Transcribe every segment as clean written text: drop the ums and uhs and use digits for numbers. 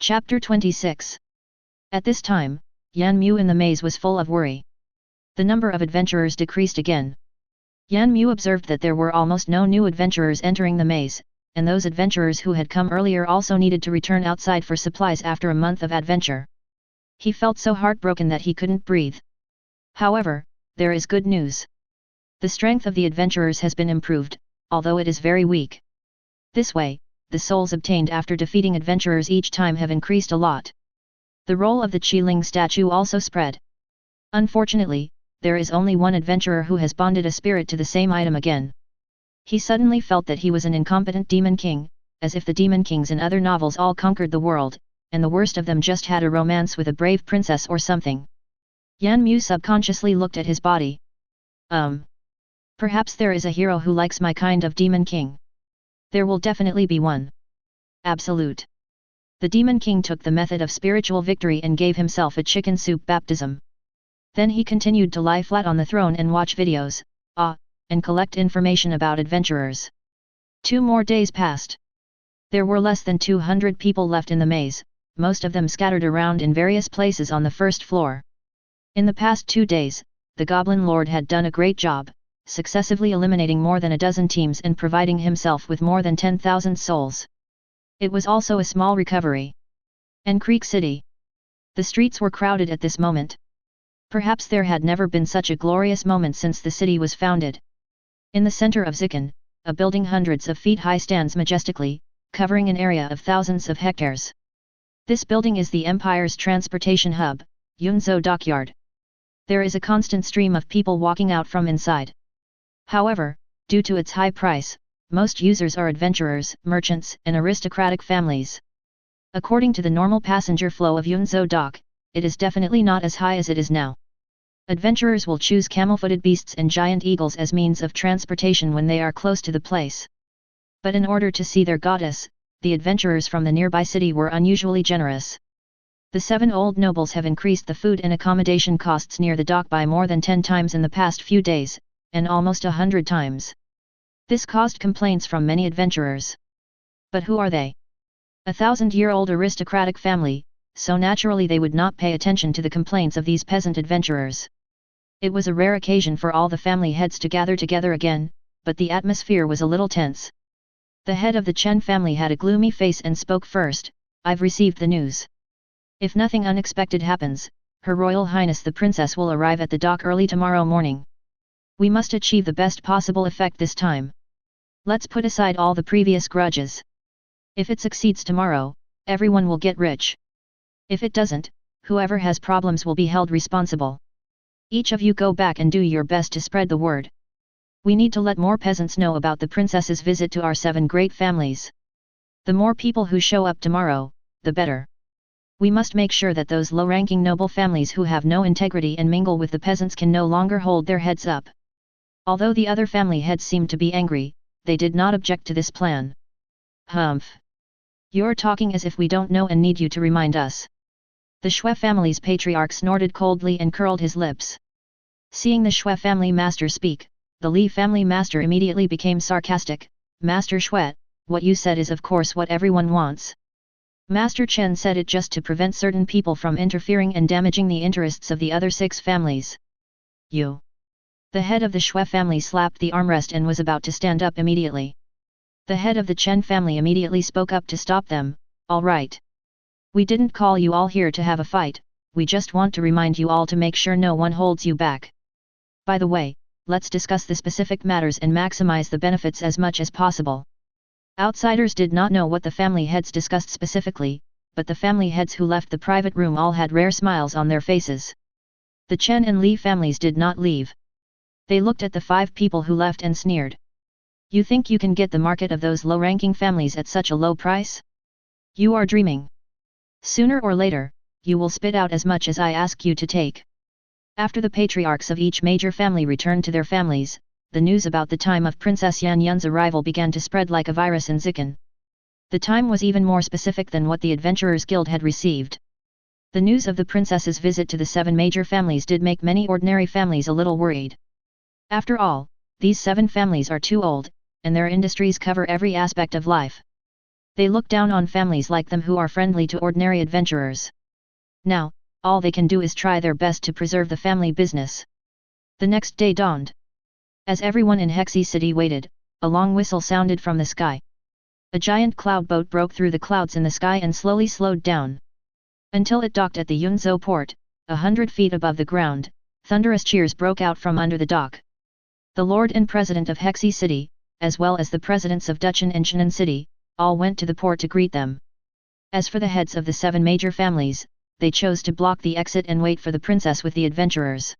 Chapter 26. At this time, Yan Mu in the maze was full of worry. The number of adventurers decreased again. Yan Mu observed that there were almost no new adventurers entering the maze, and those adventurers who had come earlier also needed to return outside for supplies after a month of adventure. He felt so heartbroken that he couldn't breathe. However, there is good news. The strength of the adventurers has been improved, although it is very weak. This way, the souls obtained after defeating adventurers each time have increased a lot. The role of the Qiling statue also spread. Unfortunately, there is only one adventurer who has bonded a spirit to the same item again. He suddenly felt that he was an incompetent demon king, as if the demon kings in other novels all conquered the world, and the worst of them just had a romance with a brave princess or something. Yan Mu subconsciously looked at his body. Perhaps there is a hero who likes my kind of demon king. There will definitely be one. Absolute. The demon king took the method of spiritual victory and gave himself a chicken soup baptism. Then he continued to lie flat on the throne and watch videos, and collect information about adventurers. 2 more days passed. There were less than 200 people left in the maze, most of them scattered around in various places on the first floor. In the past 2 days, the Goblin Lord had done a great job, successively eliminating more than a dozen teams and providing himself with more than 10,000 souls. It was also a small recovery. And Creek City. The streets were crowded at this moment. Perhaps there had never been such a glorious moment since the city was founded. In the center of Zikan, a building hundreds of feet high stands majestically, covering an area of thousands of hectares. This building is the Empire's transportation hub, Yunzhou Dockyard. There is a constant stream of people walking out from inside. However, due to its high price, most users are adventurers, merchants, and aristocratic families. According to the normal passenger flow of Yunzhou Dock, it is definitely not as high as it is now. Adventurers will choose camel-footed beasts and giant eagles as means of transportation when they are close to the place. But in order to see their goddess, the adventurers from the nearby city were unusually generous. The 7 old nobles have increased the food and accommodation costs near the dock by more than 10 times in the past few days, and almost 100 times. This caused complaints from many adventurers. But who are they? A 1,000-year-old aristocratic family, so naturally they would not pay attention to the complaints of these peasant adventurers. It was a rare occasion for all the family heads to gather together again, but the atmosphere was a little tense. The head of the Chen family had a gloomy face and spoke first. I've received the news. If nothing unexpected happens, Her Royal Highness the Princess will arrive at the dock early tomorrow morning. We must achieve the best possible effect this time. Let's put aside all the previous grudges. If it succeeds tomorrow, everyone will get rich. If it doesn't, whoever has problems will be held responsible. Each of you go back and do your best to spread the word. We need to let more peasants know about the princess's visit to our 7 great families. The more people who show up tomorrow, the better. We must make sure that those low-ranking noble families who have no integrity and mingle with the peasants can no longer hold their heads up. Although the other family heads seemed to be angry, they did not object to this plan. Humph. You're talking as if we don't know and need you to remind us. The Shui family's patriarch snorted coldly and curled his lips. Seeing the Shui family master speak, the Li family master immediately became sarcastic. Master Shui, what you said is of course what everyone wants. Master Chen said it just to prevent certain people from interfering and damaging the interests of the other 6 families. You. The head of the Shui family slapped the armrest and was about to stand up immediately. The head of the Chen family immediately spoke up to stop them. All right. We didn't call you all here to have a fight, we just want to remind you all to make sure no one holds you back. By the way, let's discuss the specific matters and maximize the benefits as much as possible. Outsiders did not know what the family heads discussed specifically, but the family heads who left the private room all had rare smiles on their faces. The Chen and Li families did not leave. They looked at the 5 people who left and sneered. You think you can get the market of those low-ranking families at such a low price? You are dreaming. Sooner or later, you will spit out as much as I ask you to take. After the patriarchs of each major family returned to their families, the news about the time of Princess Yan Yun's arrival began to spread like a virus in Zikan. The time was even more specific than what the Adventurers Guild had received. The news of the princess's visit to the 7 major families did make many ordinary families a little worried. After all, these 7 families are too old, and their industries cover every aspect of life. They look down on families like them who are friendly to ordinary adventurers. Now, all they can do is try their best to preserve the family business. The next day dawned. As everyone in Hexy City waited, a long whistle sounded from the sky. A giant cloud boat broke through the clouds in the sky and slowly slowed down. Until it docked at the Yunzhou port, 100 feet above the ground, thunderous cheers broke out from under the dock. The Lord and President of Hexy City, as well as the presidents of Duchan and Shannon City, all went to the port to greet them. As for the heads of the 7 major families, they chose to block the exit and wait for the princess with the adventurers.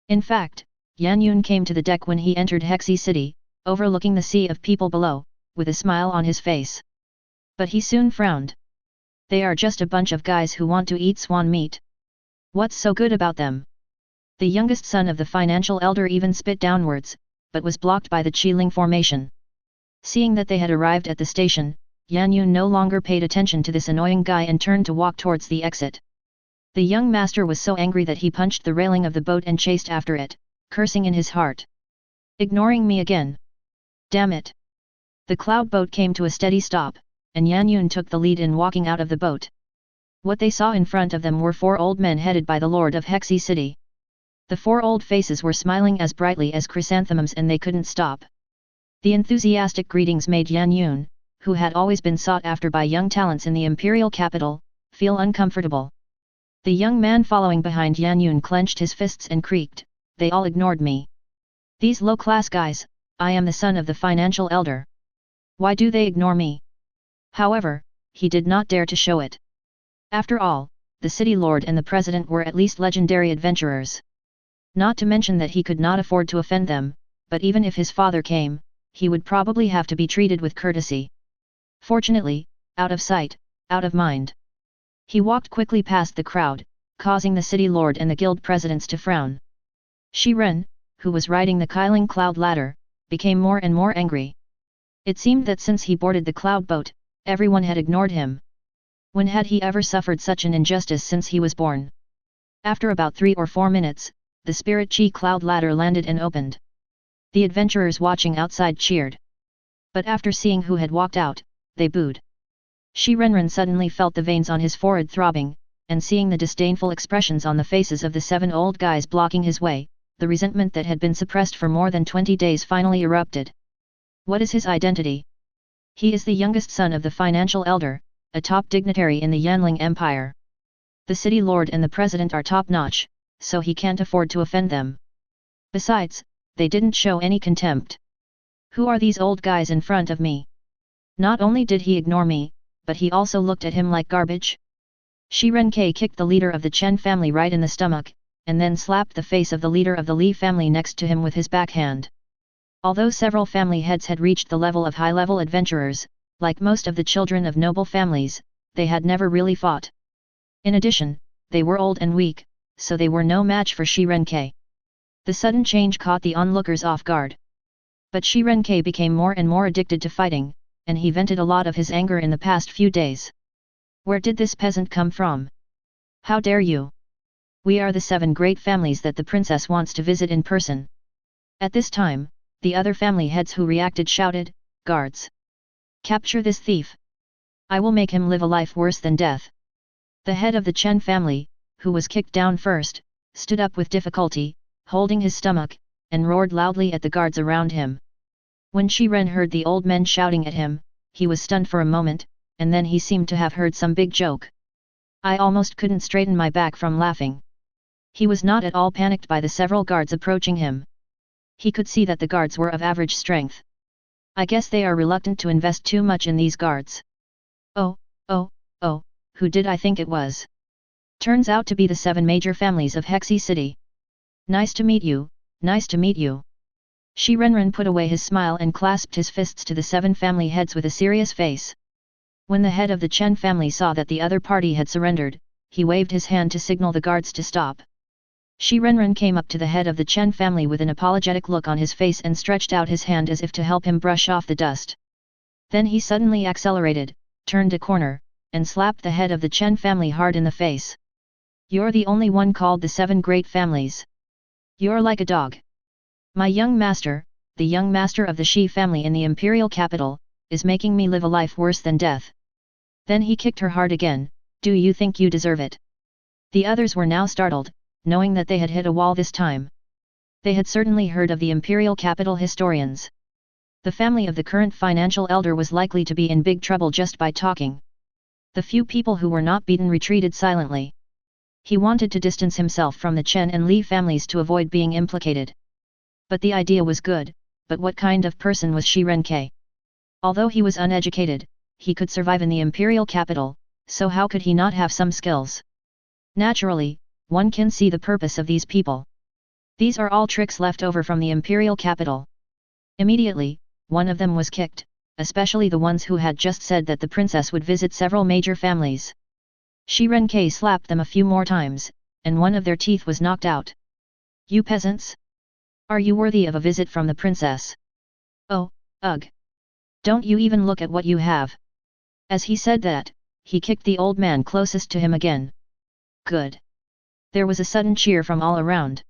In fact, Yan Yun came to the deck when he entered Hexy City, overlooking the sea of people below, with a smile on his face. But he soon frowned. They are just a bunch of guys who want to eat swan meat. What's so good about them? The youngest son of the financial elder even spit downwards, but was blocked by the Qiling formation. Seeing that they had arrived at the station, Yan Yun no longer paid attention to this annoying guy and turned to walk towards the exit. The young master was so angry that he punched the railing of the boat and chased after it, cursing in his heart. Ignoring me again. Damn it! The cloud boat came to a steady stop, and Yan Yun took the lead in walking out of the boat. What they saw in front of them were 4 old men headed by the Lord of Hexy City. The 4 old faces were smiling as brightly as chrysanthemums and they couldn't stop. The enthusiastic greetings made Yan Yun, who had always been sought after by young talents in the imperial capital, feel uncomfortable. The young man following behind Yan Yun clenched his fists and creaked, "They all ignored me. These low-class guys, I am the son of the financial elder. Why do they ignore me?" However, he did not dare to show it. After all, the city lord and the president were at least legendary adventurers. Not to mention that he could not afford to offend them, but even if his father came, he would probably have to be treated with courtesy. Fortunately, out of sight, out of mind. He walked quickly past the crowd, causing the city lord and the guild presidents to frown. Shi Ren, who was riding the Qiling cloud ladder, became more and more angry. It seemed that since he boarded the cloud boat, everyone had ignored him. When had he ever suffered such an injustice since he was born? After about 3 or 4 minutes, the Spirit Chi cloud ladder landed and opened. The adventurers watching outside cheered. But after seeing who had walked out, they booed. Shi Renren suddenly felt the veins on his forehead throbbing, and seeing the disdainful expressions on the faces of the 7 old guys blocking his way, the resentment that had been suppressed for more than 20 days finally erupted. What is his identity? He is the youngest son of the financial elder, a top dignitary in the Yanling Empire. The city lord and the president are top-notch, so he can't afford to offend them. Besides, they didn't show any contempt. Who are these old guys in front of me? Not only did he ignore me, but he also looked at him like garbage. Shi Renkai kicked the leader of the Chen family right in the stomach, and then slapped the face of the leader of the Li family next to him with his backhand. Although several family heads had reached the level of high-level adventurers, like most of the children of noble families, they had never really fought. In addition, they were old and weak, so they were no match for Shi Renkai. The sudden change caught the onlookers off guard. But Shi Renkai became more and more addicted to fighting, and he vented a lot of his anger in the past few days. Where did this peasant come from? How dare you? We are the 7 great families that the princess wants to visit in person. At this time, the other family heads who reacted shouted, "Guards! Capture this thief! I will make him live a life worse than death." The head of the Chen family, who was kicked down first, stood up with difficulty, holding his stomach, and roared loudly at the guards around him. When Shi Ren heard the old men shouting at him, he was stunned for a moment, and then he seemed to have heard some big joke. I almost couldn't straighten my back from laughing. He was not at all panicked by the several guards approaching him. He could see that the guards were of average strength. I guess they are reluctant to invest too much in these guards. Oh, who did I think it was? Turns out to be the 7 major families of Hexy City. Nice to meet you, nice to meet you. Shi Renren put away his smile and clasped his fists to the 7 family heads with a serious face. When the head of the Chen family saw that the other party had surrendered, he waved his hand to signal the guards to stop. Shi Renren came up to the head of the Chen family with an apologetic look on his face and stretched out his hand as if to help him brush off the dust. Then he suddenly accelerated, turned a corner, and slapped the head of the Chen family hard in the face. You're the only one called the 7 great families. You're like a dog. My young master, the young master of the Shi family in the imperial capital, is making me live a life worse than death. Then he kicked her hard again. Do you think you deserve it? The others were now startled, knowing that they had hit a wall this time. They had certainly heard of the imperial capital historians. The family of the current financial elder was likely to be in big trouble just by talking. The few people who were not beaten retreated silently. He wanted to distance himself from the Chen and Li families to avoid being implicated. But the idea was good, but what kind of person was Shi Renkei? Although he was uneducated, he could survive in the imperial capital, so how could he not have some skills? Naturally, one can see the purpose of these people. These are all tricks left over from the imperial capital. Immediately, one of them was kicked, especially the ones who had just said that the princess would visit several major families. Shi Renkei slapped them a few more times, and one of their teeth was knocked out. You peasants! Are you worthy of a visit from the princess? Oh, ugh! Don't you even look at what you have! As he said that, he kicked the old man closest to him again. Good! There was a sudden cheer from all around.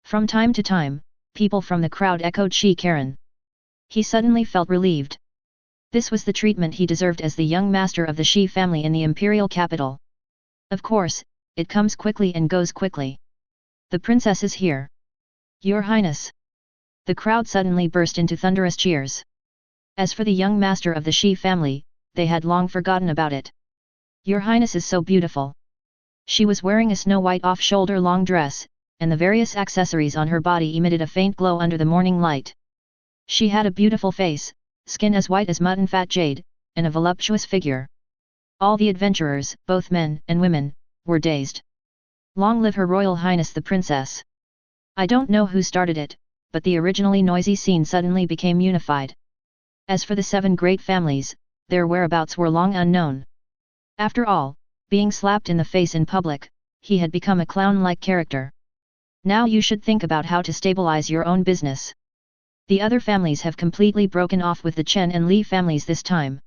From time to time, people from the crowd echoed Shi Karen. He suddenly felt relieved. This was the treatment he deserved as the young master of the Shi family in the imperial capital. Of course, it comes quickly and goes quickly. The princess is here. Your Highness! The crowd suddenly burst into thunderous cheers. As for the young master of the Shi family, they had long forgotten about it. Your Highness is so beautiful. She was wearing a snow-white off-shoulder long dress, and the various accessories on her body emitted a faint glow under the morning light. She had a beautiful face, skin as white as mutton fat jade, and a voluptuous figure. All the adventurers, both men and women, were dazed. Long live Her Royal Highness the Princess! I don't know who started it, but the originally noisy scene suddenly became unified. As for the 7 great families, their whereabouts were long unknown. After all, being slapped in the face in public, he had become a clown-like character. Now you should think about how to stabilize your own business. The other families have completely broken off with the Chen and Li families this time.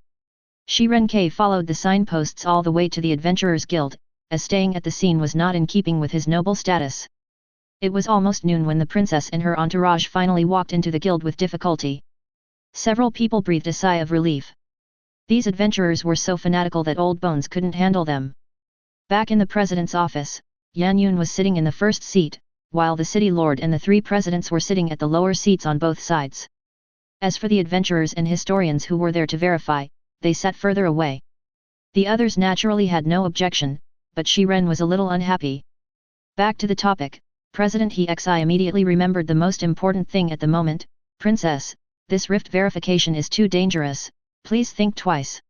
Shi Renkei followed the signposts all the way to the Adventurers Guild, as staying at the scene was not in keeping with his noble status. It was almost noon when the princess and her entourage finally walked into the guild with difficulty. Several people breathed a sigh of relief. These adventurers were so fanatical that old bones couldn't handle them. Back in the president's office, Yan Yun was sitting in the first seat, while the city lord and the 3 presidents were sitting at the lower seats on both sides. As for the adventurers and historians who were there to verify, they sat further away. The others naturally had no objection, but Shi Ren was a little unhappy. Back to the topic, President Hexi immediately remembered the most important thing at the moment. Princess, this rift verification is too dangerous, please think twice.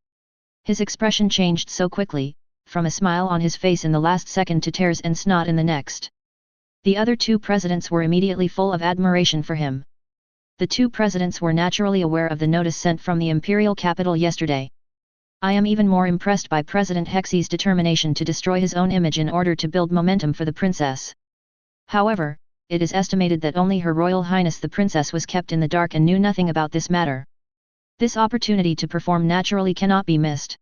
His expression changed so quickly, from a smile on his face in the last second to tears and snot in the next. The other 2 presidents were immediately full of admiration for him. The 2 presidents were naturally aware of the notice sent from the imperial capital yesterday. I am even more impressed by President Hexi's determination to destroy his own image in order to build momentum for the princess. However, it is estimated that only Her Royal Highness the Princess was kept in the dark and knew nothing about this matter. This opportunity to perform naturally cannot be missed.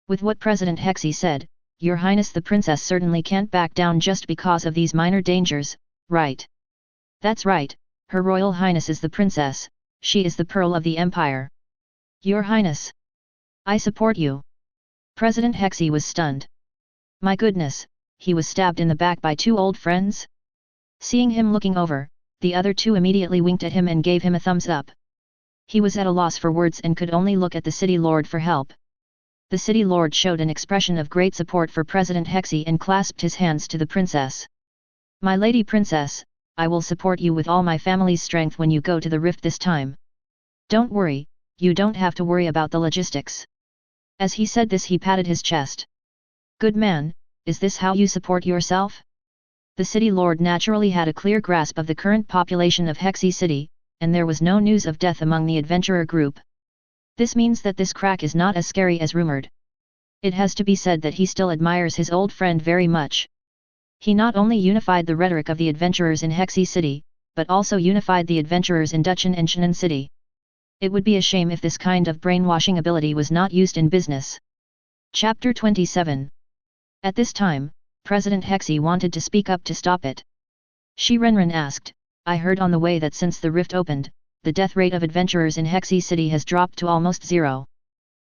With what President Hexi said, Your Highness the Princess certainly can't back down just because of these minor dangers, right? That's right, Her Royal Highness is the Princess, she is the pearl of the Empire. Your Highness! I support you. President Hexi was stunned. My goodness, he was stabbed in the back by 2 old friends? Seeing him looking over, the other 2 immediately winked at him and gave him a thumbs up. He was at a loss for words and could only look at the city lord for help. The city lord showed an expression of great support for President Hexi and clasped his hands to the princess. My lady princess, I will support you with all my family's strength when you go to the rift this time. Don't worry, you don't have to worry about the logistics. As he said this he patted his chest. Good man, is this how you support yourself? The city lord naturally had a clear grasp of the current population of Hexi City, and there was no news of death among the adventurer group. This means that this crack is not as scary as rumored. It has to be said that he still admires his old friend very much. He not only unified the rhetoric of the adventurers in Hexi City, but also unified the adventurers in Duchan and Shannon City. It would be a shame if this kind of brainwashing ability was not used in business. Chapter 27. At this time, President Hexi wanted to speak up to stop it. Shi Renren asked, I heard on the way that since the rift opened, the death rate of adventurers in Hexy City has dropped to almost zero.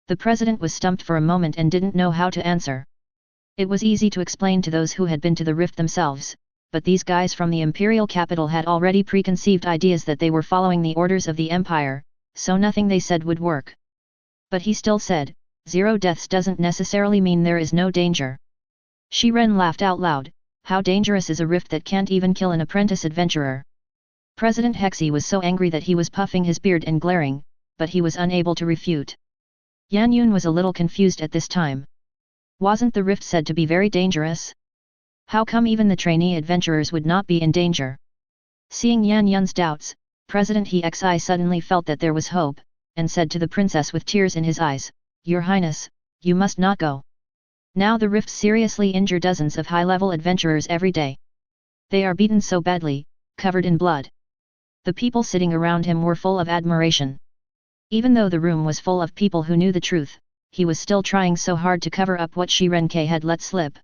The president was stumped for a moment and didn't know how to answer. It was easy to explain to those who had been to the rift themselves, but these guys from the imperial capital had already preconceived ideas that they were following the orders of the empire, so nothing they said would work. But he still said, "Zero deaths doesn't necessarily mean there is no danger." Shiren laughed out loud. How dangerous is a rift that can't even kill an apprentice adventurer? President Hexy was so angry that he was puffing his beard and glaring, but he was unable to refute. Yan Yun was a little confused at this time. Wasn't the rift said to be very dangerous? How come even the trainee adventurers would not be in danger? Seeing Yan Yun's doubts, President Hexy suddenly felt that there was hope, and said to the princess with tears in his eyes, "Your Highness, you must not go. Now the rifts seriously injure dozens of high-level adventurers every day. They are beaten so badly, covered in blood." The people sitting around him were full of admiration. Even though the room was full of people who knew the truth, he was still trying so hard to cover up what Shirenke had let slip.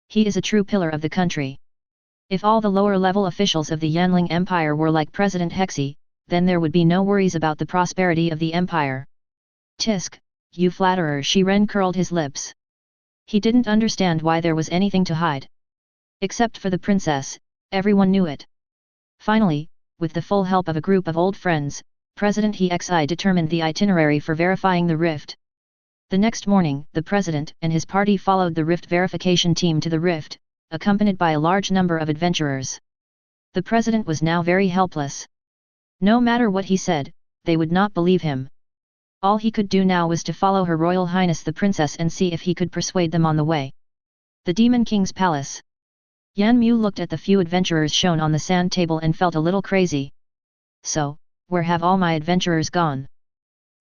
He is a true pillar of the country. If all the lower-level officials of the Yanling Empire were like President Hexy, then there would be no worries about the prosperity of the empire. "Tisk, you flatterer!" Shiren curled his lips. He didn't understand why there was anything to hide. Except for the princess, everyone knew it. Finally, with the full help of a group of old friends, President Hexy determined the itinerary for verifying the rift. The next morning, the president and his party followed the rift verification team to the rift, accompanied by a large number of adventurers. The president was now very helpless. No matter what he said, they would not believe him. All he could do now was to follow Her Royal Highness the Princess and see if he could persuade them on the way. The Demon King's Palace. Yan Mu looked at the few adventurers shown on the sand table and felt a little crazy. So, where have all my adventurers gone?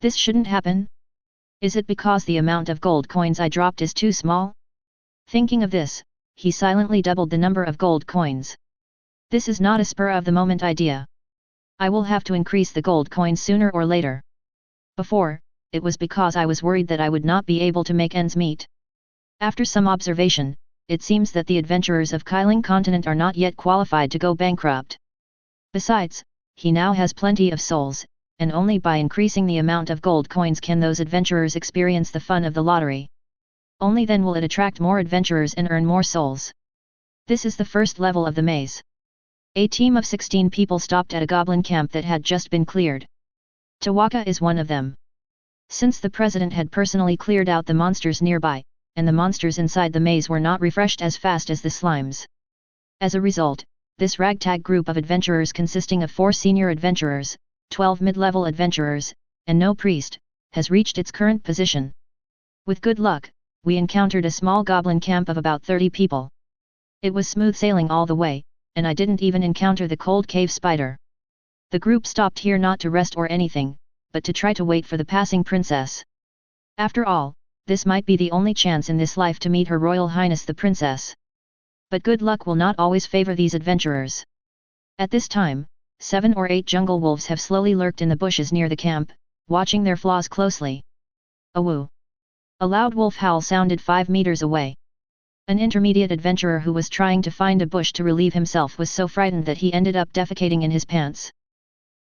This shouldn't happen. Is it because the amount of gold coins I dropped is too small? Thinking of this, he silently doubled the number of gold coins. This is not a spur-of-the-moment idea. I will have to increase the gold coins sooner or later. Before, it was because I was worried that I would not be able to make ends meet. After some observation, it seems that the adventurers of Kailing Continent are not yet qualified to go bankrupt. Besides, he now has plenty of souls, and only by increasing the amount of gold coins can those adventurers experience the fun of the lottery. Only then will it attract more adventurers and earn more souls. This is the first level of the maze. A team of 16 people stopped at a goblin camp that had just been cleared. Tawaka is one of them. Since the president had personally cleared out the monsters nearby, and the monsters inside the maze were not refreshed as fast as the slimes. As a result, this ragtag group of adventurers consisting of 4 senior adventurers, 12 mid-level adventurers, and no priest, has reached its current position. With good luck, we encountered a small goblin camp of about 30 people. It was smooth sailing all the way, and I didn't even encounter the cold cave spider. The group stopped here not to rest or anything, but to try to wait for the passing princess. After all, this might be the only chance in this life to meet Her Royal Highness the Princess. But good luck will not always favor these adventurers. At this time, 7 or 8 jungle wolves have slowly lurked in the bushes near the camp, watching their flaws closely. Awoo! A loud wolf howl sounded 5 meters away. An intermediate adventurer who was trying to find a bush to relieve himself was so frightened that he ended up defecating in his pants.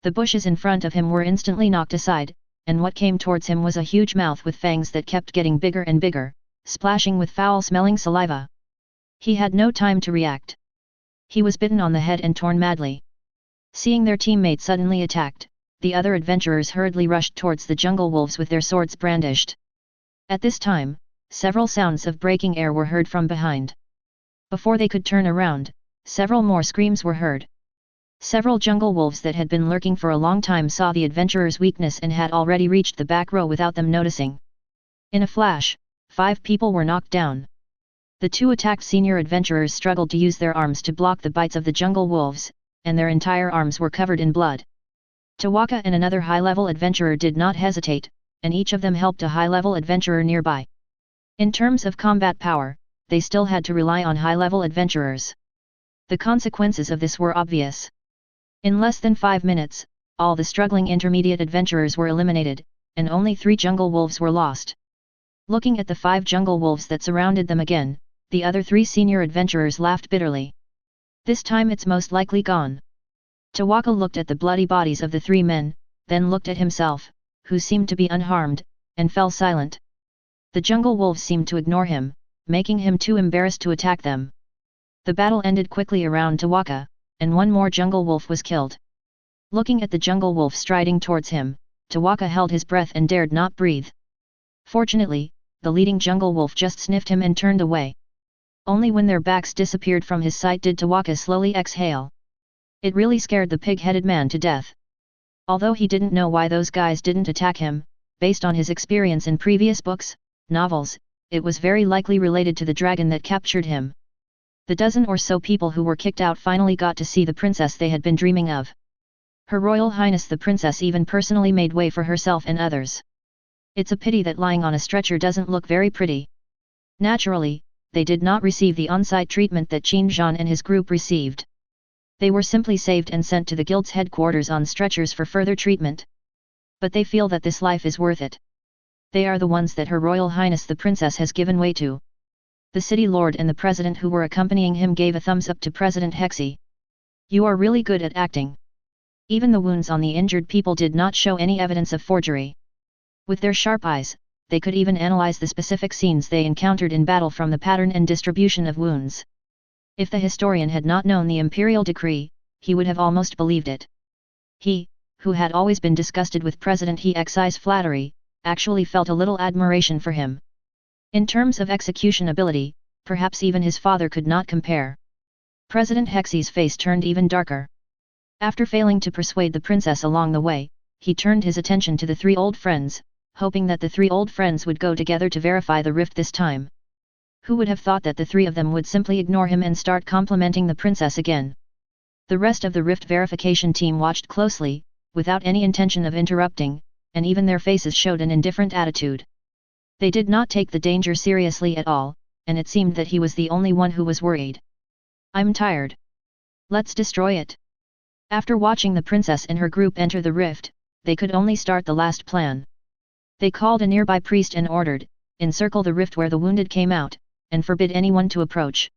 The bushes in front of him were instantly knocked aside, and what came towards him was a huge mouth with fangs that kept getting bigger and bigger, splashing with foul-smelling saliva. He had no time to react. He was bitten on the head and torn madly. Seeing their teammate suddenly attacked, the other adventurers hurriedly rushed towards the jungle wolves with their swords brandished. At this time, several sounds of breaking air were heard from behind. Before they could turn around, several more screams were heard. Several jungle wolves that had been lurking for a long time saw the adventurers' weakness and had already reached the back row without them noticing. In a flash, 5 people were knocked down. The 2 attacked senior adventurers struggled to use their arms to block the bites of the jungle wolves, and their entire arms were covered in blood. Tawaka and another high-level adventurer did not hesitate, and each of them helped a high-level adventurer nearby. In terms of combat power, they still had to rely on high-level adventurers. The consequences of this were obvious. In less than 5 minutes, all the struggling intermediate adventurers were eliminated, and only 3 jungle wolves were lost. Looking at the 5 jungle wolves that surrounded them again, the other 3 senior adventurers laughed bitterly. This time it's most likely gone. Tawaka looked at the bloody bodies of the three men, then looked at himself, who seemed to be unharmed, and fell silent. The jungle wolves seemed to ignore him, making him too embarrassed to attack them. The battle ended quickly around Tawaka, and one more jungle wolf was killed. Looking at the jungle wolf striding towards him, Tawaka held his breath and dared not breathe. Fortunately, the leading jungle wolf just sniffed him and turned away. Only when their backs disappeared from his sight did Tawaka slowly exhale. It really scared the pig-headed man to death. Although he didn't know why those guys didn't attack him, based on his experience in previous books, novels, it was very likely related to the dragon that captured him. The dozen or so people who were kicked out finally got to see the princess they had been dreaming of. Her Royal Highness the Princess even personally made way for herself and others. It's a pity that lying on a stretcher doesn't look very pretty. Naturally, they did not receive the on-site treatment that Qin Zhan and his group received. They were simply saved and sent to the guild's headquarters on stretchers for further treatment. But they feel that this life is worth it. They are the ones that Her Royal Highness the Princess has given way to. The city lord and the president who were accompanying him gave a thumbs up to President Hexy. You are really good at acting. Even the wounds on the injured people did not show any evidence of forgery. With their sharp eyes, they could even analyze the specific scenes they encountered in battle from the pattern and distribution of wounds. If the historian had not known the imperial decree, he would have almost believed it. He, who had always been disgusted with President Hexy's flattery, actually felt a little admiration for him. In terms of execution ability, perhaps even his father could not compare. President Hexy's face turned even darker. After failing to persuade the princess along the way, he turned his attention to the three old friends, hoping that the three old friends would go together to verify the rift this time. Who would have thought that the three of them would simply ignore him and start complimenting the princess again? The rest of the rift verification team watched closely, without any intention of interrupting, and even their faces showed an indifferent attitude. They did not take the danger seriously at all, and it seemed that he was the only one who was worried. I'm tired. Let's destroy it. After watching the princess and her group enter the rift, they could only start the last plan. They called a nearby priest and ordered, encircle the rift where the wounded came out, and forbid anyone to approach.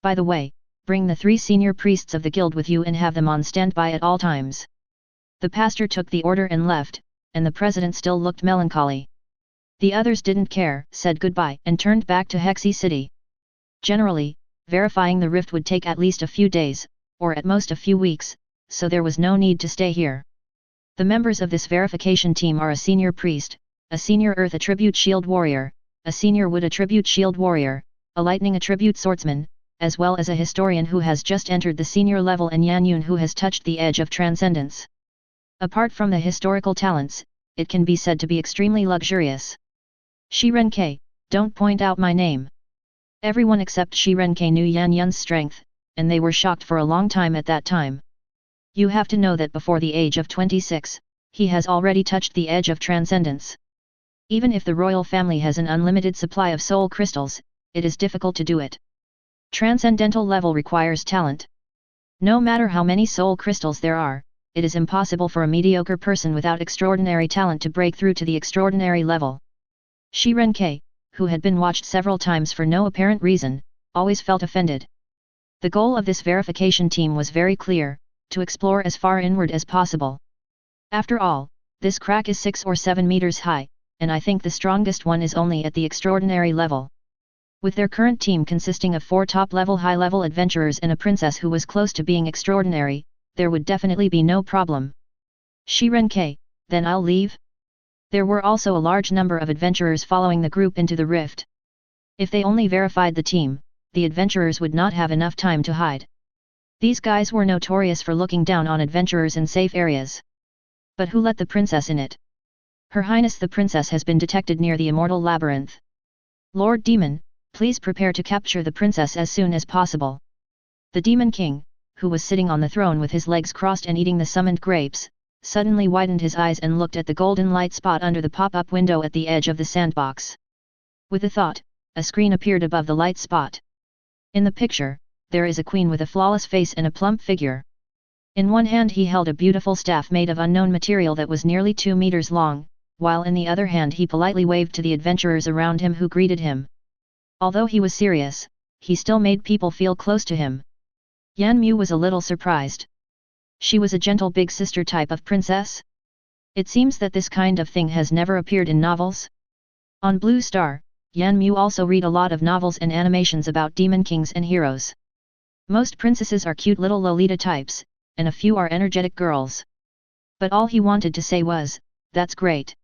By the way, bring the 3 senior priests of the guild with you and have them on standby at all times. The pastor took the order and left, and the president still looked melancholy. The others didn't care, said goodbye and turned back to Hexy City. Generally, verifying the rift would take at least a few days, or at most a few weeks, so there was no need to stay here. The members of this verification team are a senior priest, a senior earth attribute shield warrior, a senior wood attribute shield warrior, a lightning attribute swordsman, as well as a historian who has just entered the senior level and Yan Yun who has touched the edge of transcendence. Apart from the historical talents, it can be said to be extremely luxurious. Shirenke, don't point out my name. Everyone except Shirenke knew Yan Yun's strength, and they were shocked for a long time at that time. You have to know that before the age of 26, he has already touched the edge of transcendence. Even if the royal family has an unlimited supply of soul crystals, it is difficult to do it. Transcendental level requires talent. No matter how many soul crystals there are, it is impossible for a mediocre person without extraordinary talent to break through to the extraordinary level. Shirenke, who had been watched several times for no apparent reason, always felt offended. The goal of this verification team was very clear, to explore as far inward as possible. After all, this crack is 6 or 7 meters high, and I think the strongest one is only at the extraordinary level. With their current team consisting of 4 top-level high-level adventurers and a princess who was close to being extraordinary, there would definitely be no problem. Shirenke, then I'll leave? There were also a large number of adventurers following the group into the rift. If they only verified the team, the adventurers would not have enough time to hide. These guys were notorious for looking down on adventurers in safe areas. But who let the princess in it? Her Highness the Princess has been detected near the Immortal Labyrinth. Lord Demon, please prepare to capture the princess as soon as possible. The Demon King, who was sitting on the throne with his legs crossed and eating the summoned grapes, suddenly widened his eyes and looked at the golden light spot under the pop-up window at the edge of the sandbox. With a thought, a screen appeared above the light spot. In the picture, there is a queen with a flawless face and a plump figure. In one hand he held a beautiful staff made of unknown material that was nearly 2 meters long, while in the other hand he politely waved to the adventurers around him who greeted him. Although he was serious, he still made people feel close to him. Yan Mu was a little surprised. She was a gentle big sister type of princess? It seems that this kind of thing has never appeared in novels. On Blue Star, Yan Mu also read a lot of novels and animations about demon kings and heroes. Most princesses are cute little Lolita types, and a few are energetic girls. But all he wanted to say was, "That's great.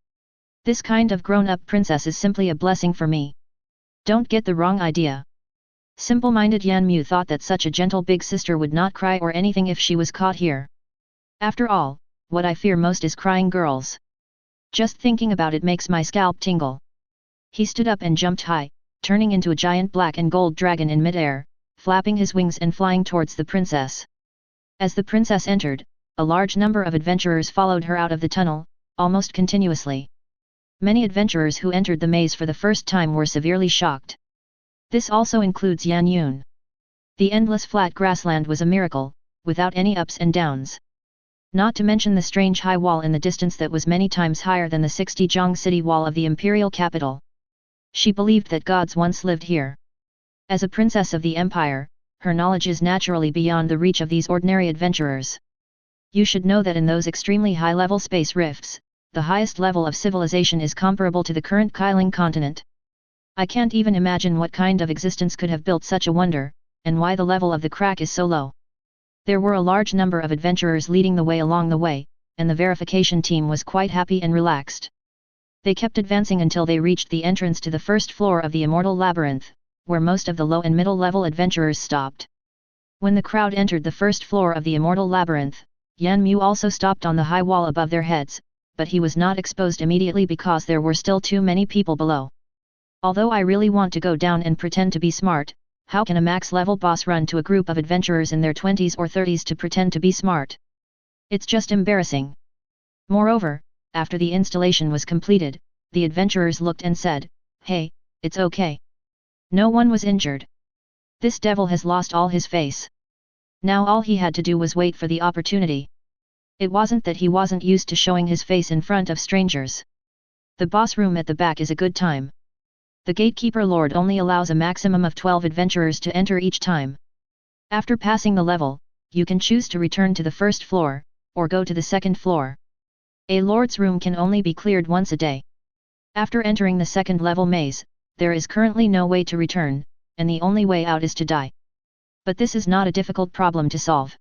This kind of grown-up princess is simply a blessing for me." Don't get the wrong idea. Simple-minded Yan Mu thought that such a gentle big sister would not cry or anything if she was caught here. After all, what I fear most is crying girls. Just thinking about it makes my scalp tingle. He stood up and jumped high, turning into a giant black and gold dragon in mid-air, flapping his wings and flying towards the princess. As the princess entered, a large number of adventurers followed her out of the tunnel, almost continuously. Many adventurers who entered the maze for the first time were severely shocked. This also includes Yan Yun. The endless flat grassland was a miracle, without any ups and downs. Not to mention the strange high wall in the distance that was many times higher than the 60-jong city wall of the imperial capital. She believed that gods once lived here. As a princess of the empire, her knowledge is naturally beyond the reach of these ordinary adventurers. You should know that in those extremely high-level space rifts, the highest level of civilization is comparable to the current Kailing continent. I can't even imagine what kind of existence could have built such a wonder, and why the level of the crack is so low. There were a large number of adventurers leading the way along the way, and the verification team was quite happy and relaxed. They kept advancing until they reached the entrance to the first floor of the Immortal Labyrinth, where most of the low and middle level adventurers stopped. When the crowd entered the first floor of the Immortal Labyrinth, Yan Mu also stopped on the high wall above their heads, but he was not exposed immediately because there were still too many people below. Although I really want to go down and pretend to be smart, how can a max-level boss run to a group of adventurers in their 20s or 30s to pretend to be smart? It's just embarrassing. Moreover, after the installation was completed, the adventurers looked and said, "Hey, it's okay. No one was injured. This devil has lost all his face." Now all he had to do was wait for the opportunity. It wasn't that he wasn't used to showing his face in front of strangers. The boss room at the back is a good time. The gatekeeper lord only allows a maximum of 12 adventurers to enter each time. After passing the level, you can choose to return to the first floor, or go to the second floor. A lord's room can only be cleared once a day. After entering the second level maze, there is currently no way to return, and the only way out is to die. But this is not a difficult problem to solve.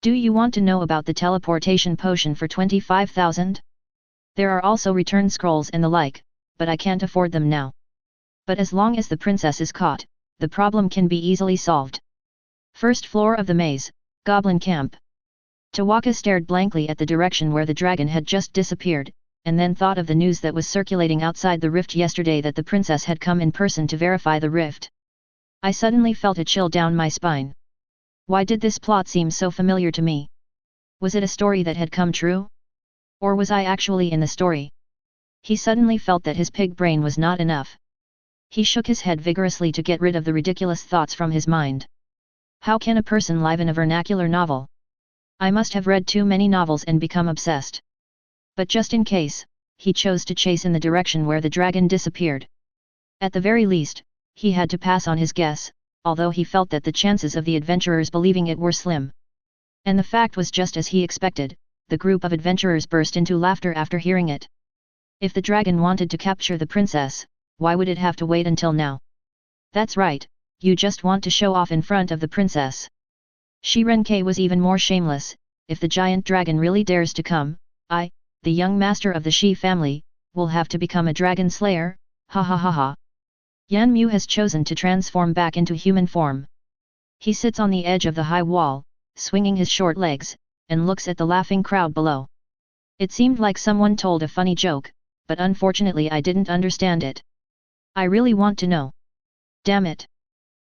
Do you want to know about the teleportation potion for 25,000? There are also return scrolls and the like, but I can't afford them now. But as long as the princess is caught, the problem can be easily solved. First floor of the maze, Goblin Camp. Tawaka stared blankly at the direction where the dragon had just disappeared, and then thought of the news that was circulating outside the rift yesterday that the princess had come in person to verify the rift. I suddenly felt a chill down my spine. Why did this plot seem so familiar to me? Was it a story that had come true? Or was I actually in the story? He suddenly felt that his pig brain was not enough. He shook his head vigorously to get rid of the ridiculous thoughts from his mind. How can a person live in a vernacular novel? I must have read too many novels and become obsessed. But just in case, he chose to chase in the direction where the dragon disappeared. At the very least, he had to pass on his guess, although he felt that the chances of the adventurers believing it were slim. And the fact was just as he expected, the group of adventurers burst into laughter after hearing it. If the dragon wanted to capture the princess, why would it have to wait until now? That's right, you just want to show off in front of the princess. Shi Renkei was even more shameless. If the giant dragon really dares to come, I, the young master of the Shi family, will have to become a dragon slayer, ha ha ha ha. Yan Mu has chosen to transform back into human form. He sits on the edge of the high wall, swinging his short legs, and looks at the laughing crowd below. It seemed like someone told a funny joke, but unfortunately I didn't understand it. I really want to know. Damn it.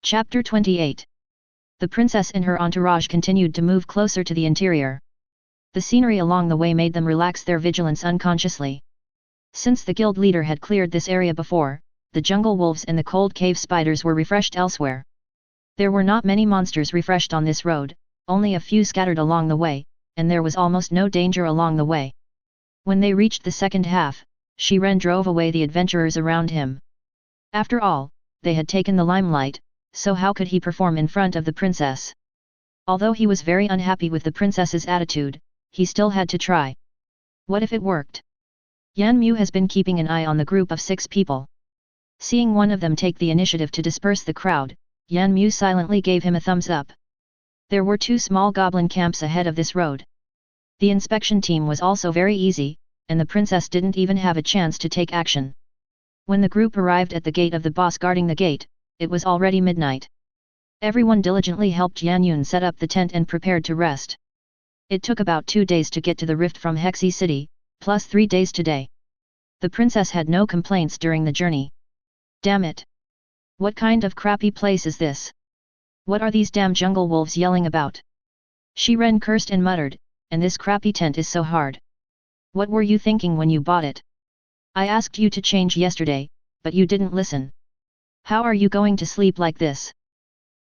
Chapter 28. The princess and her entourage continued to move closer to the interior. The scenery along the way made them relax their vigilance unconsciously. Since the guild leader had cleared this area before, the jungle wolves and the cold cave spiders were refreshed elsewhere. There were not many monsters refreshed on this road, only a few scattered along the way, and there was almost no danger along the way. When they reached the second half, Shiren drove away the adventurers around him. After all, they had taken the limelight, so how could he perform in front of the princess? Although he was very unhappy with the princess's attitude, he still had to try. What if it worked? Yan Mu has been keeping an eye on the group of 6 people. Seeing one of them take the initiative to disperse the crowd, Yan Mu silently gave him a thumbs up. There were 2 small goblin camps ahead of this road. The inspection team was also very easy, and the princess didn't even have a chance to take action. When the group arrived at the gate of the boss guarding the gate, it was already midnight. Everyone diligently helped Yan Yun set up the tent and prepared to rest. It took about 2 days to get to the rift from Hexi City, plus 3 days today. The princess had no complaints during the journey. Damn it! What kind of crappy place is this? What are these damn jungle wolves yelling about? Shiren cursed and muttered, and this crappy tent is so hard. What were you thinking when you bought it? I asked you to change yesterday, but you didn't listen. How are you going to sleep like this?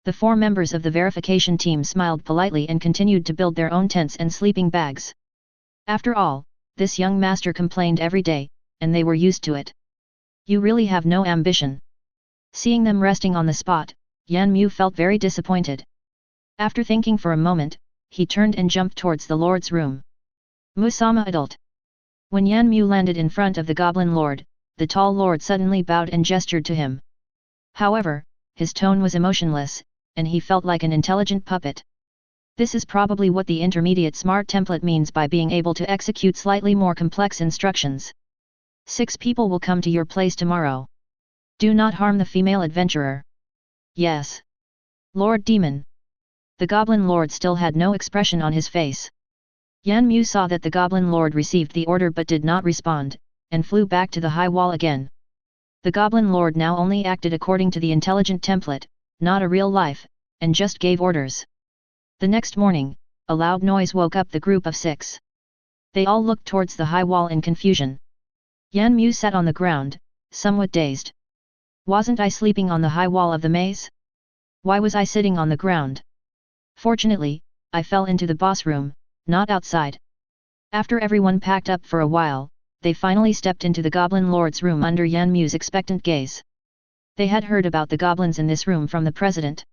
The 4 members of the verification team smiled politely and continued to build their own tents and sleeping bags. After all, this young master complained every day, and they were used to it. You really have no ambition. Seeing them resting on the spot, Yan Mu felt very disappointed. After thinking for a moment, he turned and jumped towards the lord's room. Musama adult. When Yan Mu landed in front of the goblin lord, the tall lord suddenly bowed and gestured to him. However, his tone was emotionless, and he felt like an intelligent puppet. This is probably what the intermediate smart template means by being able to execute slightly more complex instructions. 6 people will come to your place tomorrow. Do not harm the female adventurer. Yes. Lord Demon. The Goblin Lord still had no expression on his face. Yan Mu saw that the Goblin Lord received the order but did not respond, and flew back to the high wall again. The Goblin Lord now only acted according to the intelligent template, not a real life, and just gave orders. The next morning, a loud noise woke up the group of 6. They all looked towards the high wall in confusion. Yan Mu sat on the ground, somewhat dazed. Wasn't I sleeping on the high wall of the maze? Why was I sitting on the ground? Fortunately, I fell into the boss room, not outside. After everyone packed up for a while, they finally stepped into the Goblin Lord's room under Yan Mu's expectant gaze. They had heard about the goblins in this room from the president.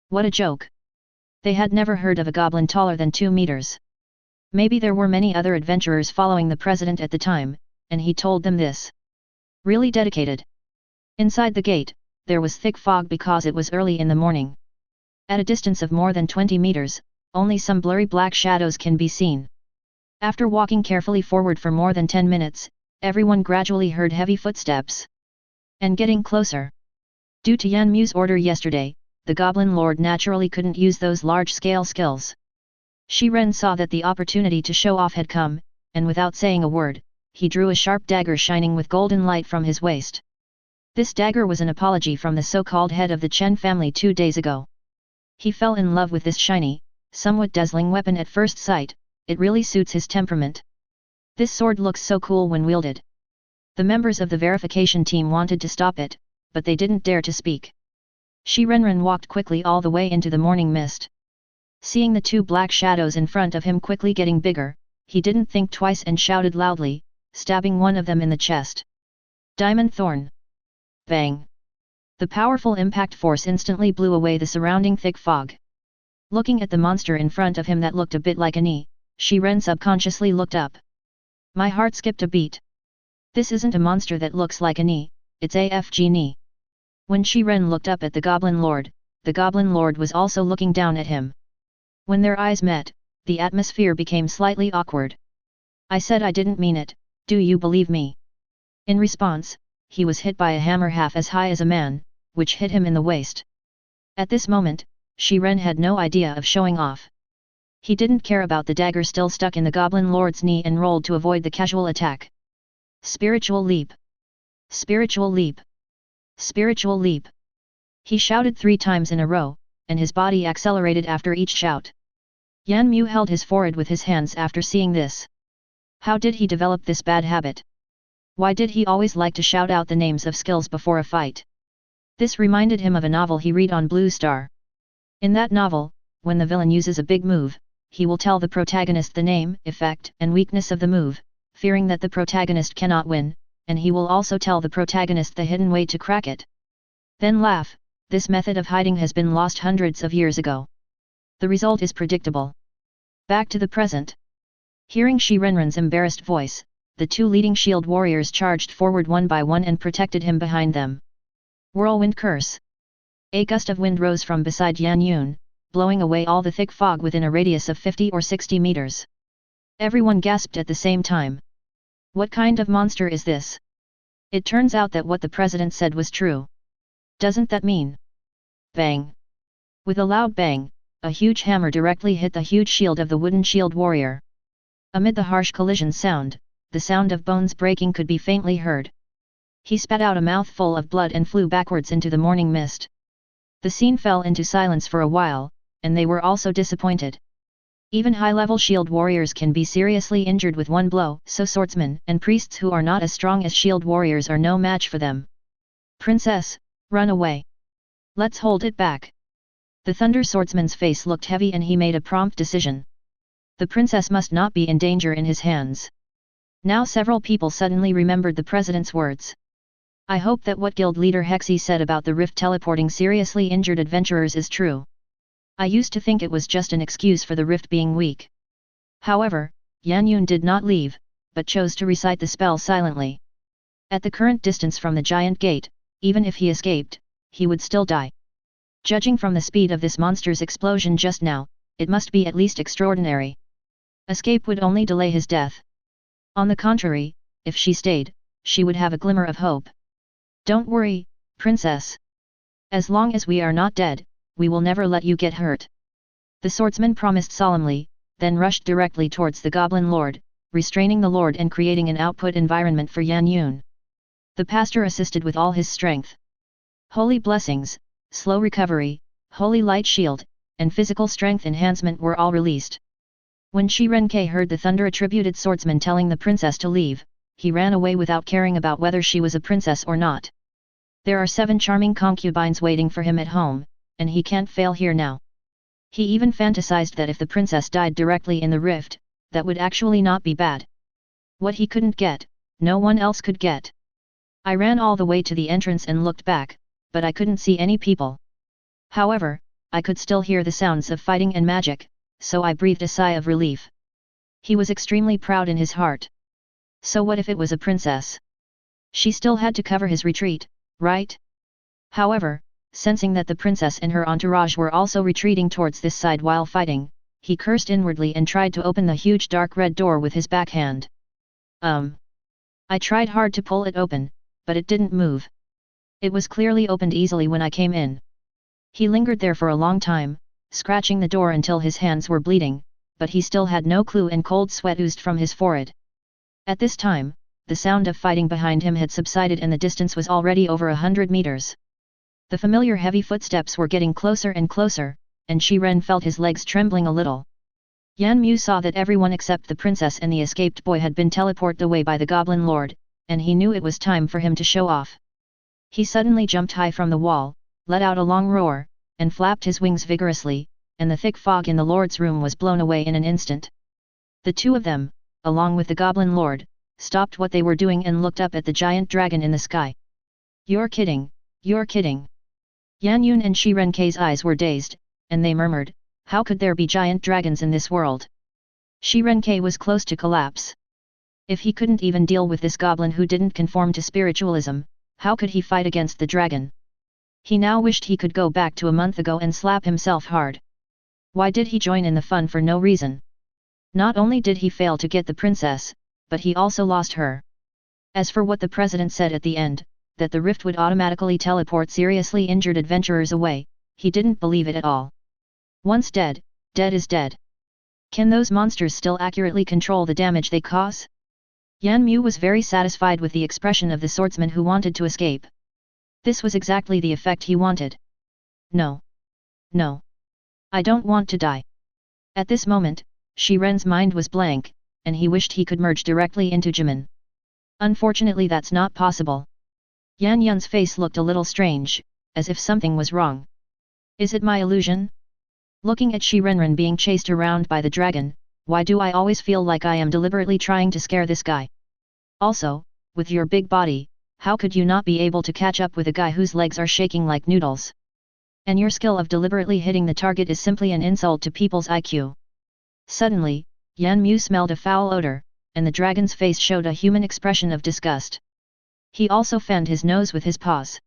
What a joke! They had never heard of a goblin taller than 2 meters. Maybe there were many other adventurers following the president at the time, and he told them this. Really dedicated. Inside the gate, there was thick fog because it was early in the morning. At a distance of more than 20 meters, only some blurry black shadows can be seen. After walking carefully forward for more than 10 minutes, everyone gradually heard heavy footsteps. And getting closer. Due to Yan Mu's order yesterday, the Goblin Lord naturally couldn't use those large-scale skills. Shiren saw that the opportunity to show off had come, and without saying a word, he drew a sharp dagger shining with golden light from his waist. This dagger was an apology from the so-called head of the Chen family 2 days ago. He fell in love with this shiny, somewhat dazzling weapon at first sight. It really suits his temperament. This sword looks so cool when wielded. The members of the verification team wanted to stop it, but they didn't dare to speak. Shirenren walked quickly all the way into the morning mist. Seeing the 2 black shadows in front of him quickly getting bigger, he didn't think twice and shouted loudly, stabbing one of them in the chest. Diamond Thorn! Bang! The powerful impact force instantly blew away the surrounding thick fog. Looking at the monster in front of him that looked a bit like a knee, Shiren subconsciously looked up. My heart skipped a beat. This isn't a monster that looks like a knee, it's AFG knee. When Shiren looked up at the Goblin Lord was also looking down at him. When their eyes met, the atmosphere became slightly awkward. I said I didn't mean it, do you believe me? In response, he was hit by a hammer half as high as a man, which hit him in the waist. At this moment, Shiren had no idea of showing off. He didn't care about the dagger still stuck in the Goblin Lord's knee and rolled to avoid the casual attack. Spiritual leap! Spiritual leap! Spiritual leap! He shouted 3 times in a row, and his body accelerated after each shout. Yan Mu held his forehead with his hands after seeing this. How did he develop this bad habit? Why did he always like to shout out the names of skills before a fight? This reminded him of a novel he read on Blue Star. In that novel, when the villain uses a big move, he will tell the protagonist the name, effect, and weakness of the move, fearing that the protagonist cannot win, and he will also tell the protagonist the hidden way to crack it. Then laugh. This method of hiding has been lost hundreds of years ago. The result is predictable. Back to the present. Hearing Shi Renren's embarrassed voice, the two leading shield warriors charged forward one by one and protected him behind them. Whirlwind curse. A gust of wind rose from beside Yan Yun, blowing away all the thick fog within a radius of 50 or 60 meters. Everyone gasped at the same time. What kind of monster is this? It turns out that what the president said was true. Doesn't that mean? Bang! With a loud bang, a huge hammer directly hit the huge shield of the wooden shield warrior. Amid the harsh collision sound, the sound of bones breaking could be faintly heard. He spat out a mouthful of blood and flew backwards into the morning mist. The scene fell into silence for a while, and they were also disappointed. Even high-level shield warriors can be seriously injured with one blow, so swordsmen and priests who are not as strong as shield warriors are no match for them. Princess, run away. Let's hold it back. The Thunder Swordsman's face looked heavy and he made a prompt decision. The princess must not be in danger in his hands. Now several people suddenly remembered the president's words. I hope that what guild leader Hexy said about the rift teleporting seriously injured adventurers is true. I used to think it was just an excuse for the rift being weak. However, Yan Yun did not leave, but chose to recite the spell silently. At the current distance from the giant gate, even if he escaped, he would still die. Judging from the speed of this monster's explosion just now, it must be at least extraordinary. Escape would only delay his death. On the contrary, if she stayed, she would have a glimmer of hope. Don't worry, princess. As long as we are not dead, we will never let you get hurt. The swordsman promised solemnly, then rushed directly towards the Goblin Lord, restraining the Lord and creating an output environment for Yan Yun. The pastor assisted with all his strength. Holy blessings, slow recovery, holy light shield, and physical strength enhancement were all released. When Shi Renke heard the thunder-attributed swordsman telling the princess to leave, he ran away without caring about whether she was a princess or not. There are 7 charming concubines waiting for him at home, and he can't fail here now. He even fantasized that if the princess died directly in the rift, that would actually not be bad. What he couldn't get, no one else could get. I ran all the way to the entrance and looked back, but I couldn't see any people. However, I could still hear the sounds of fighting and magic, so I breathed a sigh of relief. He was extremely proud in his heart. So what if it was a princess? She still had to cover his retreat, right? However, sensing that the princess and her entourage were also retreating towards this side while fighting, he cursed inwardly and tried to open the huge dark red door with his backhand. I tried hard to pull it open, but it didn't move. It was clearly opened easily when I came in. He lingered there for a long time, scratching the door until his hands were bleeding, but he still had no clue and cold sweat oozed from his forehead. At this time, the sound of fighting behind him had subsided and the distance was already over 100 meters. The familiar heavy footsteps were getting closer and closer, and Shi Ren felt his legs trembling a little. Yan Mu saw that everyone except the princess and the escaped boy had been teleported away by the Goblin Lord, and he knew it was time for him to show off. He suddenly jumped high from the wall, let out a long roar, and flapped his wings vigorously, and the thick fog in the Lord's room was blown away in an instant. The two of them, along with the Goblin Lord, stopped what they were doing and looked up at the giant dragon in the sky. You're kidding, you're kidding. Yan Yun and Shi Renke's eyes were dazed, and they murmured, how could there be giant dragons in this world? Shi Renke was close to collapse. If he couldn't even deal with this goblin who didn't conform to spiritualism, how could he fight against the dragon? He now wished he could go back to a month ago and slap himself hard. Why did he join in the fun for no reason? Not only did he fail to get the princess, but he also lost her. As for what the president said at the end, that the rift would automatically teleport seriously injured adventurers away, he didn't believe it at all. Once dead, dead is dead. Can those monsters still accurately control the damage they cause? Yan Mu was very satisfied with the expression of the swordsman who wanted to escape. This was exactly the effect he wanted. No. No. I don't want to die. At this moment, Shi Ren's mind was blank, and he wished he could merge directly into Jimin. Unfortunately that's not possible. Yan Yun's face looked a little strange, as if something was wrong. Is it my illusion? Looking at Shi Renren being chased around by the dragon, why do I always feel like I am deliberately trying to scare this guy? Also, with your big body, how could you not be able to catch up with a guy whose legs are shaking like noodles? And your skill of deliberately hitting the target is simply an insult to people's IQ. Suddenly, Yan Mu smelled a foul odor, and the dragon's face showed a human expression of disgust. He also fanned his nose with his paws.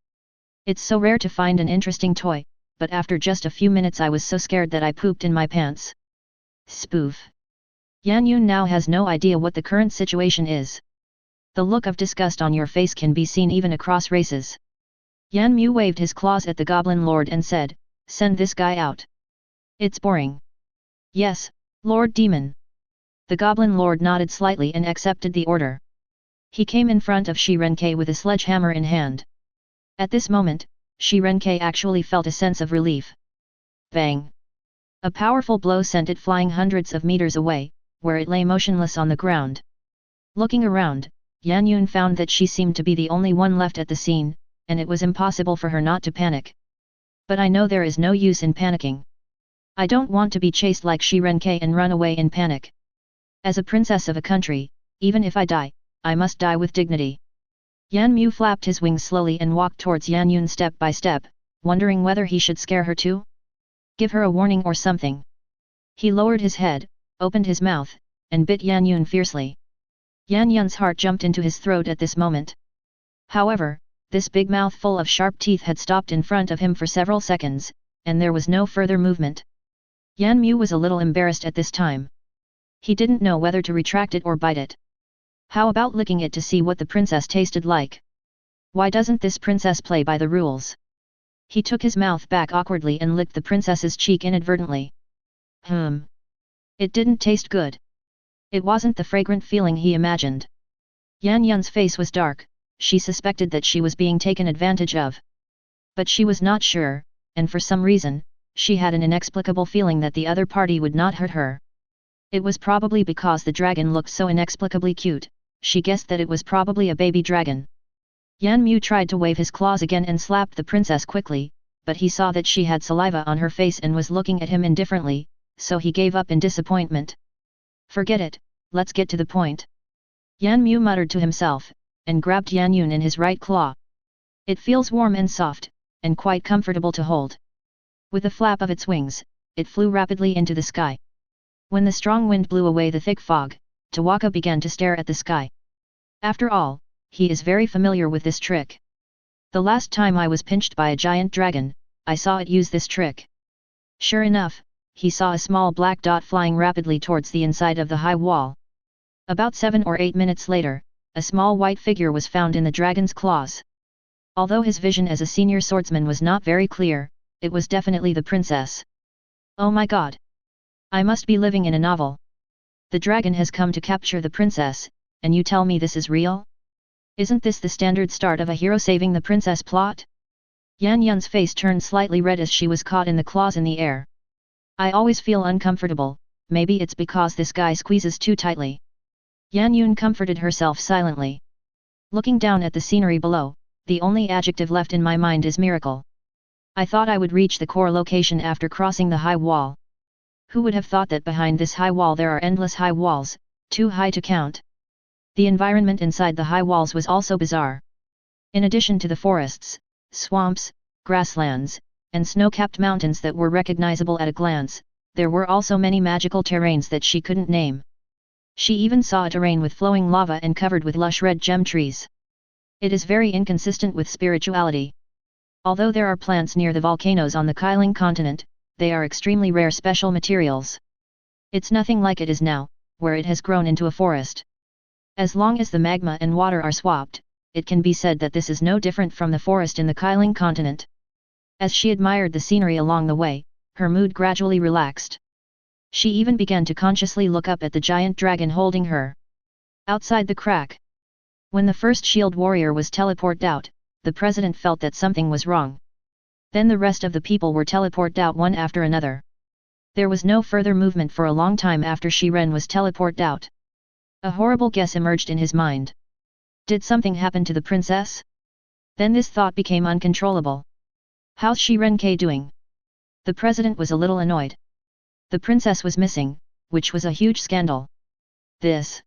It's so rare to find an interesting toy, but after just a few minutes I was so scared that I pooped in my pants. Spoof. Yan Yun now has no idea what the current situation is. The look of disgust on your face can be seen even across races. Yan Mu waved his claws at the Goblin Lord and said, "Send this guy out. It's boring." "Yes, Lord Demon." The Goblin Lord nodded slightly and accepted the order. He came in front of Shi Renkei with a sledgehammer in hand. At this moment, Shi Renkei actually felt a sense of relief. Bang! A powerful blow sent it flying hundreds of meters away, where it lay motionless on the ground. Looking around, Yan Yun found that she seemed to be the only one left at the scene, and it was impossible for her not to panic. But I know there is no use in panicking. I don't want to be chased like Shi Renkei and run away in panic. As a princess of a country, even if I die, I must die with dignity. Yan Mu flapped his wings slowly and walked towards Yan Yun step by step, wondering whether he should scare her too? Give her a warning or something. He lowered his head, opened his mouth, and bit Yan Yun fiercely. Yan Yun's heart jumped into his throat at this moment. However, this big mouth full of sharp teeth had stopped in front of him for several seconds, and there was no further movement. Yan Mu was a little embarrassed at this time. He didn't know whether to retract it or bite it. How about licking it to see what the princess tasted like? Why doesn't this princess play by the rules? He took his mouth back awkwardly and licked the princess's cheek inadvertently. It didn't taste good. It wasn't the fragrant feeling he imagined. Yan Yun's face was dark, she suspected that she was being taken advantage of. But she was not sure, and for some reason, she had an inexplicable feeling that the other party would not hurt her. It was probably because the dragon looked so inexplicably cute, she guessed that it was probably a baby dragon. Yan Mu tried to wave his claws again and slapped the princess quickly, but he saw that she had saliva on her face and was looking at him indifferently, so he gave up in disappointment. Forget it, let's get to the point. Yan Mu muttered to himself, and grabbed Yan Yun in his right claw. It feels warm and soft, and quite comfortable to hold. With a flap of its wings, it flew rapidly into the sky. When the strong wind blew away the thick fog, Tawaka began to stare at the sky. After all, he is very familiar with this trick. The last time I was pinched by a giant dragon, I saw it use this trick. Sure enough, he saw a small black dot flying rapidly towards the inside of the high wall. About 7 or 8 minutes later, a small white figure was found in the dragon's claws. Although his vision as a senior swordsman was not very clear, it was definitely the princess. Oh my god! I must be living in a novel. The dragon has come to capture the princess, and you tell me this is real? Isn't this the standard start of a hero saving the princess plot? Yan Yun's face turned slightly red as she was caught in the claws in the air. I always feel uncomfortable, maybe it's because this guy squeezes too tightly. Yan Yun comforted herself silently. Looking down at the scenery below, the only adjective left in my mind is miracle. I thought I would reach the core location after crossing the high wall. Who would have thought that behind this high wall there are endless high walls, too high to count? The environment inside the high walls was also bizarre. In addition to the forests, swamps, grasslands, and snow-capped mountains that were recognizable at a glance, there were also many magical terrains that she couldn't name. She even saw a terrain with flowing lava and covered with lush red gem trees. It is very inconsistent with spirituality. Although there are plants near the volcanoes on the Kailing continent, they are extremely rare special materials. It's nothing like it is now, where it has grown into a forest. As long as the magma and water are swapped, it can be said that this is no different from the forest in the Kailing continent. As she admired the scenery along the way, her mood gradually relaxed. She even began to consciously look up at the giant dragon holding her. Outside the crack. When the first shield warrior was teleported out, the president felt that something was wrong. Then the rest of the people were teleported out one after another. There was no further movement for a long time after Shi Ren was teleported out. A horrible guess emerged in his mind. Did something happen to the princess? Then this thought became uncontrollable. How's Shi Renkei doing? The president was a little annoyed. The princess was missing, which was a huge scandal. This.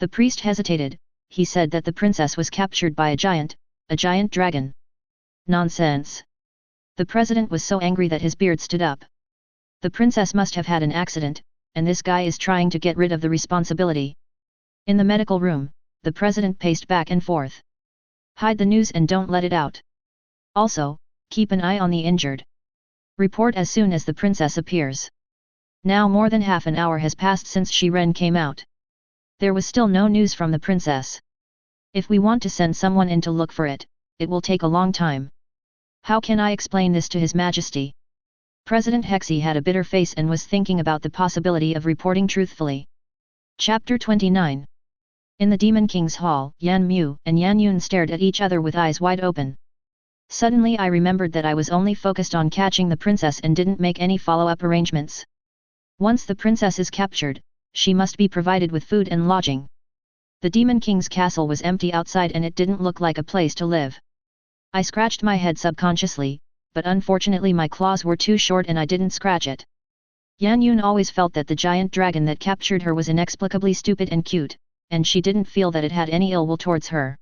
The priest hesitated, he said that the princess was captured by a giant dragon. Nonsense. The president was so angry that his beard stood up. The princess must have had an accident, and this guy is trying to get rid of the responsibility. In the medical room, the president paced back and forth. Hide the news and don't let it out. Also, keep an eye on the injured. Report as soon as the princess appears. Now more than half an hour has passed since Shiren came out. There was still no news from the princess. If we want to send someone in to look for it, it will take a long time. How can I explain this to His Majesty? President Hexi had a bitter face and was thinking about the possibility of reporting truthfully. Chapter 29. In the Demon King's hall, Yan Mu and Yan Yun stared at each other with eyes wide open. Suddenly I remembered that I was only focused on catching the princess and didn't make any follow-up arrangements. Once the princess is captured, she must be provided with food and lodging. The Demon King's castle was empty outside and it didn't look like a place to live. I scratched my head subconsciously, but unfortunately my claws were too short and I didn't scratch it. Yan Yun always felt that the giant dragon that captured her was inexplicably stupid and cute, and she didn't feel that it had any ill will towards her.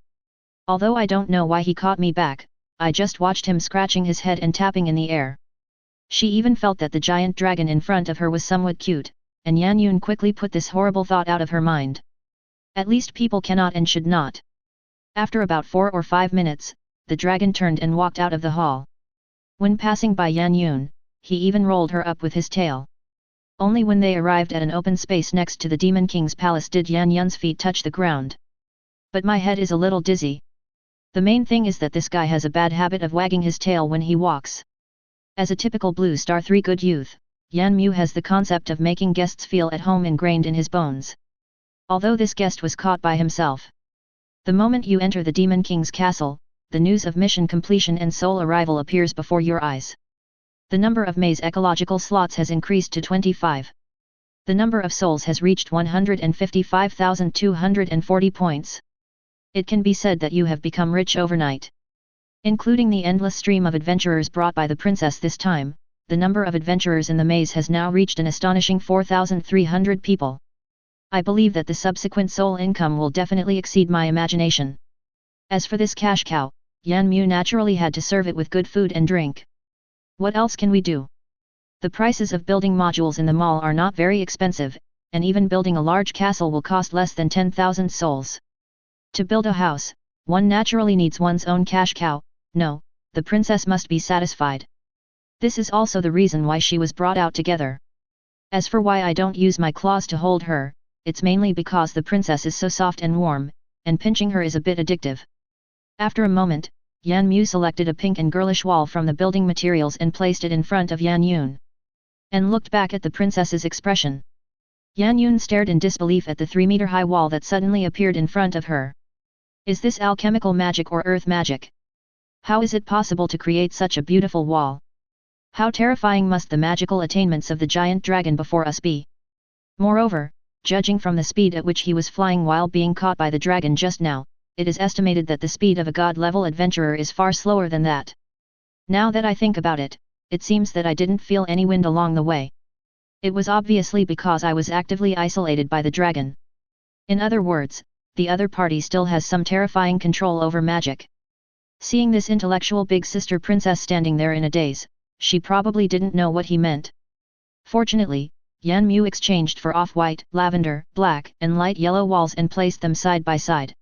Although I don't know why he caught me back, I just watched him scratching his head and tapping in the air. She even felt that the giant dragon in front of her was somewhat cute, and Yan Yun quickly put this horrible thought out of her mind. At least people cannot and should not. After about 4 or 5 minutes, the dragon turned and walked out of the hall. When passing by Yan Yun, he even rolled her up with his tail. Only when they arrived at an open space next to the Demon King's palace did Yan Yun's feet touch the ground. But my head is a little dizzy. The main thing is that this guy has a bad habit of wagging his tail when he walks. As a typical Blue Star 3 good youth, Yan Mu has the concept of making guests feel at home ingrained in his bones. Although this guest was caught by himself. The moment you enter the Demon King's castle, the news of mission completion and soul arrival appears before your eyes. The number of maze ecological slots has increased to 25. The number of souls has reached 155,240 points. It can be said that you have become rich overnight. Including the endless stream of adventurers brought by the princess this time, the number of adventurers in the maze has now reached an astonishing 4,300 people. I believe that the subsequent soul income will definitely exceed my imagination. As for this cash cow, Yan Mu naturally had to serve it with good food and drink. What else can we do? The prices of building modules in the mall are not very expensive, and even building a large castle will cost less than 10,000 souls. To build a house, one naturally needs one's own cash cow. No, the princess must be satisfied. This is also the reason why she was brought out together. As for why I don't use my claws to hold her, it's mainly because the princess is so soft and warm, and pinching her is a bit addictive. After a moment, Yan Mu selected a pink and girlish wall from the building materials and placed it in front of Yan Yun. And looked back at the princess's expression. Yan Yun stared in disbelief at the 3-meter-high wall that suddenly appeared in front of her. Is this alchemical magic or earth magic? How is it possible to create such a beautiful wall? How terrifying must the magical attainments of the giant dragon before us be? Moreover, judging from the speed at which he was flying while being caught by the dragon just now, it is estimated that the speed of a god-level adventurer is far slower than that. Now that I think about it, it seems that I didn't feel any wind along the way. It was obviously because I was actively isolated by the dragon. In other words, the other party still has some terrifying control over magic. Seeing this intellectual big sister princess standing there in a daze, she probably didn't know what he meant. Fortunately, Yan Mu exchanged for off-white, lavender, black, and light yellow walls and placed them side by side.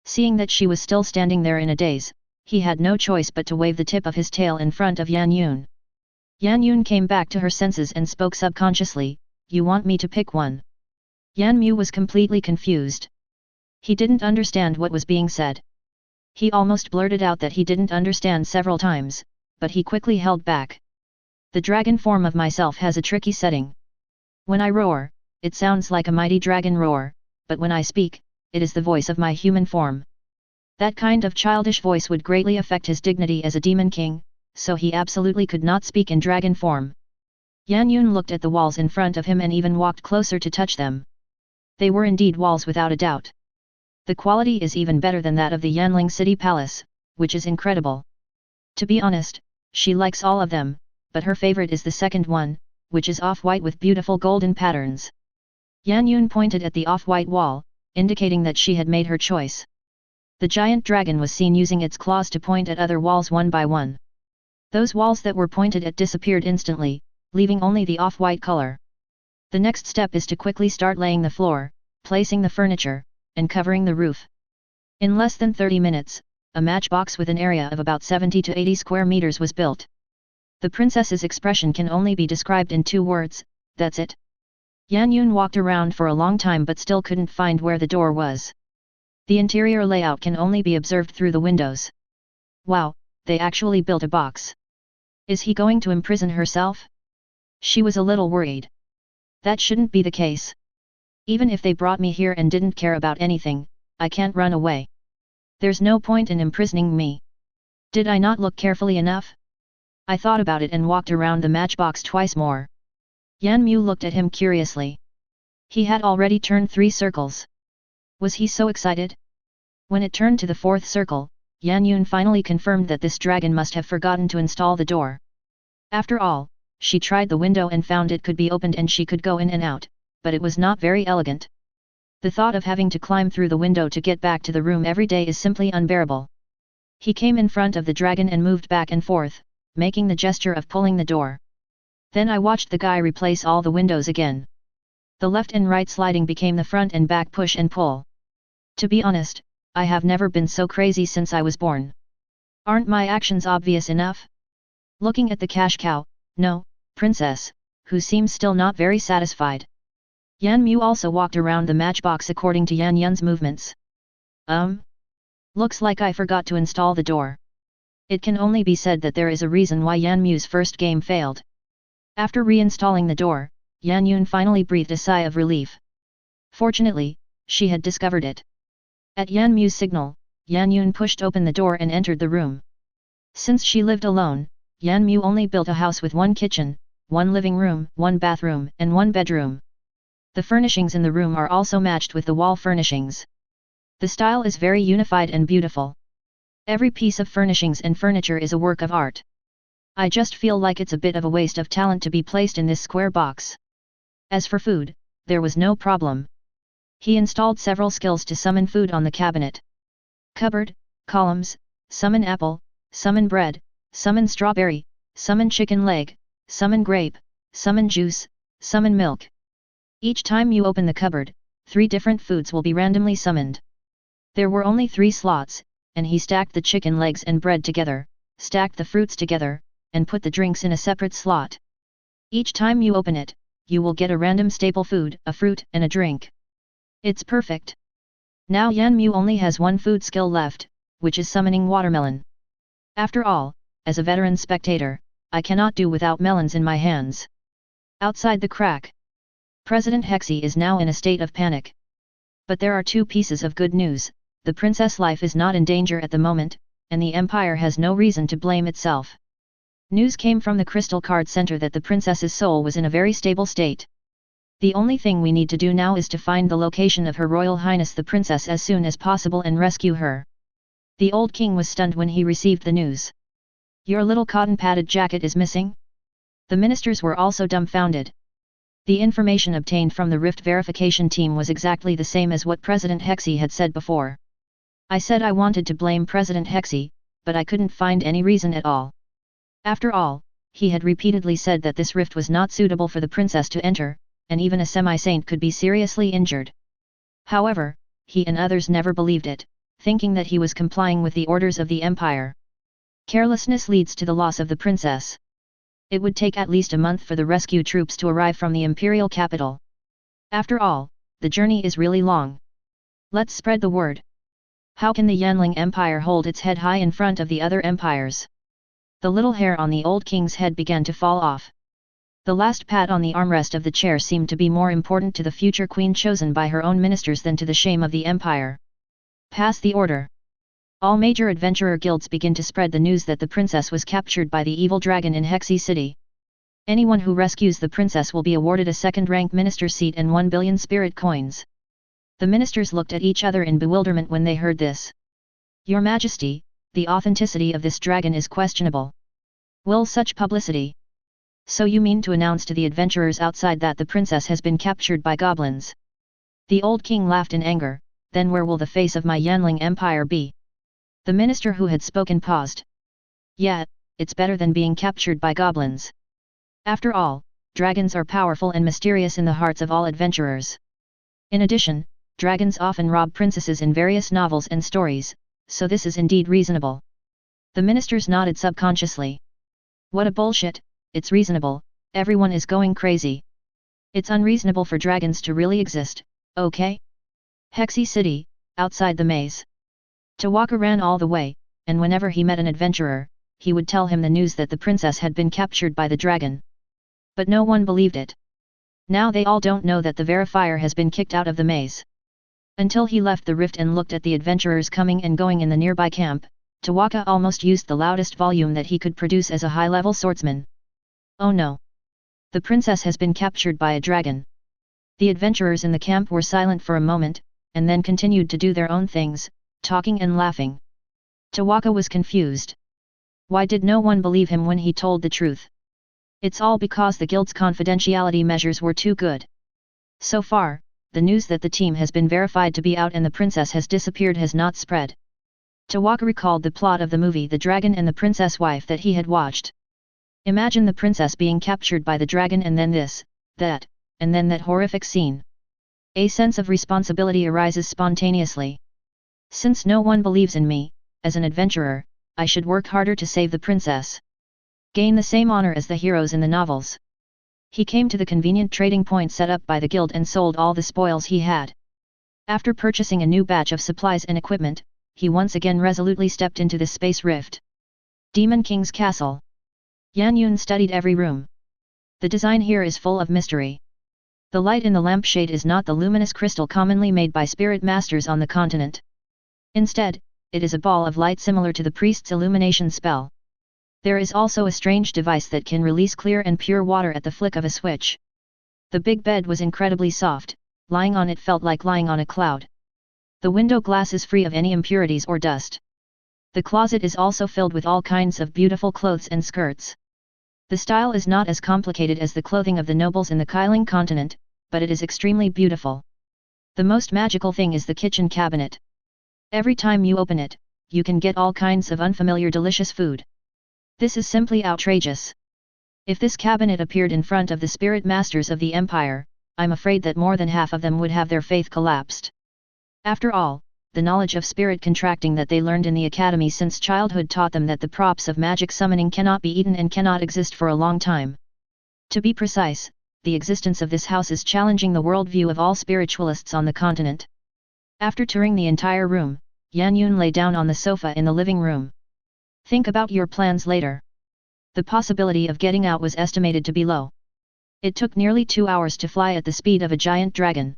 Seeing that she was still standing there in a daze, he had no choice but to wave the tip of his tail in front of Yan Yun. Yan Yun came back to her senses and spoke subconsciously, "You want me to pick one?" Yan Mu was completely confused. He didn't understand what was being said. He almost blurted out that he didn't understand several times, but he quickly held back. The dragon form of myself has a tricky setting. When I roar, it sounds like a mighty dragon roar, but when I speak, it is the voice of my human form. That kind of childish voice would greatly affect his dignity as a demon king, so he absolutely could not speak in dragon form. Yan Yun looked at the walls in front of him and even walked closer to touch them. They were indeed walls without a doubt. The quality is even better than that of the Yanling City Palace, which is incredible. To be honest, she likes all of them, but her favorite is the second one, which is off-white with beautiful golden patterns. Yan Yun pointed at the off-white wall, indicating that she had made her choice. The giant dragon was seen using its claws to point at other walls one by one. Those walls that were pointed at disappeared instantly, leaving only the off-white color. The next step is to quickly start laying the floor, placing the furniture, and covering the roof. In less than 30 minutes, a matchbox with an area of about 70 to 80 square meters was built. The princess's expression can only be described in 2 words, that's it. Yan Yun walked around for a long time but still couldn't find where the door was. The interior layout can only be observed through the windows. Wow, they actually built a box. Is he going to imprison herself? She was a little worried. That shouldn't be the case. Even if they brought me here and didn't care about anything, I can't run away. There's no point in imprisoning me. Did I not look carefully enough? I thought about it and walked around the matchbox twice more. Yan Mu looked at him curiously. He had already turned 3 circles. Was he so excited? When it turned to the 4th circle, Yan Yun finally confirmed that this dragon must have forgotten to install the door. After all, she tried the window and found it could be opened and she could go in and out, but it was not very elegant. The thought of having to climb through the window to get back to the room every day is simply unbearable. He came in front of the dragon and moved back and forth, making the gesture of pulling the door. Then I watched the guy replace all the windows again. The left and right sliding became the front and back push and pull. To be honest, I have never been so crazy since I was born. Aren't my actions obvious enough? Looking at the cash cow, no, princess, who seems still not very satisfied. Yan Mu also walked around the matchbox according to Yan Yun's movements. Looks like I forgot to install the door. It can only be said that there is a reason why Yan Mu's first game failed. After reinstalling the door, Yan Yun finally breathed a sigh of relief. Fortunately, she had discovered it. At Yan Mu's signal, Yan Yun pushed open the door and entered the room. Since she lived alone, Yan Mu only built a house with 1 kitchen, 1 living room, 1 bathroom, and 1 bedroom. The furnishings in the room are also matched with the wall furnishings. The style is very unified and beautiful. Every piece of furnishings and furniture is a work of art. I just feel like it's a bit of a waste of talent to be placed in this square box. As for food, there was no problem. He installed several skills to summon food on the cabinet. Cupboard, columns, summon apple, summon bread, summon strawberry, summon chicken leg, summon grape, summon juice, summon milk. Each time you open the cupboard, 3 different foods will be randomly summoned. There were only 3 slots, and he stacked the chicken legs and bread together, stacked the fruits together, and put the drinks in a separate slot. Each time you open it, you will get a random staple food, a fruit, and a drink. It's perfect. Now Yan Mu only has 1 food skill left, which is summoning watermelon. After all, as a veteran spectator, I cannot do without melons in my hands. Outside the crack, President Hexi is now in a state of panic. But there are 2 pieces of good news: the princess' life is not in danger at the moment, and the empire has no reason to blame itself. News came from the Crystal Card Center that the princess's soul was in a very stable state. The only thing we need to do now is to find the location of Her Royal Highness the Princess as soon as possible and rescue her. The old king was stunned when he received the news. Your little cotton-padded jacket is missing? The ministers were also dumbfounded. The information obtained from the Rift verification team was exactly the same as what President Hexi had said before. I said I wanted to blame President Hexi, but I couldn't find any reason at all. After all, he had repeatedly said that this rift was not suitable for the princess to enter, and even a semi-saint could be seriously injured. However, he and others never believed it, thinking that he was complying with the orders of the empire. Carelessness leads to the loss of the princess. It would take at least a month for the rescue troops to arrive from the imperial capital. After all, the journey is really long. Let's spread the word. How can the Yanling Empire hold its head high in front of the other empires? The little hair on the old king's head began to fall off. The last pat on the armrest of the chair seemed to be more important to the future queen chosen by her own ministers than to the shame of the empire. Pass the order. All major adventurer guilds begin to spread the news that the princess was captured by the evil dragon in Hexi City. Anyone who rescues the princess will be awarded a second-rank minister seat and 1 billion spirit coins. The ministers looked at each other in bewilderment when they heard this. Your Majesty, the authenticity of this dragon is questionable. Will such publicity? So you mean to announce to the adventurers outside that the princess has been captured by goblins? The old king laughed in anger. Then where will the face of my Yanling Empire be? The minister who had spoken paused. Yeah, it's better than being captured by goblins. After all, dragons are powerful and mysterious in the hearts of all adventurers. In addition, dragons often rob princesses in various novels and stories, so this is indeed reasonable. The ministers nodded subconsciously. What a bullshit, it's reasonable, everyone is going crazy. It's unreasonable for dragons to really exist, okay? Hexy City, outside the maze. Tawaka ran all the way, and whenever he met an adventurer, he would tell him the news that the princess had been captured by the dragon. But no one believed it. Now they all don't know that the verifier has been kicked out of the maze. Until he left the rift and looked at the adventurers coming and going in the nearby camp, Tawaka almost used the loudest volume that he could produce as a high-level swordsman. Oh no! The princess has been captured by a dragon. The adventurers in the camp were silent for a moment, and then continued to do their own things, talking and laughing. Tawaka was confused. Why did no one believe him when he told the truth? It's all because the guild's confidentiality measures were too good. So far, the news that the team has been verified to be out and the princess has disappeared has not spread. Tawaka recalled the plot of the movie The Dragon and the Princess Wife that he had watched. Imagine the princess being captured by the dragon and then this, that, and then that horrific scene. A sense of responsibility arises spontaneously. Since no one believes in me, as an adventurer, I should work harder to save the princess. Gain the same honor as the heroes in the novels. He came to the convenient trading point set up by the guild and sold all the spoils he had. After purchasing a new batch of supplies and equipment, he once again resolutely stepped into the space rift. Demon King's Castle. Yan Yun studied every room. The design here is full of mystery. The light in the lampshade is not the luminous crystal commonly made by spirit masters on the continent. Instead, it is a ball of light similar to the priest's illumination spell. There is also a strange device that can release clear and pure water at the flick of a switch. The big bed was incredibly soft, lying on it felt like lying on a cloud. The window glass is free of any impurities or dust. The closet is also filled with all kinds of beautiful clothes and skirts. The style is not as complicated as the clothing of the nobles in the Kailing continent, but it is extremely beautiful. The most magical thing is the kitchen cabinet. Every time you open it, you can get all kinds of unfamiliar delicious food. This is simply outrageous. If this cabinet appeared in front of the spirit masters of the empire, I'm afraid that more than half of them would have their faith collapsed. After all, the knowledge of spirit contracting that they learned in the academy since childhood taught them that the props of magic summoning cannot be eaten and cannot exist for a long time. To be precise, the existence of this house is challenging the worldview of all spiritualists on the continent. After touring the entire room, Yan Yun lay down on the sofa in the living room. Think about your plans later. The possibility of getting out was estimated to be low. It took nearly 2 hours to fly at the speed of a giant dragon,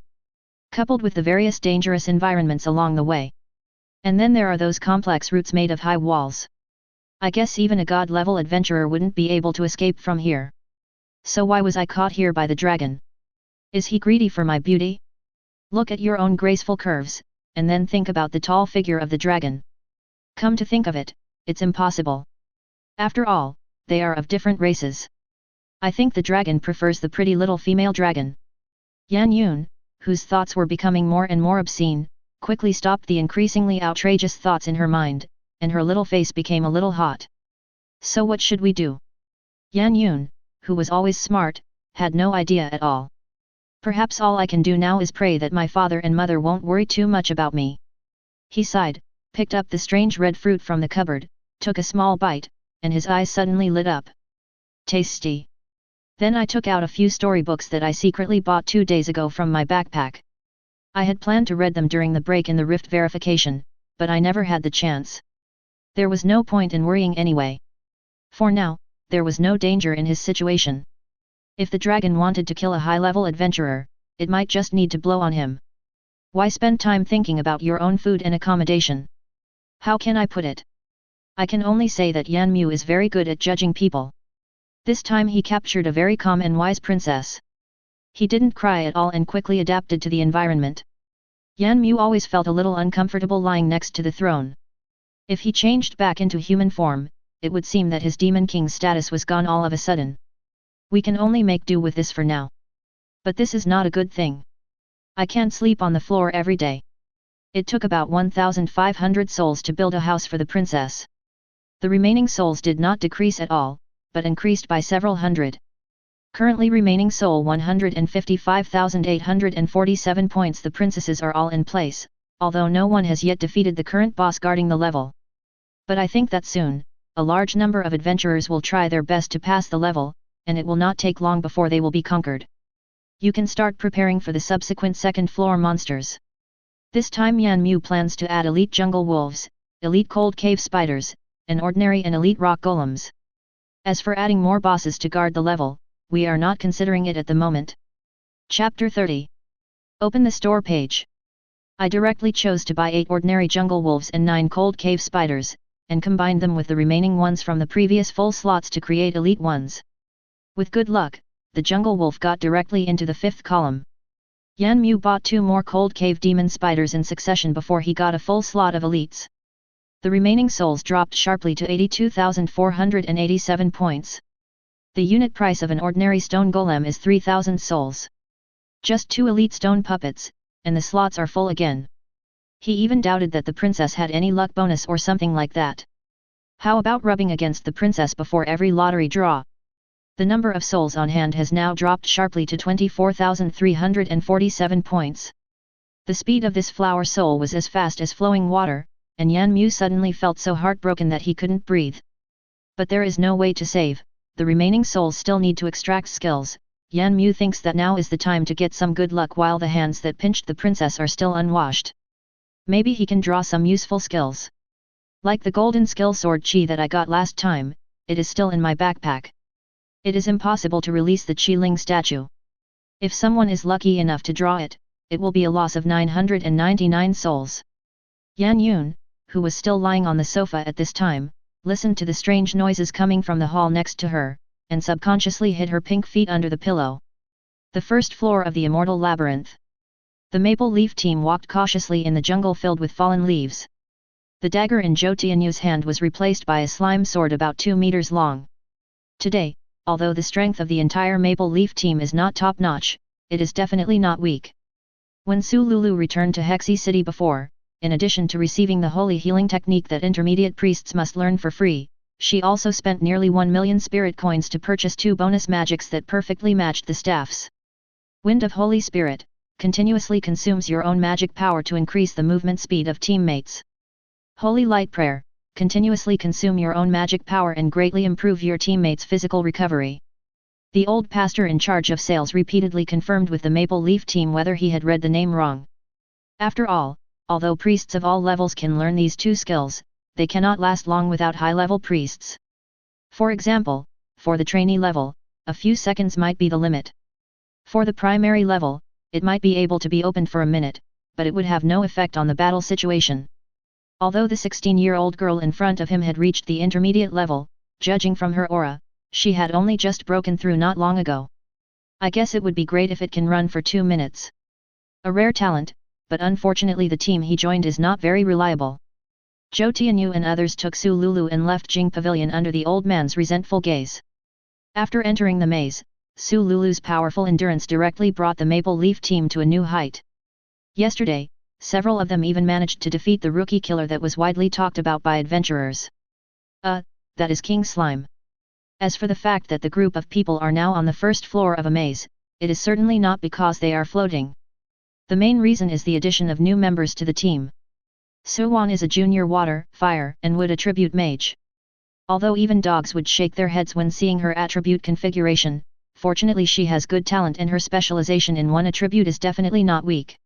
coupled with the various dangerous environments along the way. And then there are those complex routes made of high walls. I guess even a god-level adventurer wouldn't be able to escape from here. So why was I caught here by the dragon? Is he greedy for my beauty? Look at your own graceful curves, and then think about the tall figure of the dragon. Come to think of it, it's impossible. After all, they are of different races. I think the dragon prefers the pretty little female dragon. Yan Yun, whose thoughts were becoming more and more obscene, quickly stopped the increasingly outrageous thoughts in her mind, and her little face became a little hot. So what should we do? Yan Yun, who was always smart, had no idea at all. Perhaps all I can do now is pray that my father and mother won't worry too much about me. He sighed, picked up the strange red fruit from the cupboard, took a small bite, and his eyes suddenly lit up. Tasty. Then I took out a few storybooks that I secretly bought 2 days ago from my backpack. I had planned to read them during the break in the rift verification, but I never had the chance. There was no point in worrying anyway. For now, there was no danger in his situation. If the dragon wanted to kill a high-level adventurer, it might just need to blow on him. Why spend time thinking about your own food and accommodation? How can I put it? I can only say that Yan Mu is very good at judging people. This time he captured a very calm and wise princess. He didn't cry at all and quickly adapted to the environment. Yan Mu always felt a little uncomfortable lying next to the throne. If he changed back into human form, it would seem that his Demon King status was gone all of a sudden. We can only make do with this for now. But this is not a good thing. I can't sleep on the floor every day. It took about 1,500 souls to build a house for the princess. The remaining souls did not decrease at all, but increased by several hundred. Currently remaining soul 155,847 points. The princesses are all in place, although no one has yet defeated the current boss guarding the level. But I think that soon, a large number of adventurers will try their best to pass the level, and it will not take long before they will be conquered. You can start preparing for the subsequent second floor monsters. This time Yan Mu plans to add elite jungle wolves, elite cold cave spiders, and ordinary and elite rock golems. As for adding more bosses to guard the level, we are not considering it at the moment. Chapter 30. Open the store page. I directly chose to buy 8 ordinary jungle wolves and 9 cold cave spiders, and combined them with the remaining ones from the previous full slots to create elite ones. With good luck, the jungle wolf got directly into the 5th column. Yan Mu bought 2 more cold cave demon spiders in succession before he got a full slot of elites. The remaining souls dropped sharply to 82,487 points. The unit price of an ordinary stone golem is 3,000 souls. Just 2 elite stone puppets, and the slots are full again. He even doubted that the princess had any luck bonus or something like that. How about rubbing against the princess before every lottery draw? The number of souls on hand has now dropped sharply to 24,347 points. The speed of this flower soul was as fast as flowing water, and Yan Mu suddenly felt so heartbroken that he couldn't breathe. But there is no way to save, the remaining souls still need to extract skills. Yan Mu thinks that now is the time to get some good luck while the hands that pinched the princess are still unwashed. Maybe he can draw some useful skills. Like the golden skill sword chi that I got last time, it is still in my backpack. It is impossible to release the Chi Ling statue. If someone is lucky enough to draw it, it will be a loss of 999 souls. Yan Yun, who was still lying on the sofa at this time, listened to the strange noises coming from the hall next to her, and subconsciously hid her pink feet under the pillow. The first floor of the Immortal Labyrinth. The Maple Leaf team walked cautiously in the jungle filled with fallen leaves. The dagger in Zhou Tianyu's hand was replaced by a slime sword about 2 meters long. Today, although the strength of the entire Maple Leaf team is not top-notch, it is definitely not weak. When Su Lulu returned to Hexy City before, in addition to receiving the holy healing technique that intermediate priests must learn for free, she also spent nearly 1 million spirit coins to purchase 2 bonus magics that perfectly matched the staffs. Wind of Holy Spirit, continuously consumes your own magic power to increase the movement speed of teammates. Holy Light Prayer, continuously consume your own magic power and greatly improve your teammates' physical recovery. The old pastor in charge of sales repeatedly confirmed with the Maple Leaf team whether he had read the name wrong. After all, although priests of all levels can learn these 2 skills, they cannot last long without high-level priests. For example, for the trainee level, a few seconds might be the limit. For the primary level, it might be able to be opened for a minute, but it would have no effect on the battle situation. Although the 16-year-old girl in front of him had reached the intermediate level, judging from her aura, she had only just broken through not long ago. I guess it would be great if it can run for 2 minutes. A rare talent, but unfortunately the team he joined is not very reliable. Zhou Tianyu and others took Su Lulu and left Jing Pavilion under the old man's resentful gaze. After entering the maze, Su Lulu's powerful endurance directly brought the Maple Leaf team to a new height. Yesterday, several of them even managed to defeat the rookie killer that was widely talked about by adventurers. That is King Slime. As for the fact that the group of people are now on the first floor of a maze, it is certainly not because they are floating. The main reason is the addition of new members to the team. Suwan is a junior water, fire, and wood attribute mage. Although even dogs would shake their heads when seeing her attribute configuration, fortunately she has good talent and her specialization in one attribute is definitely not weak.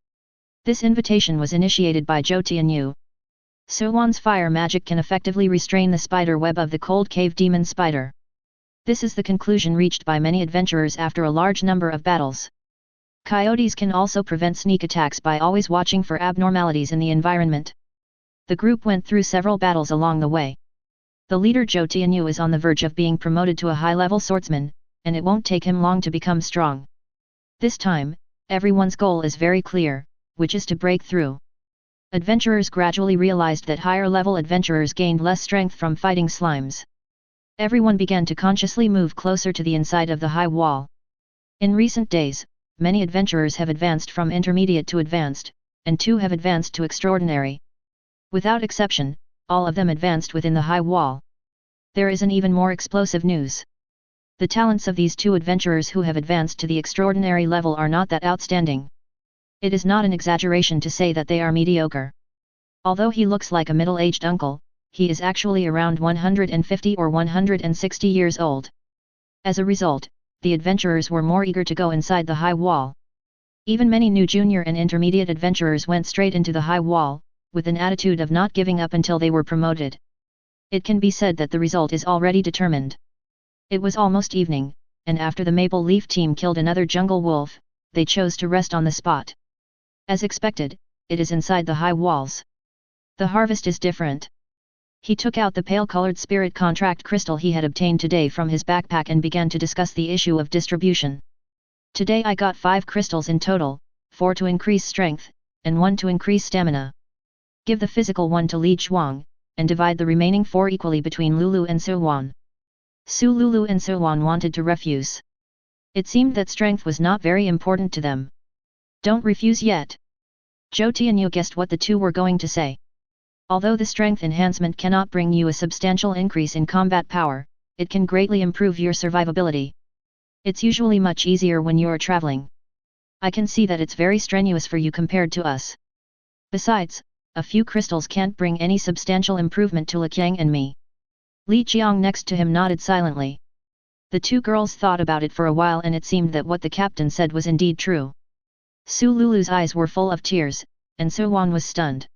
This invitation was initiated by Zhou Tianyu. Suwan's fire magic can effectively restrain the spider web of the cold cave demon spider. This is the conclusion reached by many adventurers after a large number of battles. Coyotes can also prevent sneak attacks by always watching for abnormalities in the environment. The group went through several battles along the way. The leader Zhou Tianyu is on the verge of being promoted to a high-level swordsman, and it won't take him long to become strong. This time, everyone's goal is very clear, which is to break through. Adventurers gradually realized that higher-level adventurers gained less strength from fighting slimes. Everyone began to consciously move closer to the inside of the high wall. In recent days, many adventurers have advanced from intermediate to advanced, and 2 have advanced to extraordinary. Without exception, all of them advanced within the high wall. There is an even more explosive news. The talents of these two adventurers who have advanced to the extraordinary level are not that outstanding. It is not an exaggeration to say that they are mediocre. Although he looks like a middle-aged uncle, he is actually around 150 or 160 years old. As a result, the adventurers were more eager to go inside the high wall. Even many new junior and intermediate adventurers went straight into the high wall, with an attitude of not giving up until they were promoted. It can be said that the result is already determined. It was almost evening, and after the Maple Leaf team killed another jungle wolf, they chose to rest on the spot. As expected, it is inside the high walls. The harvest is different. He took out the pale-colored spirit contract crystal he had obtained today from his backpack and began to discuss the issue of distribution. Today I got 5 crystals in total, 4 to increase strength, and 1 to increase stamina. Give the physical one to Li Zhuang, and divide the remaining 4 equally between Lulu and Su Wan. Su Lulu and Su Wan wanted to refuse. It seemed that strength was not very important to them. Don't refuse yet. Zhou Tianyu guessed what the two were going to say. Although the strength enhancement cannot bring you a substantial increase in combat power, it can greatly improve your survivability. It's usually much easier when you're traveling. I can see that it's very strenuous for you compared to us. Besides, a few crystals can't bring any substantial improvement to Li Qiang and me. Li Qiang next to him nodded silently. The two girls thought about it for a while and it seemed that what the captain said was indeed true. Su Lulu's eyes were full of tears, and Su Wan was stunned.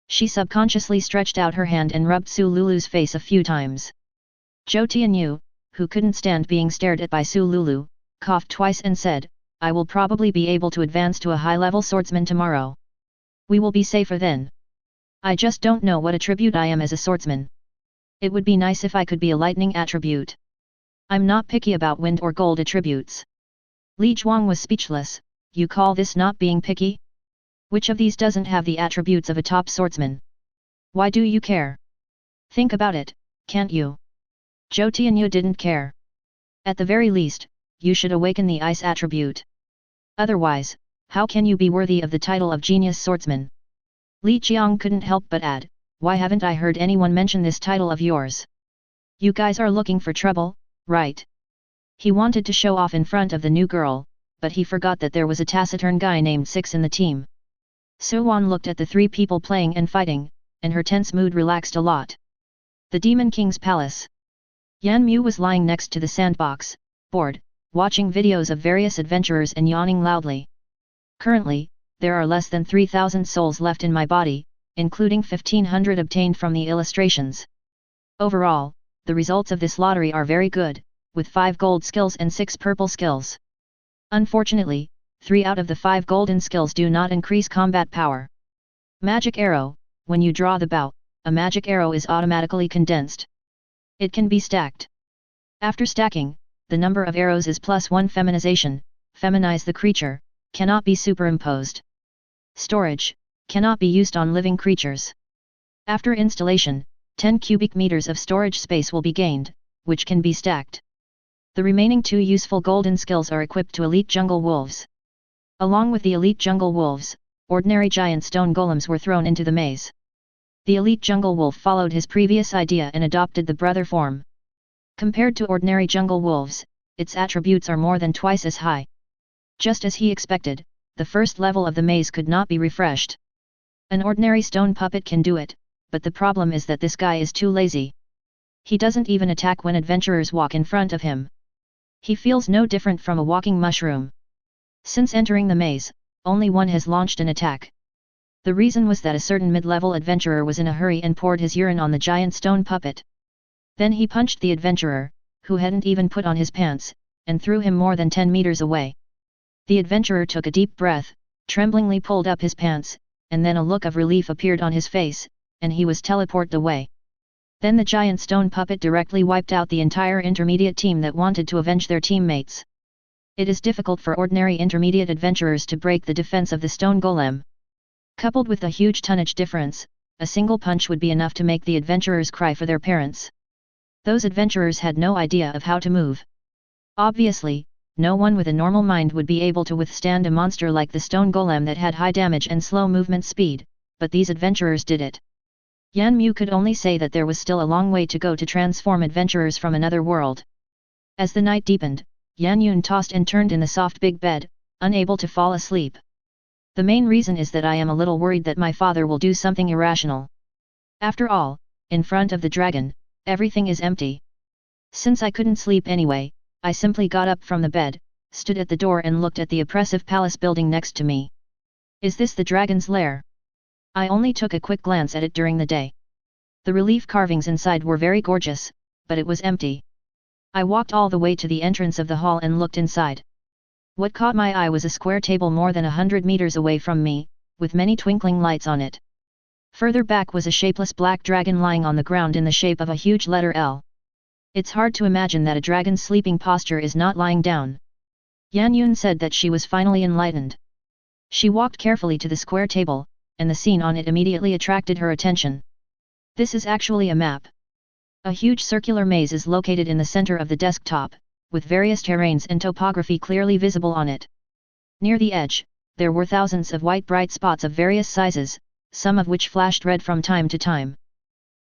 She subconsciously stretched out her hand and rubbed Su Lulu's face a few times. Zhou Tianyu, who couldn't stand being stared at by Su Lulu, coughed twice and said, I will probably be able to advance to a high-level swordsman tomorrow. We will be safer then. I just don't know what attribute I am as a swordsman. It would be nice if I could be a lightning attribute. I'm not picky about wind or gold attributes. Li Zhuang was speechless. You call this not being picky? Which of these doesn't have the attributes of a top swordsman? Why do you care? Think about it, can't you? Zhou Tianyu didn't care. At the very least, you should awaken the ice attribute. Otherwise, how can you be worthy of the title of genius swordsman? Li Qiang couldn't help but add, why haven't I heard anyone mention this title of yours? You guys are looking for trouble, right? He wanted to show off in front of the new girl, but he forgot that there was a taciturn guy named Six in the team. Su Wan looked at the 3 people playing and fighting, and her tense mood relaxed a lot. The Demon King's palace. Yan Mu was lying next to the sandbox, bored, watching videos of various adventurers and yawning loudly. Currently, there are less than 3,000 souls left in my body, including 1,500 obtained from the illustrations. Overall, the results of this lottery are very good, with 5 gold skills and 6 purple skills. Unfortunately, 3 out of the 5 golden skills do not increase combat power. Magic arrow, when you draw the bow, a magic arrow is automatically condensed. It can be stacked. After stacking, the number of arrows is +1 feminization, feminize the creature, cannot be superimposed. Storage, cannot be used on living creatures. After installation, 10 cubic meters of storage space will be gained, which can be stacked. The remaining 2 useful golden skills are equipped to elite jungle wolves. Along with the elite jungle wolves, ordinary giant stone golems were thrown into the maze. The elite jungle wolf followed his previous idea and adopted the brother form. Compared to ordinary jungle wolves, its attributes are more than twice as high. Just as he expected, the first level of the maze could not be refreshed. An ordinary stone puppet can do it, but the problem is that this guy is too lazy. He doesn't even attack when adventurers walk in front of him. He feels no different from a walking mushroom. Since entering the maze, only one has launched an attack. The reason was that a certain mid-level adventurer was in a hurry and poured his urine on the giant stone puppet. Then he punched the adventurer, who hadn't even put on his pants, and threw him more than 10 meters away. The adventurer took a deep breath, tremblingly pulled up his pants, and then a look of relief appeared on his face, and he was teleported away. Then the giant stone puppet directly wiped out the entire intermediate team that wanted to avenge their teammates. It is difficult for ordinary intermediate adventurers to break the defense of the stone golem. Coupled with the huge tonnage difference, a single punch would be enough to make the adventurers cry for their parents. Those adventurers had no idea of how to move. Obviously, no one with a normal mind would be able to withstand a monster like the stone golem that had high damage and slow movement speed, but these adventurers did it. Yan Mu could only say that there was still a long way to go to transform adventurers from another world. As the night deepened, Yan Yun tossed and turned in the soft big bed, unable to fall asleep. The main reason is that I am a little worried that my father will do something irrational. After all, in front of the dragon, everything is empty. Since I couldn't sleep anyway, I simply got up from the bed, stood at the door and looked at the oppressive palace building next to me. Is this the dragon's lair? I only took a quick glance at it during the day. The relief carvings inside were very gorgeous, but it was empty. I walked all the way to the entrance of the hall and looked inside. What caught my eye was a square table more than 100 meters away from me, with many twinkling lights on it. Further back was a shapeless black dragon lying on the ground in the shape of a huge letter L. It's hard to imagine that a dragon's sleeping posture is not lying down. Yan Yun said that she was finally enlightened. She walked carefully to the square table, and the scene on it immediately attracted her attention. This is actually a map. A huge circular maze is located in the center of the desktop, with various terrains and topography clearly visible on it. Near the edge, there were thousands of white bright spots of various sizes, some of which flashed red from time to time.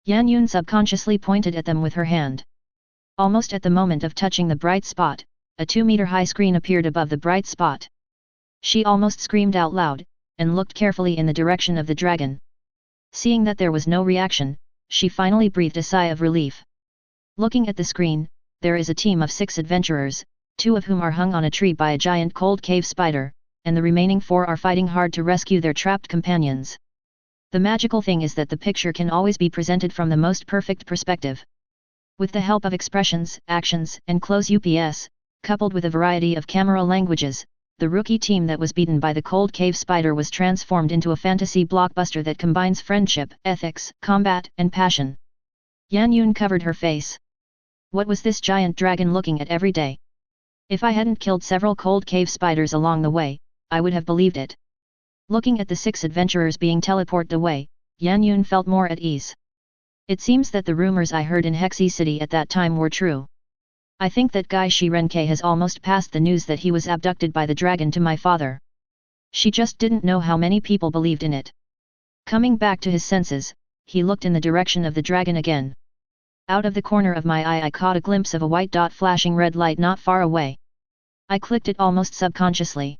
Yan Yun subconsciously pointed at them with her hand. Almost at the moment of touching the bright spot, a 2-meter-high screen appeared above the bright spot. She almost screamed out loud, and looked carefully in the direction of the dragon. Seeing that there was no reaction, she finally breathed a sigh of relief. Looking at the screen, there is a team of 6 adventurers, 2 of whom are hung on a tree by a giant cold cave spider, and the remaining 4 are fighting hard to rescue their trapped companions. The magical thing is that the picture can always be presented from the most perfect perspective. With the help of expressions, actions, and close-ups, coupled with a variety of camera languages, the rookie team that was beaten by the cold cave spider was transformed into a fantasy blockbuster that combines friendship, ethics, combat, and passion. Yan Yun covered her face. What was this giant dragon looking at every day? If I hadn't killed several cold cave spiders along the way, I would have believed it. Looking at the 6 adventurers being teleported away, Yan Yun felt more at ease. It seems that the rumors I heard in Hexy City at that time were true. I think that Gai Shirenke has almost passed the news that he was abducted by the dragon to my father. She just didn't know how many people believed in it. Coming back to his senses, he looked in the direction of the dragon again. Out of the corner of my eye I caught a glimpse of a white dot flashing red light not far away. I clicked it almost subconsciously.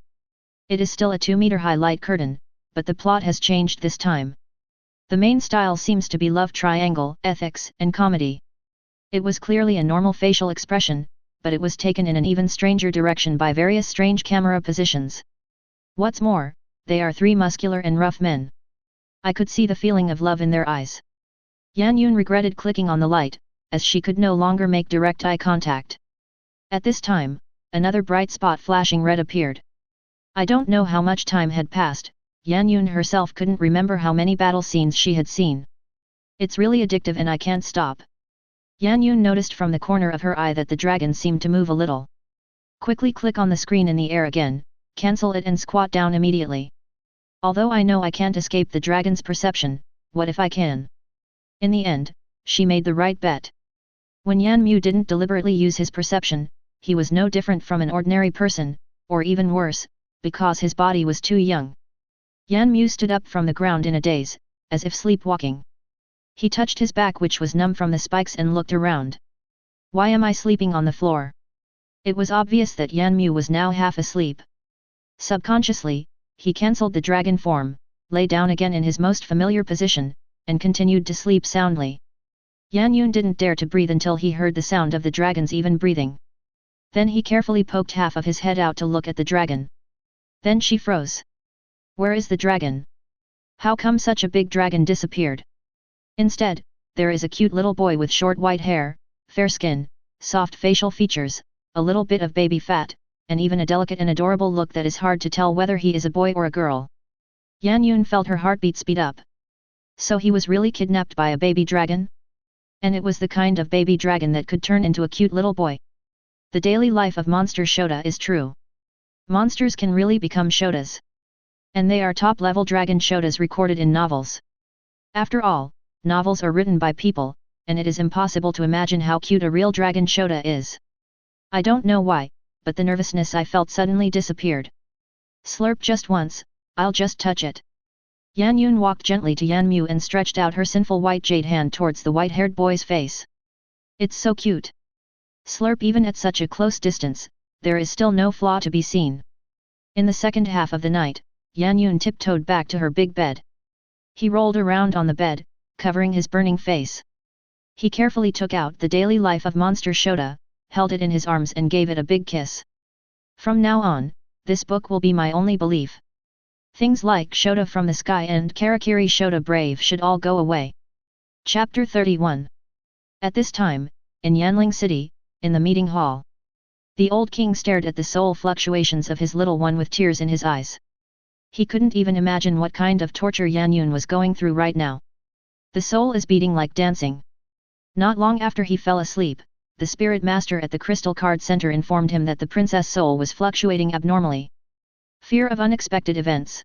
It is still a 2-meter-high light curtain, but the plot has changed this time. The main style seems to be love triangle, ethics, and comedy. It was clearly a normal facial expression, but it was taken in an even stranger direction by various strange camera positions. What's more, they are 3 muscular and rough men. I could see the feeling of love in their eyes. Yan Yun regretted clicking on the light, as she could no longer make direct eye contact. At this time, another bright spot flashing red appeared. I don't know how much time had passed. Yan Yun herself couldn't remember how many battle scenes she had seen. It's really addictive and I can't stop. Yan Yun noticed from the corner of her eye that the dragon seemed to move a little. Quickly click on the screen in the air again, cancel it and squat down immediately. Although I know I can't escape the dragon's perception, what if I can? In the end, she made the right bet. When Yan Mu didn't deliberately use his perception, he was no different from an ordinary person, or even worse, because his body was too young. Yan Mu stood up from the ground in a daze, as if sleepwalking. He touched his back which was numb from the spikes and looked around. Why am I sleeping on the floor? It was obvious that Yan Mu was now half asleep. Subconsciously, he cancelled the dragon form, lay down again in his most familiar position, and continued to sleep soundly. Yan Yun didn't dare to breathe until he heard the sound of the dragon's even breathing. Then he carefully poked half of his head out to look at the dragon. Then she froze. Where is the dragon? How come such a big dragon disappeared? Instead, there is a cute little boy with short white hair, fair skin, soft facial features, a little bit of baby fat, and even a delicate and adorable look that is hard to tell whether he is a boy or a girl. Yan Yun felt her heartbeat speed up. So he was really kidnapped by a baby dragon? And it was the kind of baby dragon that could turn into a cute little boy. The daily life of monster Shota is true. Monsters can really become Shotas. And they are top-level dragon Shotas recorded in novels. After all, novels are written by people, and it is impossible to imagine how cute a real dragon Shota is. I don't know why, but the nervousness I felt suddenly disappeared. Slurp just once, I'll just touch it. Yan Yun walked gently to Yan Mu and stretched out her sinful white jade hand towards the white-haired boy's face. It's so cute. Slurp. Even at such a close distance, there is still no flaw to be seen. In the second half of the night, Yan Yun tiptoed back to her big bed. He rolled around on the bed, covering his burning face. He carefully took out the daily life of Monster Shota, held it in his arms and gave it a big kiss. From now on, this book will be my only belief. Things like Shota from the sky and Karakiri Shota brave should all go away. Chapter 31. At this time, in Yanling City, in the meeting hall, the old king stared at the soul fluctuations of his little one with tears in his eyes. He couldn't even imagine what kind of torture Yan Yun was going through right now. The soul is beating like dancing. Not long after he fell asleep, the spirit master at the Crystal Card Center informed him that the princess soul was fluctuating abnormally. Fear of unexpected events.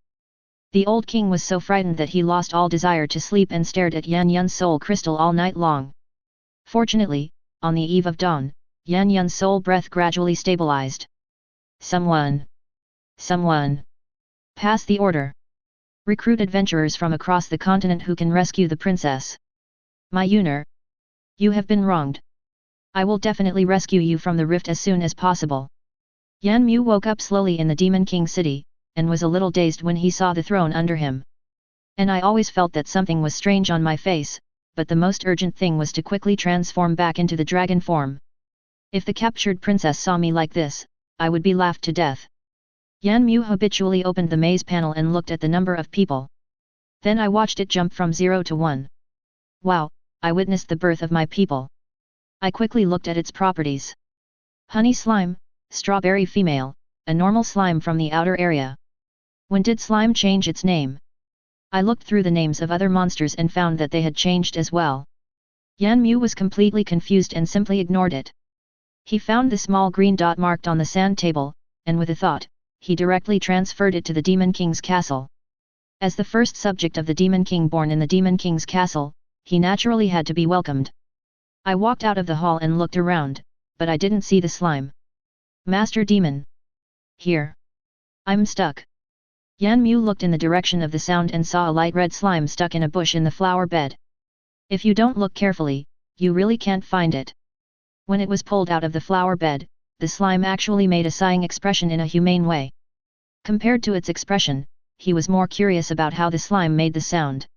The old king was so frightened that he lost all desire to sleep and stared at Yan Yun's soul crystal all night long. Fortunately, on the eve of dawn, Yan Yun's soul breath gradually stabilized. Someone! Pass the order. Recruit adventurers from across the continent who can rescue the princess. My Yuner! You have been wronged. I will definitely rescue you from the rift as soon as possible. Yan Mu woke up slowly in the Demon King city, and was a little dazed when he saw the throne under him. And I always felt that something was strange on my face, but the most urgent thing was to quickly transform back into the dragon form. If the captured princess saw me like this, I would be laughed to death. Yan Mu habitually opened the maze panel and looked at the number of people. Then I watched it jump from 0 to 1. Wow, I witnessed the birth of my people. I quickly looked at its properties. Honey slime, strawberry female, a normal slime from the outer area. When did slime change its name? I looked through the names of other monsters and found that they had changed as well. Yan Mu was completely confused and simply ignored it. He found the small green dot marked on the sand table, and with a thought, he directly transferred it to the Demon King's castle. As the first subject of the Demon King born in the Demon King's castle, he naturally had to be welcomed. I walked out of the hall and looked around, but I didn't see the slime. Master Demon. Here. I'm stuck. Yan Mu looked in the direction of the sound and saw a light red slime stuck in a bush in the flower bed. If you don't look carefully, you really can't find it. When it was pulled out of the flower bed, the slime actually made a sighing expression in a humane way. Compared to its expression, he was more curious about how the slime made the sound.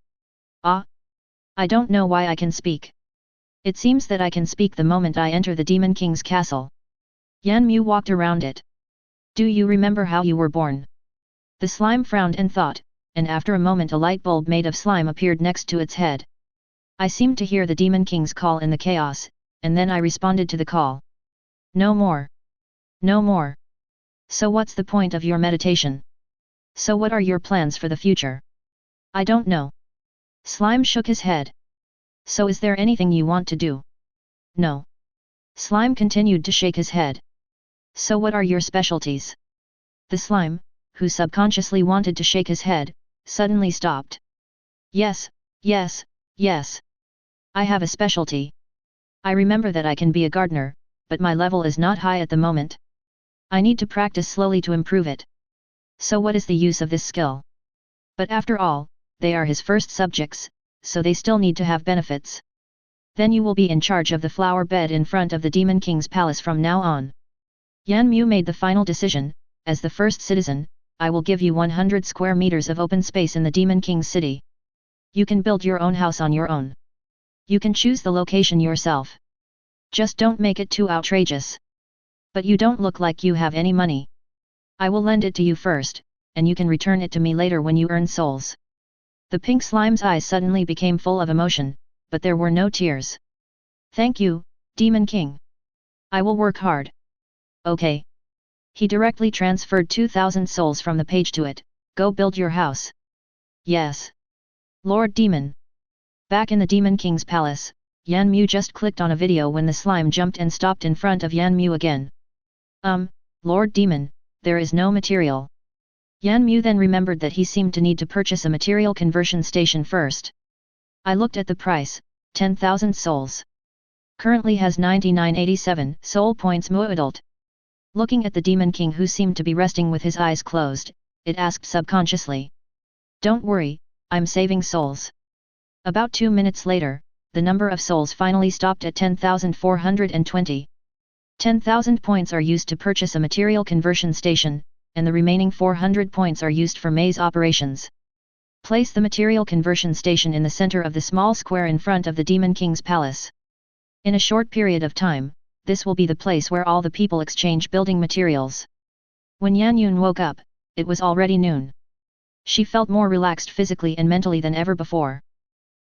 Ah! I don't know why I can speak. It seems that I can speak the moment I enter the Demon King's castle. Yan Mu walked around it. Do you remember how you were born? The slime frowned and thought, and after a moment a light bulb made of slime appeared next to its head. I seemed to hear the Demon King's call in the chaos, and then I responded to the call. No more. No more. So what's the point of your meditation? So what are your plans for the future? I don't know. Slime shook his head. So is there anything you want to do? No. Slime continued to shake his head. So what are your specialties? The slime, who subconsciously wanted to shake his head, suddenly stopped. Yes. I have a specialty. I remember that I can be a gardener, but my level is not high at the moment. I need to practice slowly to improve it. So what is the use of this skill? But after all, they are his first subjects, so they still need to have benefits. Then you will be in charge of the flower bed in front of the Demon King's palace from now on. Yan Mu made the final decision. As the first citizen, I will give you 100 square meters of open space in the Demon King's city. You can build your own house on your own. You can choose the location yourself. Just don't make it too outrageous. But you don't look like you have any money. I will lend it to you first, and you can return it to me later when you earn souls. The pink slime's eyes suddenly became full of emotion, but there were no tears. Thank you, Demon King. I will work hard. Okay. He directly transferred 2,000 souls from the page to it. Go build your house. Yes. Lord Demon. Back in the Demon King's palace, Yan Mu just clicked on a video when the slime jumped and stopped in front of Yan Mu again. Lord Demon, there is no material. Yan Mu then remembered that he seemed to need to purchase a material conversion station first. I looked at the price, 10,000 souls. Currently has 9987 soul points mu adult. Looking at the Demon King who seemed to be resting with his eyes closed, it asked subconsciously. Don't worry, I'm saving souls. About 2 minutes later, the number of souls finally stopped at 10,420. 10,000 points are used to purchase a material conversion station, and the remaining 400 points are used for maze operations. Place the material conversion station in the center of the small square in front of the Demon King's palace. In a short period of time, this will be the place where all the people exchange building materials. When Yan Yun woke up, it was already noon. She felt more relaxed physically and mentally than ever before.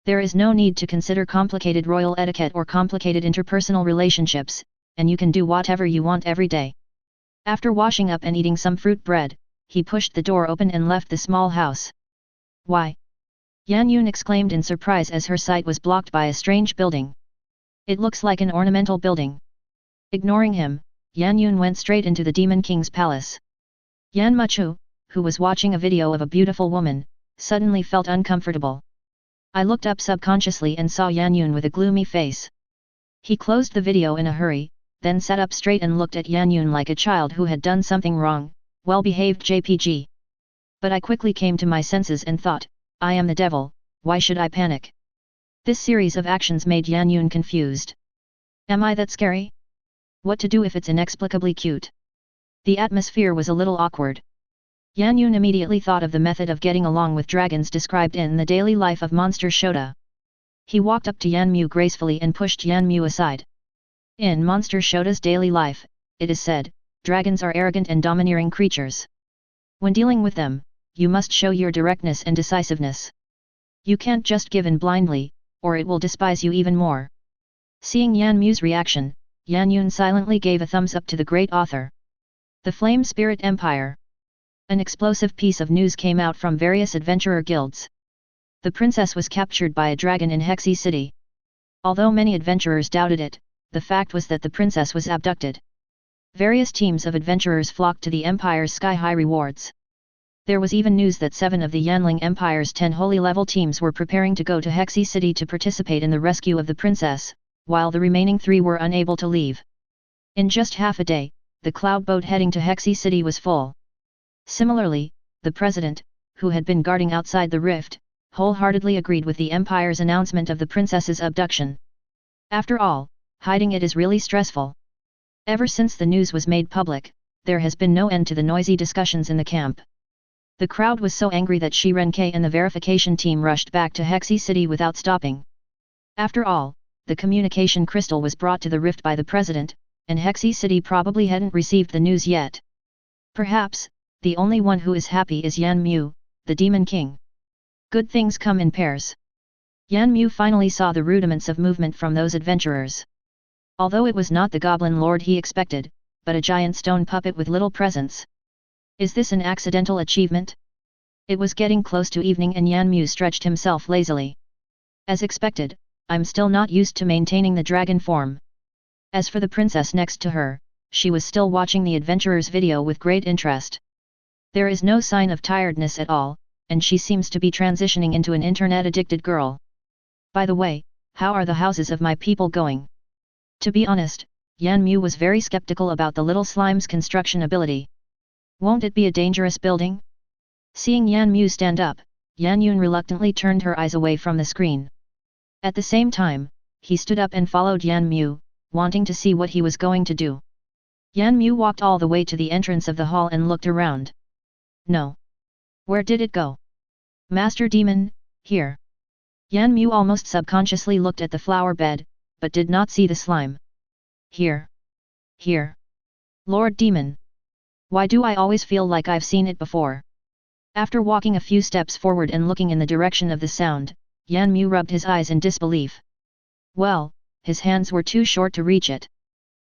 There is no need to consider complicated royal etiquette or complicated interpersonal relationships, and you can do whatever you want every day. After washing up and eating some fruit bread, he pushed the door open and left the small house. Why? Yan Yun exclaimed in surprise as her sight was blocked by a strange building. It looks like an ornamental building. Ignoring him, Yan Yun went straight into the Demon King's palace. Yan Muchu, who was watching a video of a beautiful woman, suddenly felt uncomfortable. I looked up subconsciously and saw Yan Yun with a gloomy face. He closed the video in a hurry, then sat up straight and looked at Yan Yun like a child who had done something wrong. Well-behaved JPG. But I quickly came to my senses and thought, I am the devil, why should I panic? This series of actions made Yan Yun confused. Am I that scary? What to do if it's inexplicably cute? The atmosphere was a little awkward. Yan Yun immediately thought of the method of getting along with dragons described in the daily life of Monster Shota. He walked up to Yan Mu gracefully and pushed Yan Mu aside. In Monster Shota's daily life, it is said, dragons are arrogant and domineering creatures. When dealing with them, you must show your directness and decisiveness. You can't just give in blindly, or it will despise you even more. Seeing Yan Mu's reaction, Yan Yun silently gave a thumbs up to the great author. The Flame Spirit Empire. An explosive piece of news came out from various adventurer guilds. The princess was captured by a dragon in Hexy City. Although many adventurers doubted it, the fact was that the princess was abducted. Various teams of adventurers flocked to the Empire's sky-high rewards. There was even news that 7 of the Yanling Empire's 10 holy-level teams were preparing to go to Hexy City to participate in the rescue of the princess, while the remaining 3 were unable to leave. In just half a day, the cloud boat heading to Hexy City was full. Similarly, the president, who had been guarding outside the rift, wholeheartedly agreed with the Empire's announcement of the princess's abduction. After all, hiding it is really stressful. Ever since the news was made public, there has been no end to the noisy discussions in the camp. The crowd was so angry that Shi Renkai and the verification team rushed back to Hexy City without stopping. After all, the communication crystal was brought to the rift by the president, and Hexy City probably hadn't received the news yet. Perhaps, the only one who is happy is Yan Mu, the Demon King. Good things come in pairs. Yan Mu finally saw the rudiments of movement from those adventurers. Although it was not the Goblin Lord he expected, but a giant stone puppet with little presence. Is this an accidental achievement? It was getting close to evening and Yan Mu stretched himself lazily. As expected, I'm still not used to maintaining the dragon form. As for the princess next to her, she was still watching the adventurer's video with great interest. There is no sign of tiredness at all, and she seems to be transitioning into an internet-addicted girl. By the way, how are the houses of my people going? To be honest, Yan Mu was very skeptical about the little slime's construction ability. Won't it be a dangerous building? Seeing Yan Mu stand up, Yan Yun reluctantly turned her eyes away from the screen. At the same time, he stood up and followed Yan Mu, wanting to see what he was going to do. Yan Mu walked all the way to the entrance of the hall and looked around. No. Where did it go? Master Demon, here. Yan Mu almost subconsciously looked at the flower bed, but did not see the slime. Here. Here. Lord Demon. Why do I always feel like I've seen it before? After walking a few steps forward and looking in the direction of the sound, Yan Mu rubbed his eyes in disbelief. Well, his hands were too short to reach it.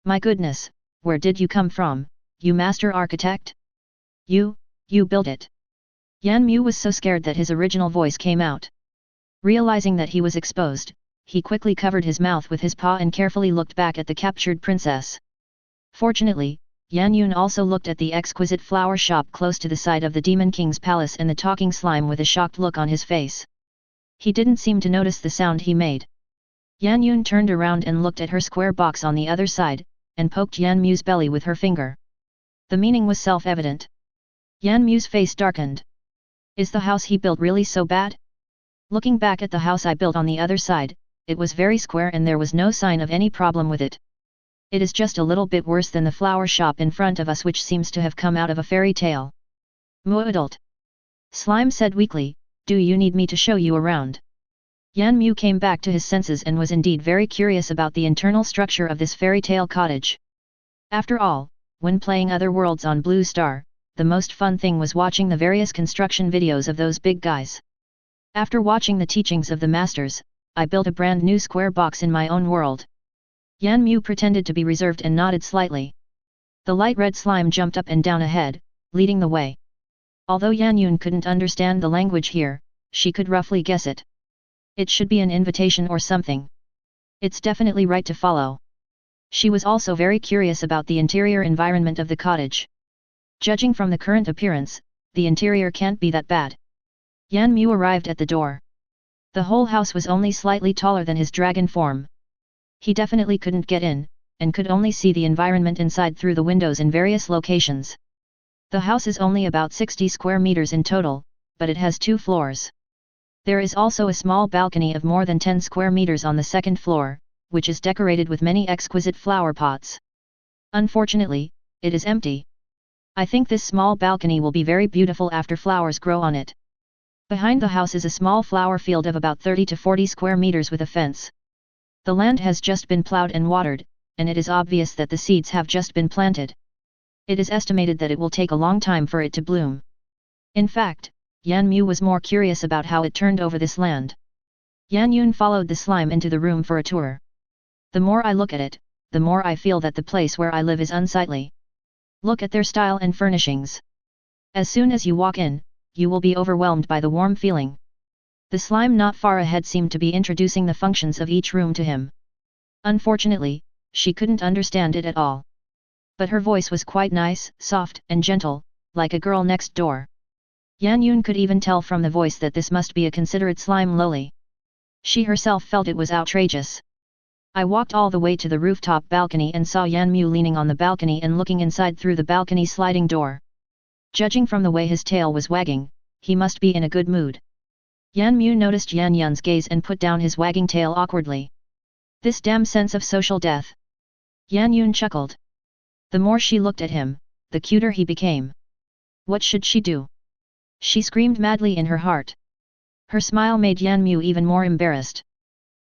My goodness, where did you come from, you master architect? You built it. Yan Mu was so scared that his original voice came out. Realizing that he was exposed, he quickly covered his mouth with his paw and carefully looked back at the captured princess. Fortunately, Yan Yun also looked at the exquisite flower shop close to the side of the Demon King's palace and the talking slime with a shocked look on his face. He didn't seem to notice the sound he made. Yan Yun turned around and looked at her square box on the other side, and poked Yan Mu's belly with her finger. The meaning was self-evident. Yan Mu's face darkened. Is the house he built really so bad? Looking back at the house I built on the other side, it was very square and there was no sign of any problem with it. It is just a little bit worse than the flower shop in front of us, which seems to have come out of a fairy tale. Moo adult. Slime said weakly, do you need me to show you around? Yan Mu came back to his senses and was indeed very curious about the internal structure of this fairy tale cottage. After all, when playing other worlds on Blue Star, the most fun thing was watching the various construction videos of those big guys. After watching the teachings of the masters, I built a brand new square box in my own world. Yan Mu pretended to be reserved and nodded slightly. The light red slime jumped up and down ahead, leading the way. Although Yan Yun couldn't understand the language here, she could roughly guess it. It should be an invitation or something. It's definitely right to follow. She was also very curious about the interior environment of the cottage. Judging from the current appearance, the interior can't be that bad. Yan Mu arrived at the door. The whole house was only slightly taller than his dragon form. He definitely couldn't get in, and could only see the environment inside through the windows in various locations. The house is only about 60 square meters in total, but it has 2 floors. There is also a small balcony of more than 10 square meters on the second floor, which is decorated with many exquisite flower pots. Unfortunately, it is empty. I think this small balcony will be very beautiful after flowers grow on it. Behind the house is a small flower field of about 30 to 40 square meters with a fence. The land has just been plowed and watered, and it is obvious that the seeds have just been planted. It is estimated that it will take a long time for it to bloom. In fact, Yan Mu was more curious about how it turned over this land. Yan Yun followed the slime into the room for a tour. The more I look at it, the more I feel that the place where I live is unsightly. Look at their style and furnishings. As soon as you walk in, you will be overwhelmed by the warm feeling. The slime not far ahead seemed to be introducing the functions of each room to him. Unfortunately, she couldn't understand it at all. But her voice was quite nice, soft, and gentle, like a girl next door. Yan Yun could even tell from the voice that this must be a considerate slime loli. She herself felt it was outrageous. I walked all the way to the rooftop balcony and saw Yan Mu leaning on the balcony and looking inside through the balcony sliding door. Judging from the way his tail was wagging, he must be in a good mood. Yan Mu noticed Yan Yun's gaze and put down his wagging tail awkwardly. This damn sense of social death. Yan Yun chuckled. The more she looked at him, the cuter he became. What should she do? She screamed madly in her heart. Her smile made Yan Mu even more embarrassed.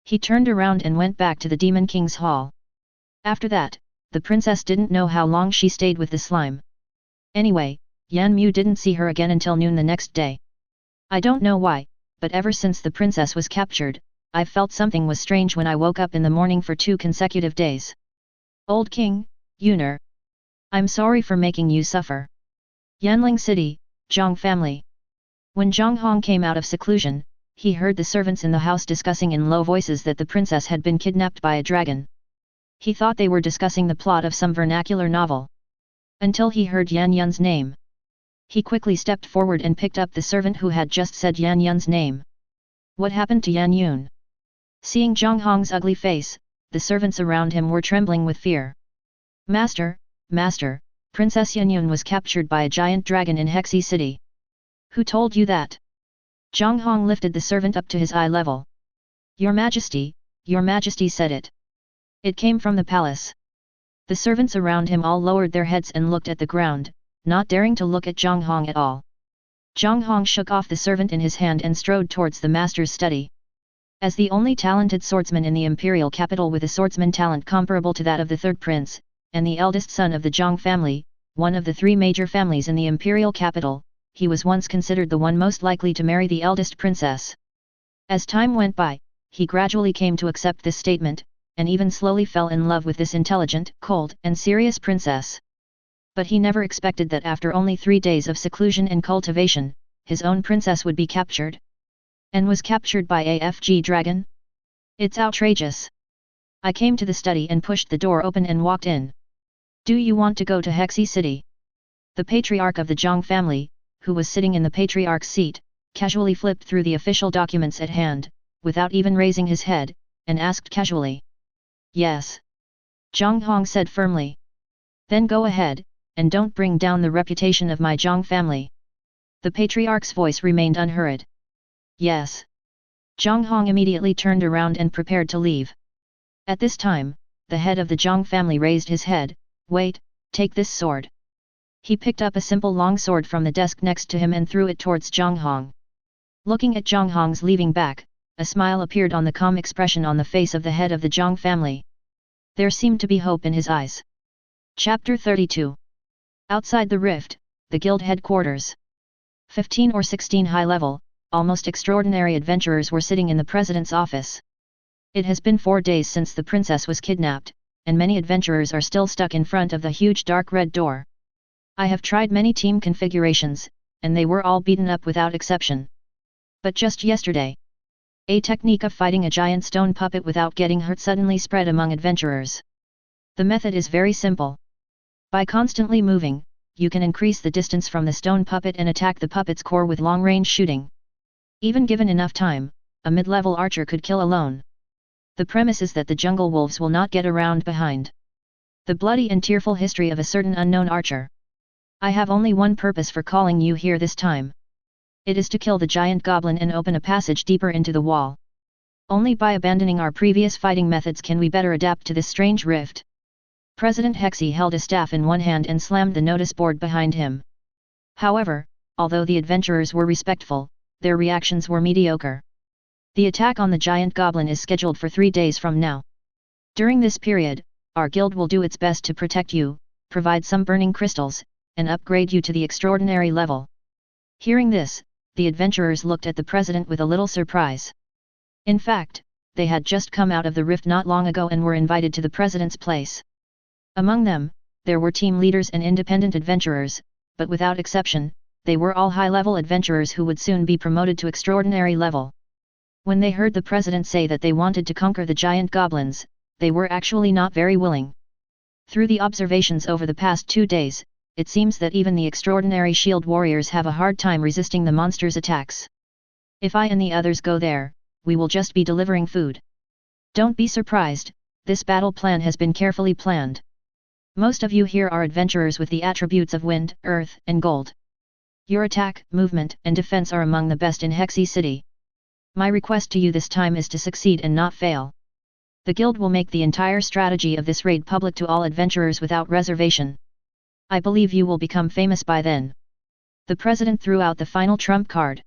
He turned around and went back to the Demon King's hall. After that, the princess didn't know how long she stayed with the slime. Anyway, Yan Mu didn't see her again until noon the next day. I don't know why, but ever since the princess was captured, I felt something was strange when I woke up in the morning for 2 consecutive days. Old King, Yuner. I'm sorry for making you suffer. Yanling City, Zhang family. When Zhang Hong came out of seclusion, he heard the servants in the house discussing in low voices that the princess had been kidnapped by a dragon. He thought they were discussing the plot of some vernacular novel. Until he heard Yan Yun's name. He quickly stepped forward and picked up the servant who had just said Yan Yun's name. What happened to Yan Yun? Seeing Zhang Hong's ugly face, the servants around him were trembling with fear. Master, Master, Princess Yan Yun was captured by a giant dragon in Hexi City. Who told you that? Zhang Hong lifted the servant up to his eye level. Your Majesty said it. It came from the palace. The servants around him all lowered their heads and looked at the ground, not daring to look at Zhang Hong at all. Zhang Hong shook off the servant in his hand and strode towards the master's study. As the only talented swordsman in the imperial capital with a swordsman talent comparable to that of the third prince, and the eldest son of the Zhang family, one of the 3 major families in the imperial capital, he was once considered the one most likely to marry the eldest princess. As time went by, he gradually came to accept this statement, and even slowly fell in love with this intelligent, cold, and serious princess. But he never expected that after only 3 days of seclusion and cultivation, his own princess would be captured. And was captured by a FG dragon? It's outrageous. I came to the study and pushed the door open and walked in. Do you want to go to Hexi City? The patriarch of the Zhang family, who was sitting in the patriarch's seat, casually flipped through the official documents at hand, without even raising his head, and asked casually. Yes. Zhang Hong said firmly. Then go ahead, and don't bring down the reputation of my Zhang family. The patriarch's voice remained unhurried. Yes. Zhang Hong immediately turned around and prepared to leave. At this time, the head of the Zhang family raised his head. Wait, take this sword. He picked up a simple long sword from the desk next to him and threw it towards Zhang Hong. Looking at Zhang Hong's leaving back, a smile appeared on the calm expression on the face of the head of the Zhang family. There seemed to be hope in his eyes. Chapter 32. Outside the rift, the guild headquarters. 15 or 16 high-level, almost extraordinary adventurers were sitting in the president's office. It has been 4 days since the princess was kidnapped, and many adventurers are still stuck in front of the huge dark red door. I have tried many team configurations, and they were all beaten up without exception. But just yesterday, a technique of fighting a giant stone puppet without getting hurt suddenly spread among adventurers. The method is very simple. By constantly moving, you can increase the distance from the stone puppet and attack the puppet's core with long-range shooting. Even given enough time, a mid-level archer could kill alone. The premise is that the jungle wolves will not get around behind. The bloody and tearful history of a certain unknown archer. I have only one purpose for calling you here this time. It is to kill the giant goblin and open a passage deeper into the wall. Only by abandoning our previous fighting methods can we better adapt to this strange rift. President Hexy held a staff in one hand and slammed the notice board behind him. However, although the adventurers were respectful, their reactions were mediocre. The attack on the giant goblin is scheduled for 3 days from now. During this period, our guild will do its best to protect you, provide some burning crystals, and upgrade you to the extraordinary level. Hearing this, the adventurers looked at the president with a little surprise. In fact, they had just come out of the rift not long ago and were invited to the president's place. Among them, there were team leaders and independent adventurers, but without exception, they were all high-level adventurers who would soon be promoted to extraordinary level. When they heard the president say that they wanted to conquer the giant goblins, they were actually not very willing. Through the observations over the past 2 days, it seems that even the extraordinary shield warriors have a hard time resisting the monster's attacks. If I and the others go there, we will just be delivering food. Don't be surprised, this battle plan has been carefully planned. Most of you here are adventurers with the attributes of wind, earth, and gold. Your attack, movement, and defense are among the best in Hexy City. My request to you this time is to succeed and not fail. The guild will make the entire strategy of this raid public to all adventurers without reservation. I believe you will become famous by then. The president threw out the final trump card.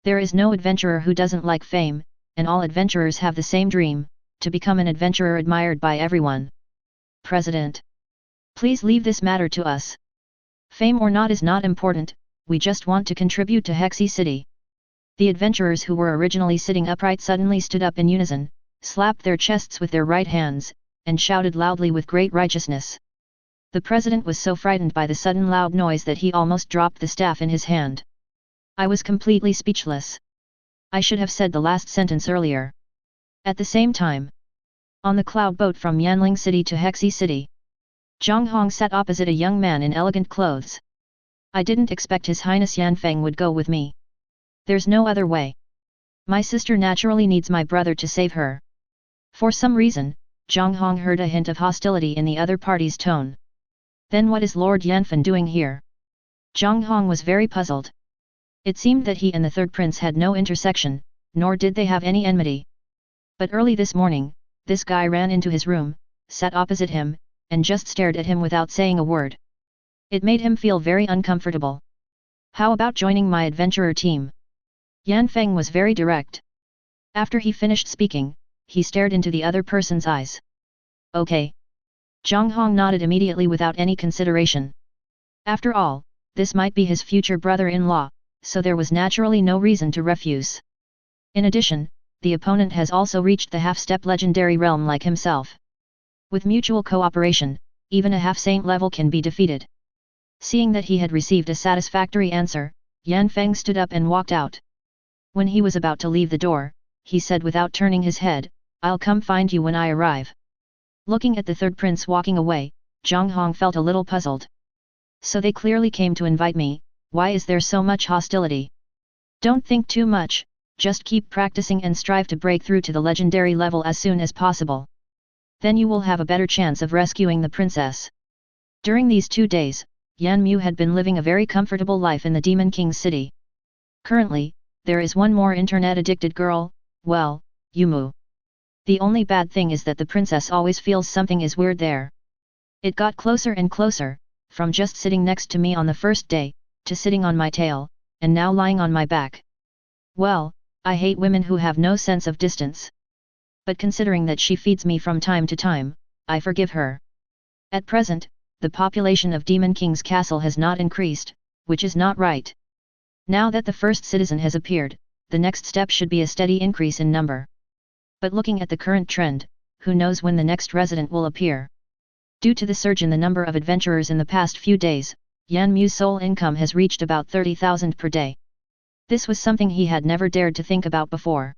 There is no adventurer who doesn't like fame, and all adventurers have the same dream, to become an adventurer admired by everyone. President, please leave this matter to us. Fame or not is not important, we just want to contribute to Hexy City. The adventurers who were originally sitting upright suddenly stood up in unison, slapped their chests with their right hands, and shouted loudly with great righteousness. The president was so frightened by the sudden loud noise that he almost dropped the staff in his hand. I was completely speechless. I should have said the last sentence earlier. At the same time, on the cloud boat from Yanling City to Hexy City, Zhang Hong sat opposite a young man in elegant clothes. I didn't expect His Highness Yan Feng would go with me. There's no other way. My sister naturally needs my brother to save her. For some reason, Zhang Hong heard a hint of hostility in the other party's tone. Then what is Lord Yanfen doing here? Zhang Hong was very puzzled. It seemed that he and the third prince had no intersection, nor did they have any enmity. But early this morning, this guy ran into his room, sat opposite him, and just stared at him without saying a word. It made him feel very uncomfortable. How about joining my adventurer team? Yan Feng was very direct. After he finished speaking, he stared into the other person's eyes. Okay. Zhang Hong nodded immediately without any consideration. After all, this might be his future brother-in-law, so there was naturally no reason to refuse. In addition, the opponent has also reached the half-step legendary realm like himself. With mutual cooperation, even a half-saint level can be defeated. Seeing that he had received a satisfactory answer, Yan Feng stood up and walked out. When he was about to leave the door, he said without turning his head, "I'll come find you when I arrive." Looking at the third prince walking away, Zhang Hong felt a little puzzled. So they clearly came to invite me, why is there so much hostility? Don't think too much, just keep practicing and strive to break through to the legendary level as soon as possible. Then you will have a better chance of rescuing the princess. During these 2 days, Yan Mu had been living a very comfortable life in the Demon King's city. Currently, there is one more internet-addicted girl, Well, Yumu. The only bad thing is that the princess always feels something is weird there. It got closer and closer, from just sitting next to me on the first day, to sitting on my tail, and now lying on my back. Well, I hate women who have no sense of distance. But considering that she feeds me from time to time, I forgive her. At present, the population of Demon King's castle has not increased, which is not right. Now that the first citizen has appeared, the next step should be a steady increase in number. But looking at the current trend, who knows when the next resident will appear? Due to the surge in the number of adventurers in the past few days, Yan Mu's sole income has reached about 30,000 per day. This was something he had never dared to think about before.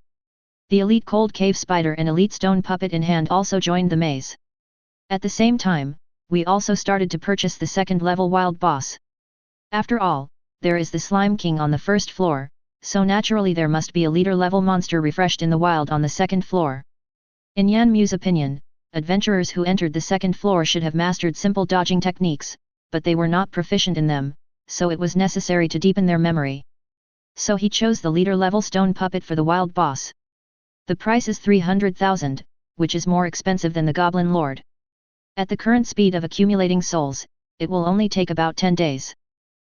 The elite cold cave spider and elite stone puppet in hand also joined the maze. At the same time, we also started to purchase the second level wild boss. After all, there is the Slime King on the first floor, so naturally there must be a leader level monster refreshed in the wild on the second floor. In Yan Mu's opinion, adventurers who entered the second floor should have mastered simple dodging techniques, but they were not proficient in them, so it was necessary to deepen their memory. So he chose the leader level stone puppet for the wild boss. The price is 300,000, which is more expensive than the Goblin Lord. At the current speed of accumulating souls, it will only take about 10 days.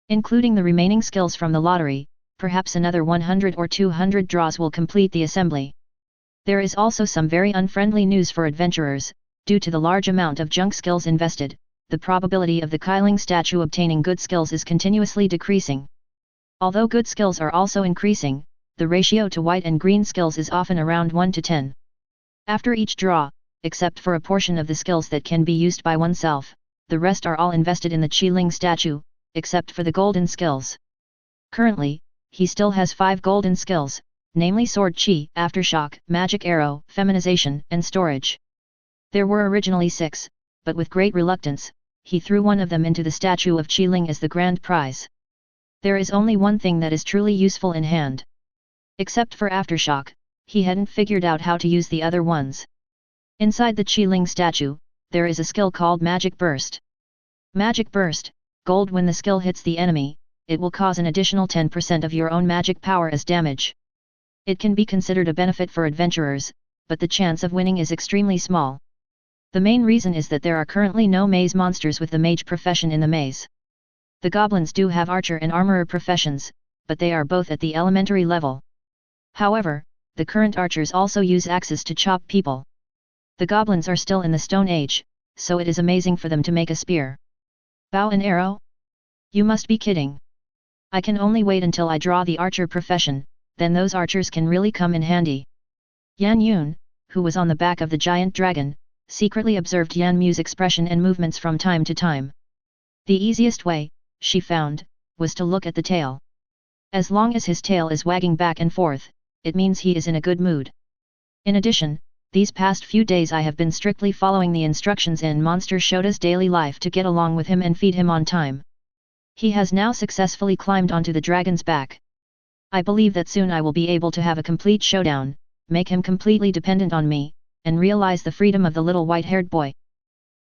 Including the remaining skills from the lottery, perhaps another 100 or 200 draws will complete the assembly. There is also some very unfriendly news for adventurers. Due to the large amount of junk skills invested, the probability of the Kyling statue obtaining good skills is continuously decreasing. Although good skills are also increasing, the ratio to white and green skills is often around 1 to 10. After each draw, except for a portion of the skills that can be used by oneself, the rest are all invested in the Qiling statue, except for the golden skills. Currently, he still has 5 golden skills, namely Sword Chi, Aftershock, Magic Arrow, Feminization, and Storage. There were originally 6, but with great reluctance, he threw one of them into the statue of Qiling as the grand prize. There is only one thing that is truly useful in hand. Except for Aftershock, he hadn't figured out how to use the other ones. Inside the Qiling statue, there is a skill called Magic Burst. Magic Burst, gold. When the skill hits the enemy, it will cause an additional 10% of your own magic power as damage. It can be considered a benefit for adventurers, but the chance of winning is extremely small. The main reason is that there are currently no maze monsters with the mage profession in the maze. The goblins do have archer and armorer professions, but they are both at the elementary level. However, the current archers also use axes to chop people. The goblins are still in the Stone Age, so it is amazing for them to make a spear. Bow and arrow? You must be kidding. I can only wait until I draw the archer profession, then those archers can really come in handy. Yan Yun, who was on the back of the giant dragon, secretly observed Yan Mu's expression and movements from time to time. The easiest way, she found, was to look at the tail. As long as his tail is wagging back and forth, it means he is in a good mood. In addition, these past few days I have been strictly following the instructions in Monster Shota's daily life to get along with him and feed him on time. He has now successfully climbed onto the dragon's back. I believe that soon I will be able to have a complete showdown, make him completely dependent on me, and realize the freedom of the little white-haired boy.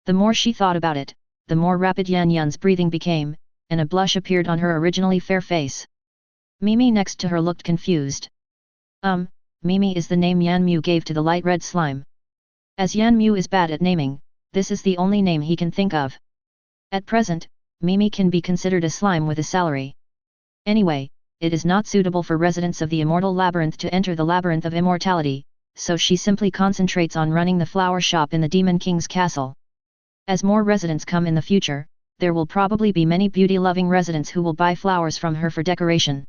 The more she thought about it, the more rapid Yan Yun's breathing became, and a blush appeared on her originally fair face. Mimi next to her looked confused. Mimi is the name Yan Mu gave to the light red slime. As Yan Mu is bad at naming, this is the only name he can think of. At present, Mimi can be considered a slime with a salary. Anyway, it is not suitable for residents of the Immortal Labyrinth to enter the Labyrinth of Immortality, so she simply concentrates on running the flower shop in the Demon King's castle. As more residents come in the future, there will probably be many beauty-loving residents who will buy flowers from her for decoration.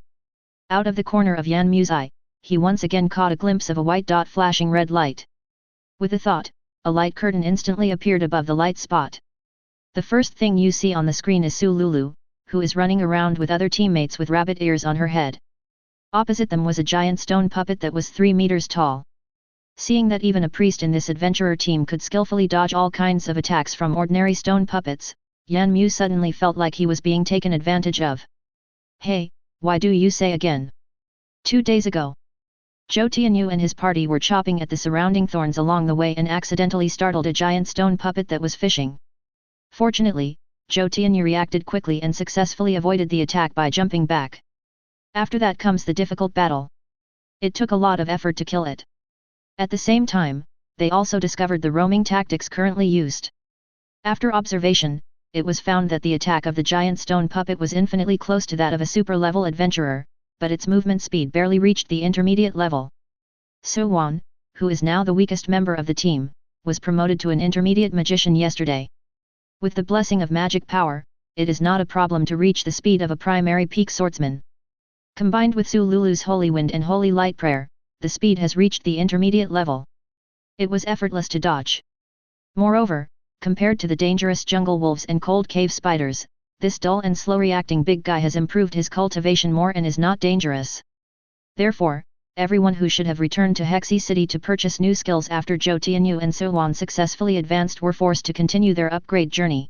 Out of the corner of Yan Mu's eye, he once again caught a glimpse of a white dot flashing red light. With a thought, a light curtain instantly appeared above the light spot. The first thing you see on the screen is Su Lulu, who is running around with other teammates with rabbit ears on her head. Opposite them was a giant stone puppet that was 3 meters tall. Seeing that even a priest in this adventurer team could skillfully dodge all kinds of attacks from ordinary stone puppets, Yan Mu suddenly felt like he was being taken advantage of. Hey, why do you say again? 2 days ago, Zhou Tianyu and his party were chopping at the surrounding thorns along the way and accidentally startled a giant stone puppet that was fishing. Fortunately, Zhou Tianyu reacted quickly and successfully avoided the attack by jumping back. After that comes the difficult battle. It took a lot of effort to kill it. At the same time, they also discovered the roaming tactics currently used. After observation, it was found that the attack of the giant stone puppet was infinitely close to that of a super-level adventurer, but its movement speed barely reached the intermediate level. Suwon, who is now the weakest member of the team, was promoted to an intermediate magician yesterday. With the blessing of magic power, it is not a problem to reach the speed of a primary peak swordsman. Combined with Su Lulu's Holy Wind and Holy Light Prayer, the speed has reached the intermediate level. It was effortless to dodge. Moreover, compared to the dangerous jungle wolves and cold cave spiders, this dull and slow-reacting big guy has improved his cultivation more and is not dangerous. Therefore, everyone who should have returned to Hexi City to purchase new skills after Zhou Tianyu and Suwon successfully advanced were forced to continue their upgrade journey.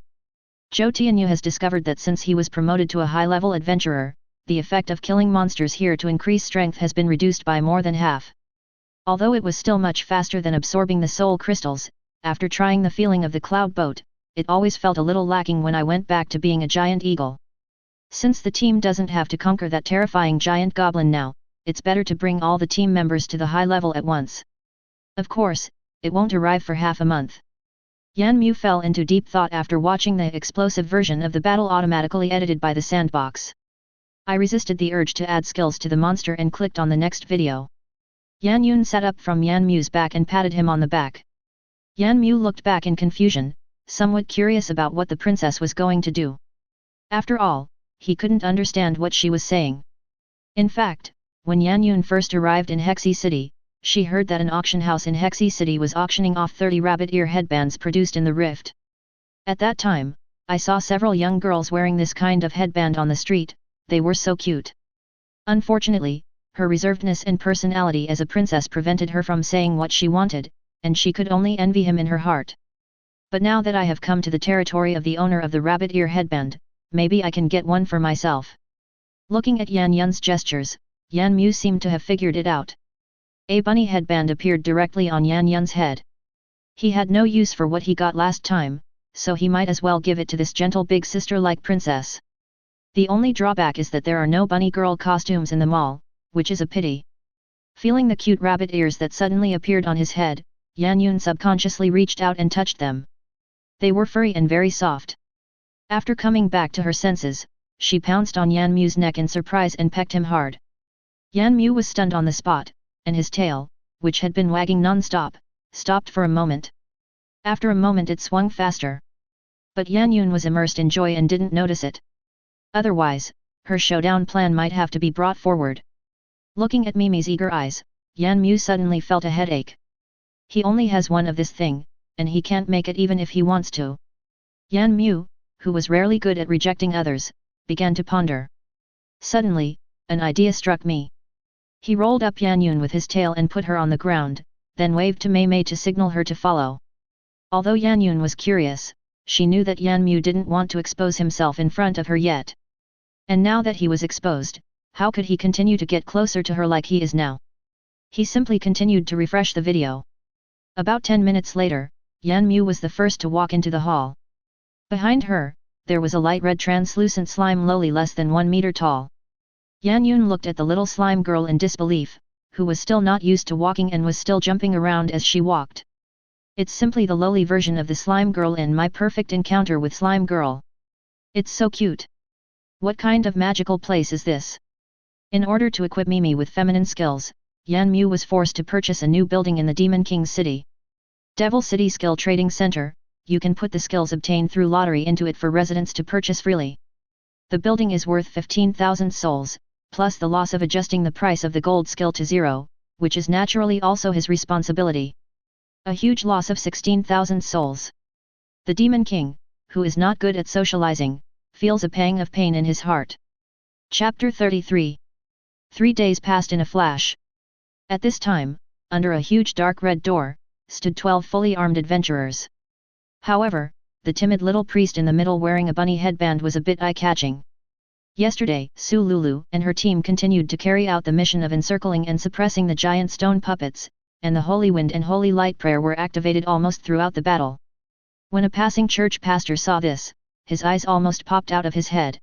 Zhou Tianyu has discovered that since he was promoted to a high-level adventurer, the effect of killing monsters here to increase strength has been reduced by more than half. Although it was still much faster than absorbing the soul crystals, after trying the feeling of the cloud boat, it always felt a little lacking when I went back to being a giant eagle. Since the team doesn't have to conquer that terrifying giant goblin now, it's better to bring all the team members to the high level at once. Of course, it won't arrive for half a month. Yan Mu fell into deep thought after watching the explosive version of the battle automatically edited by the sandbox. I resisted the urge to add skills to the monster and clicked on the next video. Yan Yun sat up from Yan Mu's back and patted him on the back. Yan Mu looked back in confusion, somewhat curious about what the princess was going to do. After all, he couldn't understand what she was saying. In fact, when Yan Yun first arrived in Hexi City, she heard that an auction house in Hexi City was auctioning off 30 rabbit ear headbands produced in the rift. At that time, I saw several young girls wearing this kind of headband on the street. They were so cute. Unfortunately, her reservedness and personality as a princess prevented her from saying what she wanted, and she could only envy him in her heart. But now that I have come to the territory of the owner of the rabbit ear headband, maybe I can get one for myself. Looking at Yan Yun's gestures, Yan Mu seemed to have figured it out. A bunny headband appeared directly on Yan Yun's head. He had no use for what he got last time, so he might as well give it to this gentle big sister-like princess. The only drawback is that there are no bunny girl costumes in the mall, which is a pity. Feeling the cute rabbit ears that suddenly appeared on his head, Yan Yun subconsciously reached out and touched them. They were furry and very soft. After coming back to her senses, she pounced on Yan Mu's neck in surprise and pecked him hard. Yan Mu was stunned on the spot, and his tail, which had been wagging non-stop, stopped for a moment. After a moment it swung faster. But Yan Yun was immersed in joy and didn't notice it. Otherwise, her showdown plan might have to be brought forward. Looking at Mimi's eager eyes, Yan Mu suddenly felt a headache. He only has one of this thing, and he can't make it even if he wants to. Yan Mu, who was rarely good at rejecting others, began to ponder. Suddenly, an idea struck me. He rolled up Yan Yun with his tail and put her on the ground, then waved to Mei Mei to signal her to follow. Although Yan Yun was curious, she knew that Yan Mu didn't want to expose himself in front of her yet. And now that he was exposed, how could he continue to get closer to her like he is now? He simply continued to refresh the video. About 10 minutes later, Yan Mu was the first to walk into the hall. Behind her, there was a light red translucent slime lowly less than 1 meter tall. Yan Yun looked at the little slime girl in disbelief, who was still not used to walking and was still jumping around as she walked. It's simply the lowly version of the slime girl in My Perfect Encounter with Slime Girl. It's so cute. What kind of magical place is this? In order to equip Mimi with feminine skills, Yan Mu was forced to purchase a new building in the Demon King's city. Devil City Skill Trading Center, you can put the skills obtained through lottery into it for residents to purchase freely. The building is worth 15,000 souls, plus the loss of adjusting the price of the gold skill to 0, which is naturally also his responsibility. A huge loss of 16,000 souls. The Demon King, who is not good at socializing, feels a pang of pain in his heart. Chapter 33. 3 days passed in a flash. At this time, under a huge dark red door, stood 12 fully armed adventurers. However, the timid little priest in the middle wearing a bunny headband was a bit eye-catching. Yesterday, Su Lulu and her team continued to carry out the mission of encircling and suppressing the giant stone puppets, and the Holy Wind and Holy Light Prayer were activated almost throughout the battle. When a passing church pastor saw this, his eyes almost popped out of his head.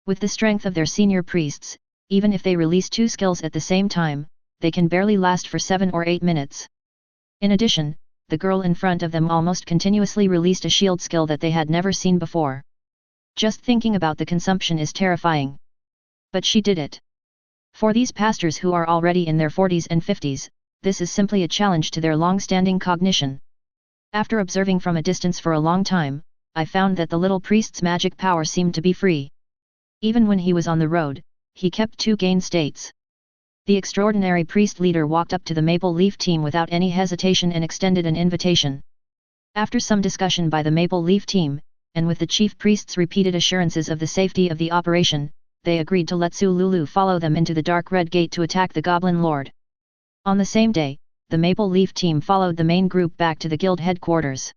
With the strength of their senior priests, even if they release 2 skills at the same time, they can barely last for 7 or 8 minutes. In addition, the girl in front of them almost continuously released a shield skill that they had never seen before. Just thinking about the consumption is terrifying. But she did it. For these pastors who are already in their 40s and 50s, this is simply a challenge to their long-standing cognition. After observing from a distance for a long time, I found that the little priest's magic power seemed to be free. Even when he was on the road, he kept two gain states. The extraordinary priest leader walked up to the Maple Leaf team without any hesitation and extended an invitation. After some discussion by the Maple Leaf team, and with the chief priest's repeated assurances of the safety of the operation, they agreed to let Sululu follow them into the dark red gate to attack the Goblin Lord. On the same day, the Maple Leaf team followed the main group back to the guild headquarters.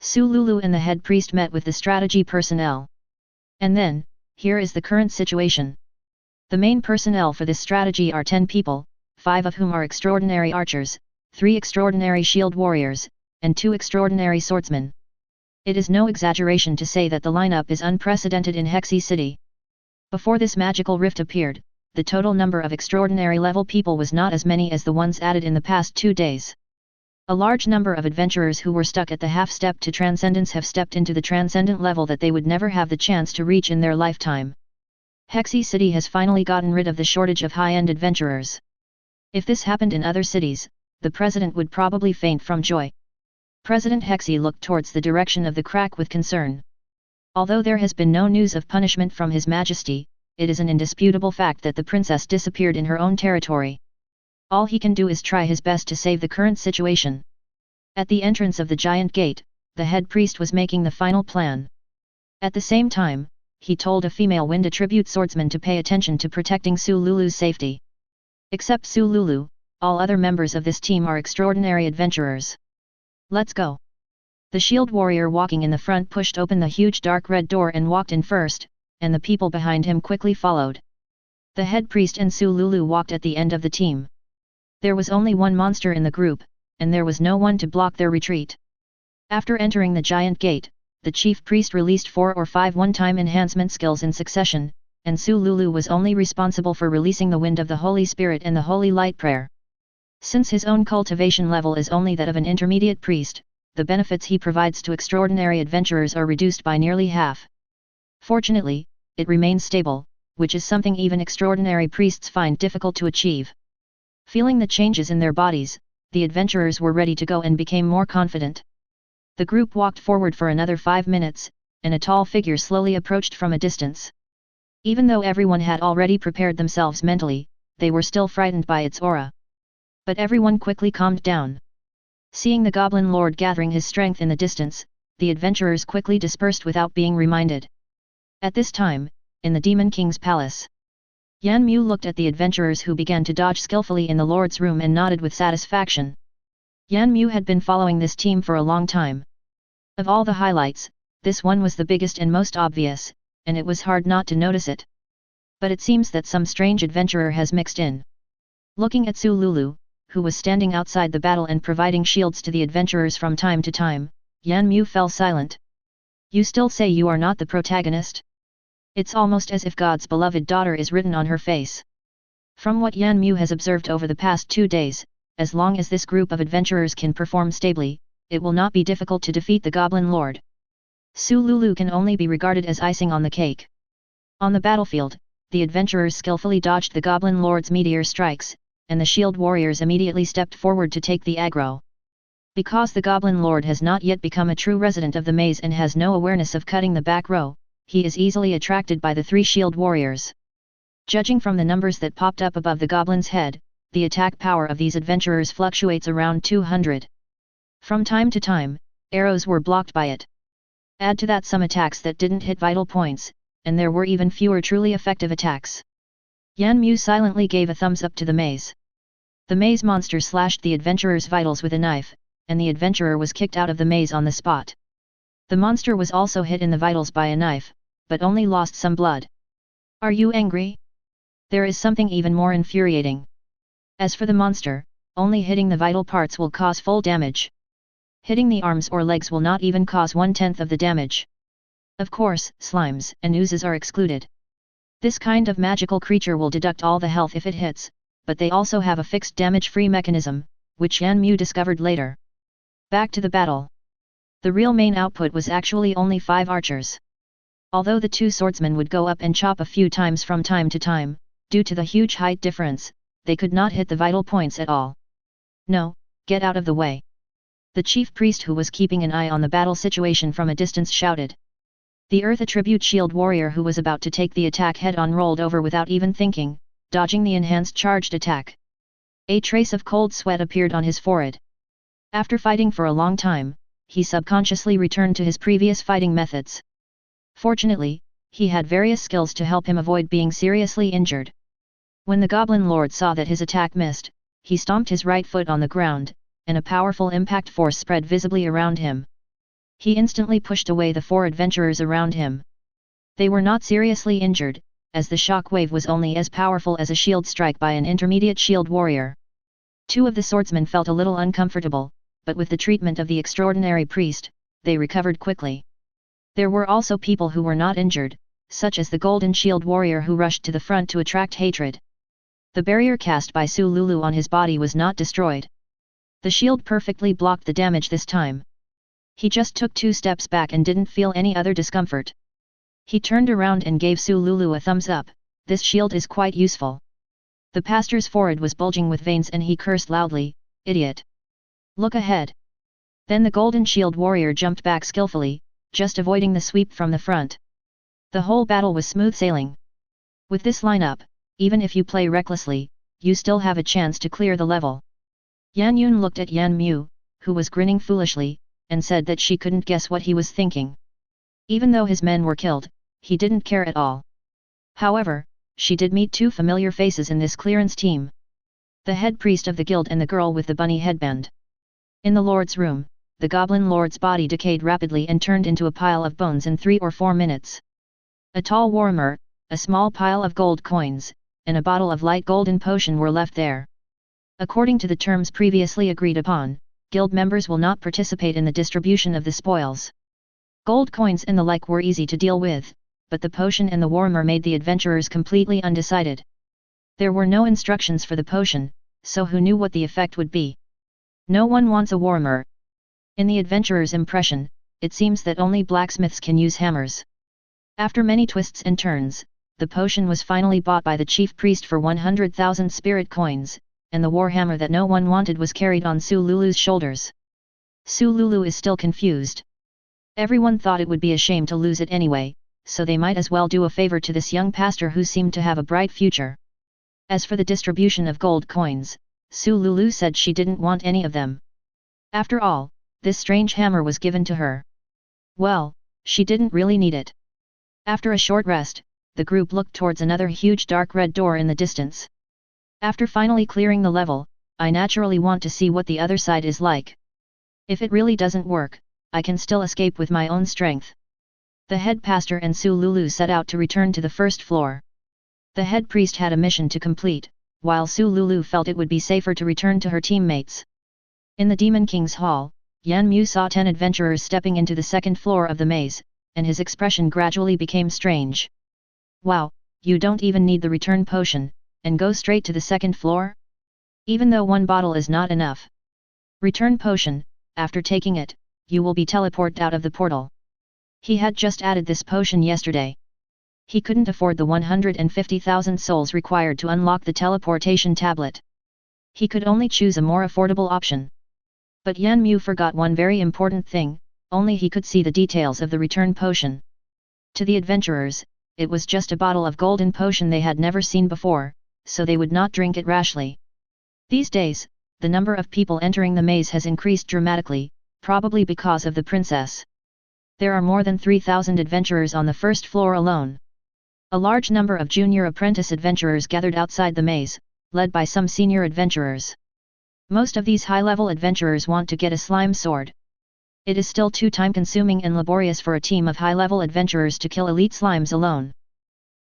Sululu and the head priest met with the strategy personnel. And then, here is the current situation. The main personnel for this strategy are 10 people, 5 of whom are extraordinary archers, 3 extraordinary shield warriors, and 2 extraordinary swordsmen. It is no exaggeration to say that the lineup is unprecedented in Hexy City. Before this magical rift appeared, the total number of extraordinary level people was not as many as the ones added in the past 2 days. A large number of adventurers who were stuck at the half-step to transcendence have stepped into the transcendent level that they would never have the chance to reach in their lifetime. Hexy City has finally gotten rid of the shortage of high-end adventurers. If this happened in other cities, the president would probably faint from joy. President Hexy looked towards the direction of the crack with concern. Although there has been no news of punishment from His Majesty, it is an indisputable fact that the princess disappeared in her own territory. All he can do is try his best to save the current situation. At the entrance of the giant gate, the head priest was making the final plan. At the same time, he told a female wind attribute swordsman to pay attention to protecting Sululu's safety. Except Sululu, all other members of this team are extraordinary adventurers. Let's go. The shield warrior walking in the front pushed open the huge dark red door and walked in first, and the people behind him quickly followed. The head priest and Sululu walked at the end of the team. There was only one monster in the group, and there was no one to block their retreat. After entering the giant gate, the chief priest released 4 or 5 one-time enhancement skills in succession, and Sululu was only responsible for releasing the wind of the Holy Spirit and the Holy Light Prayer. Since his own cultivation level is only that of an intermediate priest, the benefits he provides to extraordinary adventurers are reduced by nearly half. Fortunately, it remains stable, which is something even extraordinary priests find difficult to achieve. Feeling the changes in their bodies, the adventurers were ready to go and became more confident. The group walked forward for another 5 minutes, and a tall figure slowly approached from a distance. Even though everyone had already prepared themselves mentally, they were still frightened by its aura. But everyone quickly calmed down. Seeing the Goblin Lord gathering his strength in the distance, the adventurers quickly dispersed without being reminded. At this time, in the Demon King's palace, Yan Mu looked at the adventurers who began to dodge skillfully in the Lord's room and nodded with satisfaction. Yan Mu had been following this team for a long time. Of all the highlights, this one was the biggest and most obvious, and it was hard not to notice it. But it seems that some strange adventurer has mixed in. Looking at Sululu, who was standing outside the battle and providing shields to the adventurers from time to time, Yan Mu fell silent. You still say you are not the protagonist? It's almost as if God's beloved daughter is written on her face. From what Yan Mu has observed over the past 2 days, as long as this group of adventurers can perform stably, it will not be difficult to defeat the Goblin Lord. Sululu can only be regarded as icing on the cake. On the battlefield, the adventurers skillfully dodged the Goblin Lord's meteor strikes, and the shield warriors immediately stepped forward to take the aggro. Because the Goblin Lord has not yet become a true resident of the maze and has no awareness of cutting the back row, he is easily attracted by the 3 shield warriors. Judging from the numbers that popped up above the goblin's head, the attack power of these adventurers fluctuates around 200. From time to time, arrows were blocked by it. Add to that some attacks that didn't hit vital points, and there were even fewer truly effective attacks. Yan Mu silently gave a thumbs up to the maze. The maze monster slashed the adventurer's vitals with a knife, and the adventurer was kicked out of the maze on the spot. The monster was also hit in the vitals by a knife, but only lost some blood. Are you angry? There is something even more infuriating. As for the monster, only hitting the vital parts will cause full damage. Hitting the arms or legs will not even cause 1/10 of the damage. Of course, slimes and oozes are excluded. This kind of magical creature will deduct all the health if it hits, but they also have a fixed damage-free mechanism, which Yan Mu discovered later. Back to the battle. The real main output was actually only 5 archers. Although the 2 swordsmen would go up and chop a few times from time to time, due to the huge height difference, they could not hit the vital points at all. No, get out of the way. The chief priest who was keeping an eye on the battle situation from a distance shouted. The Earth Attribute Shield Warrior who was about to take the attack head-on rolled over without even thinking, dodging the enhanced charged attack. A trace of cold sweat appeared on his forehead. After fighting for a long time, he subconsciously returned to his previous fighting methods. Fortunately, he had various skills to help him avoid being seriously injured. When the Goblin Lord saw that his attack missed, he stomped his right foot on the ground, and a powerful impact force spread visibly around him. He instantly pushed away the 4 adventurers around him. They were not seriously injured, as the shock wave was only as powerful as a shield strike by an intermediate shield warrior. 2 of the swordsmen felt a little uncomfortable, but with the treatment of the extraordinary priest, they recovered quickly. There were also people who were not injured, such as the golden shield warrior who rushed to the front to attract hatred. The barrier cast by Su Lulu on his body was not destroyed. The shield perfectly blocked the damage this time. He just took 2 steps back and didn't feel any other discomfort. He turned around and gave Su Lulu a thumbs up. This shield is quite useful. The pastor's forehead was bulging with veins and he cursed loudly, "Idiot! Look ahead!" Then the golden shield warrior jumped back skillfully, just avoiding the sweep from the front. The whole battle was smooth sailing. With this lineup, even if you play recklessly, you still have a chance to clear the level. Yan Yun looked at Yan Mu, who was grinning foolishly, and said that she couldn't guess what he was thinking. Even though his men were killed, he didn't care at all. However, she did meet 2 familiar faces in this clearance team. The head priest of the guild and the girl with the bunny headband. In the Lord's room, the Goblin Lord's body decayed rapidly and turned into a pile of bones in 3 or 4 minutes. A tall warmer, a small pile of gold coins, and a bottle of light golden potion were left there. According to the terms previously agreed upon, guild members will not participate in the distribution of the spoils. Gold coins and the like were easy to deal with, but the potion and the warmer made the adventurers completely undecided. There were no instructions for the potion, so who knew what the effect would be? No one wants a warmer. In the adventurer's impression, it seems that only blacksmiths can use hammers. After many twists and turns, the potion was finally bought by the chief priest for 100,000 spirit coins, and the warhammer that no one wanted was carried on Su Lulu's shoulders. Su Lulu is still confused. Everyone thought it would be a shame to lose it anyway, so they might as well do a favor to this young pastor who seemed to have a bright future. As for the distribution of gold coins, Su Lulu said she didn't want any of them. After all, this strange hammer was given to her. Well, she didn't really need it. After a short rest, the group looked towards another huge dark red door in the distance. After finally clearing the level, I naturally want to see what the other side is like. If it really doesn't work, I can still escape with my own strength. The head pastor and Su Lulu set out to return to the first floor. The head priest had a mission to complete, while Su Lulu felt it would be safer to return to her teammates. In the Demon King's hall, Yan Mu saw 10 adventurers stepping into the second floor of the maze, and his expression gradually became strange. Wow, you don't even need the return potion, and go straight to the second floor? Even though 1 bottle is not enough. Return potion, after taking it, you will be teleported out of the portal. He had just added this potion yesterday. He couldn't afford the 150,000 souls required to unlock the teleportation tablet. He could only choose a more affordable option. But Yan Mu forgot one very important thing, only he could see the details of the return potion. To the adventurers, it was just a bottle of golden potion they had never seen before, so they would not drink it rashly. These days, the number of people entering the maze has increased dramatically, probably because of the princess. There are more than 3,000 adventurers on the first floor alone. A large number of junior apprentice adventurers gathered outside the maze, led by some senior adventurers. Most of these high-level adventurers want to get a slime sword. It is still too time-consuming and laborious for a team of high-level adventurers to kill elite slimes alone.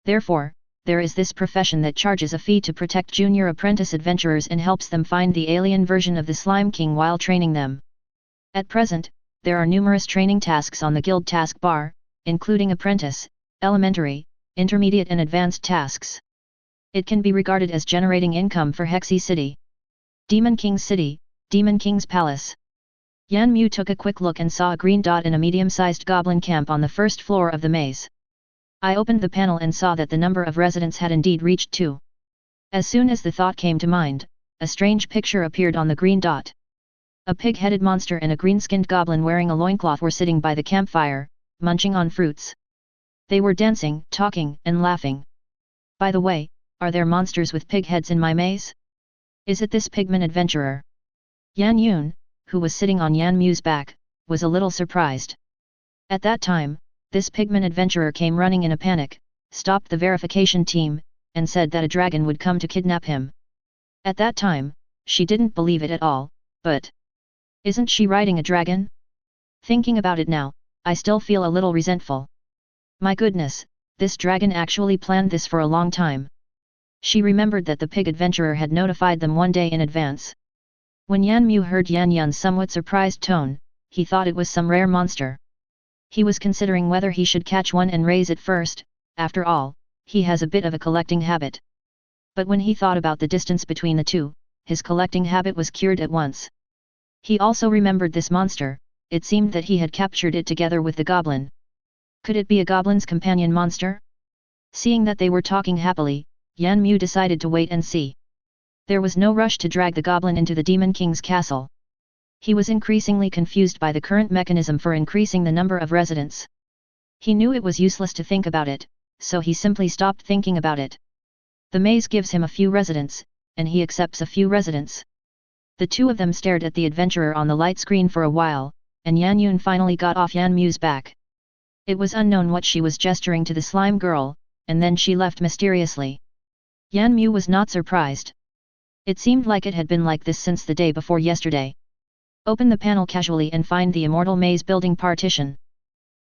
Therefore, there is this profession that charges a fee to protect junior apprentice adventurers and helps them find the alien version of the Slime King while training them. At present, there are numerous training tasks on the guild task bar, including apprentice, elementary, intermediate and advanced tasks. It can be regarded as generating income for Hexy City. Demon King City, Demon King's Palace. Yan Mu took a quick look and saw a green dot in a medium-sized goblin camp on the first floor of the maze. I opened the panel and saw that the number of residents had indeed reached 2. As soon as the thought came to mind, a strange picture appeared on the green dot. A pig-headed monster and a green-skinned goblin wearing a loincloth were sitting by the campfire, munching on fruits. They were dancing, talking, and laughing. By the way, are there monsters with pig heads in my maze? Is it this pigman adventurer? Yan Yun, who was sitting on Yan Mu's back, was a little surprised. At that time, this pigman adventurer came running in a panic, stopped the verification team, and said that a dragon would come to kidnap him. At that time, she didn't believe it at all, but... Isn't she riding a dragon? Thinking about it now, I still feel a little resentful. My goodness, this dragon actually planned this for a long time. She remembered that the pig adventurer had notified them one day in advance. When Yan Mu heard Yan Yun's somewhat surprised tone, he thought it was some rare monster. He was considering whether he should catch one and raise it first. After all, he has a bit of a collecting habit. But when he thought about the distance between the two, his collecting habit was cured at once. He also remembered this monster. It seemed that he had captured it together with the goblin. Could it be a goblin's companion monster? Seeing that they were talking happily, Yan Mu decided to wait and see. There was no rush to drag the goblin into the Demon King's castle. He was increasingly confused by the current mechanism for increasing the number of residents. He knew it was useless to think about it, so he simply stopped thinking about it. The maze gives him a few residents, and he accepts a few residents. The two of them stared at the adventurer on the light screen for a while, and Yan Yun finally got off Yan Mu's back. It was unknown what she was gesturing to the slime girl, and then she left mysteriously. Yan Mu was not surprised. It seemed like it had been like this since the day before yesterday. Open the panel casually and find the Immortal Maze building partition.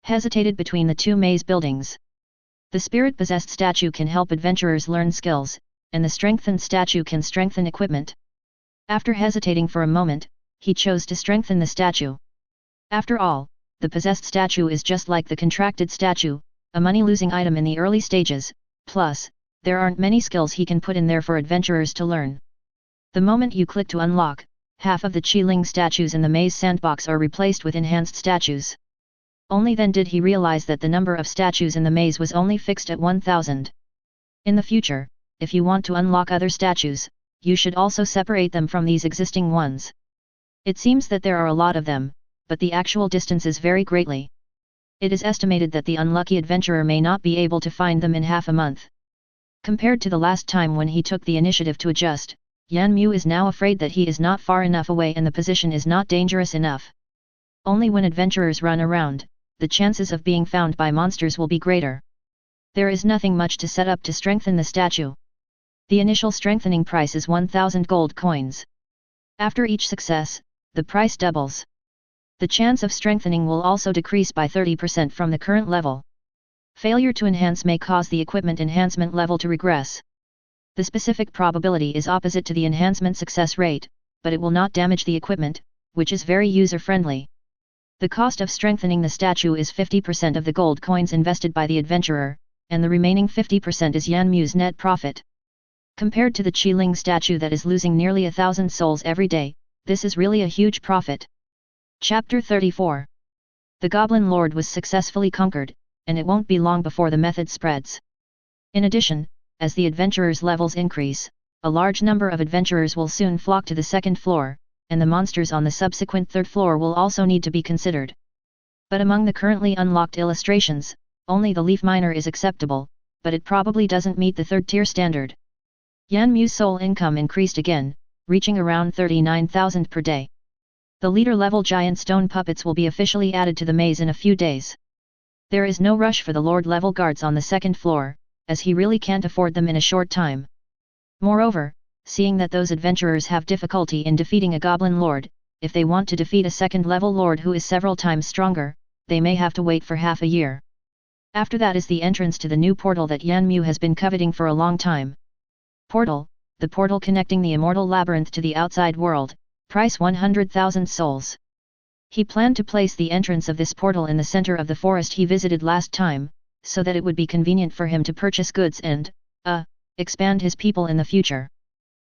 Hesitated between the two maze buildings. The spirit-possessed statue can help adventurers learn skills, and the strengthened statue can strengthen equipment. After hesitating for a moment, he chose to strengthen the statue. After all, the possessed statue is just like the contracted statue, a money-losing item in the early stages, plus, there aren't many skills he can put in there for adventurers to learn. The moment you click to unlock, half of the Qi-Ling statues in the maze sandbox are replaced with enhanced statues. Only then did he realize that the number of statues in the maze was only fixed at 1000. In the future, if you want to unlock other statues, you should also separate them from these existing ones. It seems that there are a lot of them, but the actual distances vary greatly. It is estimated that the unlucky adventurer may not be able to find them in half a month. Compared to the last time when he took the initiative to adjust, Yan Mu is now afraid that he is not far enough away and the position is not dangerous enough. Only when adventurers run around, the chances of being found by monsters will be greater. There is nothing much to set up to strengthen the statue. The initial strengthening price is 1000 gold coins. After each success, the price doubles. The chance of strengthening will also decrease by 30% from the current level. Failure to enhance may cause the equipment enhancement level to regress. The specific probability is opposite to the enhancement success rate, but it will not damage the equipment, which is very user-friendly. The cost of strengthening the statue is 50% of the gold coins invested by the adventurer, and the remaining 50% is Yan Mu's net profit. Compared to the Qi-Ling statue that is losing nearly 1,000 souls every day, this is really a huge profit. Chapter 34. The Goblin Lord was successfully conquered, and it won't be long before the method spreads. In addition, as the adventurers' levels increase, a large number of adventurers will soon flock to the second floor, and the monsters on the subsequent third floor will also need to be considered. But among the currently unlocked illustrations, only the leaf miner is acceptable, but it probably doesn't meet the third-tier standard. Yan Mu's soul income increased again, reaching around 39,000 per day. The leader-level giant stone puppets will be officially added to the maze in a few days. There is no rush for the Lord-level guards on the second floor, as he really can't afford them in a short time. Moreover, seeing that those adventurers have difficulty in defeating a Goblin Lord, if they want to defeat a second-level Lord who is several times stronger, they may have to wait for half a year. After that is the entrance to the new portal that Yan Mu has been coveting for a long time. Portal, the portal connecting the Immortal Labyrinth to the outside world, price 100,000 souls. He planned to place the entrance of this portal in the center of the forest he visited last time, so that it would be convenient for him to purchase goods and, expand his people in the future.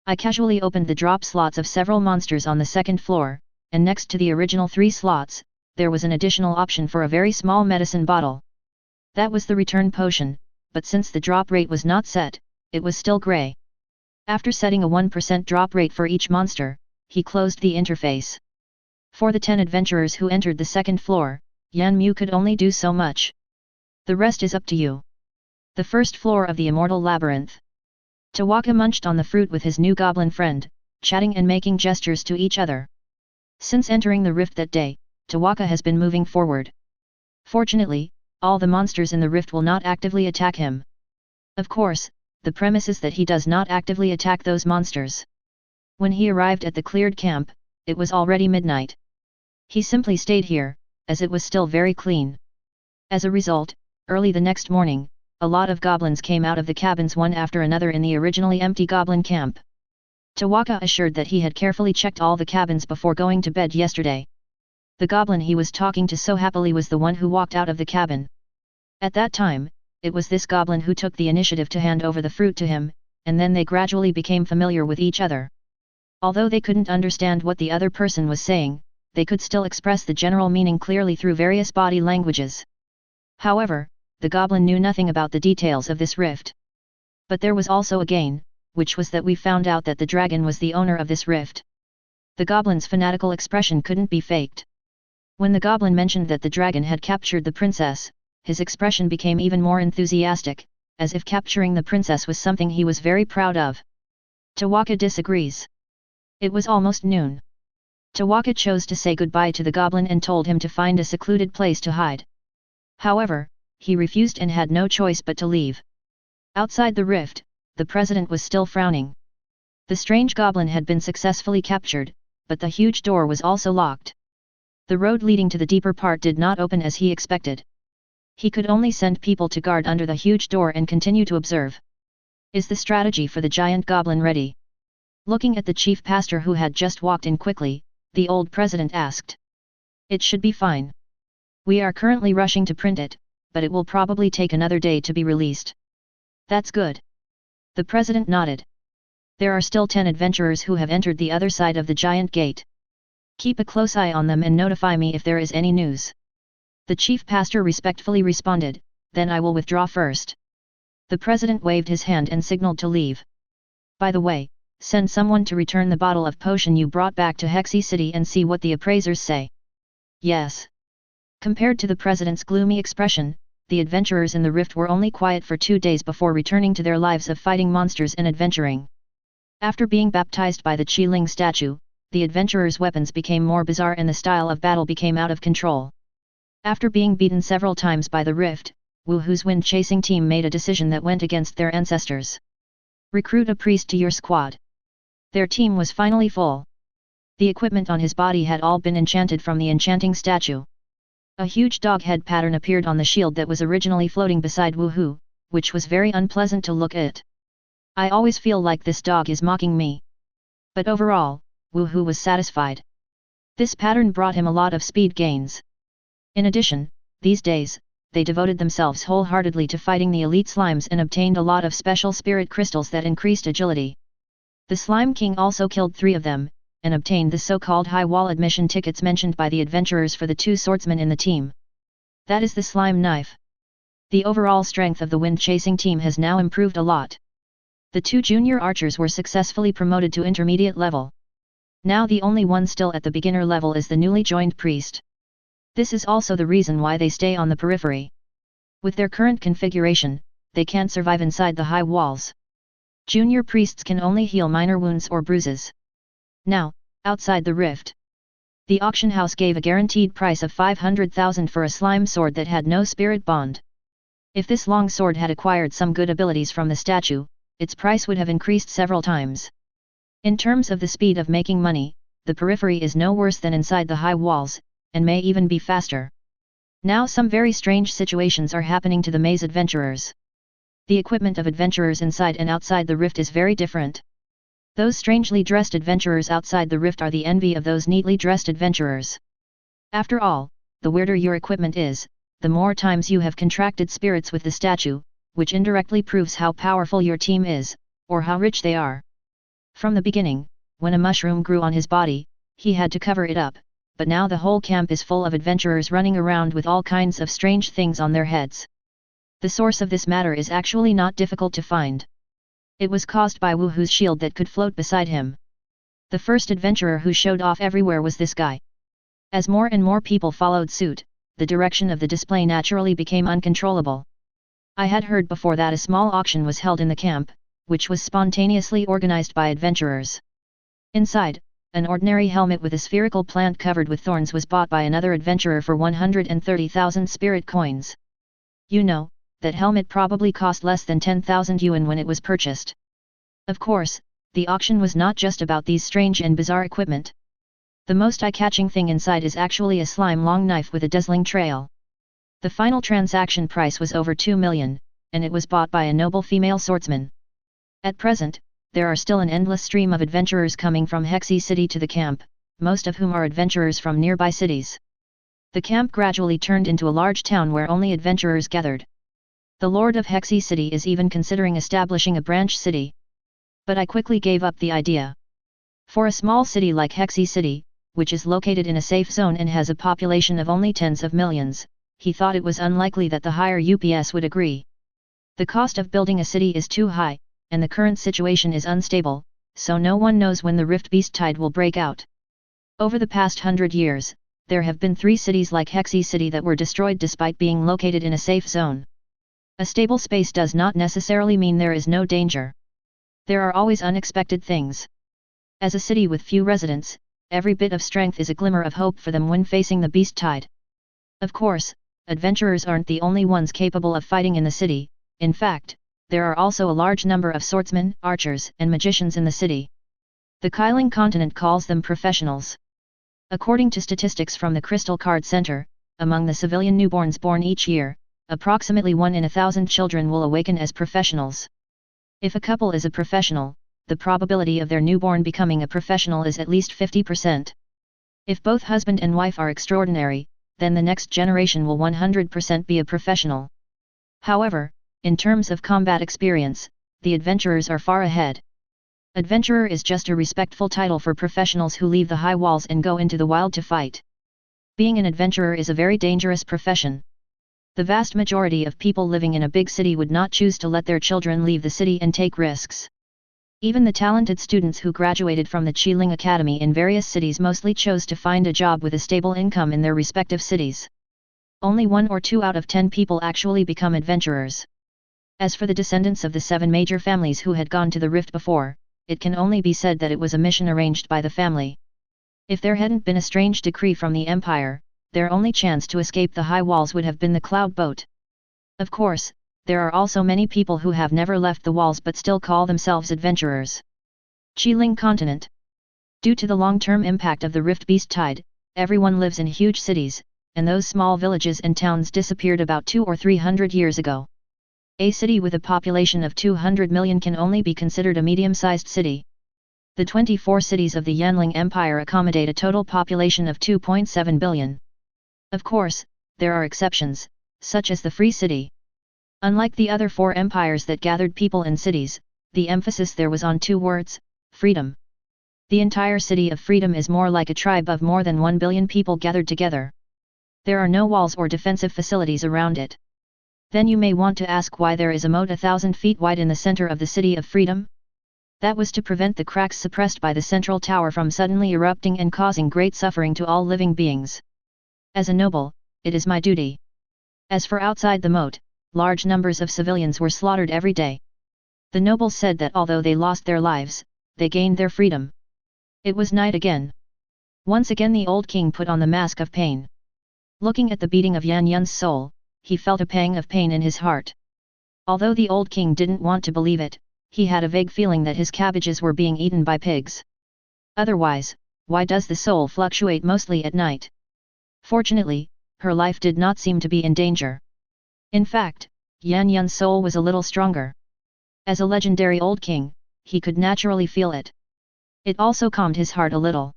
I casually opened the drop slots of several monsters on the second floor, and next to the original 3 slots, there was an additional option for a very small medicine bottle. That was the return potion, but since the drop rate was not set, it was still grey. After setting a 1% drop rate for each monster, he closed the interface. For the 10 adventurers who entered the second floor, Yan Mu could only do so much. The rest is up to you. The first floor of the Immortal Labyrinth. Tawaka munched on the fruit with his new goblin friend, chatting and making gestures to each other. Since entering the rift that day, Tawaka has been moving forward. Fortunately, all the monsters in the rift will not actively attack him. Of course, the premise is that he does not actively attack those monsters. When he arrived at the cleared camp, it was already midnight. He simply stayed here, as it was still very clean. As a result, early the next morning, a lot of goblins came out of the cabins one after another in the originally empty goblin camp. Tawaka assured that he had carefully checked all the cabins before going to bed yesterday. The goblin he was talking to so happily was the one who walked out of the cabin. At that time, it was this goblin who took the initiative to hand over the fruit to him, and then they gradually became familiar with each other. Although they couldn't understand what the other person was saying, they could still express the general meaning clearly through various body languages. However, the goblin knew nothing about the details of this rift. But there was also a gain, which was that we found out that the dragon was the owner of this rift. The goblin's fanatical expression couldn't be faked. When the goblin mentioned that the dragon had captured the princess, his expression became even more enthusiastic, as if capturing the princess was something he was very proud of. Tawaka disagrees. It was almost noon. Tawaka chose to say goodbye to the goblin and told him to find a secluded place to hide. However, he refused and had no choice but to leave. Outside the rift, the president was still frowning. The strange goblin had been successfully captured, but the huge door was also locked. The road leading to the deeper part did not open as he expected. He could only send people to guard under the huge door and continue to observe. Is the strategy for the giant goblin ready? Looking at the chief pastor who had just walked in quickly, the old president asked. It should be fine. We are currently rushing to print it, but it will probably take another day to be released. That's good. The president nodded. There are still 10 adventurers who have entered the other side of the giant gate. Keep a close eye on them and notify me if there is any news. The chief pastor respectfully responded, then I will withdraw first. The president waved his hand and signaled to leave. By the way, send someone to return the bottle of potion you brought back to Hexy City and see what the appraisers say. Yes. Compared to the president's gloomy expression, the adventurers in the rift were only quiet for 2 days before returning to their lives of fighting monsters and adventuring. After being baptized by the Qi-Ling statue, the adventurers' weapons became more bizarre and the style of battle became out of control. After being beaten several times by the rift, Wu Hu's wind-chasing team made a decision that went against their ancestors. Recruit a priest to your squad. Their team was finally full. The equipment on his body had all been enchanted from the enchanting statue. A huge dog head pattern appeared on the shield that was originally floating beside Wu Hu, which was very unpleasant to look at. I always feel like this dog is mocking me. But overall, Wu Hu was satisfied. This pattern brought him a lot of speed gains. In addition, these days, they devoted themselves wholeheartedly to fighting the elite slimes and obtained a lot of special spirit crystals that increased agility. The Slime King also killed 3 of them, and obtained the so-called high wall admission tickets mentioned by the adventurers for the 2 swordsmen in the team. That is the slime knife. The overall strength of the wind-chasing team has now improved a lot. The 2 junior archers were successfully promoted to intermediate level. Now the only one still at the beginner level is the newly joined priest. This is also the reason why they stay on the periphery. With their current configuration, they can't survive inside the high walls. Junior priests can only heal minor wounds or bruises. Now, outside the rift. The auction house gave a guaranteed price of 500,000 for a slime sword that had no spirit bond. If this long sword had acquired some good abilities from the statue, its price would have increased several times. In terms of the speed of making money, the periphery is no worse than inside the high walls, and may even be faster. Now some very strange situations are happening to the maze adventurers. The equipment of adventurers inside and outside the rift is very different. Those strangely dressed adventurers outside the rift are the envy of those neatly dressed adventurers. After all, the weirder your equipment is, the more times you have contracted spirits with the statue, which indirectly proves how powerful your team is, or how rich they are. From the beginning, when a mushroom grew on his body, he had to cover it up, but now the whole camp is full of adventurers running around with all kinds of strange things on their heads. The source of this matter is actually not difficult to find. It was caused by Wu Hu's shield that could float beside him. The first adventurer who showed off everywhere was this guy. As more and more people followed suit, the direction of the display naturally became uncontrollable. I had heard before that a small auction was held in the camp, which was spontaneously organized by adventurers. Inside, an ordinary helmet with a spherical plant covered with thorns was bought by another adventurer for 130,000 spirit coins. You know, that helmet probably cost less than 10,000 yuan when it was purchased. Of course, the auction was not just about these strange and bizarre equipment. The most eye-catching thing inside is actually a slime-long knife with a dazzling trail. The final transaction price was over 2 million, and it was bought by a noble female swordsman. At present, there are still an endless stream of adventurers coming from Hexi City to the camp, most of whom are adventurers from nearby cities. The camp gradually turned into a large town where only adventurers gathered. The Lord of Hexi City is even considering establishing a branch city. But I quickly gave up the idea. For a small city like Hexi City, which is located in a safe zone and has a population of only tens of millions, he thought it was unlikely that the higher UPS would agree. The cost of building a city is too high, and the current situation is unstable, so no one knows when the Rift Beast tide will break out. Over the past 100 years, there have been 3 cities like Hexi City that were destroyed despite being located in a safe zone. A stable space does not necessarily mean there is no danger. There are always unexpected things. As a city with few residents, every bit of strength is a glimmer of hope for them when facing the beast tide. Of course, adventurers aren't the only ones capable of fighting in the city. In fact, there are also a large number of swordsmen, archers, and magicians in the city. The Kailing continent calls them professionals. According to statistics from the Crystal Card Center, among the civilian newborns born each year, approximately 1 in 1,000 children will awaken as professionals. If a couple is a professional, the probability of their newborn becoming a professional is at least 50%. If both husband and wife are extraordinary, then the next generation will 100% be a professional. However, in terms of combat experience, the adventurers are far ahead. Adventurer is just a respectful title for professionals who leave the high walls and go into the wild to fight. Being an adventurer is a very dangerous profession. The vast majority of people living in a big city would not choose to let their children leave the city and take risks. Even the talented students who graduated from the Qiling Academy in various cities mostly chose to find a job with a stable income in their respective cities. Only 1 or 2 out of 10 people actually become adventurers. As for the descendants of the 7 major families who had gone to the rift before, it can only be said that it was a mission arranged by the family. If there hadn't been a strange decree from the empire, their only chance to escape the high walls would have been the cloud boat. Of course, there are also many people who have never left the walls but still call themselves adventurers. Qiling continent. Due to the long-term impact of the Rift Beast tide, everyone lives in huge cities, and those small villages and towns disappeared about 200 or 300 years ago. A city with a population of 200 million can only be considered a medium-sized city. The 24 cities of the Yanling Empire accommodate a total population of 2.7 billion. Of course, there are exceptions, such as the Free City. Unlike the other 4 empires that gathered people in cities, the emphasis there was on 2 words, freedom. The entire city of Freedom is more like a tribe of more than 1 billion people gathered together. There are no walls or defensive facilities around it. Then you may want to ask why there is a moat 1,000 feet wide in the center of the City of Freedom? That was to prevent the cracks suppressed by the central tower from suddenly erupting and causing great suffering to all living beings. As a noble, it is my duty. As for outside the moat, large numbers of civilians were slaughtered every day. The nobles said that although they lost their lives, they gained their freedom. It was night again. Once again the old king put on the mask of pain. Looking at the beating of Yan Yun's soul, he felt a pang of pain in his heart. Although the old king didn't want to believe it, he had a vague feeling that his cabbages were being eaten by pigs. Otherwise, why does the soul fluctuate mostly at night? Fortunately, her life did not seem to be in danger. In fact, Yan Yun's soul was a little stronger. As a legendary old king, he could naturally feel it. It also calmed his heart a little.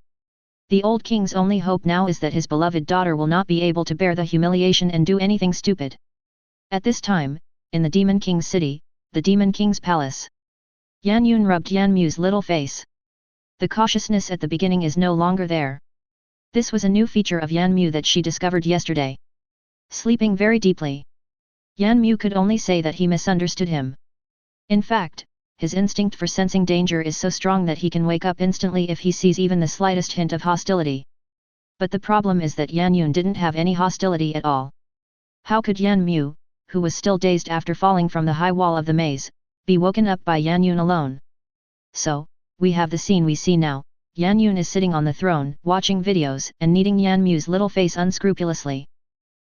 The old king's only hope now is that his beloved daughter will not be able to bear the humiliation and do anything stupid. At this time, in the Demon King's city, the Demon King's palace, Yan Yun rubbed Yan Mu's little face. The cautiousness at the beginning is no longer there. This was a new feature of Yan Mu that she discovered yesterday. Sleeping very deeply. Yan Mu could only say that he misunderstood him. In fact, his instinct for sensing danger is so strong that he can wake up instantly if he sees even the slightest hint of hostility. But the problem is that Yan Yun didn't have any hostility at all. How could Yan Mu, who was still dazed after falling from the high wall of the maze, be woken up by Yan Yun alone? So, we have the scene we see now. Yan Yun is sitting on the throne, watching videos and kneading Yan Mu's little face unscrupulously.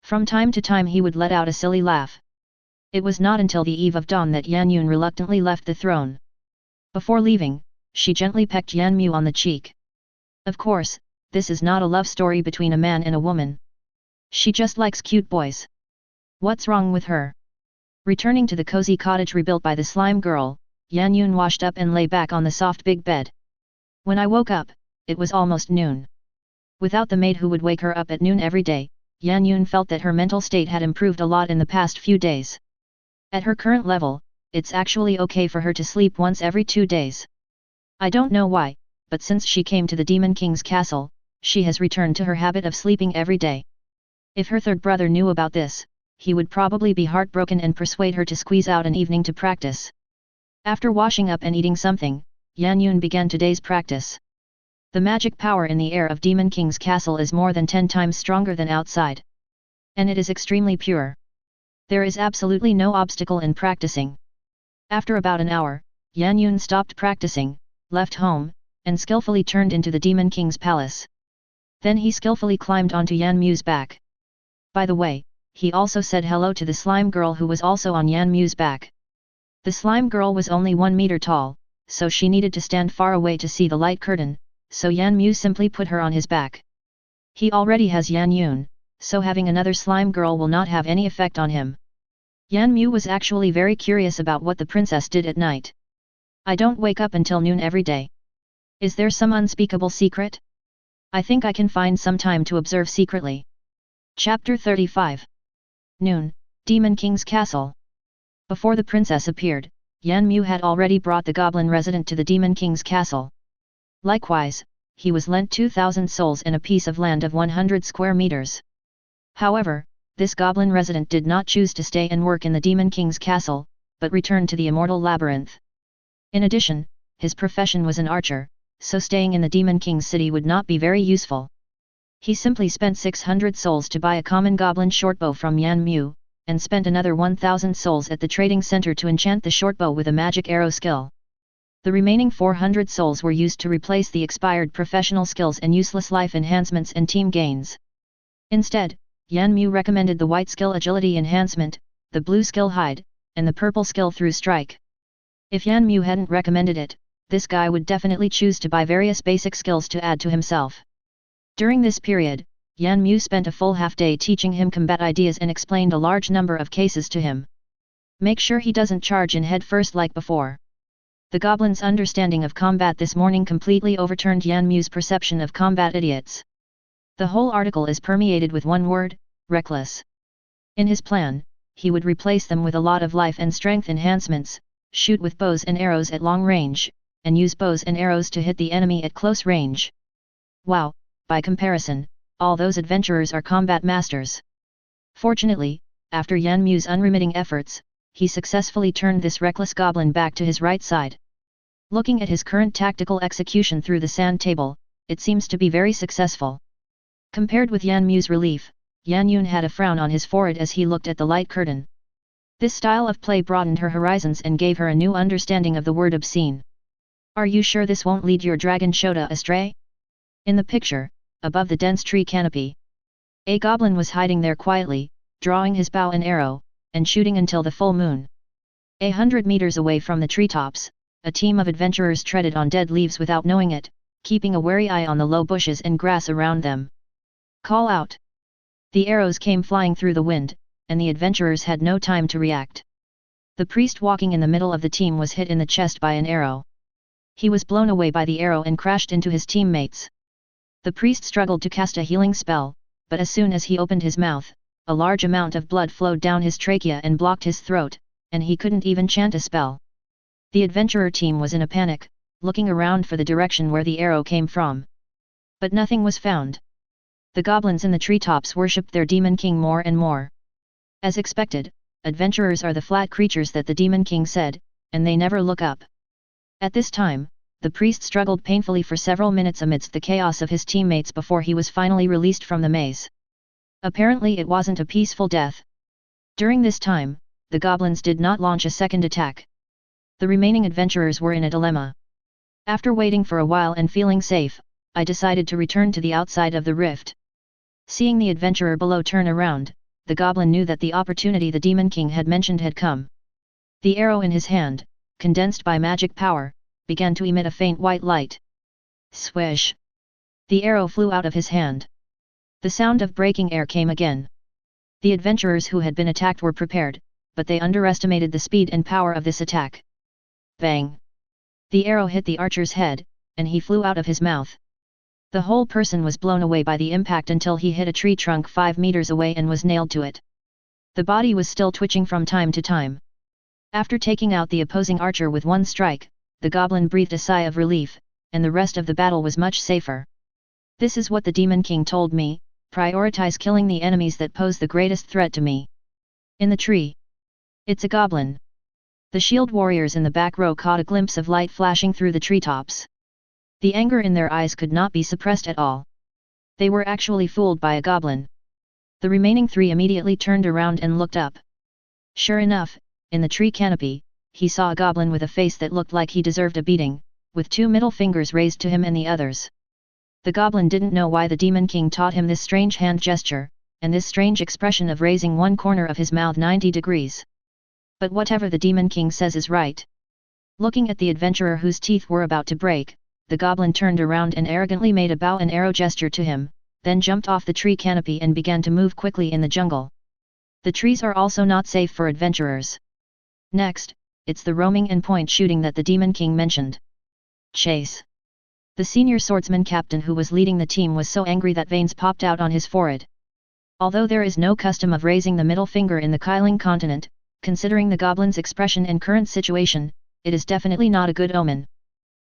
From time to time he would let out a silly laugh. It was not until the eve of dawn that Yan Yun reluctantly left the throne. Before leaving, she gently pecked Yan Mu on the cheek. Of course, this is not a love story between a man and a woman. She just likes cute boys. What's wrong with her? Returning to the cozy cottage rebuilt by the slime girl, Yan Yun washed up and lay back on the soft big bed. When I woke up, it was almost noon. Without the maid who would wake her up at noon every day, Yan Yun felt that her mental state had improved a lot in the past few days. At her current level, it's actually okay for her to sleep once every 2 days. I don't know why, but since she came to the Demon King's castle, she has returned to her habit of sleeping every day. If her third brother knew about this, he would probably be heartbroken and persuade her to squeeze out an evening to practice. After washing up and eating something, Yan Yun began today's practice. The magic power in the air of Demon King's castle is more than 10 times stronger than outside. And it is extremely pure. There is absolutely no obstacle in practicing. After about an hour, Yan Yun stopped practicing, left home, and skillfully turned into the Demon King's palace. Then he skillfully climbed onto Yan Mu's back. By the way, he also said hello to the slime girl who was also on Yan Mu's back. The slime girl was only 1 meter tall, so she needed to stand far away to see the light curtain, so Yan Mu simply put her on his back. He already has Yan Yun, so having another slime girl will not have any effect on him. Yan Mu was actually very curious about what the princess did at night. I don't wake up until noon every day. Is there some unspeakable secret? I think I can find some time to observe secretly. Chapter 35. Noon, Demon King's Castle. Before the princess appeared, Yan Mu had already brought the goblin resident to the Demon King's castle. Likewise, he was lent 2,000 souls and a piece of land of 100 square meters. However, this goblin resident did not choose to stay and work in the Demon King's castle, but returned to the Immortal Labyrinth. In addition, his profession was an archer, so staying in the Demon King's city would not be very useful. He simply spent 600 souls to buy a common goblin shortbow from Yan Mu, and spent another 1,000 souls at the trading center to enchant the shortbow with a magic arrow skill. The remaining 400 souls were used to replace the expired professional skills and useless life enhancements and team gains. Instead, Yan Mu recommended the white skill agility enhancement, the blue skill hide, and the purple skill through strike. If Yan Mu hadn't recommended it, this guy would definitely choose to buy various basic skills to add to himself. During this period, Yan Mu spent a full half-day teaching him combat ideas and explained a large number of cases to him. Make sure he doesn't charge in head first like before. The goblin's understanding of combat this morning completely overturned Yan Mu's perception of combat idiots. The whole article is permeated with one word: reckless. In his plan, he would replace them with a lot of life and strength enhancements, shoot with bows and arrows at long range, and use bows and arrows to hit the enemy at close range. Wow, by comparison, all those adventurers are combat masters. Fortunately, after Yan Mu's unremitting efforts, he successfully turned this reckless goblin back to his right side. Looking at his current tactical execution through the sand table, it seems to be very successful. Compared with Yan Mu's relief, Yan Yun had a frown on his forehead as he looked at the light curtain. This style of play broadened her horizons and gave her a new understanding of the word obscene. Are you sure this won't lead your dragon Shota astray? In the picture, above the dense tree canopy, a goblin was hiding there quietly, drawing his bow and arrow, and shooting until the full moon. 100 meters away from the treetops, a team of adventurers treaded on dead leaves without knowing it, keeping a wary eye on the low bushes and grass around them. Call out! The arrows came flying through the wind, and the adventurers had no time to react. The priest walking in the middle of the team was hit in the chest by an arrow. He was blown away by the arrow and crashed into his teammates. The priest struggled to cast a healing spell, but as soon as he opened his mouth, a large amount of blood flowed down his trachea and blocked his throat, and he couldn't even chant a spell. The adventurer team was in a panic, looking around for the direction where the arrow came from. But nothing was found. The goblins in the treetops worshipped their demon king more and more. As expected, adventurers are the flat creatures that the demon king said, and they never look up. At this time, the priest struggled painfully for several minutes amidst the chaos of his teammates before he was finally released from the maze. Apparently it wasn't a peaceful death. During this time, the goblins did not launch a second attack. The remaining adventurers were in a dilemma. After waiting for a while and feeling safe, I decided to return to the outside of the rift. Seeing the adventurer below turn around, the goblin knew that the opportunity the Demon King had mentioned had come. The arrow in his hand, condensed by magic power, began to emit a faint white light. Swish! The arrow flew out of his hand. The sound of breaking air came again. The adventurers who had been attacked were prepared, but they underestimated the speed and power of this attack. Bang! The arrow hit the archer's head, and he flew out of his mouth. The whole person was blown away by the impact until he hit a tree trunk 5 meters away and was nailed to it. The body was still twitching from time to time. After taking out the opposing archer with one strike, the goblin breathed a sigh of relief, and the rest of the battle was much safer. This is what the Demon King told me: prioritize killing the enemies that pose the greatest threat to me. In the tree. It's a goblin. The shield warriors in the back row caught a glimpse of light flashing through the treetops. The anger in their eyes could not be suppressed at all. They were actually fooled by a goblin. The remaining 3 immediately turned around and looked up. Sure enough, in the tree canopy, he saw a goblin with a face that looked like he deserved a beating, with 2 middle fingers raised to him and the others. The goblin didn't know why the Demon King taught him this strange hand gesture, and this strange expression of raising one corner of his mouth 90 degrees. But whatever the Demon King says is right. Looking at the adventurer whose teeth were about to break, the goblin turned around and arrogantly made a bow and arrow gesture to him, then jumped off the tree canopy and began to move quickly in the jungle. The trees are also not safe for adventurers. Next, it's the roaming and point shooting that the Demon King mentioned. Chase! The senior swordsman captain who was leading the team was so angry that veins popped out on his forehead. Although there is no custom of raising the middle finger in the Kyling continent, considering the goblin's expression and current situation, it is definitely not a good omen.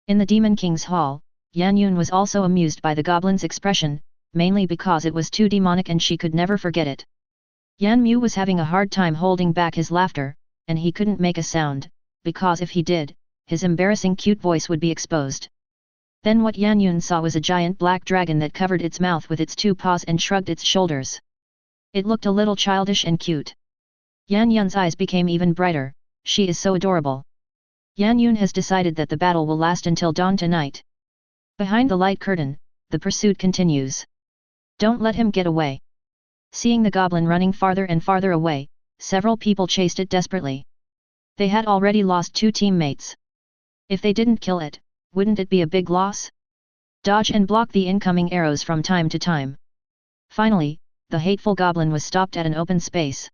In the Demon King's hall, Yan Yun was also amused by the goblin's expression, mainly because it was too demonic and she could never forget it. Yan Mu was having a hard time holding back his laughter, and he couldn't make a sound, because if he did, his embarrassing cute voice would be exposed. Then what Yan Yun saw was a giant black dragon that covered its mouth with its 2 paws and shrugged its shoulders. It looked a little childish and cute. Yan Yun's eyes became even brighter. She is so adorable. Yan Yun has decided that the battle will last until dawn tonight. Behind the light curtain, the pursuit continues. Don't let him get away. Seeing the goblin running farther and farther away, several people chased it desperately. They had already lost 2 teammates. If they didn't kill it, wouldn't it be a big loss? Dodge and block the incoming arrows from time to time. Finally, the hateful goblin was stopped at an open space.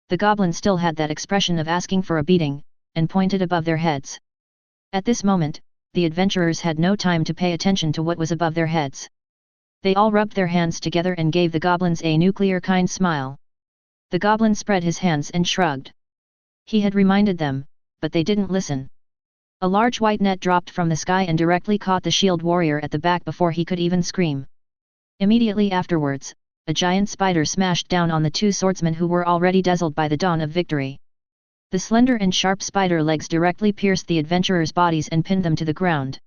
The goblin still had that expression of asking for a beating, and pointed above their heads. At this moment, the adventurers had no time to pay attention to what was above their heads. They all rubbed their hands together and gave the goblins a nuclear kind smile. The goblin spread his hands and shrugged. He had reminded them, but they didn't listen. A large white net dropped from the sky and directly caught the shield warrior at the back before he could even scream. Immediately afterwards, a giant spider smashed down on the 2 swordsmen who were already dazzled by the dawn of victory. The slender and sharp spider legs directly pierced the adventurers' bodies and pinned them to the ground.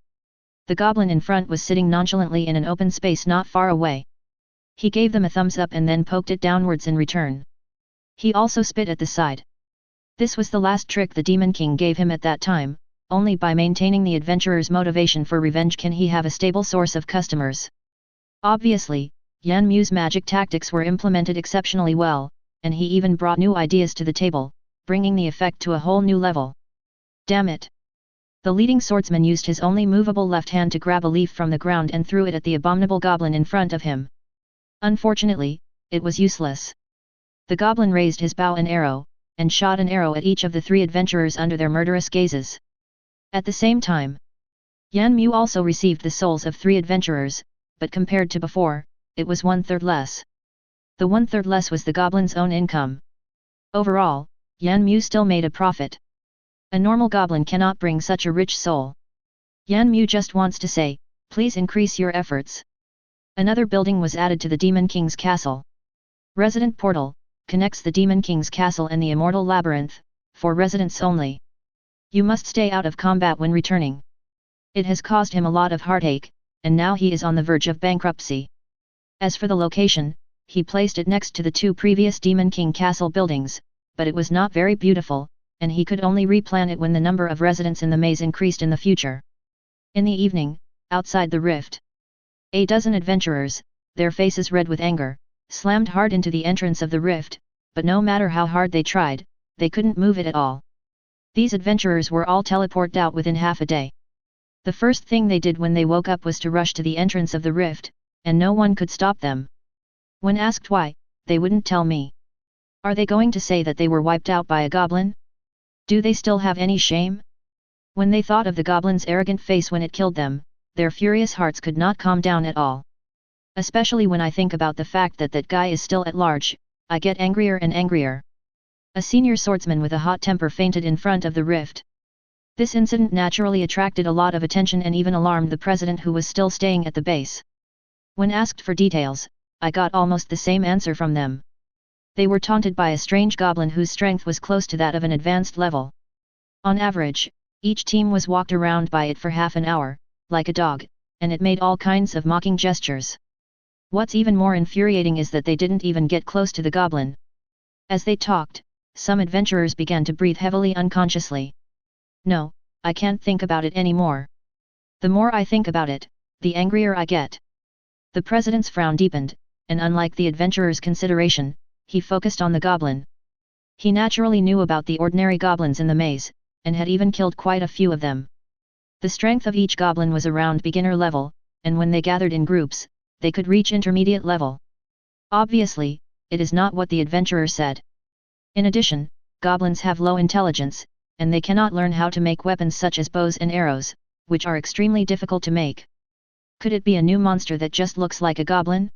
The goblin in front was sitting nonchalantly in an open space not far away. He gave them a thumbs up and then poked it downwards in return. He also spit at the side. This was the last trick the Demon King gave him at that time. Only by maintaining the adventurer's motivation for revenge can he have a stable source of customers. Obviously, Yan Mu's magic tactics were implemented exceptionally well, and he even brought new ideas to the table, bringing the effect to a whole new level. Damn it! The leading swordsman used his only movable left hand to grab a leaf from the ground and threw it at the abominable goblin in front of him. Unfortunately, it was useless. The goblin raised his bow and arrow, and shot an arrow at each of the 3 adventurers under their murderous gazes. At the same time, Yan Mu also received the souls of 3 adventurers, but compared to before, it was 1/3 less. The 1/3 less was the goblin's own income. Overall, Yan Mu still made a profit. A normal goblin cannot bring such a rich soul. Yan Mu just wants to say, please increase your efforts. Another building was added to the Demon King's castle. Resident portal, connects the Demon King's castle and the Immortal Labyrinth, for residents only. You must stay out of combat when returning. It has caused him a lot of heartache, and now he is on the verge of bankruptcy. As for the location, he placed it next to the two previous Demon King castle buildings, but it was not very beautiful, and he could only replan it when the number of residents in the maze increased in the future. In the evening, outside the rift, a dozen adventurers, their faces red with anger, slammed hard into the entrance of the rift, but no matter how hard they tried, they couldn't move it at all. These adventurers were all teleported out within half a day. The first thing they did when they woke up was to rush to the entrance of the rift, and no one could stop them. When asked why, they wouldn't tell me. Are they going to say that they were wiped out by a goblin? Do they still have any shame? When they thought of the goblin's arrogant face when it killed them, their furious hearts could not calm down at all. Especially when I think about the fact that that guy is still at large, I get angrier and angrier. A senior swordsman with a hot temper fainted in front of the rift. This incident naturally attracted a lot of attention and even alarmed the president, who was still staying at the base. When asked for details, I got almost the same answer from them. They were taunted by a strange goblin whose strength was close to that of an advanced level. On average, each team was walked around by it for half an hour, like a dog, and it made all kinds of mocking gestures. What's even more infuriating is that they didn't even get close to the goblin. As they talked, some adventurers began to breathe heavily unconsciously. No, I can't think about it anymore. The more I think about it, the angrier I get. The president's frown deepened, and unlike the adventurer's consideration, he focused on the goblin. He naturally knew about the ordinary goblins in the maze, and had even killed quite a few of them. The strength of each goblin was around beginner level, and when they gathered in groups, they could reach intermediate level. Obviously, it is not what the adventurer said. In addition, goblins have low intelligence, and they cannot learn how to make weapons such as bows and arrows, which are extremely difficult to make. Could it be a new monster that just looks like a goblin?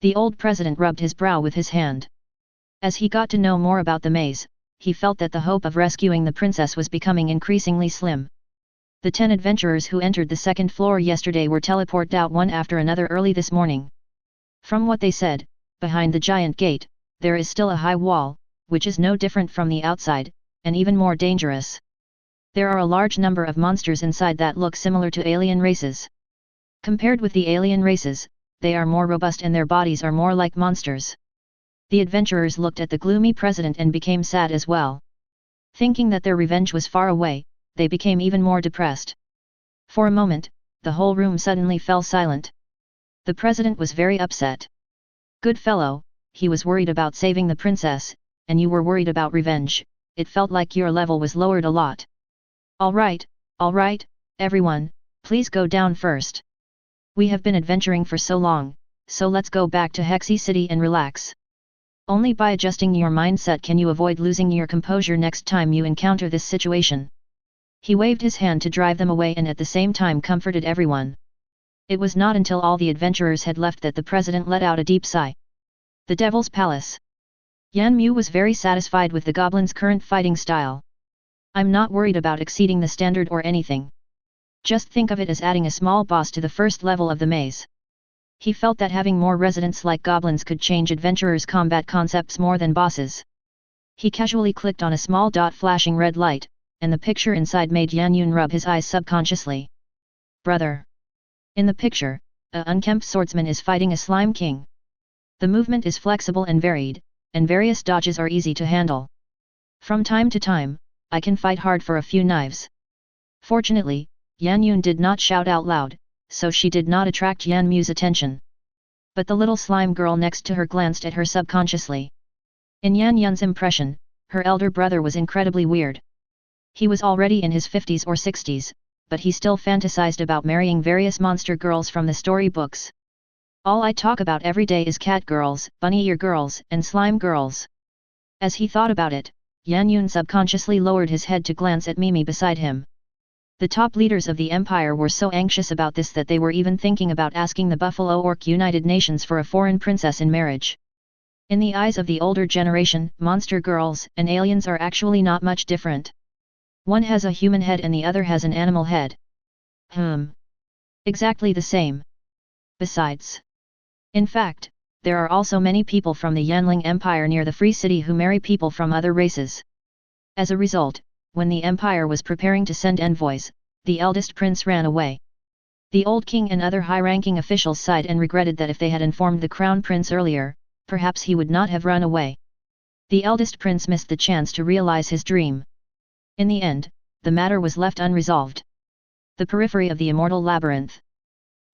The old president rubbed his brow with his hand. As he got to know more about the maze, he felt that the hope of rescuing the princess was becoming increasingly slim. The 10 adventurers who entered the second floor yesterday were teleported out one after another early this morning. From what they said, behind the giant gate, there is still a high wall, which is no different from the outside, and even more dangerous. There are a large number of monsters inside that look similar to alien races. Compared with the alien races, they are more robust and their bodies are more like monsters. The adventurers looked at the gloomy president and became sad as well. Thinking that their revenge was far away, they became even more depressed. For a moment, the whole room suddenly fell silent. The president was very upset. Good fellow, he was worried about saving the princess, and you were worried about revenge. It felt like your level was lowered a lot. All right, everyone, please go down first. We have been adventuring for so long, so let's go back to Hexy City and relax. Only by adjusting your mindset can you avoid losing your composure next time you encounter this situation. He waved his hand to drive them away and at the same time comforted everyone. It was not until all the adventurers had left that the president let out a deep sigh. The Devil's Palace. Yan Mu was very satisfied with the goblin's current fighting style. I'm not worried about exceeding the standard or anything. Just think of it as adding a small boss to the first level of the maze. He felt that having more residents like goblins could change adventurers' combat concepts more than bosses. He casually clicked on a small dot flashing red light, and the picture inside made Yan Yun rub his eyes subconsciously. Brother. In the picture, a unkempt swordsman is fighting a slime king. The movement is flexible and varied, and various dodges are easy to handle. From time to time, I can fight hard for a few knives. Fortunately, Yan Yun did not shout out loud, so she did not attract Yan Mu's attention. But the little slime girl next to her glanced at her subconsciously. In Yan Yun's impression, her elder brother was incredibly weird. He was already in his 50s or 60s, but he still fantasized about marrying various monster girls from the storybooks. All I talk about every day is cat girls, bunny ear girls, and slime girls. As he thought about it, Yan Yun subconsciously lowered his head to glance at Mimi beside him. The top leaders of the empire were so anxious about this that they were even thinking about asking the Buffalo Orc United Nations for a foreign princess in marriage. In the eyes of the older generation, monster girls and aliens are actually not much different. One has a human head and the other has an animal head. Exactly the same. Besides. In fact, there are also many people from the Yanling Empire near the Free City who marry people from other races. As a result, when the empire was preparing to send envoys, the eldest prince ran away. The old king and other high-ranking officials sighed and regretted that if they had informed the crown prince earlier, perhaps he would not have run away. The eldest prince missed the chance to realize his dream. In the end, the matter was left unresolved. The periphery of the Immortal Labyrinth.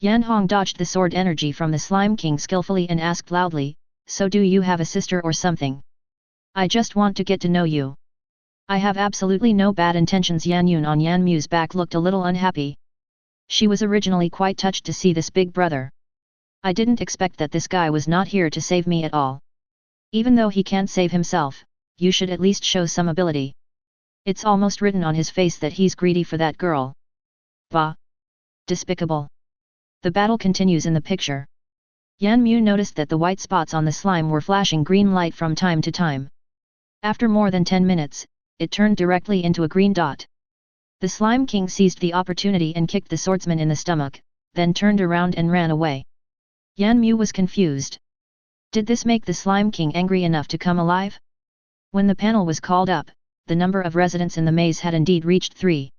Yan Hong dodged the sword energy from the Slime King skillfully and asked loudly, "So do you have a sister or something? I just want to get to know you." "I have absolutely no bad intentions." Yan Yun on Yan Mu's back looked a little unhappy. She was originally quite touched to see this big brother. "I didn't expect that this guy was not here to save me at all. Even though he can't save himself, you should at least show some ability. It's almost written on his face that he's greedy for that girl. Bah! Despicable." The battle continues in the picture. Yan Mu noticed that the white spots on the slime were flashing green light from time to time. After more than 10 minutes, it turned directly into a green dot. The Slime King seized the opportunity and kicked the swordsman in the stomach, then turned around and ran away. Yan Mu was confused. Did this make the Slime King angry enough to come alive? When the panel was called up, the number of residents in the maze had indeed reached 3.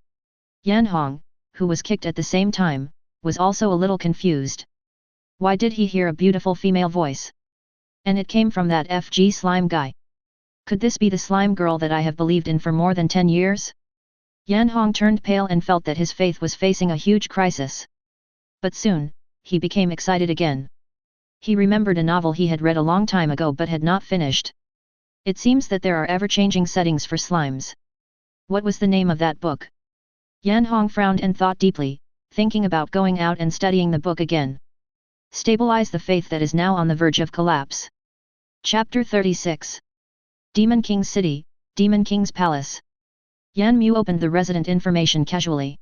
Yan Hong, who was kicked at the same time, was also a little confused. Why did he hear a beautiful female voice? And it came from that FG slime guy. Could this be the slime girl that I have believed in for more than 10 years? Yan Hong turned pale and felt that his faith was facing a huge crisis. But soon, he became excited again. He remembered a novel he had read a long time ago but had not finished. It seems that there are ever-changing settings for slimes. What was the name of that book? Yan Hong frowned and thought deeply, thinking about going out and studying the book again. Stabilize the faith that is now on the verge of collapse. Chapter 36. Demon King's City, Demon King's Palace. Yan Mu opened the resident information casually.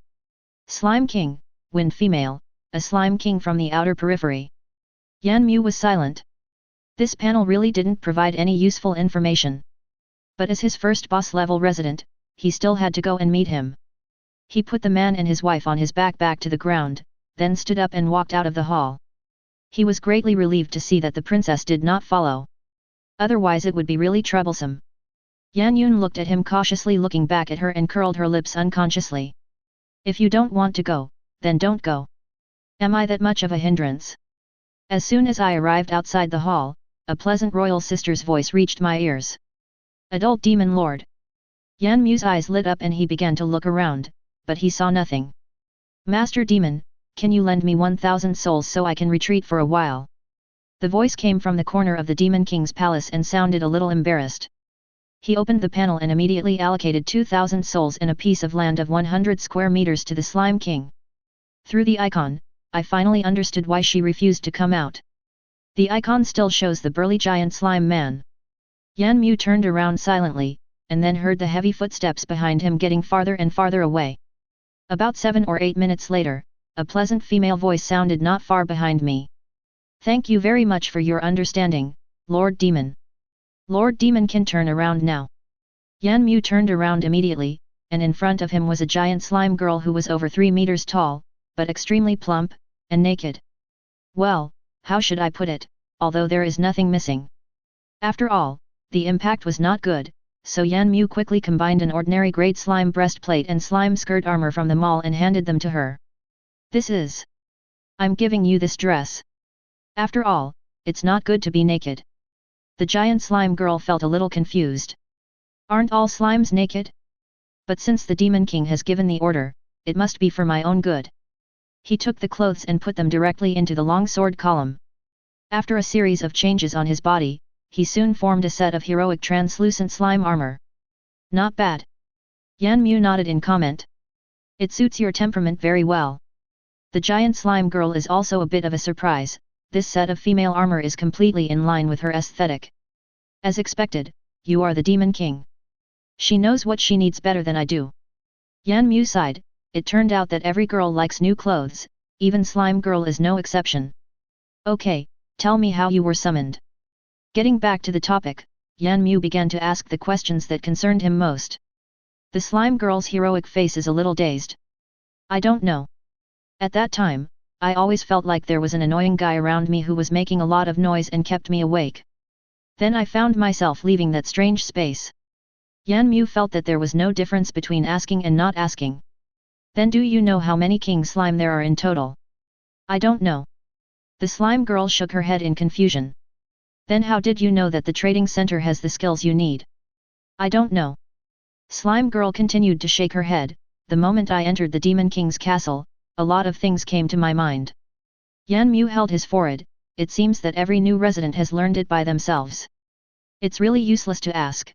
Slime King, Wind Female, a Slime King from the outer periphery. Yan Mu was silent. This panel really didn't provide any useful information. But as his first boss-level resident, he still had to go and meet him. He put the man and his wife on his back to the ground, then stood up and walked out of the hall. He was greatly relieved to see that the princess did not follow. Otherwise it would be really troublesome. Yan Yun looked at him cautiously, looking back at her and curled her lips unconsciously. "If you don't want to go, then don't go. Am I that much of a hindrance?" As soon as I arrived outside the hall, a pleasant royal sister's voice reached my ears. "Adult Demon Lord." Yan Mu's eyes lit up and he began to look around, but he saw nothing. "Master Demon, can you lend me 1,000 souls so I can retreat for a while?" The voice came from the corner of the Demon King's palace and sounded a little embarrassed. He opened the panel and immediately allocated 2,000 souls and a piece of land of 100 square meters to the Slime King. Through the icon, I finally understood why she refused to come out. The icon still shows the burly giant slime man. Yan Mu turned around silently, and then heard the heavy footsteps behind him getting farther and farther away. About 7 or 8 minutes later, a pleasant female voice sounded not far behind me. "Thank you very much for your understanding, Lord Demon. Lord Demon can turn around now." Yan Mu turned around immediately, and in front of him was a giant slime girl who was over 3 meters tall, but extremely plump, and naked. Well, how should I put it, although there is nothing missing. After all, the impact was not good, so Yan Mu quickly combined an ordinary grade slime breastplate and slime skirt armor from the mall and handed them to her. "This is. I'm giving you this dress. After all, it's not good to be naked." The giant slime girl felt a little confused. "Aren't all slimes naked? But since the Demon King has given the order, it must be for my own good." He took the clothes and put them directly into the long sword column. After a series of changes on his body, he soon formed a set of heroic translucent slime armor. "Not bad." Yan Mu nodded in comment. "It suits your temperament very well." The giant slime girl is also a bit of a surprise. This set of female armor is completely in line with her aesthetic. "As expected, you are the Demon King. She knows what she needs better than I do." Yan Mu sighed. It turned out that every girl likes new clothes, even Slime Girl is no exception. "Okay, tell me how you were summoned." Getting back to the topic, Yan Mu began to ask the questions that concerned him most. The slime girl's heroic face is a little dazed. I don't know. At that time, I always felt like there was an annoying guy around me who was making a lot of noise and kept me awake. Then I found myself leaving that strange space. Yan Mu felt that there was no difference between asking and not asking. Then do you know how many king slime there are in total? I don't know. The slime girl shook her head in confusion. Then how did you know that the trading center has the skills you need? I don't know. Slime girl continued to shake her head. The moment I entered the Demon King's castle, a lot of things came to my mind. Yan Mu held his forehead. It seems that every new resident has learned it by themselves. It's really useless to ask.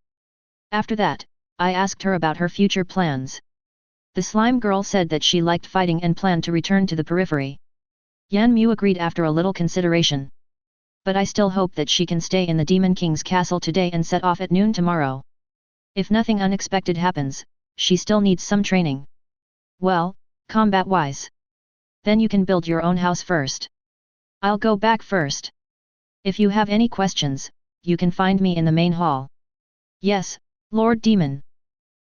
After that, I asked her about her future plans. The slime girl said that she liked fighting and planned to return to the periphery. Yan Mu agreed after a little consideration. But I still hope that she can stay in the Demon King's castle today and set off at noon tomorrow. If nothing unexpected happens, she still needs some training. Well, combat-wise. Then you can build your own house first. I'll go back first. If you have any questions, you can find me in the main hall. Yes, Lord Demon.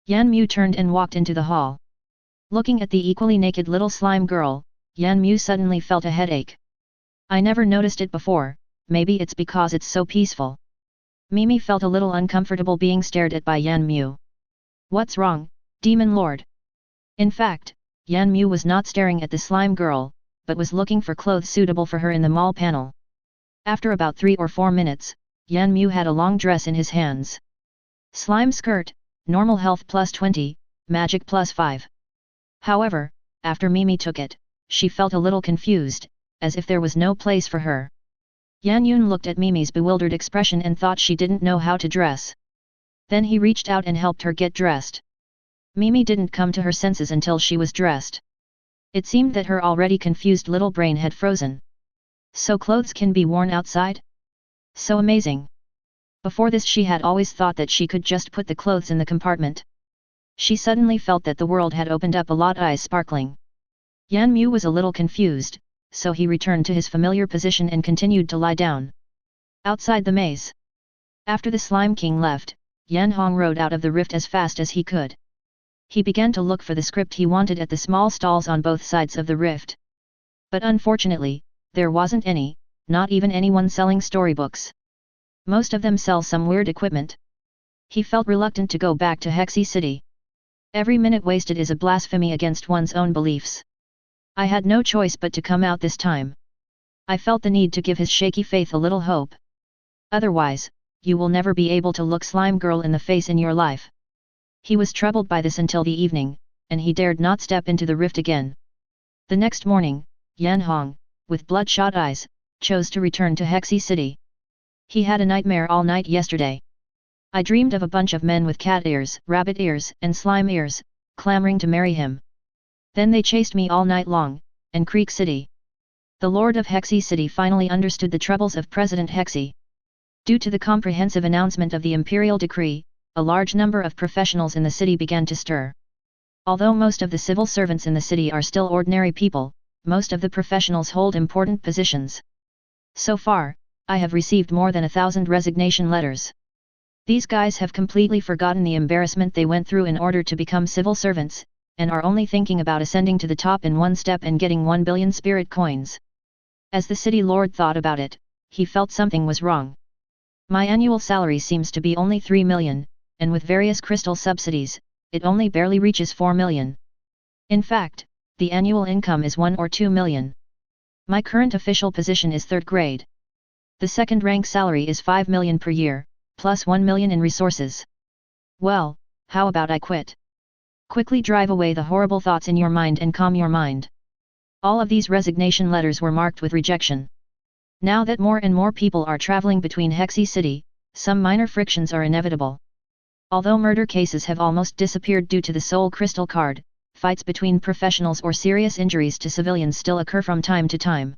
Yan Mu turned and walked into the hall. Looking at the equally naked little slime girl, Yan Mu suddenly felt a headache. I never noticed it before, maybe it's because it's so peaceful. Mimi felt a little uncomfortable being stared at by Yan Mu. What's wrong, Demon Lord? In fact, Yan Mu was not staring at the slime girl, but was looking for clothes suitable for her in the mall panel. After about 3 or 4 minutes, Yan Mu had a long dress in his hands. Slime skirt, normal health plus 20, magic plus 5. However, after Mimi took it, she felt a little confused, as if there was no place for her. Yan Yun looked at Mimi's bewildered expression and thought she didn't know how to dress. Then he reached out and helped her get dressed. Mimi didn't come to her senses until she was dressed. It seemed that her already confused little brain had frozen. So clothes can be worn outside? So amazing. Before this she had always thought that she could just put the clothes in the compartment. She suddenly felt that the world had opened up a lot, eyes sparkling. Yan Mu was a little confused, so he returned to his familiar position and continued to lie down. Outside the maze. After the Slime King left, Yan Hong rode out of the rift as fast as he could. He began to look for the script he wanted at the small stalls on both sides of the rift. But unfortunately, there wasn't any, not even anyone selling storybooks. Most of them sell some weird equipment. He felt reluctant to go back to Hexy City. Every minute wasted is a blasphemy against one's own beliefs. I had no choice but to come out this time. I felt the need to give his shaky faith a little hope. Otherwise, you will never be able to look Slime Girl in the face in your life. He was troubled by this until the evening, and he dared not step into the rift again. The next morning, Yan Hong, with bloodshot eyes, chose to return to Hexy City. He had a nightmare all night yesterday. I dreamed of a bunch of men with cat ears, rabbit ears, and slime ears, clamoring to marry him. Then they chased me all night long, and Creek City. The Lord of Hexy City finally understood the troubles of President Hexy. Due to the comprehensive announcement of the imperial decree, a large number of professionals in the city began to stir. Although most of the civil servants in the city are still ordinary people, most of the professionals hold important positions. So far, I have received more than 1,000 resignation letters. These guys have completely forgotten the embarrassment they went through in order to become civil servants, and are only thinking about ascending to the top in one step and getting 1 billion spirit coins. As the city lord thought about it, he felt something was wrong. My annual salary seems to be only 3 million, and with various crystal subsidies, it only barely reaches 4 million. In fact, the annual income is 1 or 2 million. My current official position is 3rd grade. The second rank salary is 5 million per year, plus 1 million in resources. Well, how about I quit? Quickly drive away the horrible thoughts in your mind and calm your mind. All of these resignation letters were marked with rejection. Now that more and more people are traveling between Hexy City, some minor frictions are inevitable. Although murder cases have almost disappeared due to the Soul Crystal card, fights between professionals or serious injuries to civilians still occur from time to time.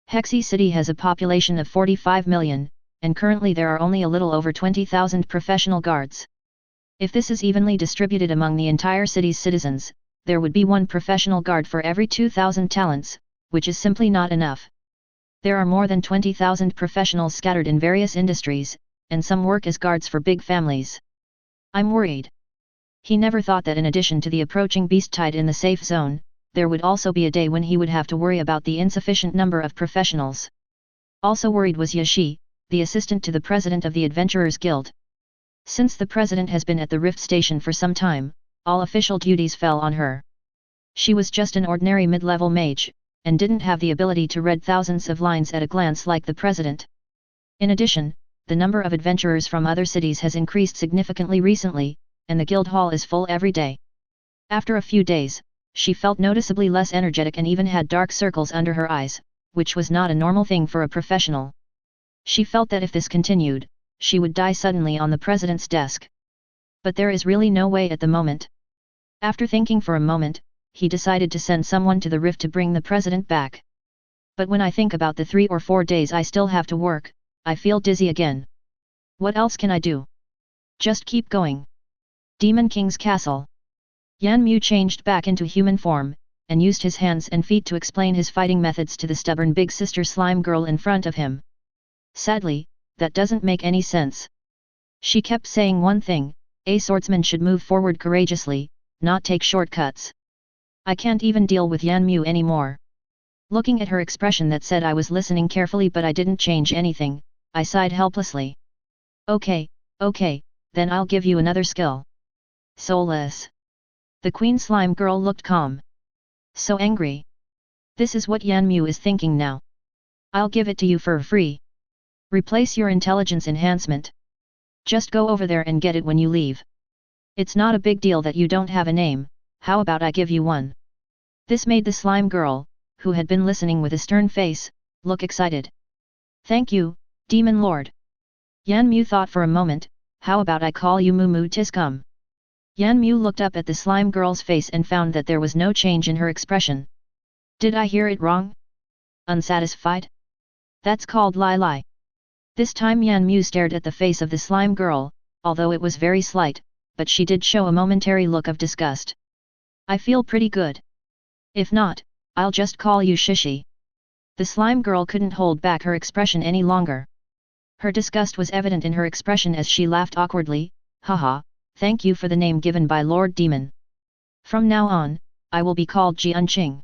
Hexy City has a population of 45 million, and currently there are only a little over 20,000 professional guards. If this is evenly distributed among the entire city's citizens, there would be 1 professional guard for every 2,000 talents, which is simply not enough. There are more than 20,000 professionals scattered in various industries, and some work as guards for big families. I'm worried. He never thought that in addition to the approaching beast tide in the safe zone, there would also be a day when he would have to worry about the insufficient number of professionals. Also worried was Yashi, the assistant to the president of the Adventurers Guild. Since the president has been at the Rift Station for some time, all official duties fell on her. She was just an ordinary mid-level mage, and didn't have the ability to read thousands of lines at a glance like the president. In addition, the number of adventurers from other cities has increased significantly recently, and the guild hall is full every day. After a few days, she felt noticeably less energetic and even had dark circles under her eyes, which was not a normal thing for a professional. She felt that if this continued, she would die suddenly on the president's desk. But there is really no way at the moment. After thinking for a moment, he decided to send someone to the rift to bring the president back. But when I think about the 3 or 4 days I still have to work, I feel dizzy again. What else can I do? Just keep going. Demon King's Castle. Yan Mu changed back into human form, and used his hands and feet to explain his fighting methods to the stubborn big sister slime girl in front of him. Sadly, that doesn't make any sense. She kept saying one thing: a swordsman should move forward courageously, not take shortcuts. I can't even deal with Yan Mu anymore. Looking at her expression that said I was listening carefully but I didn't change anything, I sighed helplessly. Okay, then I'll give you another skill. Soulless. The Queen Slime girl looked calm. So angry. This is what Yan Mu is thinking now. I'll give it to you for free. Replace your intelligence enhancement. Just go over there and get it when you leave. It's not a big deal that you don't have a name, how about I give you one? This made the slime girl, who had been listening with a stern face, look excited. Thank you, Demon Lord. Yan Mu thought for a moment, how about I call you Mumu Tiskum? Yan Mu looked up at the slime girl's face and found that there was no change in her expression. Did I hear it wrong? Unsatisfied? That's called lie. This time Yan Mu stared at the face of the slime girl, although it was very slight, but she did show a momentary look of disgust. I feel pretty good. If not, I'll just call you Shishi. The slime girl couldn't hold back her expression any longer. Her disgust was evident in her expression as she laughed awkwardly. Haha, thank you for the name given by Lord Demon. From now on, I will be called Jianqing.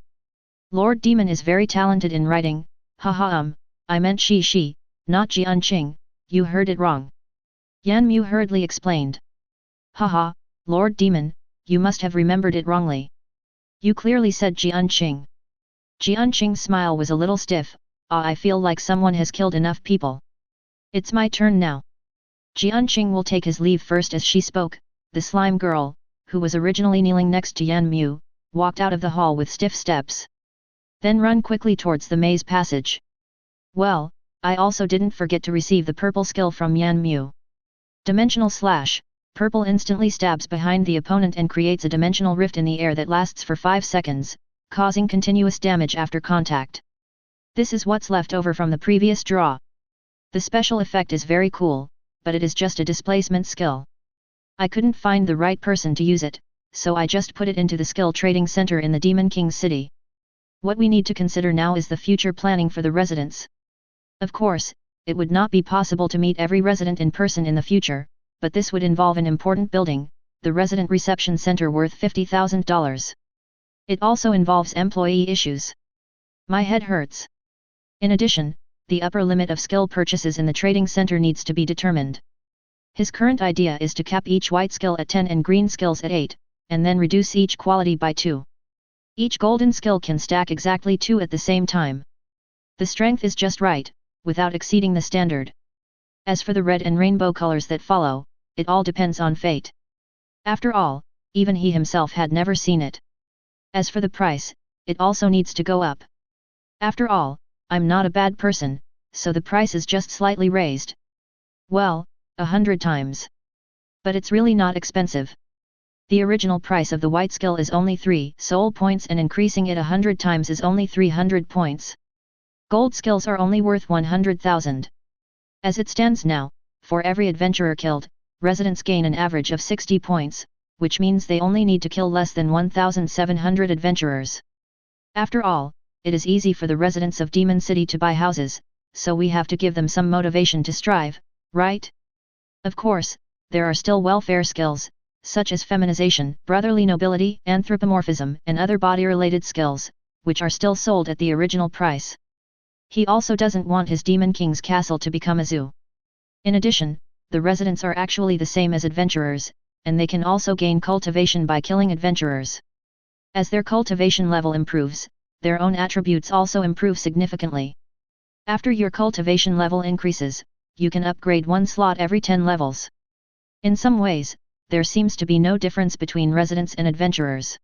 Lord Demon is very talented in writing. Haha, I meant Shishi, not Jianqing, you heard it wrong. Yan Mu hurriedly explained. Haha, Lord Demon, you must have remembered it wrongly. You clearly said Jianqing. Jianqing's smile was a little stiff. I feel like someone has killed enough people. It's my turn now. Jianqing will take his leave first. As she spoke, the slime girl, who was originally kneeling next to Yan Mu, walked out of the hall with stiff steps. Then run quickly towards the maze passage. Well, I also didn't forget to receive the purple skill from Yan Mu. Dimensional Slash. Purple instantly stabs behind the opponent and creates a dimensional rift in the air that lasts for 5 seconds, causing continuous damage after contact. This is what's left over from the previous draw. The special effect is very cool, but it is just a displacement skill. I couldn't find the right person to use it, so I just put it into the skill trading center in the Demon King city. What we need to consider now is the future planning for the residents. Of course, it would not be possible to meet every resident in person in the future, but this would involve an important building, the Resident Reception Center worth $50,000. It also involves employee issues. My head hurts. In addition, the upper limit of skill purchases in the trading center needs to be determined. His current idea is to cap each white skill at 10 and green skills at 8, and then reduce each quality by 2. Each golden skill can stack exactly 2 at the same time. The strength is just right, without exceeding the standard. As for the red and rainbow colors that follow, it all depends on fate. After all, even he himself had never seen it. As for the price, it also needs to go up. After all, I'm not a bad person, so the price is just slightly raised. Well, 100 times. But it's really not expensive. The original price of the white skill is only 3 soul points, and increasing it 100 times is only 300 points. Gold skills are only worth 100,000. As it stands now, for every adventurer killed, residents gain an average of 60 points, which means they only need to kill less than 1,700 adventurers. After all, it is easy for the residents of Demon City to buy houses, so we have to give them some motivation to strive, right? Of course, there are still welfare skills, such as feminization, brotherly nobility, anthropomorphism, and other body-related skills, which are still sold at the original price. He also doesn't want his Demon King's castle to become a zoo. In addition, the residents are actually the same as adventurers, and they can also gain cultivation by killing adventurers. As their cultivation level improves, their own attributes also improve significantly. After your cultivation level increases, you can upgrade one slot every 10 levels. In some ways, there seems to be no difference between residents and adventurers.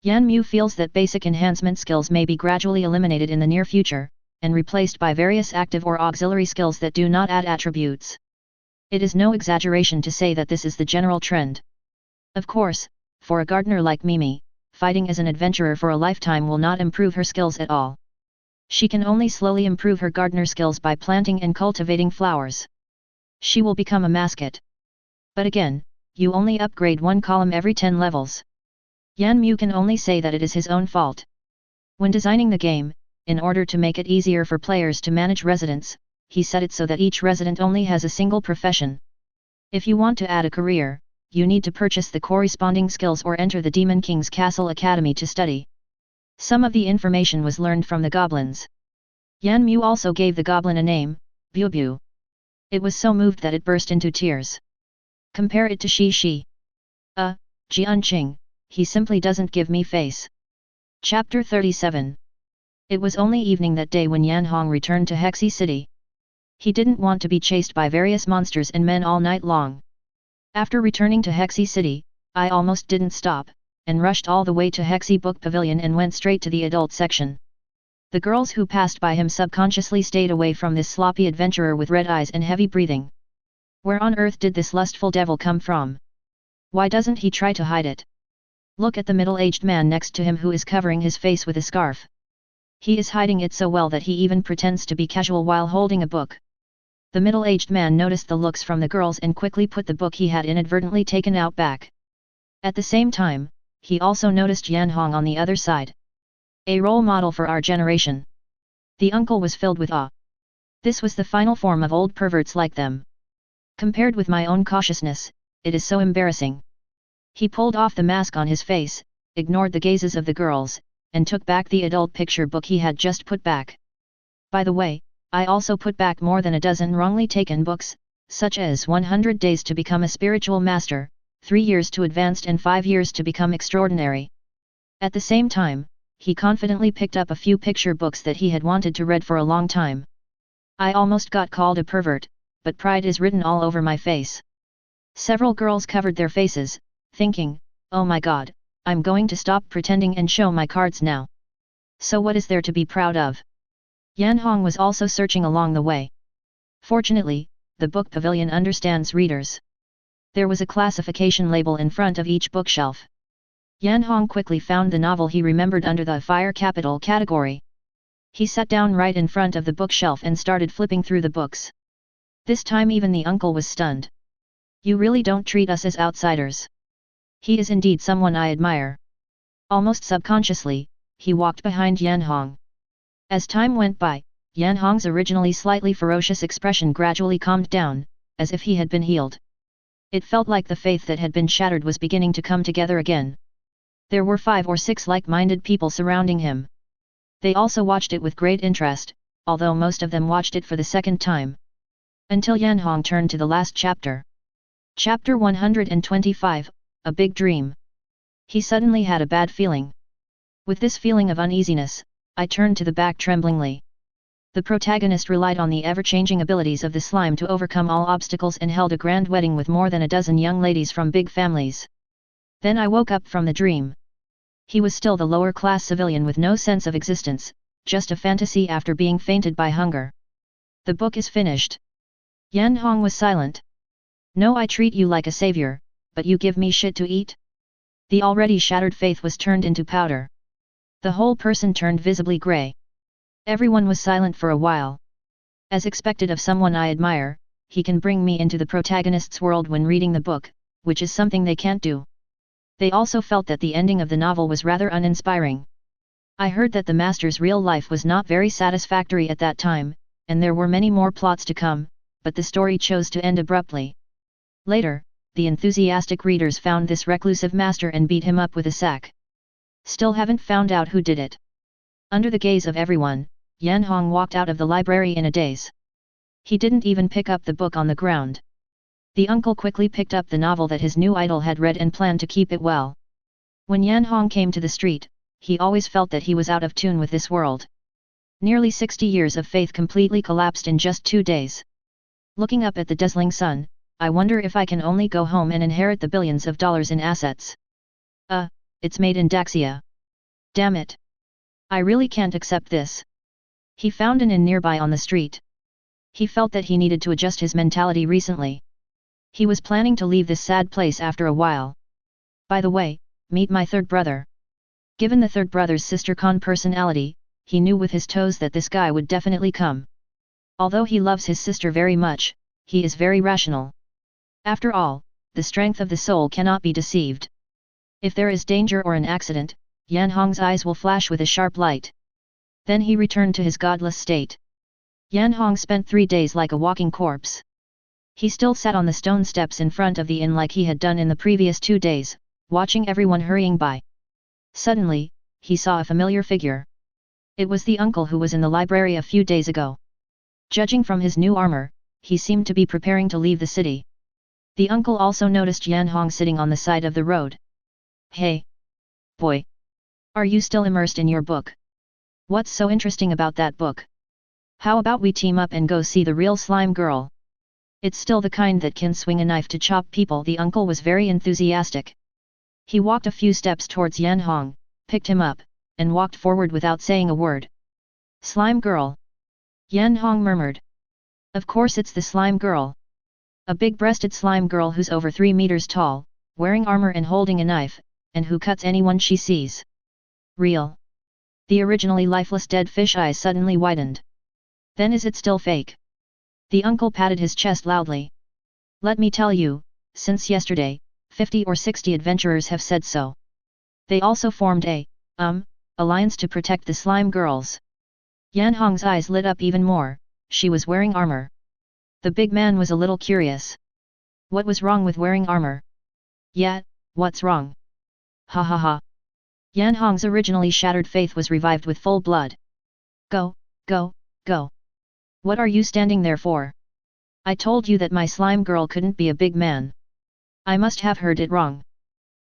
Yan Mu feels that basic enhancement skills may be gradually eliminated in the near future, and replaced by various active or auxiliary skills that do not add attributes. It is no exaggeration to say that this is the general trend. Of course, for a gardener like Mimi, fighting as an adventurer for a lifetime will not improve her skills at all. She can only slowly improve her gardener skills by planting and cultivating flowers. She will become a mascot. But again, you only upgrade one column every 10 levels. Yan Mu can only say that it is his own fault. When designing the game, in order to make it easier for players to manage residents, he set it so that each resident only has a single profession. If you want to add a career, you need to purchase the corresponding skills or enter the Demon King's Castle Academy to study. Some of the information was learned from the goblins. Yan Mu also gave the goblin a name, Bu Bu. It was so moved that it burst into tears. Compare it to Shi Shi. Jian Qing, he simply doesn't give me face. Chapter 37. It was only evening that day when Yan Hong returned to Hexi City. He didn't want to be chased by various monsters and men all night long. After returning to Hexi City, I almost didn't stop, and rushed all the way to Hexi Book Pavilion and went straight to the adult section. The girls who passed by him subconsciously stayed away from this sloppy adventurer with red eyes and heavy breathing. Where on earth did this lustful devil come from? Why doesn't he try to hide it? Look at the middle-aged man next to him who is covering his face with a scarf. He is hiding it so well that he even pretends to be casual while holding a book. The middle-aged man noticed the looks from the girls and quickly put the book he had inadvertently taken out back. At the same time, he also noticed Yan Hong on the other side. A role model for our generation. The uncle was filled with awe. This was the final form of old perverts like them. Compared with my own cautiousness, it is so embarrassing. He pulled off the mask on his face, ignored the gazes of the girls, and took back the adult picture book he had just put back. By the way, I also put back more than a dozen wrongly taken books, such as 100 Days to Become a Spiritual Master, 3 Years to Advanced and 5 Years to Become Extraordinary. At the same time, he confidently picked up a few picture books that he had wanted to read for a long time. I almost got called a pervert, but pride is written all over my face. Several girls covered their faces, thinking, oh my god, I'm going to stop pretending and show my cards now. So what is there to be proud of? Yan Hong was also searching along the way. Fortunately, the book pavilion understands readers. There was a classification label in front of each bookshelf. Yan Hong quickly found the novel he remembered under the Fire Capital category. He sat down right in front of the bookshelf and started flipping through the books. This time even the uncle was stunned. You really don't treat us as outsiders. He is indeed someone I admire. Almost subconsciously, he walked behind Yan Hong. As time went by, Yan Hong's originally slightly ferocious expression gradually calmed down, as if he had been healed. It felt like the faith that had been shattered was beginning to come together again. There were 5 or 6 like-minded people surrounding him. They also watched it with great interest, although most of them watched it for the second time. Until Yan Hong turned to the last chapter. Chapter 125, A Big Dream. He suddenly had a bad feeling. With this feeling of uneasiness, I turned to the back tremblingly. The protagonist relied on the ever-changing abilities of the slime to overcome all obstacles and held a grand wedding with more than a dozen young ladies from big families. Then I woke up from the dream. He was still the lower-class civilian with no sense of existence, just a fantasy after being fainted by hunger. The book is finished. Yan Hong was silent. No, I treat you like a savior, but you give me shit to eat? The already shattered faith was turned into powder. The whole person turned visibly grey. Everyone was silent for a while. As expected of someone I admire, he can bring me into the protagonist's world when reading the book, which is something they can't do. They also felt that the ending of the novel was rather uninspiring. I heard that the master's real life was not very satisfactory at that time, and there were many more plots to come, but the story chose to end abruptly. Later, the enthusiastic readers found this reclusive master and beat him up with a sack. Still haven't found out who did it. Under the gaze of everyone, Yan Hong walked out of the library in a daze. He didn't even pick up the book on the ground. The uncle quickly picked up the novel that his new idol had read and planned to keep it well. When Yan Hong came to the street, he always felt that he was out of tune with this world. Nearly 60 years of faith completely collapsed in just 2 days. Looking up at the dazzling sun, I wonder if I can only go home and inherit the billions of dollars in assets. It's made in Daxia. Damn it. I really can't accept this. He found an inn nearby on the street. He felt that he needed to adjust his mentality recently. He was planning to leave this sad place after a while. By the way, meet my third brother. Given the third brother's sister-con personality, he knew with his toes that this guy would definitely come. Although he loves his sister very much, he is very rational. After all, the strength of the soul cannot be deceived. If there is danger or an accident, Yan Hong's eyes will flash with a sharp light. Then he returned to his godless state. Yan Hong spent 3 days like a walking corpse. He still sat on the stone steps in front of the inn like he had done in the previous 2 days, watching everyone hurrying by. Suddenly, he saw a familiar figure. It was the uncle who was in the library a few days ago. Judging from his new armor, he seemed to be preparing to leave the city. The uncle also noticed Yan Hong sitting on the side of the road. Hey! Boy! Are you still immersed in your book? What's so interesting about that book? How about we team up and go see the real slime girl? It's still the kind that can swing a knife to chop people. The uncle was very enthusiastic. He walked a few steps towards Yan Hong, picked him up, and walked forward without saying a word. Slime girl! Yan Hong murmured. Of course it's the slime girl. A big-breasted slime girl who's over 3 meters tall, wearing armor and holding a knife, and who cuts anyone she sees. Real. The originally lifeless dead fish eyes suddenly widened. Then is it still fake? The uncle patted his chest loudly. Let me tell you, since yesterday, 50 or 60 adventurers have said so. They also formed a alliance to protect the slime girls. Yan Hong's eyes lit up even more. She was wearing armor. The big man was a little curious. What was wrong with wearing armor? Yeah, what's wrong? Ha ha ha. Yan Hong's originally shattered faith was revived with full blood. Go, go, go. What are you standing there for? I told you that my slime girl couldn't be a big man. I must have heard it wrong.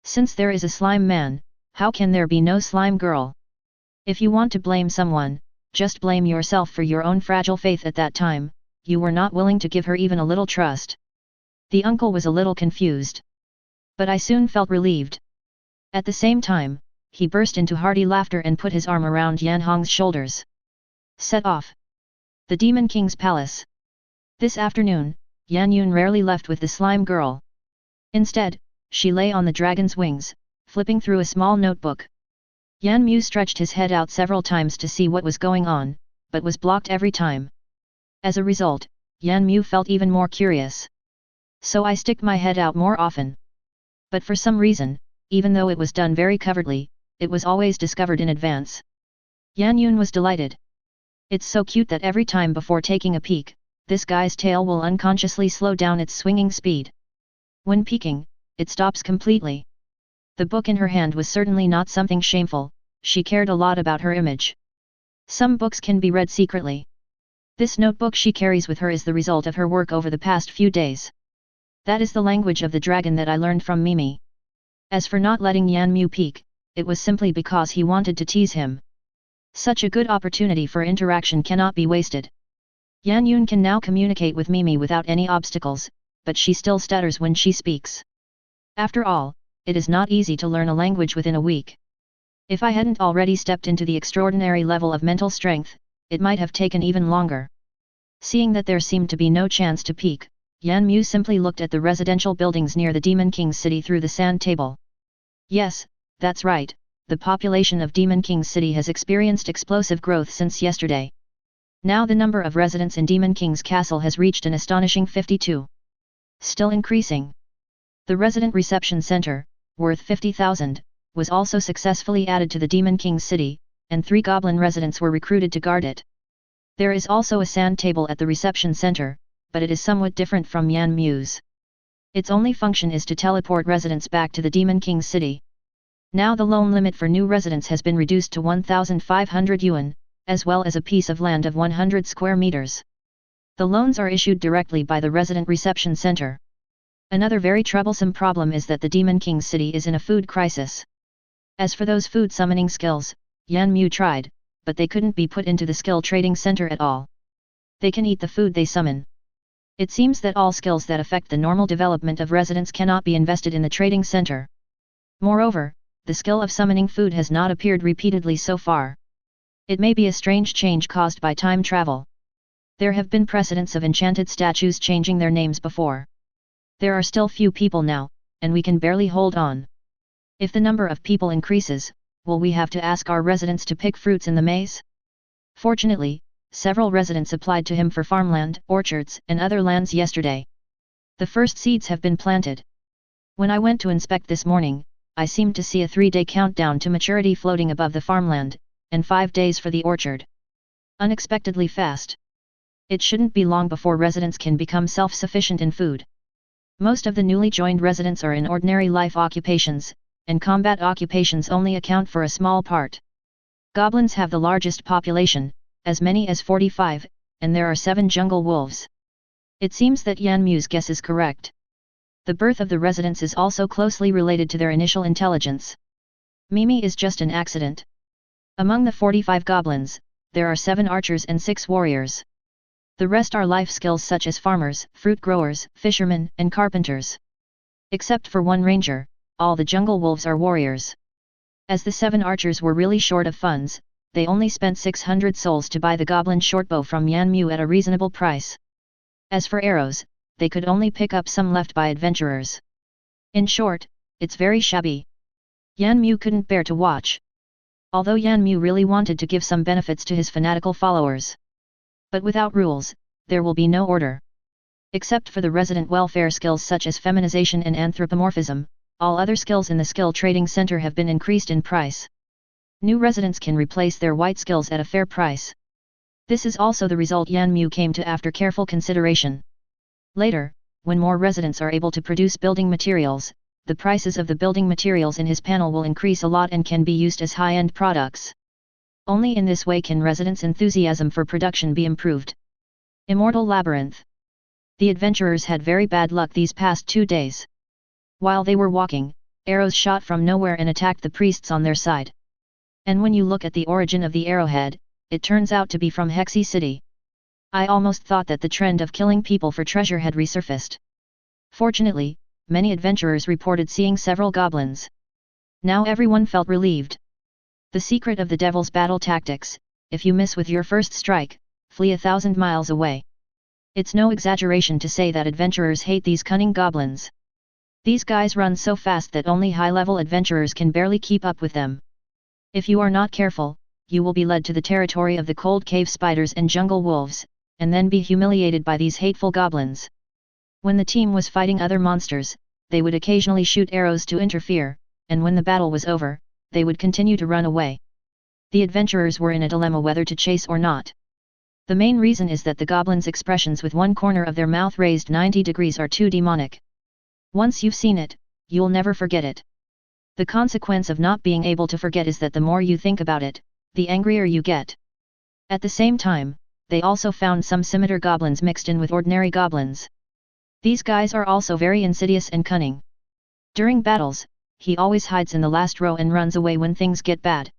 Since there is a slime man, how can there be no slime girl? If you want to blame someone, just blame yourself for your own fragile faith at that time. You were not willing to give her even a little trust. The uncle was a little confused. But I soon felt relieved. At the same time, he burst into hearty laughter and put his arm around Yan Hong's shoulders. Set off. The Demon King's Palace. This afternoon, Yan Yun rarely left with the slime girl. Instead, she lay on the dragon's wings, flipping through a small notebook. Yan Mu stretched his head out several times to see what was going on, but was blocked every time. As a result, Yan Mu felt even more curious. So I stick my head out more often. But for some reason, even though it was done very covertly, it was always discovered in advance. Yan Yun was delighted. It's so cute that every time before taking a peek, this guy's tail will unconsciously slow down its swinging speed. When peeking, it stops completely. The book in her hand was certainly not something shameful. She cared a lot about her image. Some books can be read secretly. This notebook she carries with her is the result of her work over the past few days. That is the language of the dragon that I learned from Mimi. As for not letting Yan Mu peek, it was simply because he wanted to tease him. Such a good opportunity for interaction cannot be wasted. Yan Yun can now communicate with Mimi without any obstacles, but she still stutters when she speaks. After all, it is not easy to learn a language within a week. If I hadn't already stepped into the extraordinary level of mental strength, it might have taken even longer. Seeing that there seemed to be no chance to peek, Yan Mu simply looked at the residential buildings near the Demon King's city through the sand table. Yes, that's right, the population of Demon King's city has experienced explosive growth since yesterday. Now the number of residents in Demon King's castle has reached an astonishing 52. Still increasing. The resident reception center, worth 50,000, was also successfully added to the Demon King's city, and 3 goblin residents were recruited to guard it. There is also a sand table at the reception center, but it is somewhat different from Yan Mu's. Its only function is to teleport residents back to the Demon King's city. Now the loan limit for new residents has been reduced to 1,500 yuan, as well as a piece of land of 100 square meters. The loans are issued directly by the resident reception center. Another very troublesome problem is that the Demon King's city is in a food crisis. As for those food summoning skills, Yan Mu tried, but they couldn't be put into the skill trading center at all. They can eat the food they summon. It seems that all skills that affect the normal development of residents cannot be invested in the trading center. Moreover, the skill of summoning food has not appeared repeatedly so far. It may be a strange change caused by time travel. There have been precedents of enchanted statues changing their names before. There are still few people now, and we can barely hold on. If the number of people increases, will we have to ask our residents to pick fruits in the maze? Fortunately, several residents applied to him for farmland, orchards, and other lands yesterday. The first seeds have been planted. When I went to inspect this morning, I seemed to see a 3-day countdown to maturity floating above the farmland, and 5 days for the orchard. Unexpectedly fast. It shouldn't be long before residents can become self-sufficient in food. Most of the newly joined residents are in ordinary life occupations, and combat occupations only account for a small part. Goblins have the largest population, as many as 45, and there are 7 jungle wolves. It seems that Yan Mu's guess is correct. The birth of the residents is also closely related to their initial intelligence. Mimi is just an accident. Among the 45 goblins, there are 7 archers and 6 warriors. The rest are life skills such as farmers, fruit growers, fishermen, and carpenters. Except for 1 ranger, all the jungle wolves are warriors. As the 7 archers were really short of funds, they only spent 600 souls to buy the goblin shortbow from Yan Mu at a reasonable price. As for arrows, they could only pick up some left by adventurers. In short, it's very shabby. Yan Mu couldn't bear to watch. Although Yan Mu really wanted to give some benefits to his fanatical followers. But without rules, there will be no order. Except for the resident welfare skills such as feminization and anthropomorphism, all other skills in the skill trading center have been increased in price. New residents can replace their white skills at a fair price. This is also the result Yan Mu came to after careful consideration. Later, when more residents are able to produce building materials, the prices of the building materials in his panel will increase a lot and can be used as high-end products. Only in this way can residents' enthusiasm for production be improved. Immortal Labyrinth. The adventurers had very bad luck these past 2 days. While they were walking, arrows shot from nowhere and attacked the priests on their side. And when you look at the origin of the arrowhead, it turns out to be from Hexy City. I almost thought that the trend of killing people for treasure had resurfaced. Fortunately, many adventurers reported seeing several goblins. Now everyone felt relieved. The secret of the devil's battle tactics: if you miss with your first strike, flee 1,000 miles away. It's no exaggeration to say that adventurers hate these cunning goblins. These guys run so fast that only high-level adventurers can barely keep up with them. If you are not careful, you will be led to the territory of the cold cave spiders and jungle wolves, and then be humiliated by these hateful goblins. When the team was fighting other monsters, they would occasionally shoot arrows to interfere, and when the battle was over, they would continue to run away. The adventurers were in a dilemma whether to chase or not. The main reason is that the goblins' expressions with one corner of their mouth raised 90 degrees are too demonic. Once you've seen it, you'll never forget it. The consequence of not being able to forget is that the more you think about it, the angrier you get. At the same time, they also found some scimitar goblins mixed in with ordinary goblins. These guys are also very insidious and cunning. During battles, he always hides in the last row and runs away when things get bad.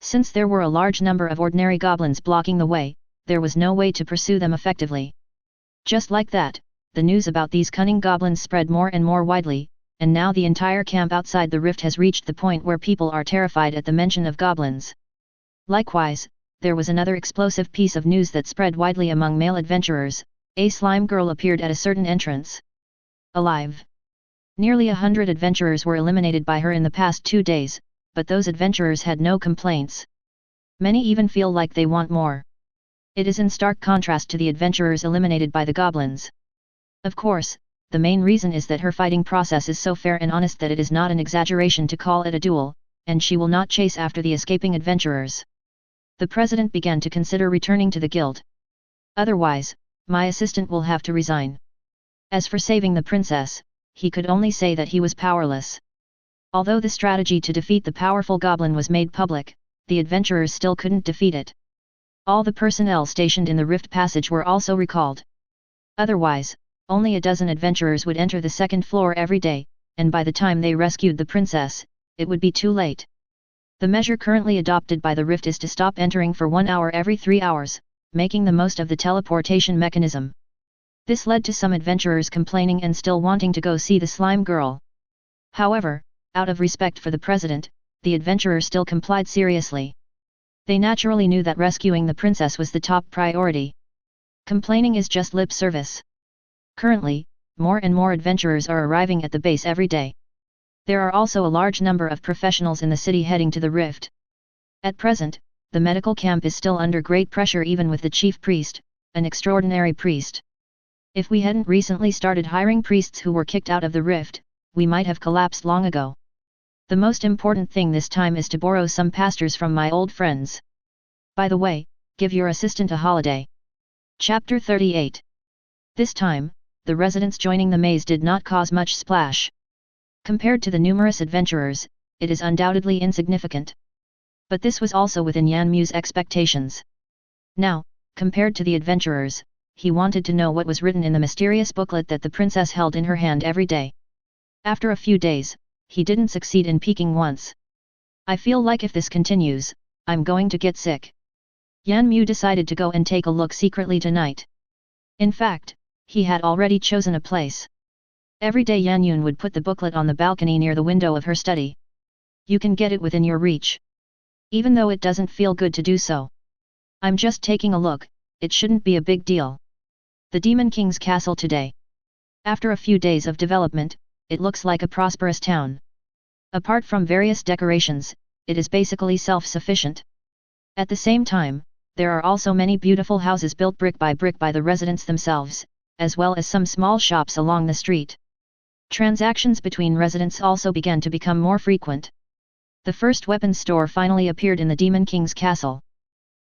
Since there were a large number of ordinary goblins blocking the way, there was no way to pursue them effectively. Just like that, the news about these cunning goblins spread more and more widely, and now the entire camp outside the rift has reached the point where people are terrified at the mention of goblins. Likewise, there was another explosive piece of news that spread widely among male adventurers: a slime girl appeared at a certain entrance. Alive. Nearly 100 adventurers were eliminated by her in the past 2 days, but those adventurers had no complaints. Many even feel like they want more. It is in stark contrast to the adventurers eliminated by the goblins. Of course, the main reason is that her fighting process is so fair and honest that it is not an exaggeration to call it a duel, and she will not chase after the escaping adventurers. The president began to consider returning to the guild. Otherwise, my assistant will have to resign. As for saving the princess, he could only say that he was powerless. Although the strategy to defeat the powerful goblin was made public, the adventurers still couldn't defeat it. All the personnel stationed in the rift passage were also recalled. Otherwise, only a dozen adventurers would enter the second floor every day, and by the time they rescued the princess, it would be too late. The measure currently adopted by the rift is to stop entering for 1 hour every 3 hours, making the most of the teleportation mechanism. This led to some adventurers complaining and still wanting to go see the slime girl. However, out of respect for the president, the adventurers still complied seriously. They naturally knew that rescuing the princess was the top priority. Complaining is just lip service. Currently, more and more adventurers are arriving at the base every day. There are also a large number of professionals in the city heading to the rift. At present, the medical camp is still under great pressure even with the chief priest, an extraordinary priest. If we hadn't recently started hiring priests who were kicked out of the rift, we might have collapsed long ago. The most important thing this time is to borrow some pastors from my old friends. By the way, give your assistant a holiday. Chapter 38. This time, the residents joining the maze did not cause much splash. Compared to the numerous adventurers, it is undoubtedly insignificant. But this was also within Yan Mu's expectations. Now, compared to the adventurers, he wanted to know what was written in the mysterious booklet that the princess held in her hand every day. After a few days, he didn't succeed in peeking once. I feel like if this continues, I'm going to get sick. Yan Mu decided to go and take a look secretly tonight. In fact, he had already chosen a place. Every day Yan Yun would put the booklet on the balcony near the window of her study. You can get it within your reach. Even though it doesn't feel good to do so. I'm just taking a look, it shouldn't be a big deal. The Demon King's castle today. After a few days of development, it looks like a prosperous town. Apart from various decorations, it is basically self-sufficient. At the same time, there are also many beautiful houses built brick by the residents themselves, as well as some small shops along the street. Transactions between residents also began to become more frequent. The first weapons store finally appeared in the Demon King's castle.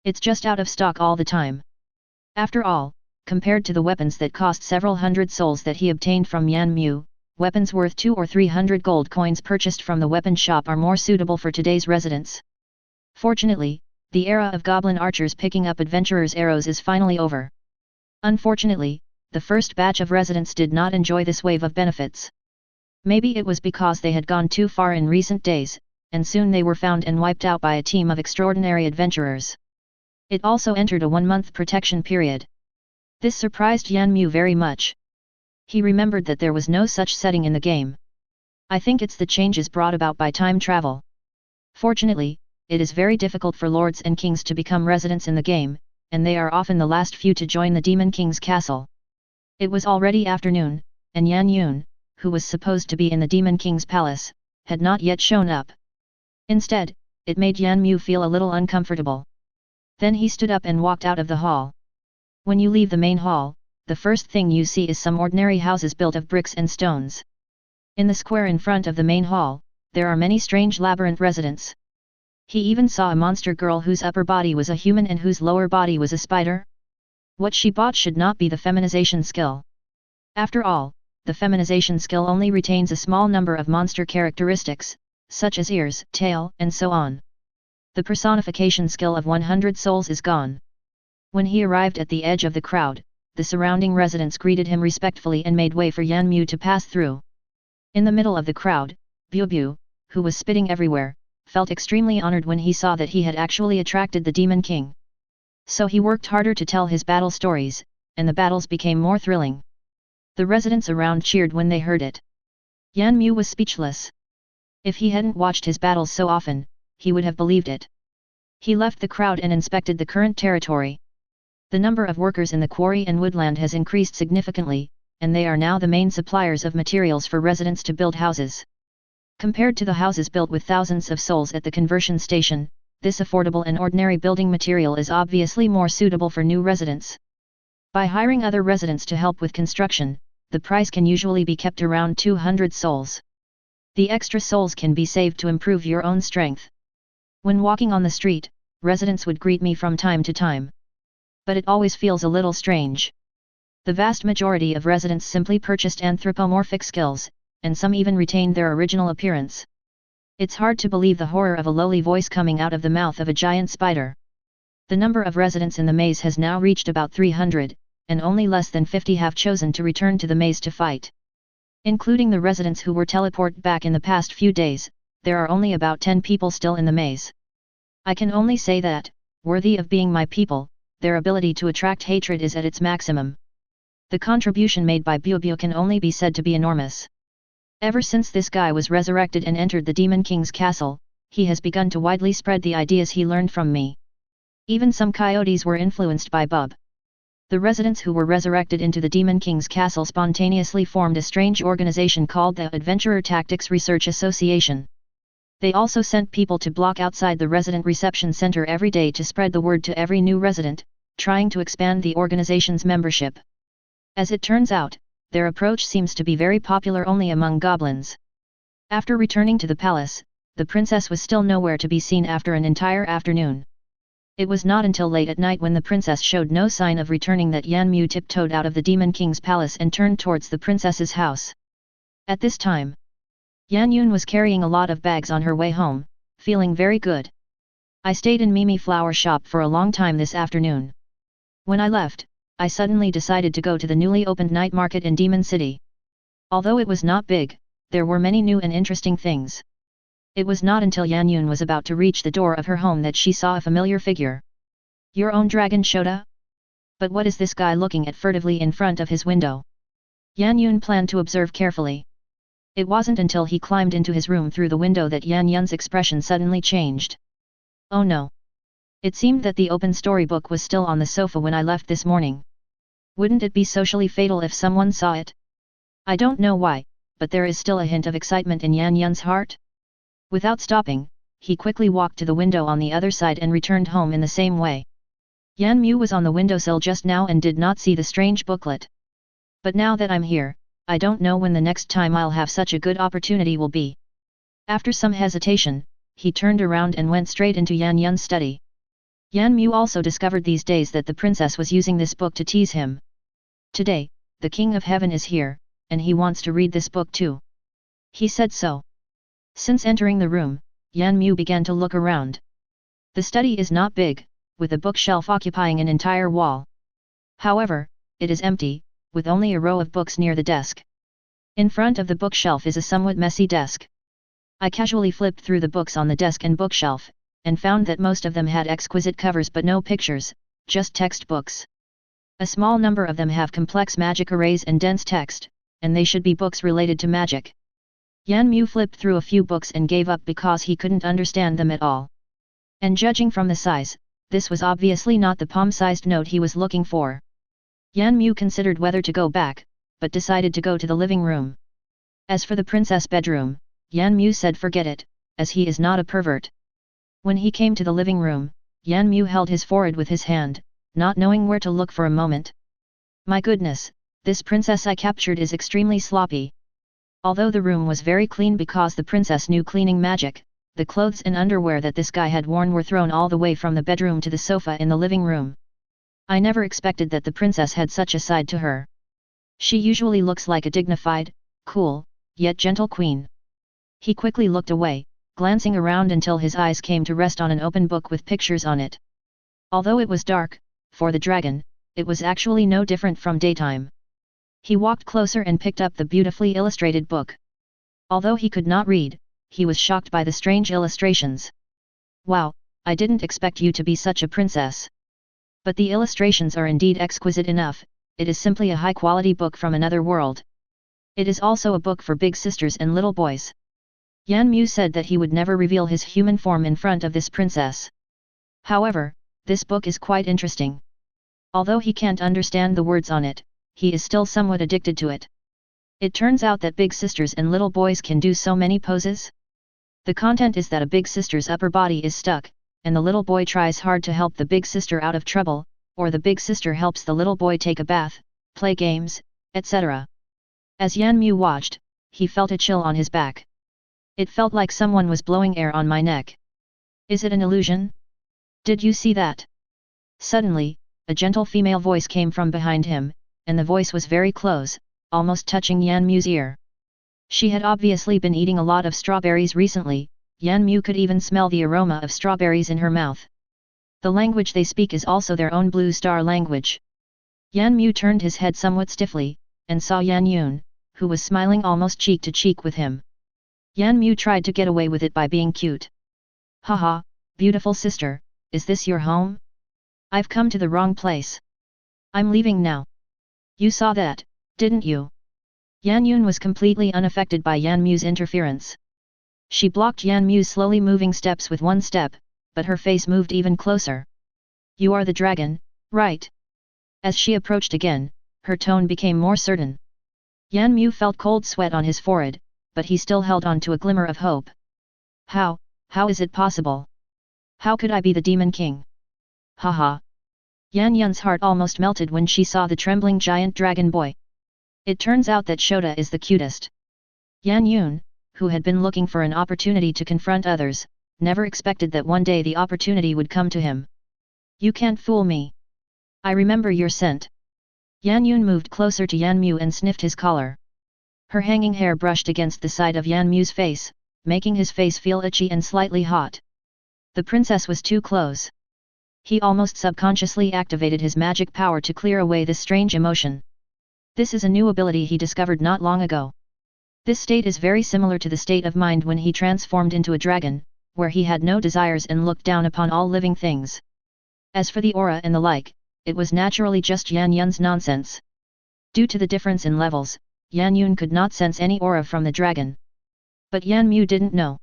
It's just out of stock all the time. After all, compared to the weapons that cost several hundred souls that he obtained from Yan Mu, weapons worth 200 or 300 gold coins purchased from the weapon shop are more suitable for today's residents. Fortunately, the era of goblin archers picking up adventurers' arrows is finally over. Unfortunately, the first batch of residents did not enjoy this wave of benefits. Maybe it was because they had gone too far in recent days, and soon they were found and wiped out by a team of extraordinary adventurers. It also entered a 1-month protection period. This surprised Yan Mu very much. He remembered that there was no such setting in the game. I think it's the changes brought about by time travel. Fortunately, it is very difficult for lords and kings to become residents in the game, and they are often the last few to join the Demon King's castle. It was already afternoon, and Yan Yun, who was supposed to be in the Demon King's palace, had not yet shown up. Instead, it made Yan Mu feel a little uncomfortable. Then he stood up and walked out of the hall. When you leave the main hall, the first thing you see is some ordinary houses built of bricks and stones. In the square in front of the main hall, there are many strange labyrinth residents. He even saw a monster girl whose upper body was a human and whose lower body was a spider. What she bought should not be the feminization skill. After all, the feminization skill only retains a small number of monster characteristics, such as ears, tail, and so on. The personification skill of 100 souls is gone. When he arrived at the edge of the crowd, the surrounding residents greeted him respectfully and made way for Yan Mu to pass through. In the middle of the crowd, Bu Bu, who was spitting everywhere, felt extremely honored when he saw that he had actually attracted the Demon King. So he worked harder to tell his battle stories, and the battles became more thrilling. The residents around cheered when they heard it. Yan Mu was speechless. If he hadn't watched his battles so often, he would have believed it. He left the crowd and inspected the current territory. The number of workers in the quarry and woodland has increased significantly, and they are now the main suppliers of materials for residents to build houses. Compared to the houses built with thousands of souls at the conversion station, this affordable and ordinary building material is obviously more suitable for new residents. By hiring other residents to help with construction, the price can usually be kept around 200 souls. The extra souls can be saved to improve your own strength. When walking on the street, residents would greet me from time to time. But it always feels a little strange. The vast majority of residents simply purchased anthropomorphic skills, and some even retained their original appearance. It's hard to believe the horror of a lowly voice coming out of the mouth of a giant spider. The number of residents in the maze has now reached about 300, and only less than 50 have chosen to return to the maze to fight. Including the residents who were teleported back in the past few days, there are only about 10 people still in the maze. I can only say that, worthy of being my people, their ability to attract hatred is at its maximum. The contribution made by Bubu can only be said to be enormous. Ever since this guy was resurrected and entered the Demon King's castle, he has begun to widely spread the ideas he learned from me. Even some coyotes were influenced by Bub. The residents who were resurrected into the Demon King's castle spontaneously formed a strange organization called the Adventurer Tactics Research Association. They also sent people to block outside the resident reception center every day to spread the word to every new resident, trying to expand the organization's membership. As it turns out, their approach seems to be very popular only among goblins. After returning to the palace, the princess was still nowhere to be seen after an entire afternoon. It was not until late at night when the princess showed no sign of returning that Yan Mu tiptoed out of the Demon King's palace and turned towards the princess's house. At this time, Yan Yun was carrying a lot of bags on her way home, feeling very good. I stayed in Mimi Flower Shop for a long time this afternoon. When I left, I suddenly decided to go to the newly opened night market in Demon City. Although it was not big, there were many new and interesting things. It was not until Yan Yun was about to reach the door of her home that she saw a familiar figure. Your own dragon Shota? But what is this guy looking at furtively in front of his window? Yan Yun planned to observe carefully. It wasn't until he climbed into his room through the window that Yan Yun's expression suddenly changed. Oh no! It seemed that the open storybook was still on the sofa when I left this morning. Wouldn't it be socially fatal if someone saw it? I don't know why, but there is still a hint of excitement in Yan Yun's heart. Without stopping, he quickly walked to the window on the other side and returned home in the same way. Yan Mu was on the windowsill just now and did not see the strange booklet. But now that I'm here, I don't know when the next time I'll have such a good opportunity will be. After some hesitation, he turned around and went straight into Yan Yun's study. Yan Mu also discovered these days that the princess was using this book to tease him. Today, the King of Heaven is here, and he wants to read this book too. He said so. Since entering the room, Yan Mu began to look around. The study is not big, with a bookshelf occupying an entire wall. However, it is empty, with only a row of books near the desk. In front of the bookshelf is a somewhat messy desk. I casually flipped through the books on the desk and bookshelf, and found that most of them had exquisite covers but no pictures, just textbooks. A small number of them have complex magic arrays and dense text, and they should be books related to magic. Yan Mu flipped through a few books and gave up because he couldn't understand them at all. And judging from the size, this was obviously not the palm-sized note he was looking for. Yan Mu considered whether to go back, but decided to go to the living room. As for the princess bedroom, Yan Mu said forget it, as he is not a pervert. When he came to the living room, Yan Mu held his forehead with his hand, not knowing where to look for a moment. My goodness, this princess I captured is extremely sloppy. Although the room was very clean because the princess knew cleaning magic, the clothes and underwear that this guy had worn were thrown all the way from the bedroom to the sofa in the living room. I never expected that the princess had such a side to her. She usually looks like a dignified, cool, yet gentle queen. He quickly looked away, glancing around until his eyes came to rest on an open book with pictures on it. Although it was dark, for the dragon, it was actually no different from daytime. He walked closer and picked up the beautifully illustrated book. Although he could not read, he was shocked by the strange illustrations. Wow, I didn't expect you to be such a princess. But the illustrations are indeed exquisite enough, it is simply a high-quality book from another world. It is also a book for big sisters and little boys. Yan Mu said that he would never reveal his human form in front of this princess. However, this book is quite interesting. Although he can't understand the words on it, he is still somewhat addicted to it. It turns out that big sisters and little boys can do so many poses. The content is that a big sister's upper body is stuck, and the little boy tries hard to help the big sister out of trouble, or the big sister helps the little boy take a bath, play games, etc. As Yan Mu watched, he felt a chill on his back. It felt like someone was blowing air on my neck. Is it an illusion? Did you see that? Suddenly, a gentle female voice came from behind him, and the voice was very close, almost touching Yan Mu's ear. She had obviously been eating a lot of strawberries recently. Yan Mu could even smell the aroma of strawberries in her mouth. The language they speak is also their own Blue Star language. Yan Mu turned his head somewhat stiffly, and saw Yan Yun, who was smiling almost cheek to cheek with him. Yan Mu tried to get away with it by being cute. Haha, beautiful sister, is this your home? I've come to the wrong place. I'm leaving now. You saw that, didn't you? Yan Yun was completely unaffected by Yan Mu's interference. She blocked Yan Mu's slowly moving steps with one step, but her face moved even closer. You are the dragon, right? As she approached again, her tone became more certain. Yan Mu felt cold sweat on his forehead, but he still held on to a glimmer of hope. How is it possible? How could I be the Demon King? Haha. Yan Yun's heart almost melted when she saw the trembling giant dragon boy. It turns out that Shota is the cutest. Yan Yun, who had been looking for an opportunity to confront others, never expected that one day the opportunity would come to him. You can't fool me. I remember your scent. Yan Yun moved closer to Yan Mu and sniffed his collar. Her hanging hair brushed against the side of Yan Mu's face, making his face feel itchy and slightly hot. The princess was too close. He almost subconsciously activated his magic power to clear away this strange emotion. This is a new ability he discovered not long ago. This state is very similar to the state of mind when he transformed into a dragon, where he had no desires and looked down upon all living things. As for the aura and the like, it was naturally just Yan Yun's nonsense. Due to the difference in levels, Yan Yun could not sense any aura from the dragon. But Yan Mu didn't know.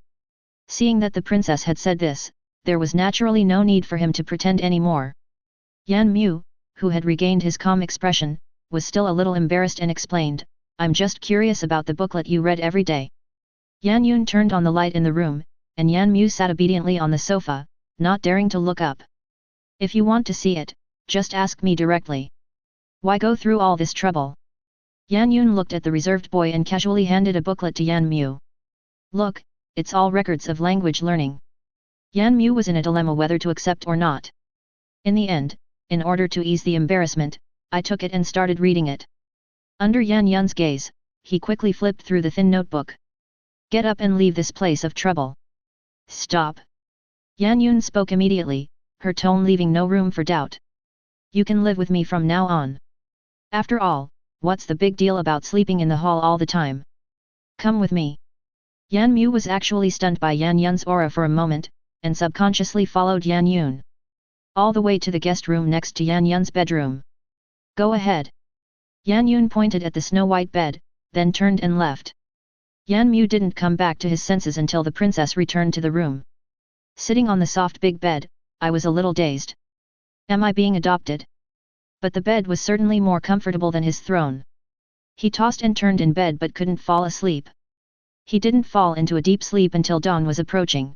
Seeing that the princess had said this, there was naturally no need for him to pretend anymore. Yan Mu, who had regained his calm expression, was still a little embarrassed and explained, I'm just curious about the booklet you read every day. Yan Yun turned on the light in the room, and Yan Mu sat obediently on the sofa, not daring to look up. If you want to see it, just ask me directly. Why go through all this trouble? Yan Yun looked at the reserved boy and casually handed a booklet to Yan Mu. Look, it's all records of language learning. Yan Mu was in a dilemma whether to accept or not. In the end, in order to ease the embarrassment, I took it and started reading it. Under Yan Yun's gaze, he quickly flipped through the thin notebook. Get up and leave this place of trouble. Stop. Yan Yun spoke immediately, her tone leaving no room for doubt. You can live with me from now on. After all, what's the big deal about sleeping in the hall all the time? Come with me. Yan Mu was actually stunned by Yan Yun's aura for a moment, and subconsciously followed Yan Yun. All the way to the guest room next to Yan Yun's bedroom. Go ahead. Yan Yun pointed at the snow-white bed, then turned and left. Yan Mu didn't come back to his senses until the princess returned to the room. Sitting on the soft big bed, I was a little dazed. Am I being adopted? But the bed was certainly more comfortable than his throne. He tossed and turned in bed but couldn't fall asleep. He didn't fall into a deep sleep until dawn was approaching.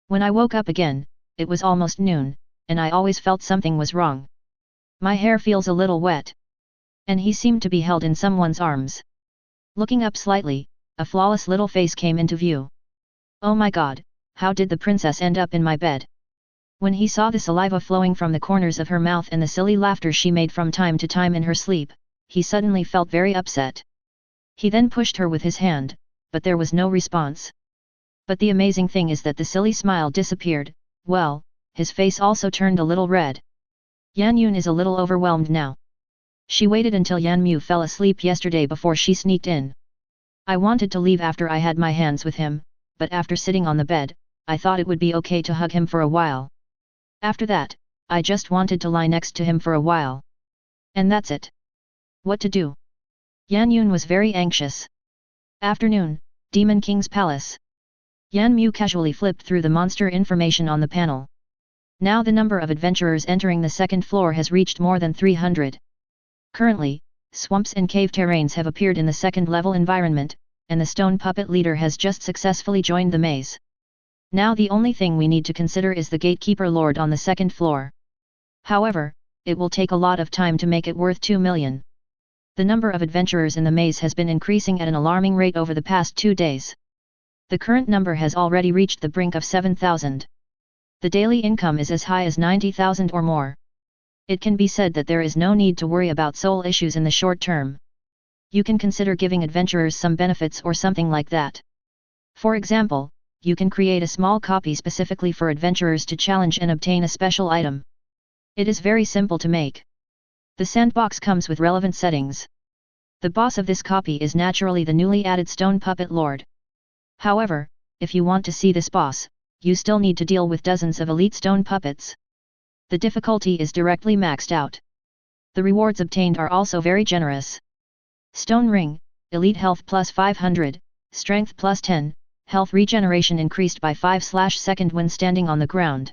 When I woke up again, it was almost noon, and I always felt something was wrong. My hair feels a little wet. And he seemed to be held in someone's arms. Looking up slightly, a flawless little face came into view. Oh my god, how did the princess end up in my bed? When he saw the saliva flowing from the corners of her mouth and the silly laughter she made from time to time in her sleep, he suddenly felt very upset. He then pushed her with his hand, but there was no response. But the amazing thing is that the silly smile disappeared. Well, his face also turned a little red. Yan Yun is a little overwhelmed now. She waited until Yan Mu fell asleep yesterday before she sneaked in. I wanted to leave after I had my hands with him, but after sitting on the bed, I thought it would be okay to hug him for a while. After that, I just wanted to lie next to him for a while. And that's it. What to do? Yan Yun was very anxious. Afternoon, Demon King's Palace. Yan Mu casually flipped through the monster information on the panel. Now the number of adventurers entering the second floor has reached more than 300. Currently, swamps and cave terrains have appeared in the second-level environment, and the stone puppet leader has just successfully joined the maze. Now the only thing we need to consider is the gatekeeper lord on the second floor. However, it will take a lot of time to make it worth 2 million. The number of adventurers in the maze has been increasing at an alarming rate over the past 2 days. The current number has already reached the brink of 7,000. The daily income is as high as 90,000 or more. It can be said that there is no need to worry about soul issues in the short term. You can consider giving adventurers some benefits or something like that. For example, you can create a small copy specifically for adventurers to challenge and obtain a special item. It is very simple to make. The sandbox comes with relevant settings. The boss of this copy is naturally the newly added Stone Puppet Lord. However, if you want to see this boss, you still need to deal with dozens of elite stone puppets. The difficulty is directly maxed out. The rewards obtained are also very generous. Stone Ring, Elite Health plus 500, Strength plus 10, Health Regeneration increased by 5/second when standing on the ground.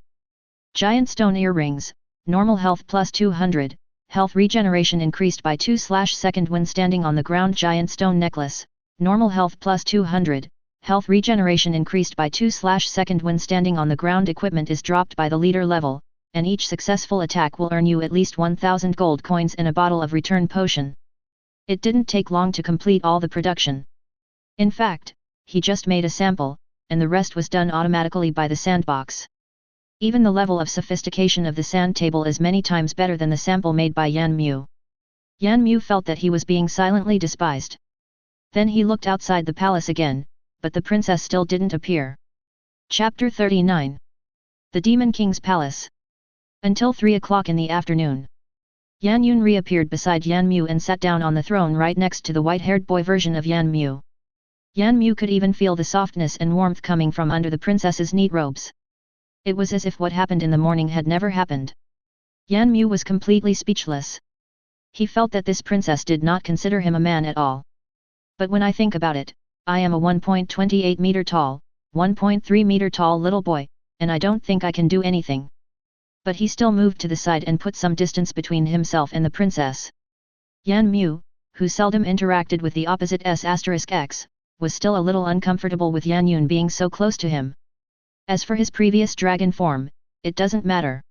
Giant Stone Earrings, Normal Health plus 200, Health Regeneration increased by 2/second when standing on the ground. Giant Stone Necklace, Normal Health plus 200, Health Regeneration increased by 2/second when standing on the ground. Equipment is dropped by the leader level, and each successful attack will earn you at least 1000 gold coins and a bottle of return potion. It didn't take long to complete all the production. In fact, he just made a sample, and the rest was done automatically by the sandbox. Even the level of sophistication of the sand table is many times better than the sample made by Yan Mu. Yan Mu felt that he was being silently despised. Then he looked outside the palace again, but the princess still didn't appear. Chapter 39. The Demon King's Palace. Until 3 o'clock in the afternoon. Yan Yun reappeared beside Yan Mu and sat down on the throne right next to the white-haired boy version of Yan Mu. Yan Mu could even feel the softness and warmth coming from under the princess's neat robes. It was as if what happened in the morning had never happened. Yan Mu was completely speechless. He felt that this princess did not consider him a man at all. But when I think about it, I am a 1.28 meter tall, 1.3 meter tall little boy, and I don't think I can do anything. But he still moved to the side and put some distance between himself and the princess. Yan Mu, who seldom interacted with the opposite S*X, was still a little uncomfortable with Yan Yun being so close to him. As for his previous dragon form, it doesn't matter.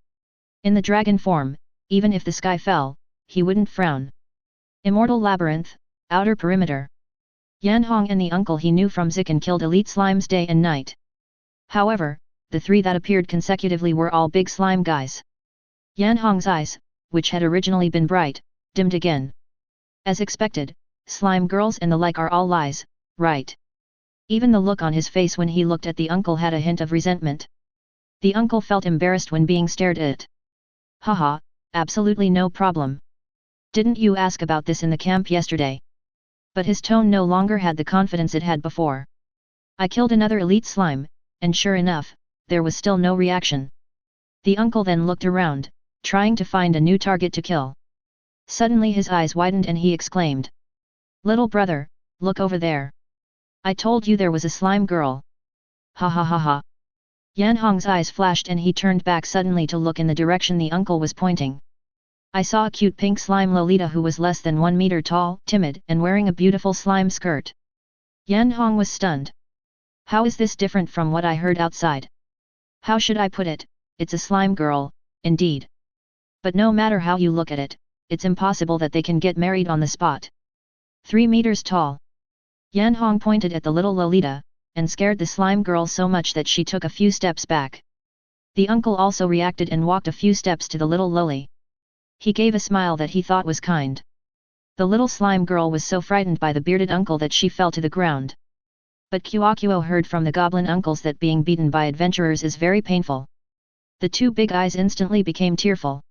In the dragon form, even if the sky fell, he wouldn't frown. Immortal Labyrinth, Outer Perimeter. Yan Hong and the uncle he knew from Zikan killed elite slimes day and night. However, the three that appeared consecutively were all big slime guys. Yan Hong's eyes, which had originally been bright, dimmed again. As expected, slime girls and the like are all lies, right? Even the look on his face when he looked at the uncle had a hint of resentment. The uncle felt embarrassed when being stared at. Haha, absolutely no problem. Didn't you ask about this in the camp yesterday? But his tone no longer had the confidence it had before. I killed another elite slime, and sure enough, there was still no reaction. The uncle then looked around, trying to find a new target to kill. Suddenly his eyes widened and he exclaimed. Little brother, look over there. I told you there was a slime girl. Ha ha ha ha. Yan Hong's eyes flashed and he turned back suddenly to look in the direction the uncle was pointing. I saw a cute pink slime Lolita who was less than 1 meter tall, timid, and wearing a beautiful slime skirt. Yan Hong was stunned. How is this different from what I heard outside? How should I put it, it's a slime girl, indeed. But no matter how you look at it, it's impossible that they can get married on the spot. 3 meters tall. Yan Hong pointed at the little Lolita, and scared the slime girl so much that she took a few steps back. The uncle also reacted and walked a few steps to the little Loli. He gave a smile that he thought was kind. The little slime girl was so frightened by the bearded uncle that she fell to the ground. But Kuo heard from the goblin uncles that being beaten by adventurers is very painful. The two big eyes instantly became tearful.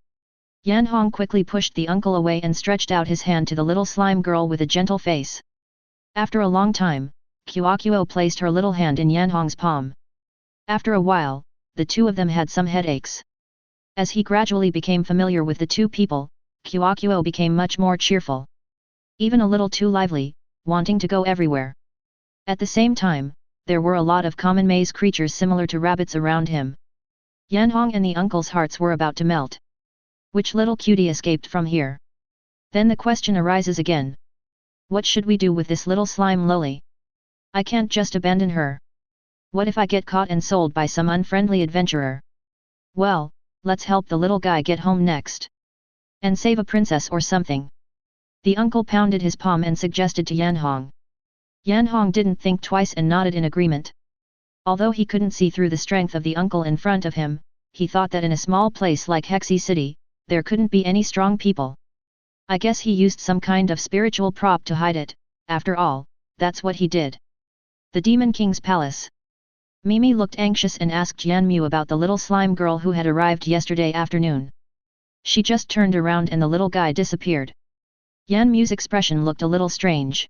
Yan Hong quickly pushed the uncle away and stretched out his hand to the little slime girl with a gentle face. After a long time, Kuo placed her little hand in Yan Hong's palm. After a while, the two of them had some headaches. As he gradually became familiar with the two people, Kuo became much more cheerful. Even a little too lively, wanting to go everywhere. At the same time, there were a lot of common maze creatures similar to rabbits around him. Yan Hong and the uncle's hearts were about to melt. Which little cutie escaped from here? Then the question arises again. What should we do with this little slime Loli? I can't just abandon her. What if I get caught and sold by some unfriendly adventurer? Well, let's help the little guy get home next. And save a princess or something. The uncle pounded his palm and suggested to Yan Hong. Yan Hong didn't think twice and nodded in agreement. Although he couldn't see through the strength of the uncle in front of him, he thought that in a small place like Hexy City, there couldn't be any strong people. I guess he used some kind of spiritual prop to hide it, after all, that's what he did. The Demon King's palace. Mimi looked anxious and asked Yan Mu about the little slime girl who had arrived yesterday afternoon. She just turned around and the little guy disappeared. Yan Mu's expression looked a little strange.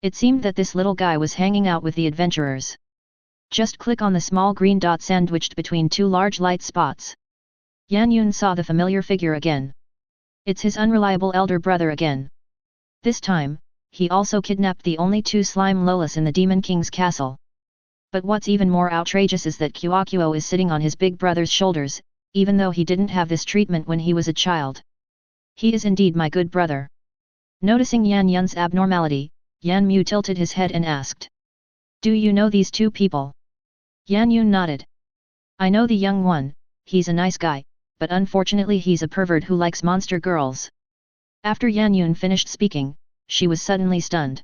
It seemed that this little guy was hanging out with the adventurers. Just click on the small green dot sandwiched between two large light spots. Yan Yun saw the familiar figure again. It's his unreliable elder brother again. This time, he also kidnapped the only two slime Lolas in the Demon King's castle. But what's even more outrageous is that Kuo is sitting on his big brother's shoulders, even though he didn't have this treatment when he was a child. He is indeed my good brother. Noticing Yan Yun's abnormality, Yan Mu tilted his head and asked. Do you know these two people? Yan Yun nodded. I know the young one, he's a nice guy, but unfortunately he's a pervert who likes monster girls. After Yan Yun finished speaking, she was suddenly stunned.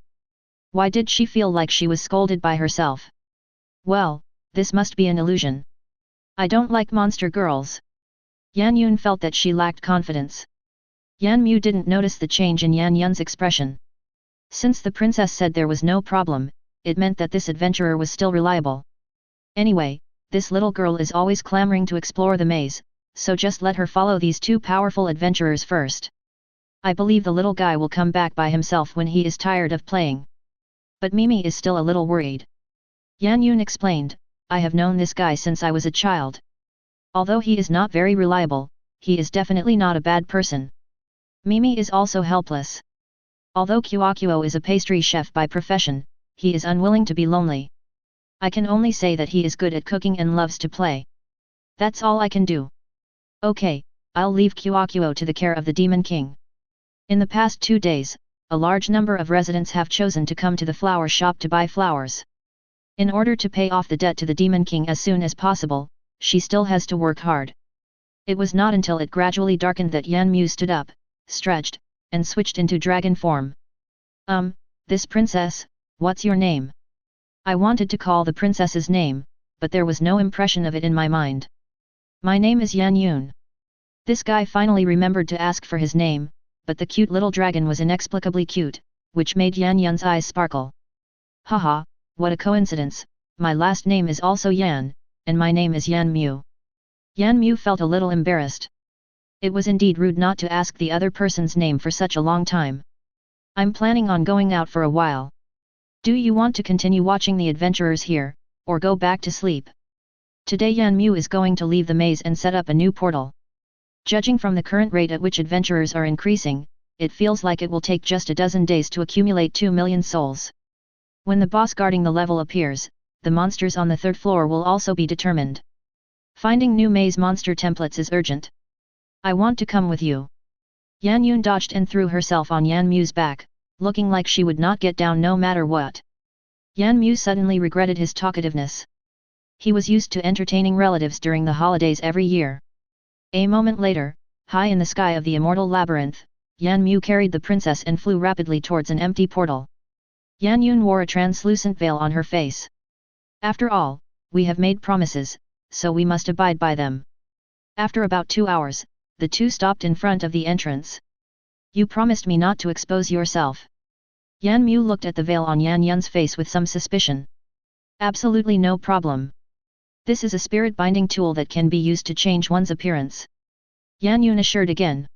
Why did she feel like she was scolded by herself? Well, this must be an illusion. I don't like monster girls. Yan Yun felt that she lacked confidence. Yan Mu didn't notice the change in Yan Yun's expression. Since the princess said there was no problem, it meant that this adventurer was still reliable. Anyway, this little girl is always clamoring to explore the maze, so just let her follow these two powerful adventurers first. I believe the little guy will come back by himself when he is tired of playing. But Mimi is still a little worried. Yan Yun explained, I have known this guy since I was a child. Although he is not very reliable, he is definitely not a bad person. Mimi is also helpless. Although Kuo is a pastry chef by profession, he is unwilling to be lonely. I can only say that he is good at cooking and loves to play. That's all I can do. Okay, I'll leave Kuo to the care of the Demon King. In the past 2 days, a large number of residents have chosen to come to the flower shop to buy flowers. In order to pay off the debt to the Demon King as soon as possible, she still has to work hard. It was not until it gradually darkened that Yan Mu stood up, stretched, and switched into dragon form. This princess, what's your name? I wanted to call the princess's name, but there was no impression of it in my mind. My name is Yan Yun. This guy finally remembered to ask for his name, but the cute little dragon was inexplicably cute, which made Yan Yun's eyes sparkle. Haha, what a coincidence, my last name is also Yan, and my name is Yan Mu. Yan Mu felt a little embarrassed. It was indeed rude not to ask the other person's name for such a long time. I'm planning on going out for a while. Do you want to continue watching the adventurers here, or go back to sleep? Today Yan Mu is going to leave the maze and set up a new portal. Judging from the current rate at which adventurers are increasing, it feels like it will take just a dozen days to accumulate 2 million souls. When the boss guarding the level appears, the monsters on the 3rd floor will also be determined. Finding new maze monster templates is urgent. I want to come with you. Yan Yun dodged and threw herself on Yan Mu's back, looking like she would not get down no matter what. Yan Mu suddenly regretted his talkativeness. He was used to entertaining relatives during the holidays every year. A moment later, high in the sky of the Immortal Labyrinth, Yan Mu carried the princess and flew rapidly towards an empty portal. Yan Yun wore a translucent veil on her face. After all, we have made promises, so we must abide by them. After about 2 hours, the two stopped in front of the entrance. You promised me not to expose yourself. Yan Mu looked at the veil on Yan Yun's face with some suspicion. Absolutely no problem. This is a spirit binding tool that can be used to change one's appearance. Yan Yun assured again.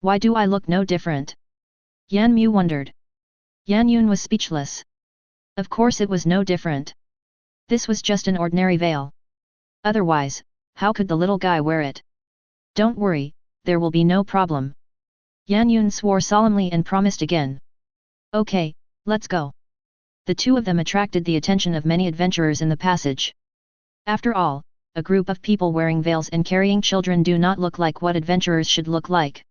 Why do I look no different? Yan Mu wondered. Yan Yun was speechless. Of course it was no different. This was just an ordinary veil. Otherwise, how could the little guy wear it? Don't worry, there will be no problem. Yan Yun swore solemnly and promised again. Okay, let's go. The two of them attracted the attention of many adventurers in the passage. After all, a group of people wearing veils and carrying children do not look like what adventurers should look like.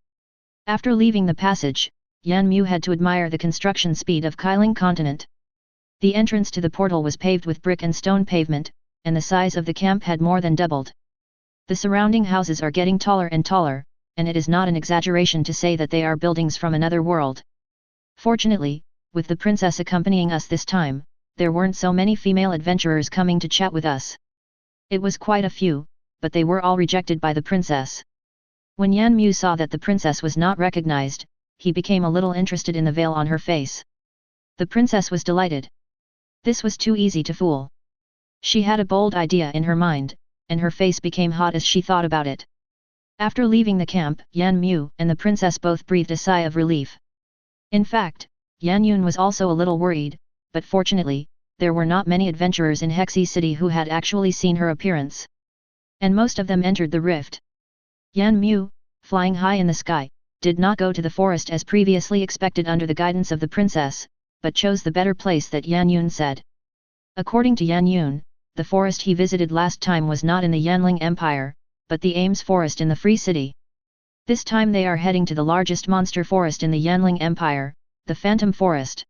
After leaving the passage, Yan Mu had to admire the construction speed of Kailing Continent. The entrance to the portal was paved with brick and stone pavement, and the size of the camp had more than doubled. The surrounding houses are getting taller and taller, and it is not an exaggeration to say that they are buildings from another world. Fortunately, with the princess accompanying us this time, there weren't so many female adventurers coming to chat with us. It was quite a few, but they were all rejected by the princess. When Yan Mu saw that the princess was not recognized, he became a little interested in the veil on her face. The princess was delighted. This was too easy to fool. She had a bold idea in her mind, and her face became hot as she thought about it. After leaving the camp, Yan Mu and the princess both breathed a sigh of relief. In fact, Yan Yun was also a little worried, but fortunately, there were not many adventurers in Hexi City who had actually seen her appearance. And most of them entered the rift. Yan Mu, flying high in the sky, did not go to the forest as previously expected under the guidance of the princess, but chose the better place that Yan Yun said. According to Yan Yun, the forest he visited last time was not in the Yanling Empire, but the Ames Forest in the Free City. This time they are heading to the largest monster forest in the Yanling Empire, the Phantom Forest.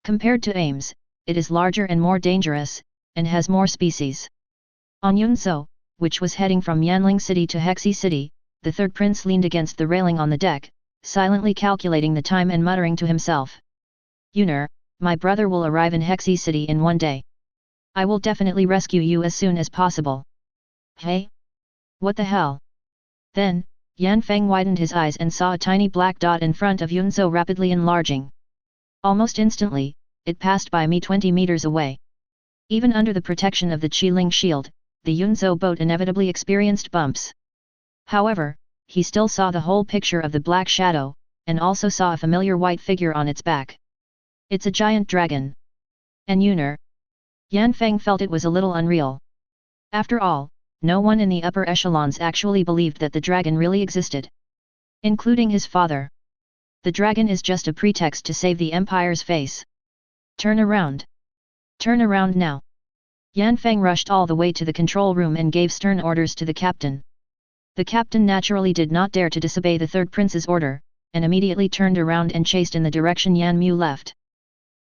Compared to Ames, it is larger and more dangerous, and has more species. On Yunzhou, which was heading from Yanling City to Hexi City, the third prince leaned against the railing on the deck, silently calculating the time and muttering to himself. Yuner, my brother will arrive in Hexi City in one day. I will definitely rescue you as soon as possible. Hey? What the hell? Then, Yan Feng widened his eyes and saw a tiny black dot in front of Yunzhou rapidly enlarging. Almost instantly, it passed by me 20 meters away. Even under the protection of the Qiling shield, the Yunzhou boat inevitably experienced bumps. However, he still saw the whole picture of the black shadow, and also saw a familiar white figure on its back. It's a giant dragon. And Yuner? Yan Feng felt it was a little unreal. After all, no one in the upper echelons actually believed that the dragon really existed. Including his father. The dragon is just a pretext to save the empire's face. Turn around. Turn around now. Yan Feng rushed all the way to the control room and gave stern orders to the captain. The captain naturally did not dare to disobey the third prince's order, and immediately turned around and chased in the direction Yan Mu left.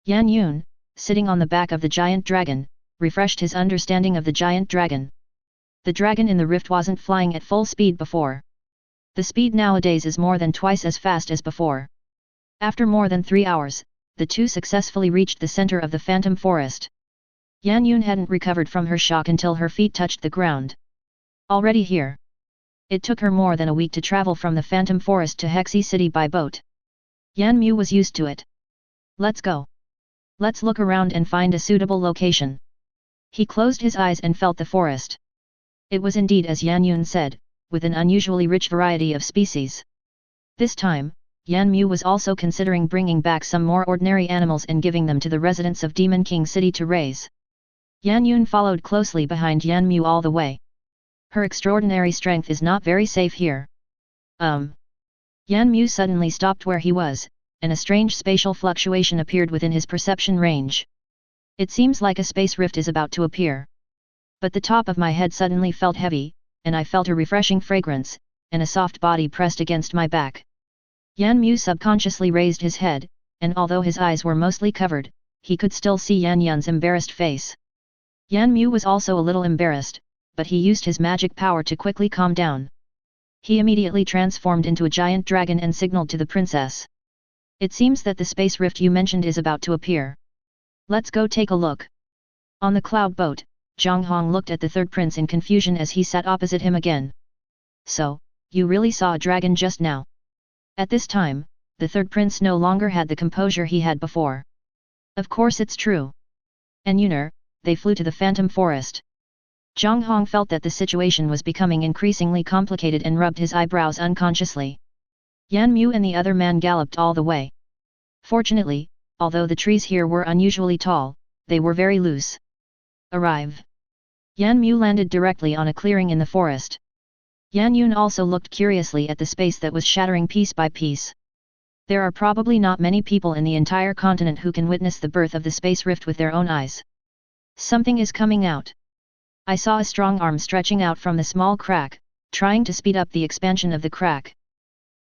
Yan Yun, sitting on the back of the giant dragon, refreshed his understanding of the giant dragon. The dragon in the rift wasn't flying at full speed before. The speed nowadays is more than twice as fast as before. After more than 3 hours, the two successfully reached the center of the Phantom Forest. Yan Yun hadn't recovered from her shock until her feet touched the ground. Already here. It took her more than a week to travel from the Phantom Forest to Hexi City by boat. Yan Mu was used to it. Let's go. Let's look around and find a suitable location. He closed his eyes and felt the forest. It was indeed as Yan Yun said, with an unusually rich variety of species. This time, Yan Mu was also considering bringing back some more ordinary animals and giving them to the residents of Demon King City to raise. Yan Yun followed closely behind Yan Mu all the way. Her extraordinary strength is not very safe here. Yan Mu suddenly stopped where he was, and a strange spatial fluctuation appeared within his perception range. It seems like a space rift is about to appear. But the top of my head suddenly felt heavy, and I felt a refreshing fragrance, and a soft body pressed against my back. Yan Mu subconsciously raised his head, and although his eyes were mostly covered, he could still see Yan Yun's embarrassed face. Yan Mu was also a little embarrassed, but he used his magic power to quickly calm down. He immediately transformed into a giant dragon and signaled to the princess. It seems that the space rift you mentioned is about to appear. Let's go take a look. On the cloud boat, Zhang Hong looked at the third prince in confusion as he sat opposite him again. So, you really saw a dragon just now? At this time, the third prince no longer had the composure he had before. Of course it's true. And Yuner, they flew to the Phantom Forest. Zhang Hong felt that the situation was becoming increasingly complicated and rubbed his eyebrows unconsciously. Yan Mu and the other man galloped all the way. Fortunately, although the trees here were unusually tall, they were very loose. Arrive. Yan Mu landed directly on a clearing in the forest. Yan Yun also looked curiously at the space that was shattering piece by piece. There are probably not many people in the entire continent who can witness the birth of the space rift with their own eyes. Something is coming out. I saw a strong arm stretching out from the small crack, trying to speed up the expansion of the crack.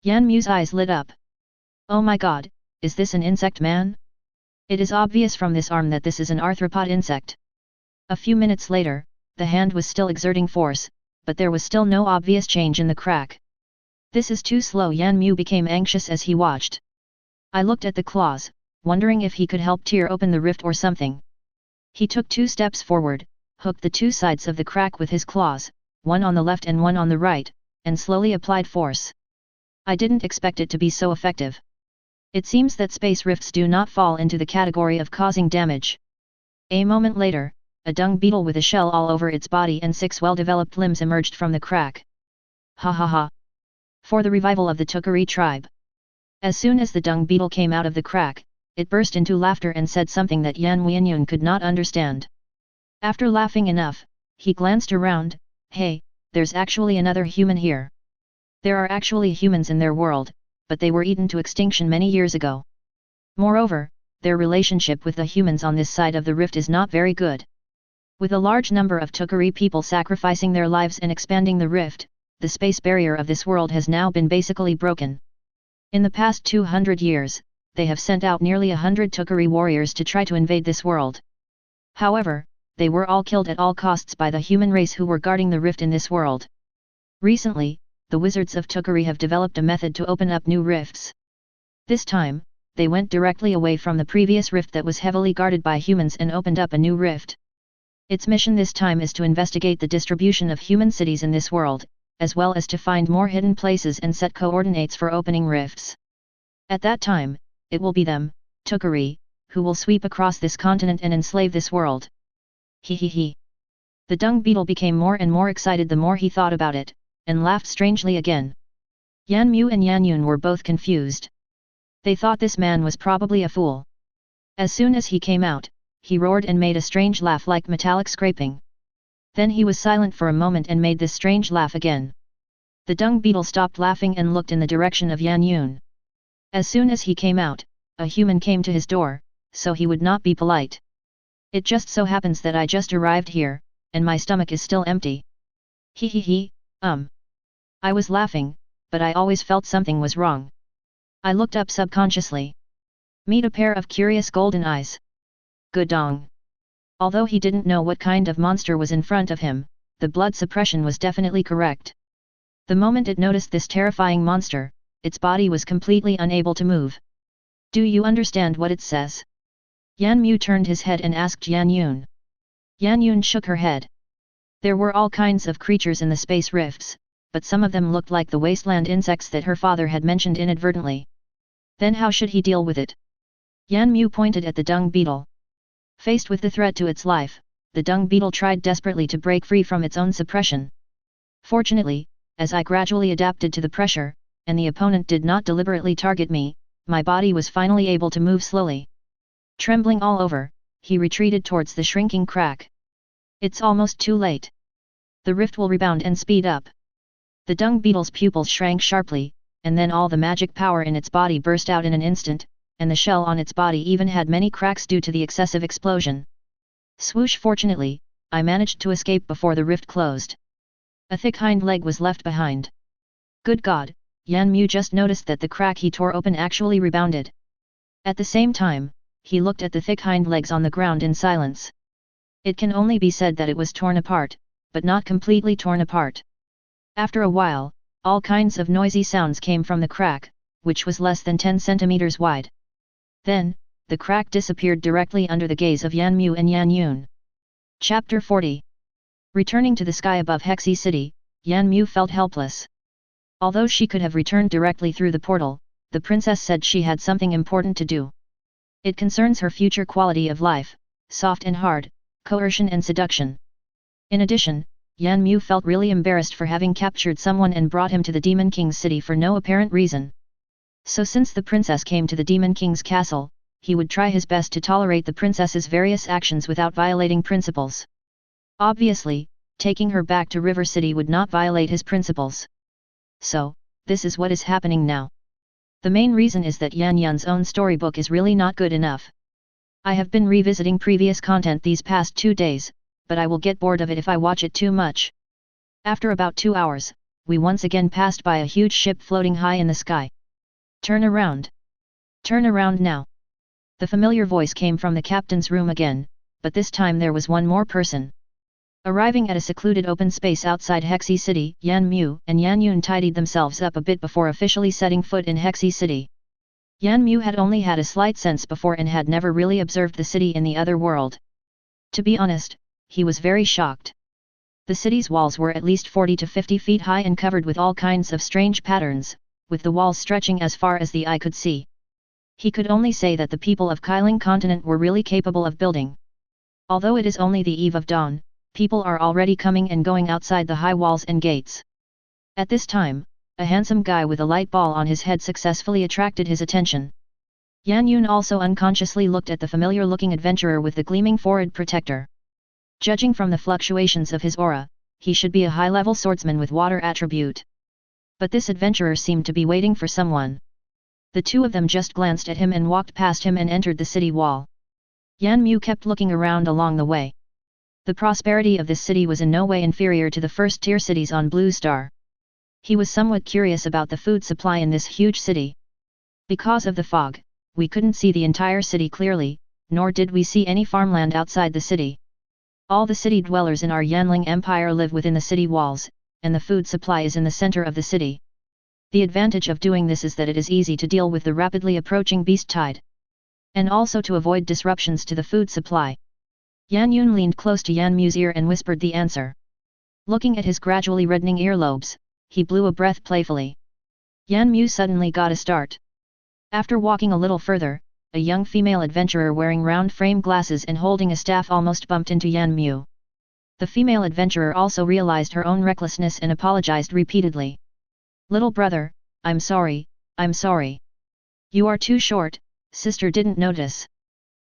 Yan Mu's eyes lit up. Oh my god, is this an insect man? It is obvious from this arm that this is an arthropod insect. A few minutes later, the hand was still exerting force, but there was still no obvious change in the crack. This is too slow. Yan Mu became anxious as he watched. I looked at the claws, wondering if he could help tear open the rift or something. He took 2 steps forward, hooked the 2 sides of the crack with his claws, one on the left and one on the right, and slowly applied force. I didn't expect it to be so effective. It seems that space rifts do not fall into the category of causing damage. A moment later, a dung beetle with a shell all over its body and 6 well-developed limbs emerged from the crack. Ha ha ha! For the revival of the Tukari tribe. As soon as the dung beetle came out of the crack, it burst into laughter and said something that Yan Wenyun could not understand. After laughing enough, he glanced around. Hey, there's actually another human here. There are actually humans in their world, but they were eaten to extinction many years ago. Moreover, their relationship with the humans on this side of the rift is not very good. With a large number of Tukari people sacrificing their lives and expanding the rift, the space barrier of this world has now been basically broken. In the past 200 years, they have sent out nearly 100 Tukari warriors to try to invade this world. However, they were all killed at all costs by the human race who were guarding the rift in this world. Recently, the wizards of Tukari have developed a method to open up new rifts. This time, they went directly away from the previous rift that was heavily guarded by humans and opened up a new rift. Its mission this time is to investigate the distribution of human cities in this world, as well as to find more hidden places and set coordinates for opening rifts. At that time, it will be them, Tukari, who will sweep across this continent and enslave this world. He he he. The dung beetle became more and more excited the more he thought about it, and laughed strangely again. Yan Mu and Yan Yun were both confused. They thought this man was probably a fool. As soon as he came out, he roared and made a strange laugh like metallic scraping. Then he was silent for a moment and made this strange laugh again. The dung beetle stopped laughing and looked in the direction of Yan Yun. As soon as he came out, a human came to his door, so he would not be polite. It just so happens that I just arrived here, and my stomach is still empty. He he he, I was laughing, but I always felt something was wrong. I looked up subconsciously. Meet a pair of curious golden eyes. Good dong. Although he didn't know what kind of monster was in front of him, the blood suppression was definitely correct. The moment it noticed this terrifying monster, its body was completely unable to move. Do you understand what it says? Yan Mu turned his head and asked Yan Yun. Yan Yun shook her head. There were all kinds of creatures in the space rifts, but some of them looked like the wasteland insects that her father had mentioned inadvertently. Then how should he deal with it? Yan Mu pointed at the dung beetle. Faced with the threat to its life, the dung beetle tried desperately to break free from its own suppression. Fortunately, as I gradually adapted to the pressure, and the opponent did not deliberately target me, my body was finally able to move slowly. Trembling all over, he retreated towards the shrinking crack. It's almost too late. The rift will rebound and speed up. The dung beetle's pupils shrank sharply, and then all the magic power in its body burst out in an instant, and the shell on its body even had many cracks due to the excessive explosion. Swoosh! Fortunately, I managed to escape before the rift closed. A thick hind leg was left behind. Good God, Yan Mu just noticed that the crack he tore open actually rebounded. At the same time, he looked at the thick hind legs on the ground in silence. It can only be said that it was torn apart, but not completely torn apart. After a while, all kinds of noisy sounds came from the crack, which was less than 10 centimeters wide. Then, the crack disappeared directly under the gaze of Yan Mu and Yan Yun. Chapter 40. Returning to the sky above Hexi City, Yan Mu felt helpless. Although she could have returned directly through the portal, the princess said she had something important to do. It concerns her future quality of life, soft and hard, coercion and seduction. In addition, Yan Mu felt really embarrassed for having captured someone and brought him to the Demon King's city for no apparent reason. So since the princess came to the Demon King's castle, he would try his best to tolerate the princess's various actions without violating principles. Obviously, taking her back to River City would not violate his principles. So, this is what is happening now. The main reason is that Yan Yun's own storybook is really not good enough. I have been revisiting previous content these past 2 days, but I will get bored of it if I watch it too much. After about 2 hours, we once again passed by a huge ship floating high in the sky. Turn around. Turn around now. The familiar voice came from the captain's room again, but this time there was one more person. Arriving at a secluded open space outside Hexi City, Yan Mu and Yan Yun tidied themselves up a bit before officially setting foot in Hexi City. Yan Mu had only had a slight sense before and had never really observed the city in the other world. To be honest, he was very shocked. The city's walls were at least 40 to 50 feet high and covered with all kinds of strange patterns, with the walls stretching as far as the eye could see. He could only say that the people of Kailing continent were really capable of building. Although it is only the eve of dawn, people are already coming and going outside the high walls and gates. At this time, a handsome guy with a light ball on his head successfully attracted his attention. Yan Yun also unconsciously looked at the familiar-looking adventurer with the gleaming forehead protector. Judging from the fluctuations of his aura, he should be a high-level swordsman with water attribute. But this adventurer seemed to be waiting for someone. The two of them just glanced at him and walked past him and entered the city wall. Yan Mu kept looking around along the way. The prosperity of this city was in no way inferior to the first-tier cities on Blue Star. He was somewhat curious about the food supply in this huge city. Because of the fog, we couldn't see the entire city clearly, nor did we see any farmland outside the city. All the city dwellers in our Yanling Empire live within the city walls, and the food supply is in the center of the city. The advantage of doing this is that it is easy to deal with the rapidly approaching beast tide. And also to avoid disruptions to the food supply. Yan Yun leaned close to Yan Mu's ear and whispered the answer. Looking at his gradually reddening earlobes, he blew a breath playfully. Yan Mu suddenly got a start. After walking a little further, a young female adventurer wearing round frame glasses and holding a staff almost bumped into Yan Mu. The female adventurer also realized her own recklessness and apologized repeatedly. "Little brother, I'm sorry, I'm sorry. You are too short, sister didn't notice."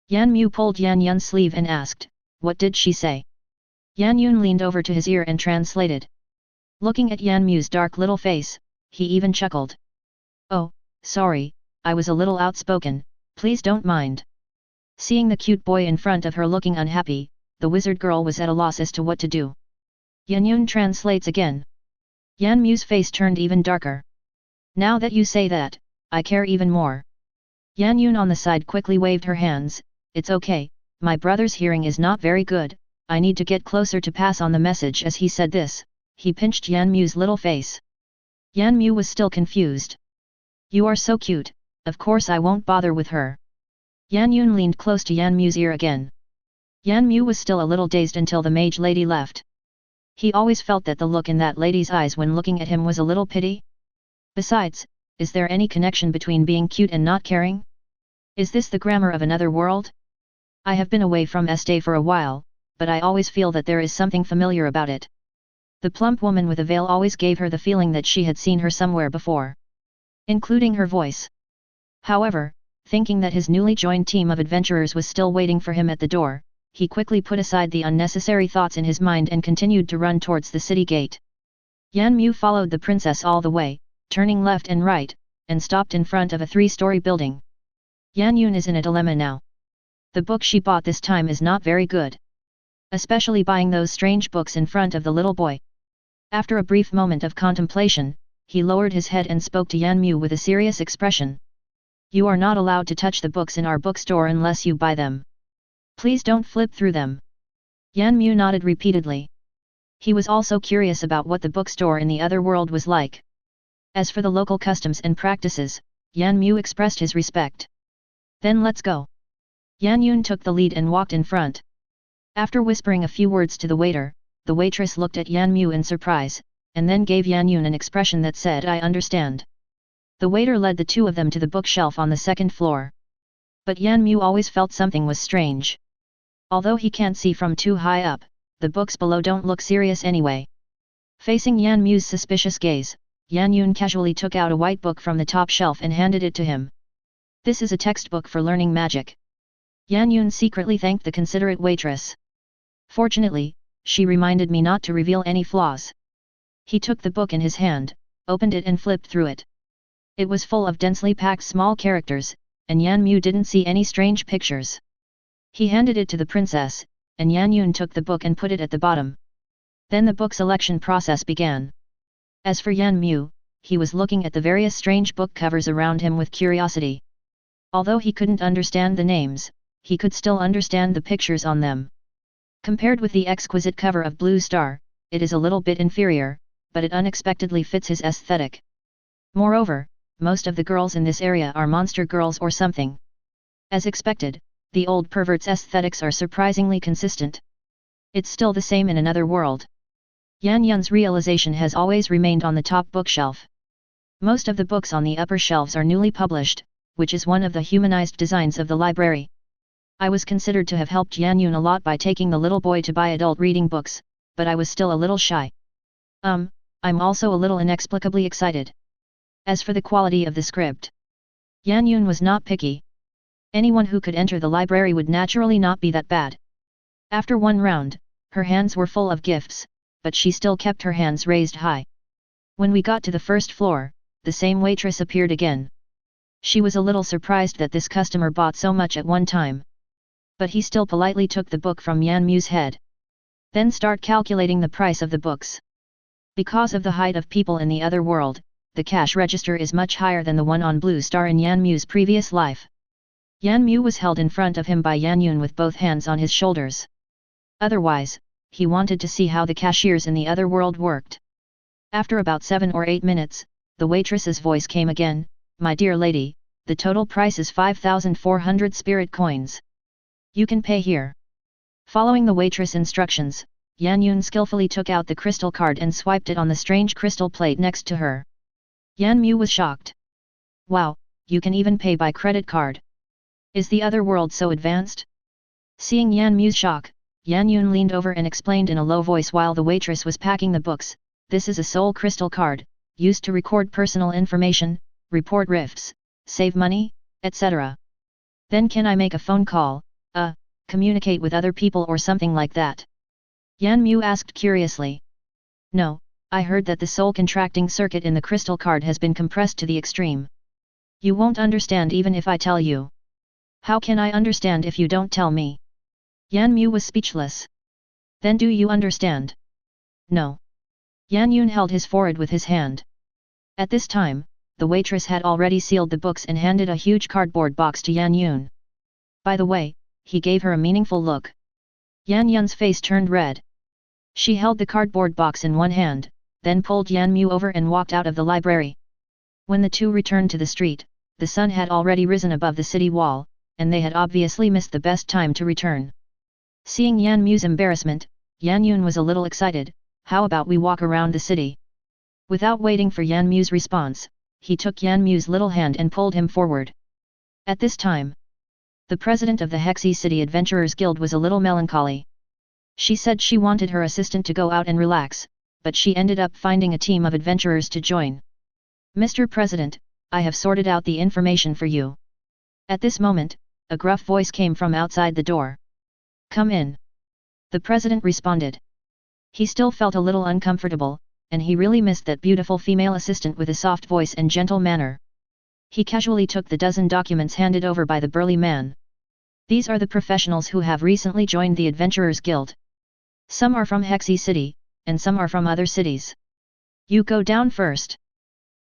Yan Mu pulled Yan Yun's sleeve and asked, "What did she say?" Yan Yun leaned over to his ear and translated. Looking at Yan Mu's dark little face, he even chuckled. "Oh, sorry, I was a little outspoken, please don't mind." Seeing the cute boy in front of her looking unhappy, the wizard girl was at a loss as to what to do. Yan Yun translates again. Yan Mu's face turned even darker. "Now that you say that, I care even more." Yan Yun on the side quickly waved her hands. "It's okay, my brother's hearing is not very good, I need to get closer to pass on the message." As he said this, he pinched Yan Mu's little face. Yan Mu was still confused. "You are so cute, of course I won't bother with her." Yan Yun leaned close to Yan Mu's ear again. Yan Mu was still a little dazed until the mage lady left. He always felt that the look in that lady's eyes when looking at him was a little pity. Besides, is there any connection between being cute and not caring? Is this the grammar of another world? I have been away from Este for a while, but I always feel that there is something familiar about it. The plump woman with a veil always gave her the feeling that she had seen her somewhere before. Including her voice. However, thinking that his newly joined team of adventurers was still waiting for him at the door, he quickly put aside the unnecessary thoughts in his mind and continued to run towards the city gate. Yan Mu followed the princess all the way, turning left and right, and stopped in front of a 3-story building. Yan Yun is in a dilemma now. The book she bought this time is not very good. Especially buying those strange books in front of the little boy. After a brief moment of contemplation, he lowered his head and spoke to Yan Mu with a serious expression. "You are not allowed to touch the books in our bookstore unless you buy them. Please don't flip through them." Yan Mu nodded repeatedly. He was also curious about what the bookstore in the other world was like. As for the local customs and practices, Yan Mu expressed his respect. "Then let's go." Yan Yun took the lead and walked in front. After whispering a few words to the waiter, the waitress looked at Yan Mu in surprise, and then gave Yan Yun an expression that said, "I understand." The waiter led the two of them to the bookshelf on the second floor. But Yan Mu always felt something was strange. Although he can't see from too high up, the books below don't look serious anyway. Facing Yan Mu's suspicious gaze, Yan Yun casually took out a white book from the top shelf and handed it to him. "This is a textbook for learning magic." Yan Yun secretly thanked the considerate waitress. "Fortunately, she reminded me not to reveal any flaws." He took the book in his hand, opened it and flipped through it. It was full of densely packed small characters, and Yan Mu didn't see any strange pictures. He handed it to the princess, and Yan Yun took the book and put it at the bottom. Then the book selection process began. As for Yan Mu, he was looking at the various strange book covers around him with curiosity. Although he couldn't understand the names, he could still understand the pictures on them. Compared with the exquisite cover of Blue Star, it is a little bit inferior, but it unexpectedly fits his aesthetic. Moreover, most of the girls in this area are monster girls or something. As expected, the old pervert's aesthetics are surprisingly consistent. It's still the same in another world. Yan Yun's realization has always remained on the top bookshelf. Most of the books on the upper shelves are newly published, which is one of the humanized designs of the library. I was considered to have helped Yan Yun a lot by taking the little boy to buy adult reading books, but I was still a little shy. I'm also a little inexplicably excited. As for the quality of the script, Yan Yun was not picky. Anyone who could enter the library would naturally not be that bad. After one round, her hands were full of gifts, but she still kept her hands raised high. When we got to the first floor, the same waitress appeared again. She was a little surprised that this customer bought so much at one time. But he still politely took the book from Yan Mu's head. Then start calculating the price of the books. Because of the height of people in the other world, the cash register is much higher than the one on Blue Star in Yan Mu's previous life. Yan Mu was held in front of him by Yan Yun with both hands on his shoulders. Otherwise, he wanted to see how the cashiers in the other world worked. After about 7 or 8 minutes, the waitress's voice came again, "My dear lady, the total price is 5,400 spirit coins. You can pay here." Following the waitress' instructions, Yan Yun skillfully took out the crystal card and swiped it on the strange crystal plate next to her. Yan Mu was shocked. "Wow, you can even pay by credit card. Is the other world so advanced?" Seeing Yan Mu's shock, Yan Yun leaned over and explained in a low voice while the waitress was packing the books, "This is a soul crystal card, used to record personal information, report rifts, save money, etc. Then can I make a phone call, communicate with other people or something like that?" Yan Mu asked curiously. "No, I heard that the soul contracting circuit in the crystal card has been compressed to the extreme. You won't understand even if I tell you." "How can I understand if you don't tell me?" Yan Mu was speechless. "Then do you understand?" "No." Yan Yun held his forehead with his hand. At this time, the waitress had already sealed the books and handed a huge cardboard box to Yan Yun. By the way, he gave her a meaningful look. Yan Yun's face turned red. She held the cardboard box in one hand, then pulled Yan Mu over and walked out of the library. When the two returned to the street, the sun had already risen above the city wall, and they had obviously missed the best time to return. Seeing Yan Mu's embarrassment, Yan Yun was a little excited. "How about we walk around the city?" Without waiting for Yan Mu's response, he took Yan Mu's little hand and pulled him forward. At this time, the president of the Hexi City Adventurers Guild was a little melancholy. She said she wanted her assistant to go out and relax, but she ended up finding a team of adventurers to join. "Mr. President, I have sorted out the information for you." At this moment, a gruff voice came from outside the door. "Come in." The president responded. He still felt a little uncomfortable, and he really missed that beautiful female assistant with a soft voice and gentle manner. He casually took the dozen documents handed over by the burly man. "These are the professionals who have recently joined the Adventurers Guild. Some are from Hexi City, and some are from other cities. You go down first."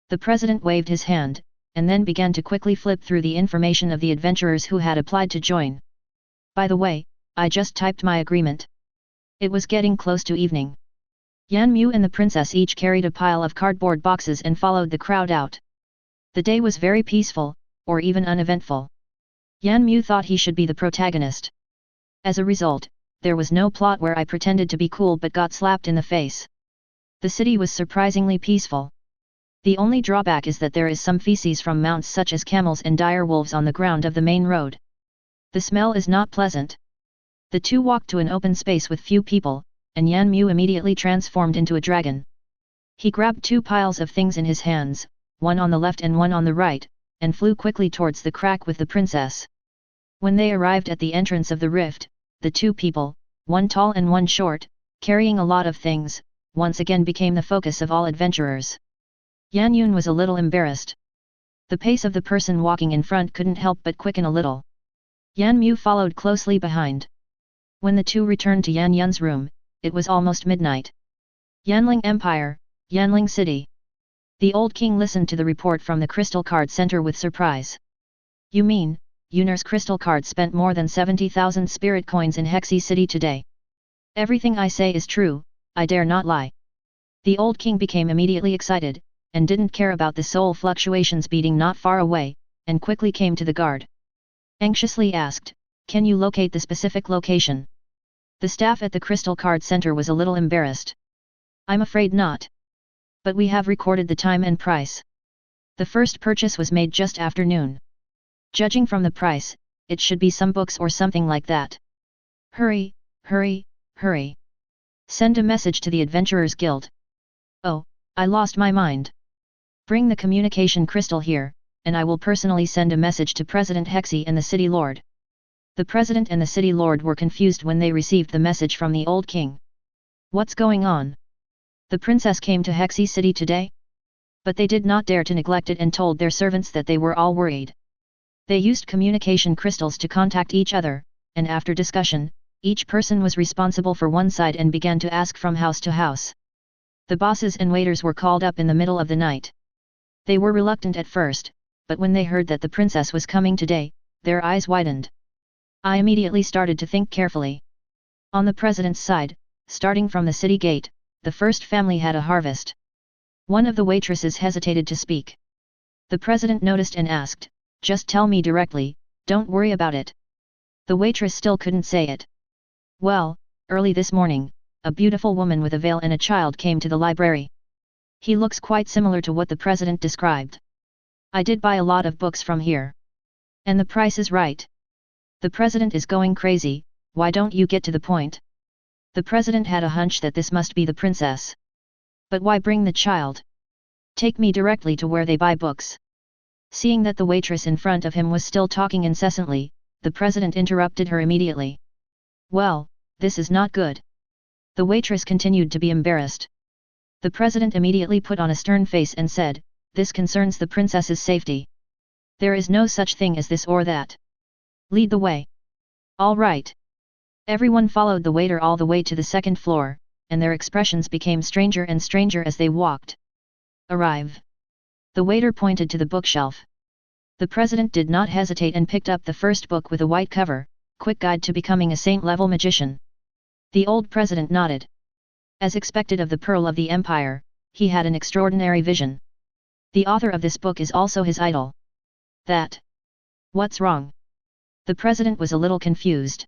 The president waved his hand, and then began to quickly flip through the information of the adventurers who had applied to join. "By the way, I just typed my agreement." It was getting close to evening. Yan Mu and the princess each carried a pile of cardboard boxes and followed the crowd out. The day was very peaceful, or even uneventful. Yan Mu thought he should be the protagonist. As a result, there was no plot where I pretended to be cool but got slapped in the face. The city was surprisingly peaceful. The only drawback is that there is some feces from mounts such as camels and dire wolves on the ground of the main road. The smell is not pleasant. The two walked to an open space with few people, and Yan Mu immediately transformed into a dragon. He grabbed 2 piles of things in his hands, one on the left and one on the right, and flew quickly towards the crack with the princess. When they arrived at the entrance of the rift, the 2 people, one tall and one short, carrying a lot of things, once again became the focus of all adventurers. Yan Yun was a little embarrassed. The pace of the person walking in front couldn't help but quicken a little. Yan Mu followed closely behind. When the two returned to Yan Yun's room, it was almost midnight. Yanling Empire, Yanling City. The old king listened to the report from the Crystal Card Center with surprise. "You mean, Yunar's Crystal Card spent more than 70,000 spirit coins in Hexi City today? Everything I say is true, I dare not lie." The old king became immediately excited, and didn't care about the soul fluctuations beating not far away, and quickly came to the guard. Anxiously asked, "Can you locate the specific location?" The staff at the Crystal Card Center was a little embarrassed. I'm afraid not. But we have recorded the time and price. The first purchase was made just after noon. Judging from the price, it should be some books or something like that. Hurry, hurry, hurry. Send a message to the Adventurers Guild. Oh, I lost my mind. Bring the communication crystal here, and I will personally send a message to President Hexy and the City Lord. The President and the City Lord were confused when they received the message from the old king. What's going on? The princess came to Hexy City today? But they did not dare to neglect it and told their servants that they were all worried. They used communication crystals to contact each other, and after discussion, each person was responsible for one side and began to ask from house to house. The bosses and waiters were called up in the middle of the night. They were reluctant at first, but when they heard that the princess was coming today, their eyes widened. I immediately started to think carefully. On the president's side, starting from the city gate, the first family had a harvest. One of the waitresses hesitated to speak. The president noticed and asked, "Just tell me directly, don't worry about it." The waitress still couldn't say it. Well, early this morning, a beautiful woman with a veil and a child came to the library. He looks quite similar to what the president described. I did buy a lot of books from here. And the price is right. The president is going crazy, why don't you get to the point? The president had a hunch that this must be the princess. But why bring the child? Take me directly to where they buy books. Seeing that the waitress in front of him was still talking incessantly, the president interrupted her immediately. Well, this is not good. The waitress continued to be embarrassed. The president immediately put on a stern face and said, "This concerns the princess's safety. There is no such thing as this or that. Lead the way." All right. Everyone followed the waiter all the way to the second floor, and their expressions became stranger and stranger as they walked. Arrive. The waiter pointed to the bookshelf. The president did not hesitate and picked up the first book with a white cover, Quick Guide to Becoming a Saint-Level Magician. The old president nodded. As expected of the Pearl of the Empire, he had an extraordinary vision. The author of this book is also his idol. That. What's wrong? The president was a little confused.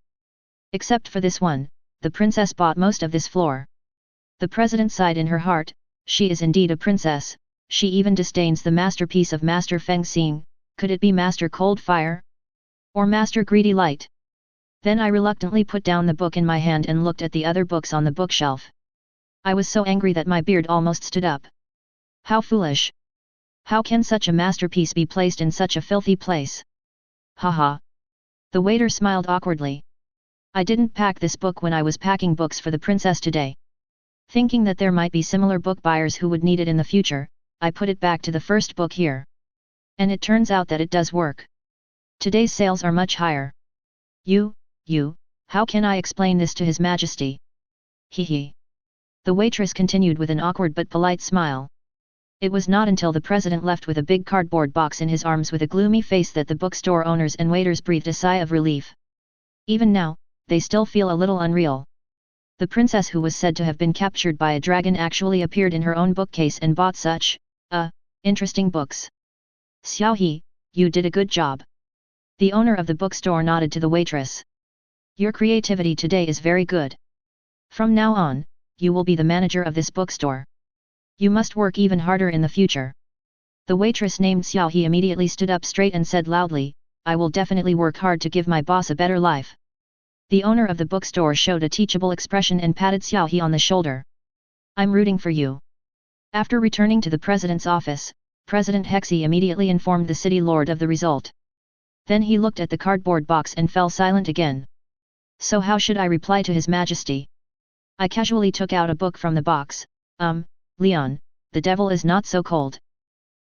Except for this one, the princess bought most of this floor. The president sighed in her heart, she is indeed a princess, she even disdains the masterpiece of Master Feng Xing, could it be Master Cold Fire? Or Master Greedy Light? Then I reluctantly put down the book in my hand and looked at the other books on the bookshelf. I was so angry that my beard almost stood up. How foolish! How can such a masterpiece be placed in such a filthy place? Haha! The waiter smiled awkwardly. I didn't pack this book when I was packing books for the princess today. Thinking that there might be similar book buyers who would need it in the future, I put it back to the first book here. And it turns out that it does work. Today's sales are much higher. You, how can I explain this to His Majesty? Hee. The waitress continued with an awkward but polite smile. It was not until the president left with a big cardboard box in his arms with a gloomy face that the bookstore owners and waiters breathed a sigh of relief. Even now, they still feel a little unreal. The princess who was said to have been captured by a dragon actually appeared in her own bookcase and bought such, interesting books. Xiao He, you did a good job. The owner of the bookstore nodded to the waitress. Your creativity today is very good. From now on, you will be the manager of this bookstore. You must work even harder in the future. The waitress named Xiao He immediately stood up straight and said loudly, I will definitely work hard to give my boss a better life. The owner of the bookstore showed a teachable expression and patted Xiao He on the shoulder. I'm rooting for you. After returning to the president's office, President Hexy immediately informed the city lord of the result. Then he looked at the cardboard box and fell silent again. So how should I reply to His Majesty? I casually took out a book from the box. Leon, the devil is not so cold.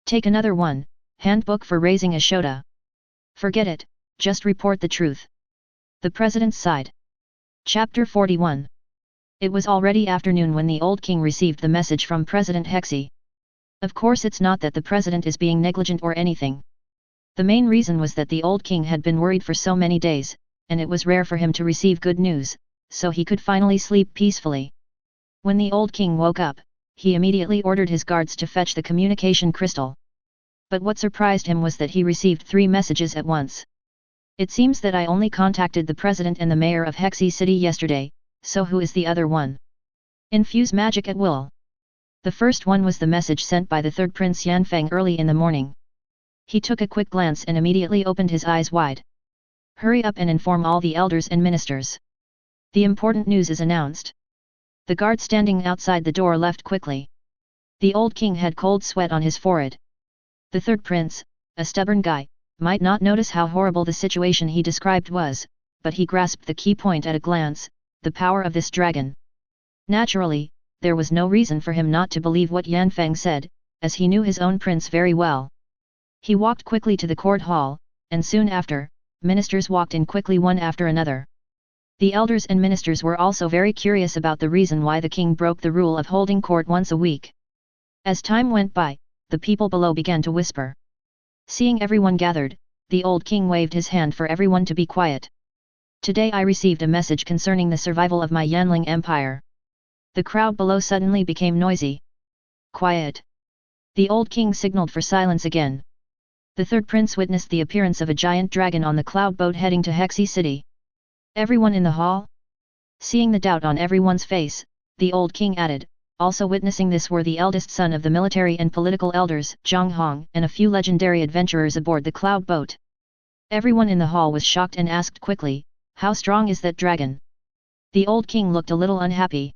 Take another one, Handbook for Raising a Shota. Forget it, just report the truth. The president sighed. Chapter 41. It was already afternoon when the old king received the message from President Hexy. Of course it's not that the president is being negligent or anything. The main reason was that the old king had been worried for so many days, and it was rare for him to receive good news, so he could finally sleep peacefully. When the old king woke up, he immediately ordered his guards to fetch the communication crystal. But what surprised him was that he received 3 messages at once. It seems that I only contacted the president and the mayor of Hexy City yesterday, so who is the other one? Infuse magic at will. The first one was the message sent by the third prince Yanfeng early in the morning. He took a quick glance and immediately opened his eyes wide. Hurry up and inform all the elders and ministers. The important news is announced. The guard standing outside the door left quickly. The old king had cold sweat on his forehead. The third prince, a stubborn guy, might not notice how horrible the situation he described was, but he grasped the key point at a glance, the power of this dragon. Naturally, there was no reason for him not to believe what Yanfeng said, as he knew his own prince very well. He walked quickly to the court hall, and soon after, ministers walked in quickly one after another. The elders and ministers were also very curious about the reason why the king broke the rule of holding court once a week. As time went by, the people below began to whisper. Seeing everyone gathered, the old king waved his hand for everyone to be quiet. Today I received a message concerning the survival of my Yanling Empire. The crowd below suddenly became noisy. Quiet. The old king signaled for silence again. The third prince witnessed the appearance of a giant dragon on the cloud boat heading to Hexi City. Everyone in the hall? Seeing the doubt on everyone's face, the old king added, also witnessing this were the eldest son of the military and political elders, Zhang Hong, and a few legendary adventurers aboard the cloud boat. Everyone in the hall was shocked and asked quickly, how strong is that dragon? The old king looked a little unhappy.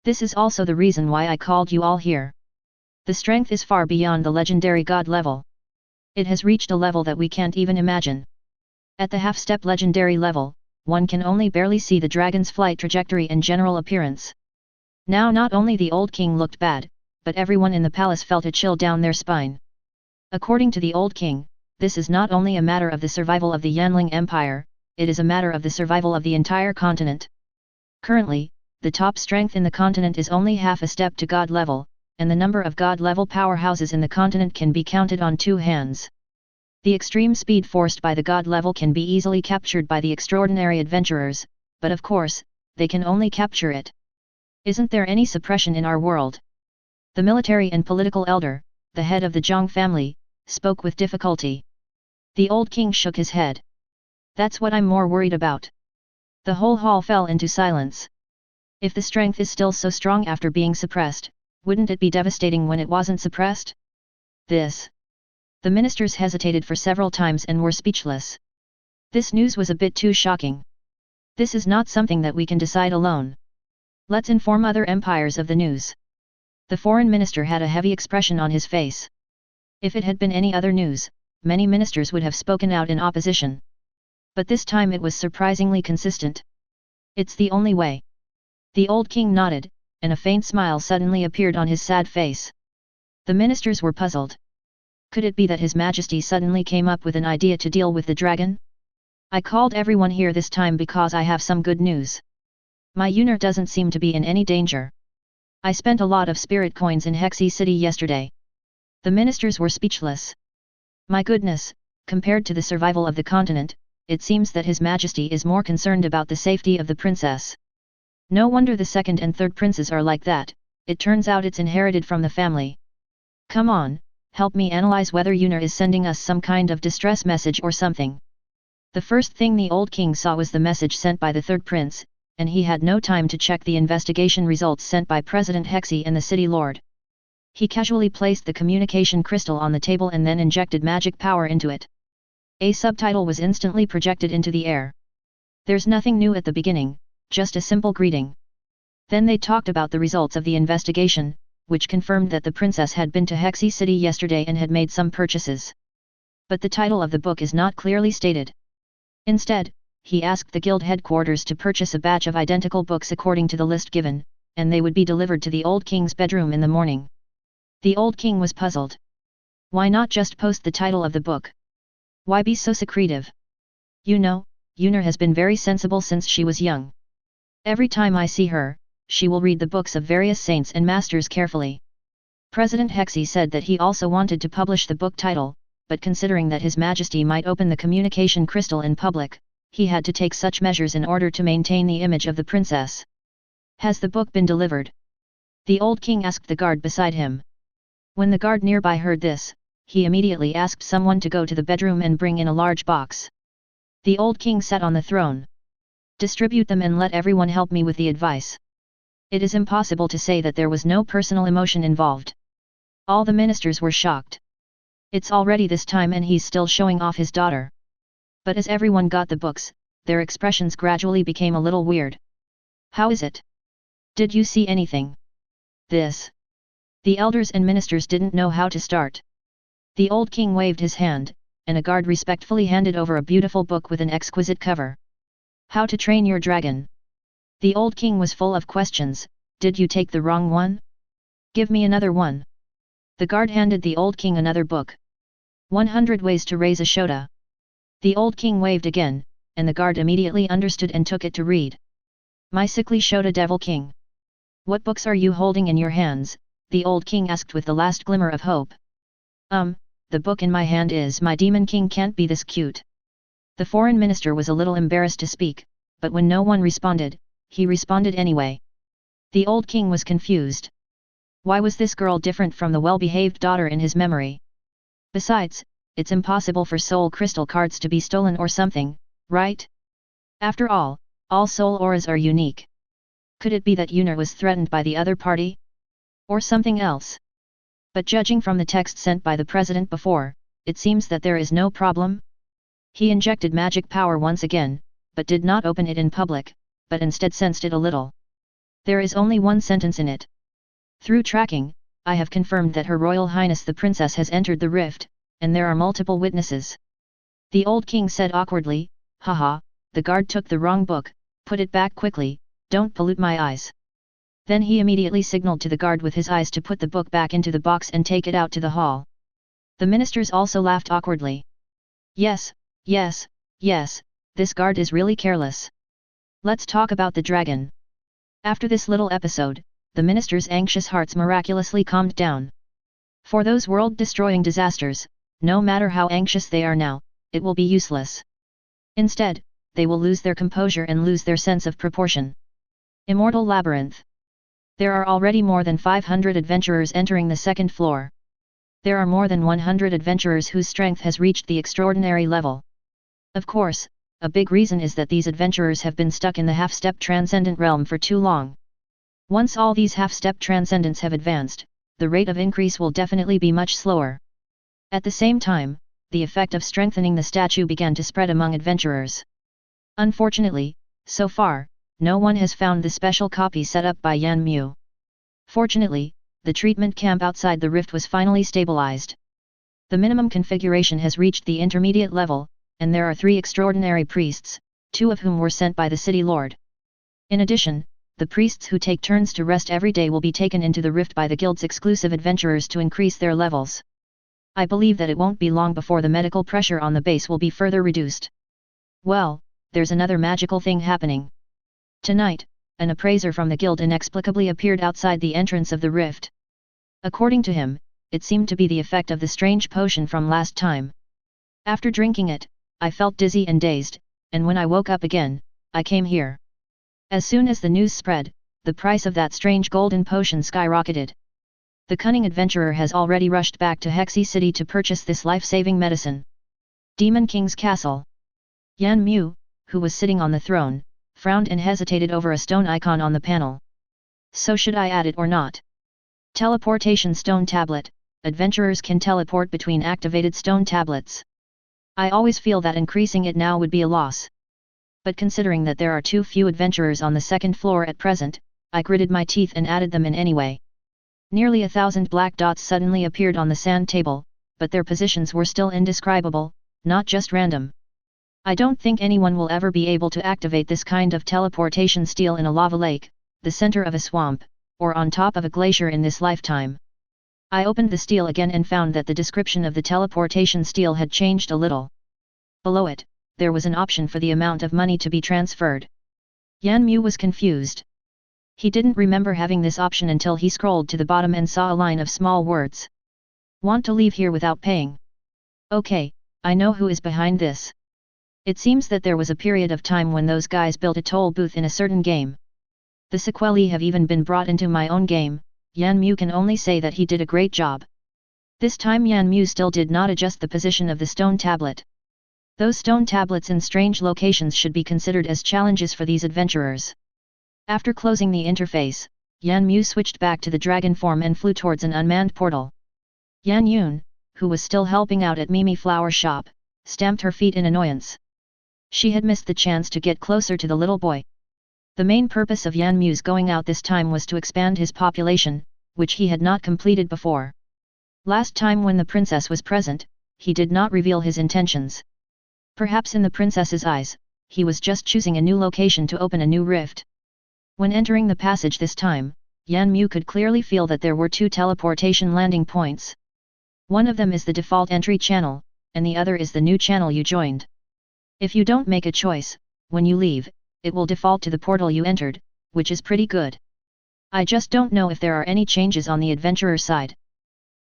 This is also the reason why I called you all here. The strength is far beyond the legendary god level. It has reached a level that we can't even imagine. At the half-step legendary level, one can only barely see the dragon's flight trajectory and general appearance. Now not only the old king looked bad, but everyone in the palace felt a chill down their spine. According to the old king, this is not only a matter of the survival of the Yanling Empire, it is a matter of the survival of the entire continent. Currently, the top strength in the continent is only half a step to god level, and the number of god-level powerhouses in the continent can be counted on two hands. The extreme speed forced by the god level can be easily captured by the extraordinary adventurers, but of course, they can only capture it. Isn't there any suppression in our world? The military and political elder, the head of the Zhang family, spoke with difficulty. The old king shook his head. That's what I'm more worried about. The whole hall fell into silence. If the strength is still so strong after being suppressed, wouldn't it be devastating when it wasn't suppressed? The ministers hesitated for several times and were speechless. This news was a bit too shocking. This is not something that we can decide alone. Let's inform other empires of the news. The foreign minister had a heavy expression on his face. If it had been any other news, many ministers would have spoken out in opposition. But this time it was surprisingly consistent. It's the only way. The old king nodded, and a faint smile suddenly appeared on his sad face. The ministers were puzzled. Could it be that His Majesty suddenly came up with an idea to deal with the dragon? I called everyone here this time because I have some good news. My Yunar doesn't seem to be in any danger. I spent a lot of spirit coins in Hexi City yesterday. The ministers were speechless. My goodness, compared to the survival of the continent, it seems that His Majesty is more concerned about the safety of the princess. No wonder the second and third princes are like that, it turns out it's inherited from the family. Come on, help me analyze whether Yunar is sending us some kind of distress message or something. The first thing the old king saw was the message sent by the third prince, and he had no time to check the investigation results sent by President Hexi and the city lord. He casually placed the communication crystal on the table and then injected magic power into it. A subtitle was instantly projected into the air. There's nothing new at the beginning, just a simple greeting. Then they talked about the results of the investigation, which confirmed that the princess had been to Hexi City yesterday and had made some purchases. But the title of the book is not clearly stated. Instead, he asked the guild headquarters to purchase a batch of identical books according to the list given, and they would be delivered to the old king's bedroom in the morning. The old king was puzzled. Why not just post the title of the book? Why be so secretive? You know, Yunar has been very sensible since she was young. Every time I see her, she will read the books of various saints and masters carefully. President Hexi said that he also wanted to publish the book title, but considering that His Majesty might open the communication crystal in public, he had to take such measures in order to maintain the image of the princess. Has the book been delivered? The old king asked the guard beside him. When the guard nearby heard this, he immediately asked someone to go to the bedroom and bring in a large box. The old king sat on the throne. Distribute them and let everyone help me with the advice. It is impossible to say that there was no personal emotion involved. All the ministers were shocked. It's already this time and he's still showing off his daughter. But as everyone got the books, their expressions gradually became a little weird. How is it? Did you see anything? This. The elders and ministers didn't know how to start. The old king waved his hand, and a guard respectfully handed over a beautiful book with an exquisite cover. How to Train Your Dragon. The old king was full of questions. Did you take the wrong one? Give me another one. The guard handed the old king another book. 100 Ways to Raise a Shota. The old king waved again, and the guard immediately understood and took it to read. My sickly Shota Devil King. What books are you holding in your hands? The old king asked with the last glimmer of hope. The book in my hand is My Demon King Can't Be This Cute. The foreign minister was a little embarrassed to speak, but when no one responded, he responded anyway. The old king was confused. Why was this girl different from the well-behaved daughter in his memory? Besides, it's impossible for soul crystal cards to be stolen or something, right? After all soul auras are unique. Could it be that Yunar was threatened by the other party? Or something else? But judging from the text sent by the president before, it seems that there is no problem. He injected magic power once again, but did not open it in public, but instead sensed it a little. There is only one sentence in it. Through tracking, I have confirmed that Her Royal Highness the Princess has entered the rift, and there are multiple witnesses. The old king said awkwardly, haha, the guard took the wrong book, put it back quickly, don't pollute my eyes. Then he immediately signaled to the guard with his eyes to put the book back into the box and take it out to the hall. The ministers also laughed awkwardly. Yes, this guard is really careless. Let's talk about the dragon. After this little episode, the ministers' anxious hearts miraculously calmed down. For those world-destroying disasters, no matter how anxious they are now, it will be useless. Instead, they will lose their composure and lose their sense of proportion. Immortal Labyrinth. There are already more than 500 adventurers entering the second floor. There are more than 100 adventurers whose strength has reached the extraordinary level. Of course, a big reason is that these adventurers have been stuck in the half-step transcendent realm for too long. Once all these half-step transcendents have advanced, the rate of increase will definitely be much slower. At the same time, the effect of strengthening the statue began to spread among adventurers. Unfortunately, so far, no one has found the special copy set up by Yan Mu. Fortunately, the treatment camp outside the rift was finally stabilized. The minimum configuration has reached the intermediate level, and there are 3 extraordinary priests, 2 of whom were sent by the city lord. In addition, the priests who take turns to rest every day will be taken into the rift by the guild's exclusive adventurers to increase their levels. I believe that it won't be long before the medical pressure on the base will be further reduced. Well, there's another magical thing happening. Tonight, an appraiser from the guild inexplicably appeared outside the entrance of the rift. According to him, it seemed to be the effect of the strange potion from last time. After drinking it, I felt dizzy and dazed, and when I woke up again, I came here. As soon as the news spread, the price of that strange golden potion skyrocketed. The cunning adventurer has already rushed back to Hexy City to purchase this life-saving medicine. Demon King's Castle. Yan Mu, who was sitting on the throne, frowned and hesitated over a stone icon on the panel. So should I add it or not? Teleportation stone tablet. Adventurers can teleport between activated stone tablets. I always feel that increasing it now would be a loss. But considering that there are too few adventurers on the second floor at present, I gritted my teeth and added them in anyway. Nearly 1,000 black dots suddenly appeared on the sand table, but their positions were still indescribable, not just random. I don't think anyone will ever be able to activate this kind of teleportation steel in a lava lake, the center of a swamp, or on top of a glacier in this lifetime. I opened the steel again and found that the description of the teleportation steel had changed a little. Below it, there was an option for the amount of money to be transferred. Yan Mu was confused. He didn't remember having this option until he scrolled to the bottom and saw a line of small words. Want to leave here without paying? Okay, I know who is behind this. It seems that there was a period of time when those guys built a toll booth in a certain game. The sequelae have even been brought into my own game. Yan Mu can only say that he did a great job. This time Yan Mu still did not adjust the position of the stone tablet. Those stone tablets in strange locations should be considered as challenges for these adventurers. After closing the interface, Yan Mu switched back to the dragon form and flew towards an unmanned portal. Yan Yun, who was still helping out at Mimi Flower Shop, stamped her feet in annoyance. She had missed the chance to get closer to the little boy. The main purpose of Yan Mu's going out this time was to expand his population, which he had not completed before. Last time when the princess was present, he did not reveal his intentions. Perhaps in the princess's eyes, he was just choosing a new location to open a new rift. When entering the passage this time, Yan Mu could clearly feel that there were two teleportation landing points. One of them is the default entry channel, and the other is the new channel you joined. If you don't make a choice, when you leave, it will default to the portal you entered, which is pretty good. I just don't know if there are any changes on the adventurer side.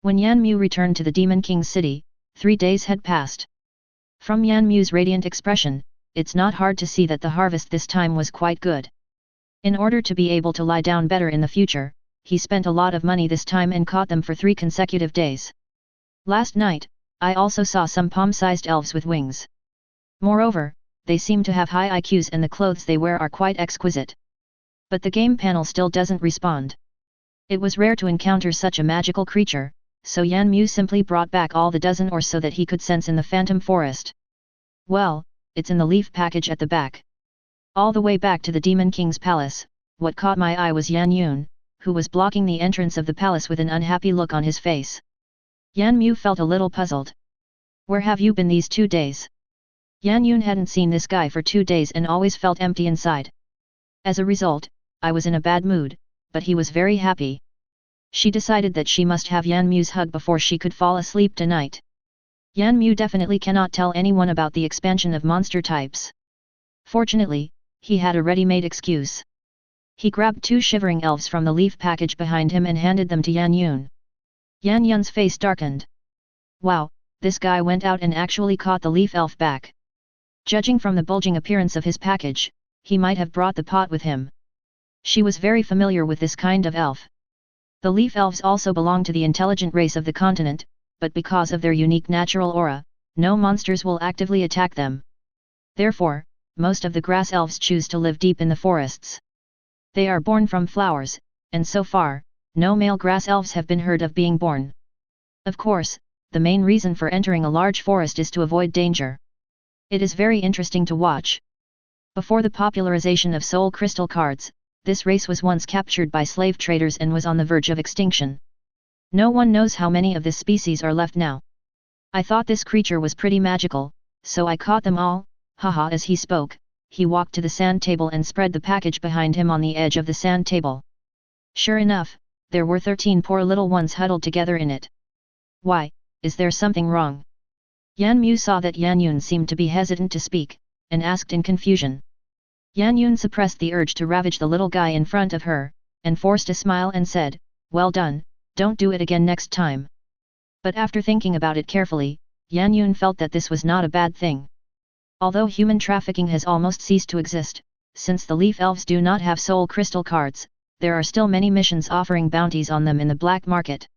When Yan Mu returned to the Demon King's city, 3 days had passed. From Yan Mu's radiant expression, it's not hard to see that the harvest this time was quite good. In order to be able to lie down better in the future, he spent a lot of money this time and caught them for 3 consecutive days. Last night, I also saw some palm-sized elves with wings. Moreover, they seem to have high IQs and the clothes they wear are quite exquisite. But the game panel still doesn't respond. It was rare to encounter such a magical creature, so Yan Mu simply brought back all the dozen or so that he could sense in the Phantom Forest. Well, it's in the leaf package at the back. All the way back to the Demon King's palace, what caught my eye was Yan Yun, who was blocking the entrance of the palace with an unhappy look on his face. Yan Mu felt a little puzzled. Where have you been these 2 days? Yan Yun hadn't seen this guy for 2 days and always felt empty inside. As a result, I was in a bad mood, but he was very happy. She decided that she must have Yan Mu's hug before she could fall asleep tonight. Yan Mu definitely cannot tell anyone about the expansion of monster types. Fortunately, he had a ready-made excuse. He grabbed 2 shivering elves from the leaf package behind him and handed them to Yan Yun. Yan Yun's face darkened. Wow, this guy went out and actually caught the leaf elf back. Judging from the bulging appearance of his package, he might have brought the pot with him. She was very familiar with this kind of elf. The leaf elves also belong to the intelligent race of the continent, but because of their unique natural aura, no monsters will actively attack them. Therefore, most of the grass elves choose to live deep in the forests. They are born from flowers, and so far, no male grass elves have been heard of being born. Of course, the main reason for entering a large forest is to avoid danger. It is very interesting to watch. Before the popularization of soul crystal cards, this race was once captured by slave traders and was on the verge of extinction. No one knows how many of this species are left now. I thought this creature was pretty magical, so I caught them all, haha. As he spoke, he walked to the sand table and spread the package behind him on the edge of the sand table. Sure enough, there were 13 poor little ones huddled together in it. Why, is there something wrong? Yan Mu saw that Yan Yun seemed to be hesitant to speak, and asked in confusion. Yan Yun suppressed the urge to ravage the little guy in front of her, and forced a smile and said, "Well done, don't do it again next time." But after thinking about it carefully, Yan Yun felt that this was not a bad thing. Although human trafficking has almost ceased to exist, since the leaf elves do not have soul crystal cards, there are still many missions offering bounties on them in the black market.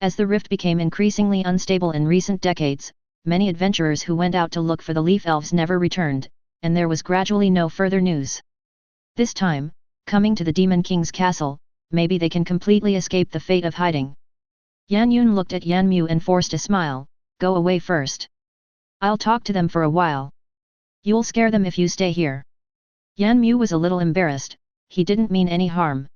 As the rift became increasingly unstable in recent decades, many adventurers who went out to look for the leaf elves never returned, and there was gradually no further news. This time, coming to the Demon King's castle, maybe they can completely escape the fate of hiding. Yan Yun looked at Yan Mu and forced a smile. "Go away first. I'll talk to them for a while. You'll scare them if you stay here." Yan Mu was a little embarrassed. He didn't mean any harm.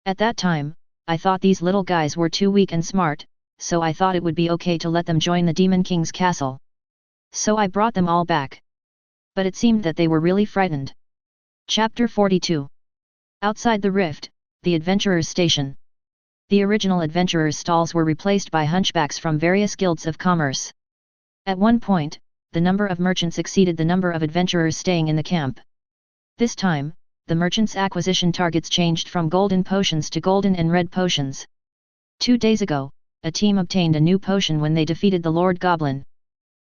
At that time, I thought these little guys were too weak and smart, so I thought it would be okay to let them join the Demon King's castle. So I brought them all back. But it seemed that they were really frightened. Chapter 42. Outside the rift, the adventurers' station. The original adventurers' stalls were replaced by hunchbacks from various guilds of commerce. At one point, the number of merchants exceeded the number of adventurers staying in the camp. This time, the merchants' acquisition targets changed from golden potions to golden and red potions. 2 days ago, a team obtained a new potion when they defeated the Lord Goblin.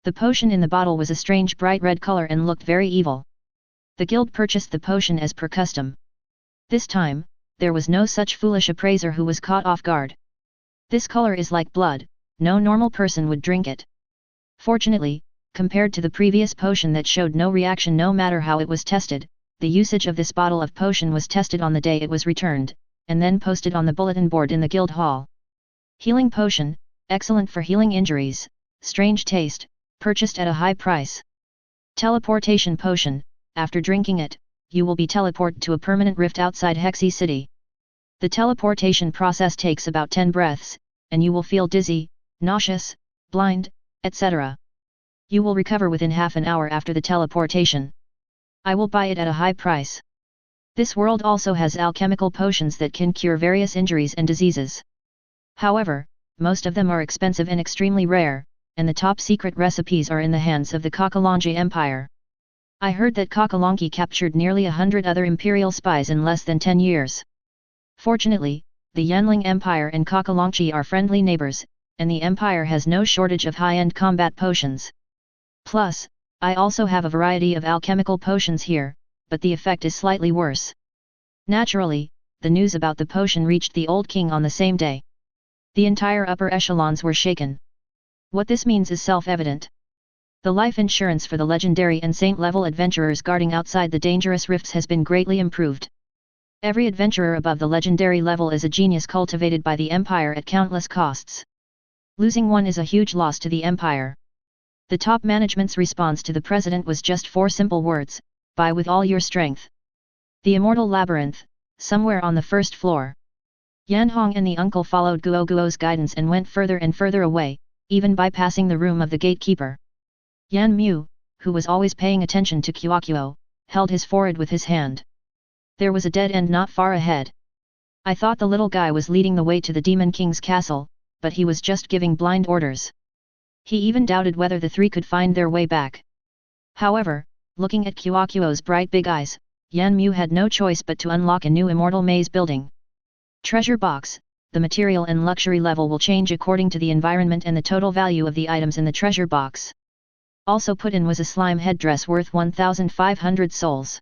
The potion in the bottle was a strange bright red color and looked very evil. The guild purchased the potion as per custom. This time, there was no such foolish appraiser who was caught off guard. This color is like blood, no normal person would drink it. Fortunately, compared to the previous potion that showed no reaction no matter how it was tested, the usage of this bottle of potion was tested on the day it was returned, and then posted on the bulletin board in the guild hall. Healing potion, excellent for healing injuries, strange taste, purchased at a high price. Teleportation potion, after drinking it, you will be teleported to a permanent rift outside Hexy City. The teleportation process takes about 10 breaths, and you will feel dizzy, nauseous, blind, etc. You will recover within half an hour after the teleportation. I will buy it at a high price. This world also has alchemical potions that can cure various injuries and diseases. However, most of them are expensive and extremely rare, and the top secret recipes are in the hands of the Kakalonji Empire. I heard that Kakalonji captured nearly 100 other imperial spies in less than 10 years. Fortunately, the Yanling Empire and Kakalonji are friendly neighbors, and the Empire has no shortage of high-end combat potions. Plus, I also have a variety of alchemical potions here, but the effect is slightly worse. Naturally, the news about the potion reached the old king on the same day. The entire upper echelons were shaken. What this means is self-evident. The life insurance for the legendary and saint-level adventurers guarding outside the dangerous rifts has been greatly improved. Every adventurer above the legendary level is a genius cultivated by the Empire at countless costs. Losing one is a huge loss to the Empire. The top management's response to the president was just 4 simple words: buy with all your strength. The Immortal Labyrinth, somewhere on the first floor. Yan Hong and the uncle followed Guo Guo's guidance and went further and further away, even bypassing the room of the gatekeeper. Yan Mu, who was always paying attention to Qiaoqiao, held his forehead with his hand. There was a dead end not far ahead. I thought the little guy was leading the way to the Demon King's castle, but he was just giving blind orders. He even doubted whether the 3 could find their way back. However, looking at Qiaoqiao's bright big eyes, Yan Mu had no choice but to unlock a new immortal maze building. Treasure box. The material and luxury level will change according to the environment and the total value of the items in the treasure box. Also put in was a slime headdress worth 1,500 souls.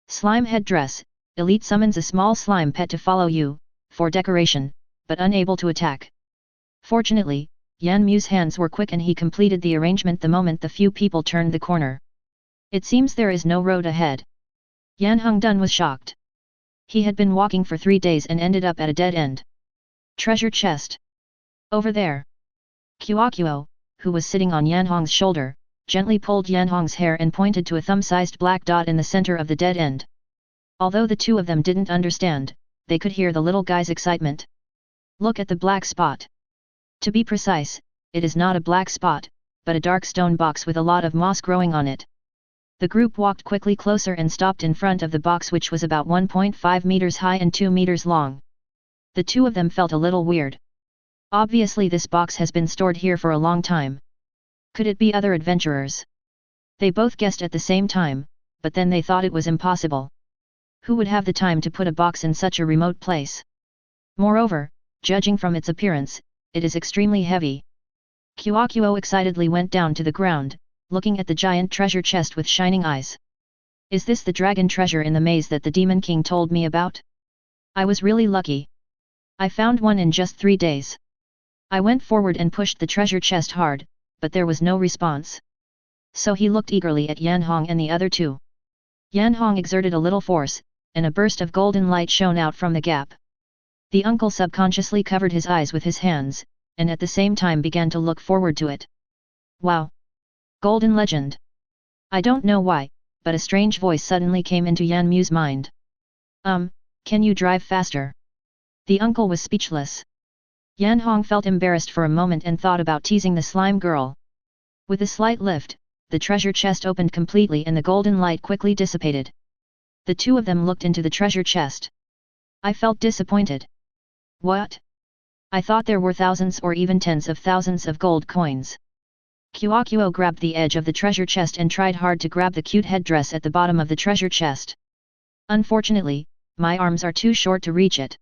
Slime headdress. Elite summons a small slime pet to follow you, for decoration, but unable to attack. Fortunately, Yan Mu's hands were quick and he completed the arrangement the moment the few people turned the corner. It seems there is no road ahead. Yan Hongdun was shocked. He had been walking for 3 days and ended up at a dead end. Treasure chest. Over there. Qiaoqiao, who was sitting on Yan Hong's shoulder, gently pulled Yan Hong's hair and pointed to a thumb-sized black dot in the center of the dead end. Although the 2 of them didn't understand, they could hear the little guy's excitement. Look at the black spot. To be precise, it is not a black spot, but a dark stone box with a lot of moss growing on it. The group walked quickly closer and stopped in front of the box, which was about 1.5 meters high and 2 meters long. The 2 of them felt a little weird. Obviously this box has been stored here for a long time. Could it be other adventurers? They both guessed at the same time, but then they thought it was impossible. Who would have the time to put a box in such a remote place? Moreover, judging from its appearance, it is extremely heavy. Qiaoqiao excitedly went down to the ground, looking at the giant treasure chest with shining eyes. Is this the dragon treasure in the maze that the Demon King told me about? I was really lucky. I found one in just 3 days. I went forward and pushed the treasure chest hard, but there was no response. So he looked eagerly at Yan Hong and the other 2. Yan Hong exerted a little force, and a burst of golden light shone out from the gap. The uncle subconsciously covered his eyes with his hands, and at the same time began to look forward to it. Wow! Golden legend! I don't know why, but a strange voice suddenly came into Yan Mu's mind. Can you drive faster? The uncle was speechless. Yan Hong felt embarrassed for a moment and thought about teasing the slime girl. With a slight lift, the treasure chest opened completely and the golden light quickly dissipated. The 2 of them looked into the treasure chest. I felt disappointed. What? I thought there were thousands or even tens of thousands of gold coins. Qiaoqiao grabbed the edge of the treasure chest and tried hard to grab the cute headdress at the bottom of the treasure chest. Unfortunately, my arms are too short to reach it.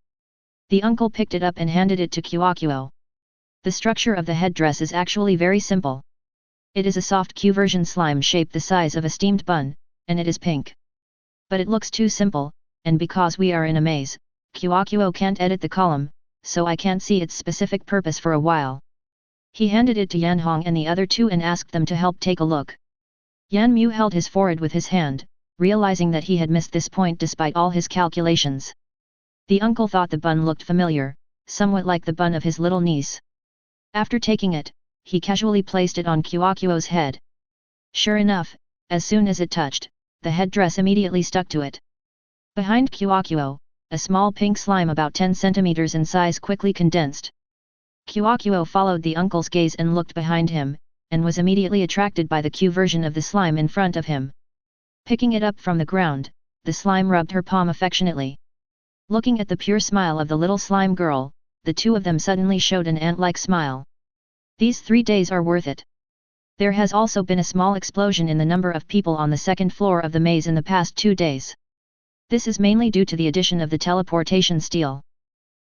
The uncle picked it up and handed it to Qiaoqiao. The structure of the headdress is actually very simple. It is a soft Q-version slime shape the size of a steamed bun, and it is pink. But it looks too simple, and because we are in a maze, Qiaoqiao can't edit the column, so I can't see its specific purpose for a while. He handed it to Yan Hong and the other 2 and asked them to help take a look. Yan Mu held his forehead with his hand, realizing that he had missed this point despite all his calculations. The uncle thought the bun looked familiar, somewhat like the bun of his little niece. After taking it, he casually placed it on Kyokuo's head. Sure enough, as soon as it touched, the headdress immediately stuck to it. Behind Kyokuo, a small pink slime about 10 centimeters in size quickly condensed. Kyokuo followed the uncle's gaze and looked behind him, and was immediately attracted by the Q version of the slime in front of him. Picking it up from the ground, the slime rubbed her palm affectionately. Looking at the pure smile of the little slime girl, the two of them suddenly showed an ant-like smile. These 3 days are worth it. There has also been a small explosion in the number of people on the second floor of the maze in the past 2 days. This is mainly due to the addition of the teleportation steel.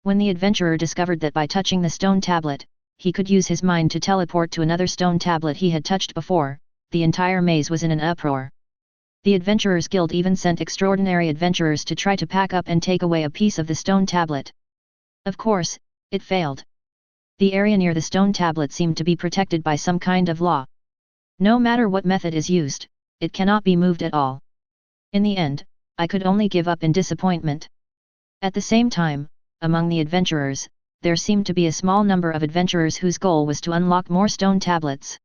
When the adventurer discovered that by touching the stone tablet, he could use his mind to teleport to another stone tablet he had touched before, the entire maze was in an uproar. The Adventurers Guild even sent extraordinary adventurers to try to pack up and take away a piece of the stone tablet. Of course, it failed. The area near the stone tablet seemed to be protected by some kind of law. No matter what method is used, it cannot be moved at all. In the end, I could only give up in disappointment. At the same time, among the adventurers, there seemed to be a small number of adventurers whose goal was to unlock more stone tablets.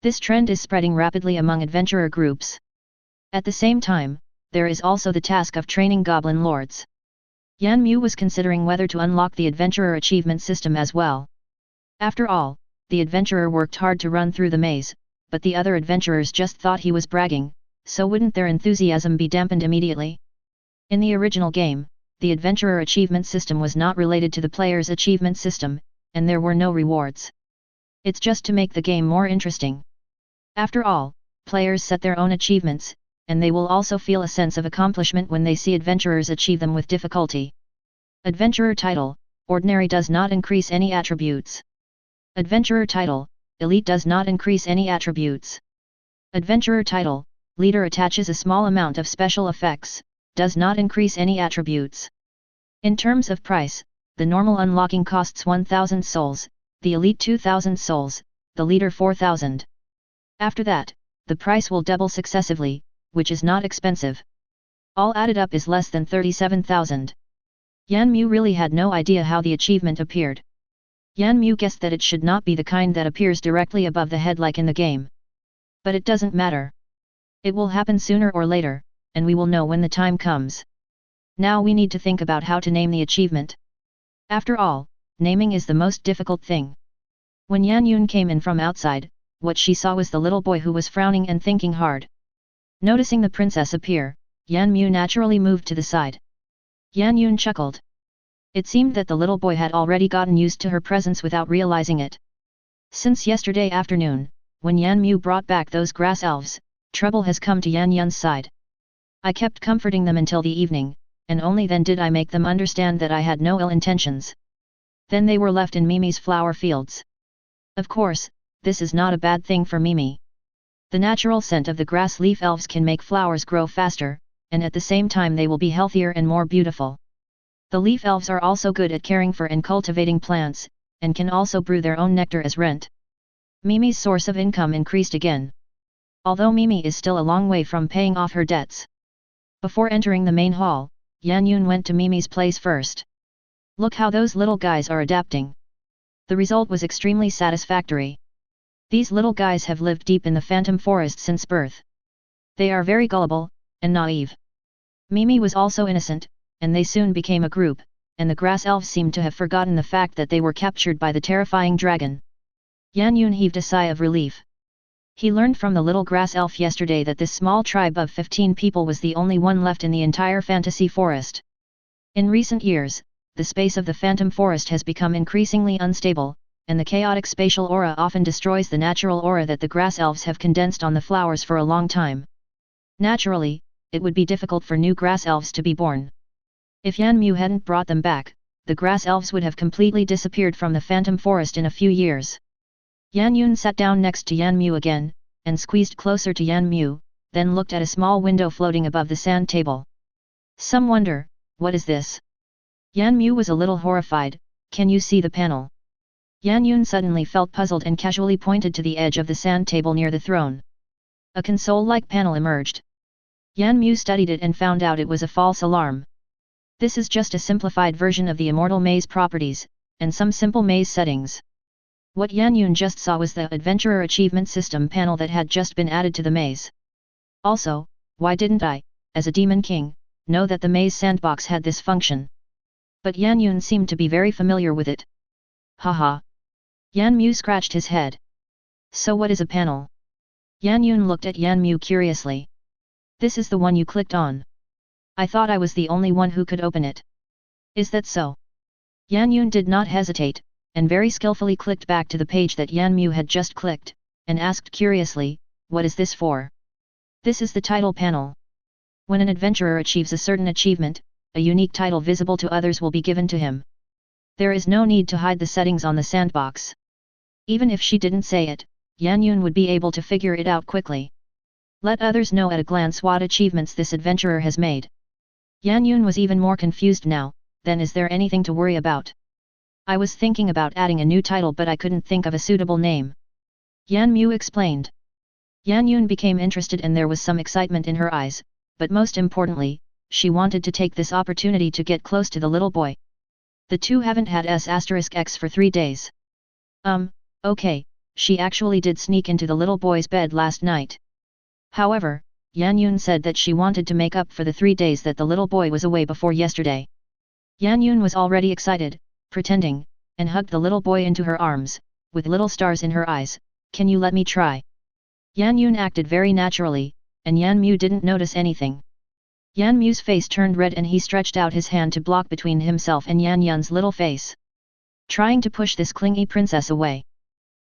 This trend is spreading rapidly among adventurer groups. At the same time, there is also the task of training goblin lords. Yan Mu was considering whether to unlock the adventurer achievement system as well. After all, the adventurer worked hard to run through the maze, but the other adventurers just thought he was bragging, so wouldn't their enthusiasm be dampened immediately? In the original game, the adventurer achievement system was not related to the player's achievement system, and there were no rewards. It's just to make the game more interesting. After all, players set their own achievements, and they will also feel a sense of accomplishment when they see adventurers achieve them with difficulty. Adventurer title, Ordinary does not increase any attributes. Adventurer title, Elite does not increase any attributes. Adventurer title, Leader attaches a small amount of special effects, does not increase any attributes. In terms of price, the normal unlocking costs 1000 souls, the Elite 2000 souls, the Leader 4000. After that, the price will double successively, which is not expensive. All added up is less than 37,000. Yan Mu really had no idea how the achievement appeared. Yan Mu guessed that it should not be the kind that appears directly above the head like in the game. But it doesn't matter. It will happen sooner or later, and we will know when the time comes. Now we need to think about how to name the achievement. After all, naming is the most difficult thing. When Yan Yun came in from outside, what she saw was the little boy who was frowning and thinking hard. Noticing the princess appear, Yan Mu naturally moved to the side. Yan Yun chuckled. It seemed that the little boy had already gotten used to her presence without realizing it. Since yesterday afternoon, when Yan Mu brought back those grass elves, trouble has come to Yan Yun's side. I kept comforting them until the evening, and only then did I make them understand that I had no ill intentions. Then they were left in Mimi's flower fields. Of course, this is not a bad thing for Mimi. The natural scent of the grass leaf elves can make flowers grow faster, and at the same time they will be healthier and more beautiful. The leaf elves are also good at caring for and cultivating plants, and can also brew their own nectar as rent. Mimi's source of income increased again. Although Mimi is still a long way from paying off her debts. Before entering the main hall, Yan Yun went to Mimi's place first. Look how those little guys are adapting. The result was extremely satisfactory. These little guys have lived deep in the Phantom Forest since birth. They are very gullible, and naive. Mimi was also innocent, and they soon became a group, and the grass elves seemed to have forgotten the fact that they were captured by the terrifying dragon. Yan Yun heaved a sigh of relief. He learned from the little grass elf yesterday that this small tribe of 15 people was the only one left in the entire fantasy forest. In recent years, the space of the Phantom Forest has become increasingly unstable, and the chaotic spatial aura often destroys the natural aura that the grass elves have condensed on the flowers for a long time. Naturally, it would be difficult for new grass elves to be born. If Yan Mu hadn't brought them back, the grass elves would have completely disappeared from the Phantom Forest in a few years. Yan Yun sat down next to Yan Mu again, and squeezed closer to Yan Mu, then looked at a small window floating above the sand table. Some wonder, what is this? Yan Mu was a little horrified. Can you see the panel? Yan Yun suddenly felt puzzled and casually pointed to the edge of the sand table near the throne. A console-like panel emerged. Yan Mu studied it and found out it was a false alarm. This is just a simplified version of the Immortal Maze properties, and some simple maze settings. What Yan Yun just saw was the Adventurer Achievement System panel that had just been added to the maze. Also, why didn't I, as a Demon King, know that the maze sandbox had this function? But Yan Yun seemed to be very familiar with it. Haha. Yan Mu scratched his head. So what is a panel? Yan Yun looked at Yan Mu curiously. This is the one you clicked on. I thought I was the only one who could open it. Is that so? Yan Yun did not hesitate, and very skillfully clicked back to the page that Yan Mu had just clicked, and asked curiously, what is this for? This is the title panel. When an adventurer achieves a certain achievement, a unique title visible to others will be given to him. There is no need to hide the settings on the sandbox. Even if she didn't say it, Yan Yun would be able to figure it out quickly. Let others know at a glance what achievements this adventurer has made. Yan Yun was even more confused now. Then is there anything to worry about? I was thinking about adding a new title but I couldn't think of a suitable name. Yan Mu explained. Yan Yun became interested and there was some excitement in her eyes, but most importantly, she wanted to take this opportunity to get close to the little boy. The two haven't had S*X for 3 days. Okay, she actually did sneak into the little boy's bed last night. However, Yan Yun said that she wanted to make up for the 3 days that the little boy was away before yesterday. Yan Yun was already excited, pretending, and hugged the little boy into her arms, with little stars in her eyes. Can you let me try? Yan Yun acted very naturally, and Yan Mu didn't notice anything. Yan Mu's face turned red and he stretched out his hand to block between himself and Yan Yun's little face, trying to push this clingy princess away.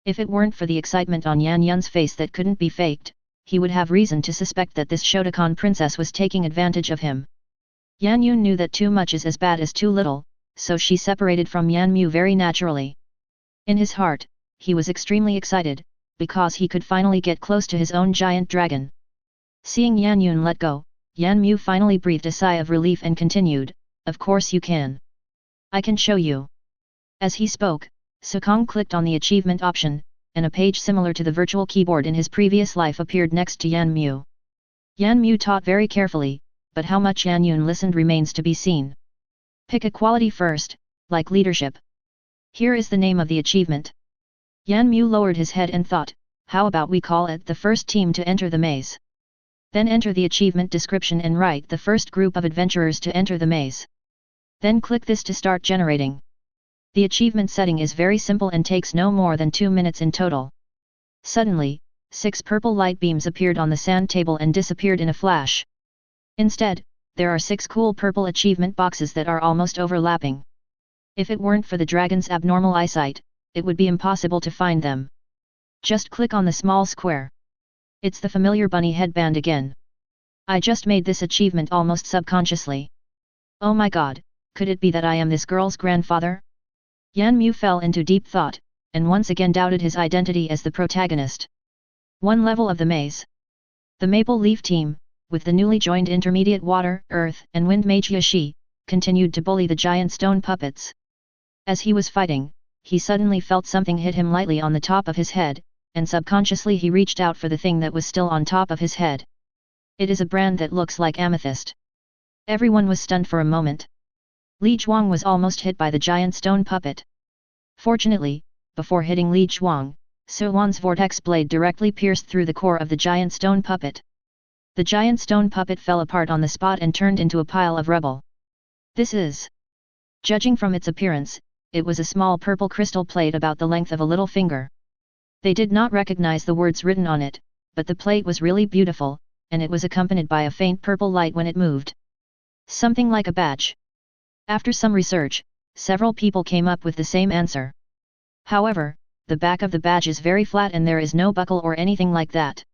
If it weren't for the excitement on Yan Yun's face that couldn't be faked, he would have reason to suspect that this Shotokan princess was taking advantage of him. Yan Yun knew that too much is as bad as too little, so she separated from Yan Mu very naturally. In his heart, he was extremely excited, because he could finally get close to his own giant dragon. Seeing Yan Yun let go, Yan Mu finally breathed a sigh of relief and continued, of course you can. I can show you. As he spoke, Sukong clicked on the achievement option, and a page similar to the virtual keyboard in his previous life appeared next to Yan Mu. Yan Mu taught very carefully, but how much Yan Yun listened remains to be seen. Pick a quality first, like leadership. Here is the name of the achievement. Yan Mu lowered his head and thought, how about we call it the first team to enter the maze? Then enter the achievement description and write the first group of adventurers to enter the maze. Then click this to start generating. The achievement setting is very simple and takes no more than 2 minutes in total. Suddenly, 6 purple light beams appeared on the sand table and disappeared in a flash. Instead, there are 6 cool purple achievement boxes that are almost overlapping. If it weren't for the dragon's abnormal eyesight, it would be impossible to find them. Just click on the small square. It's the familiar bunny headband again. I just made this achievement almost subconsciously. Oh my god, could it be that I am this girl's grandfather? Yan Mu fell into deep thought, and once again doubted his identity as the protagonist. One level of the maze. The Maple Leaf team, with the newly joined intermediate water, earth, and wind mage Yashi, continued to bully the giant stone puppets. As he was fighting, he suddenly felt something hit him lightly on the top of his head, and subconsciously he reached out for the thing that was still on top of his head. It is a brand that looks like amethyst. Everyone was stunned for a moment. Li Zhuang was almost hit by the giant stone puppet. Fortunately, before hitting Li Zhuang, Suwan's vortex blade directly pierced through the core of the giant stone puppet. The giant stone puppet fell apart on the spot and turned into a pile of rubble. This is... Judging from its appearance, it was a small purple crystal plate about the length of a little finger. They did not recognize the words written on it, but the plate was really beautiful, and it was accompanied by a faint purple light when it moved. Something like a badge. After some research, several people came up with the same answer. However, the back of the badge is very flat and there is no buckle or anything like that.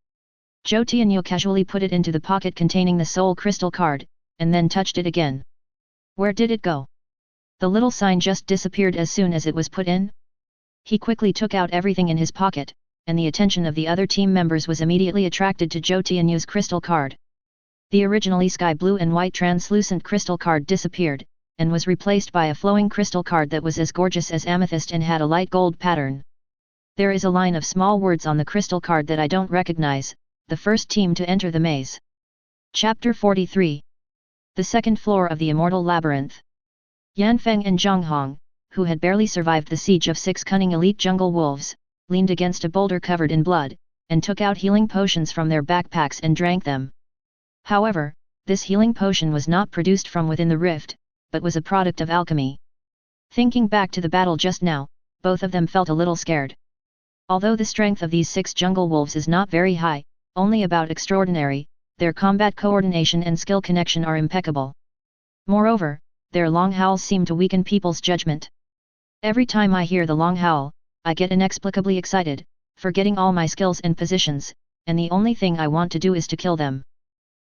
Zhou Tianyu casually put it into the pocket containing the soul crystal card, and then touched it again. Where did it go? The little sign just disappeared as soon as it was put in? He quickly took out everything in his pocket, and the attention of the other team members was immediately attracted to Zhou Tianyu's crystal card. The originally sky blue and white translucent crystal card disappeared, and was replaced by a flowing crystal card that was as gorgeous as amethyst and had a light gold pattern. There is a line of small words on the crystal card that I don't recognize. The first team to enter the maze. Chapter 43. The second floor of the Immortal Labyrinth. Yan Feng and Zhang Hong, who had barely survived the siege of 6 cunning elite jungle wolves, leaned against a boulder covered in blood, and took out healing potions from their backpacks and drank them. However, this healing potion was not produced from within the rift, but was a product of alchemy. Thinking back to the battle just now, both of them felt a little scared. Although the strength of these 6 jungle wolves is not very high, only about extraordinary, their combat coordination and skill connection are impeccable. Moreover, their long howls seem to weaken people's judgment. Every time I hear the long howl, I get inexplicably excited, forgetting all my skills and positions, and the only thing I want to do is to kill them.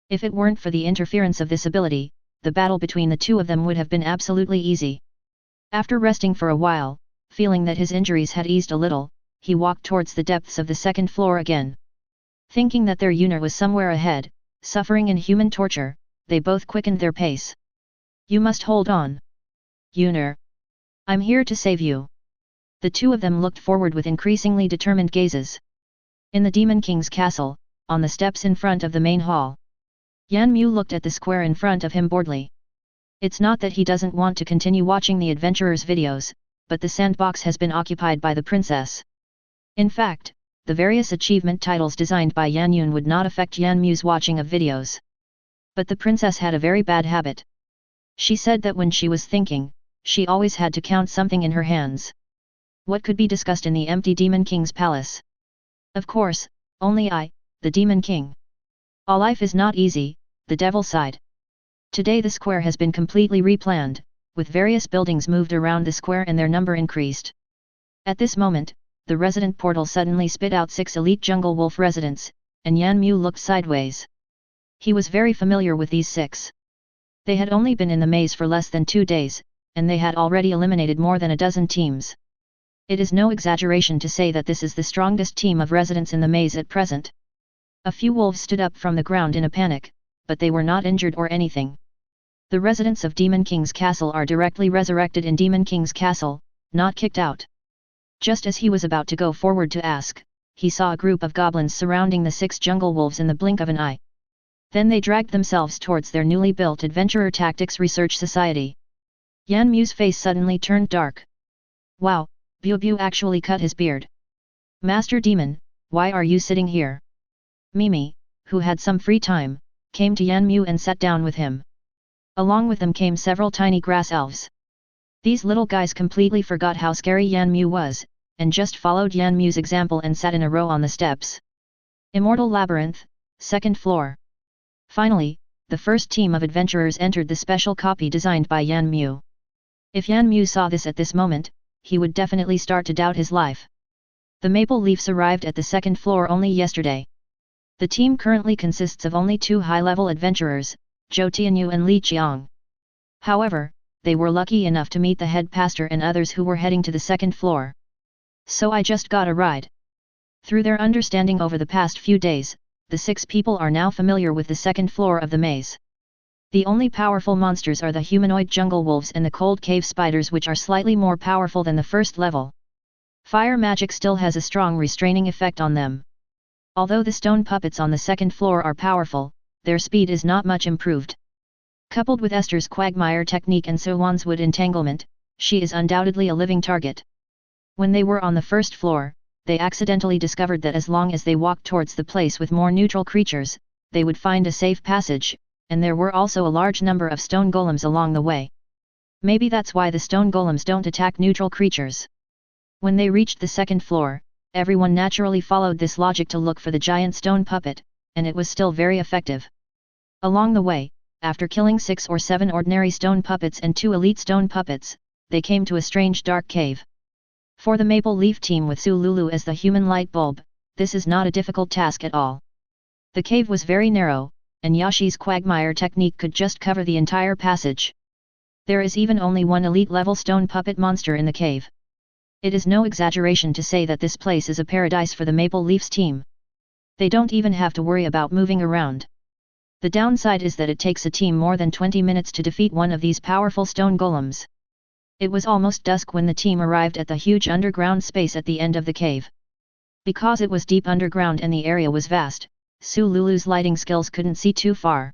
If it weren't for the interference of this ability, the battle between the two of them would have been absolutely easy. After resting for a while, feeling that his injuries had eased a little, he walked towards the depths of the second floor again. Thinking that their owner was somewhere ahead, suffering inhuman torture, they both quickened their pace. You must hold on. Owner. I'm here to save you. The two of them looked forward with increasingly determined gazes. In the Demon King's castle, on the steps in front of the main hall. Yan Mu looked at the square in front of him boredly. It's not that he doesn't want to continue watching the adventurers' videos, but the sandbox has been occupied by the princess. In fact, the various achievement titles designed by Yan Yun would not affect Yan Mu's watching of videos. But the princess had a very bad habit. She said that when she was thinking, she always had to count something in her hands. What could be discussed in the empty Demon King's palace? Of course, only I, the Demon King. All life is not easy, the devil sighed. Today the square has been completely replanned, with various buildings moved around the square and their number increased. At this moment, the resident portal suddenly spit out 6 elite jungle wolf residents, and Yan Mu looked sideways. He was very familiar with these 6. They had only been in the maze for less than 2 days, and they had already eliminated more than a dozen teams. It is no exaggeration to say that this is the strongest team of residents in the maze at present. A few wolves stood up from the ground in a panic, but they were not injured or anything. The residents of Demon King's castle are directly resurrected in Demon King's castle, not kicked out. Just as he was about to go forward to ask, he saw a group of goblins surrounding the 6 jungle wolves in the blink of an eye. Then they dragged themselves towards their newly built Adventurer Tactics Research Society. Yan Mu's face suddenly turned dark. Wow, Bu Bu actually cut his beard. Master Demon, why are you sitting here? Mimi, who had some free time, came to Yan Mu and sat down with him. Along with them came several tiny grass elves. These little guys completely forgot how scary Yan Mu was, and just followed Yan Mu's example and sat in a row on the steps. Immortal Labyrinth, second floor. Finally, the first team of adventurers entered the special copy designed by Yan Mu. If Yan Mu saw this at this moment, he would definitely start to doubt his life. The Maple Leafs arrived at the second floor only yesterday. The team currently consists of only 2 high-level adventurers, Zhou Tianyu and Li Qiang. However, they were lucky enough to meet the head pastor and others who were heading to the second floor. So I just got a ride. Through their understanding over the past few days, the 6 people are now familiar with the second floor of the maze. The only powerful monsters are the humanoid jungle wolves and the cold cave spiders, which are slightly more powerful than the first level. Fire magic still has a strong restraining effect on them. Although the stone puppets on the second floor are powerful, their speed is not much improved. Coupled with Esther's quagmire technique and Sowan's wood entanglement, she is undoubtedly a living target. When they were on the first floor, they accidentally discovered that as long as they walked towards the place with more neutral creatures, they would find a safe passage, and there were also a large number of stone golems along the way. Maybe that's why the stone golems don't attack neutral creatures. When they reached the second floor, everyone naturally followed this logic to look for the giant stone puppet, and it was still very effective. Along the way, after killing 6 or 7 ordinary stone puppets and 2 elite stone puppets, they came to a strange dark cave. For the Maple Leaf team with Su Lulu as the human light bulb, this is not a difficult task at all. The cave was very narrow, and Yashi's quagmire technique could just cover the entire passage. There is even only 1 elite-level stone puppet monster in the cave. It is no exaggeration to say that this place is a paradise for the Maple Leafs team. They don't even have to worry about moving around. The downside is that it takes a team more than 20 minutes to defeat one of these powerful stone golems. It was almost dusk when the team arrived at the huge underground space at the end of the cave. Because it was deep underground and the area was vast, Su Lulu's lighting skills couldn't see too far.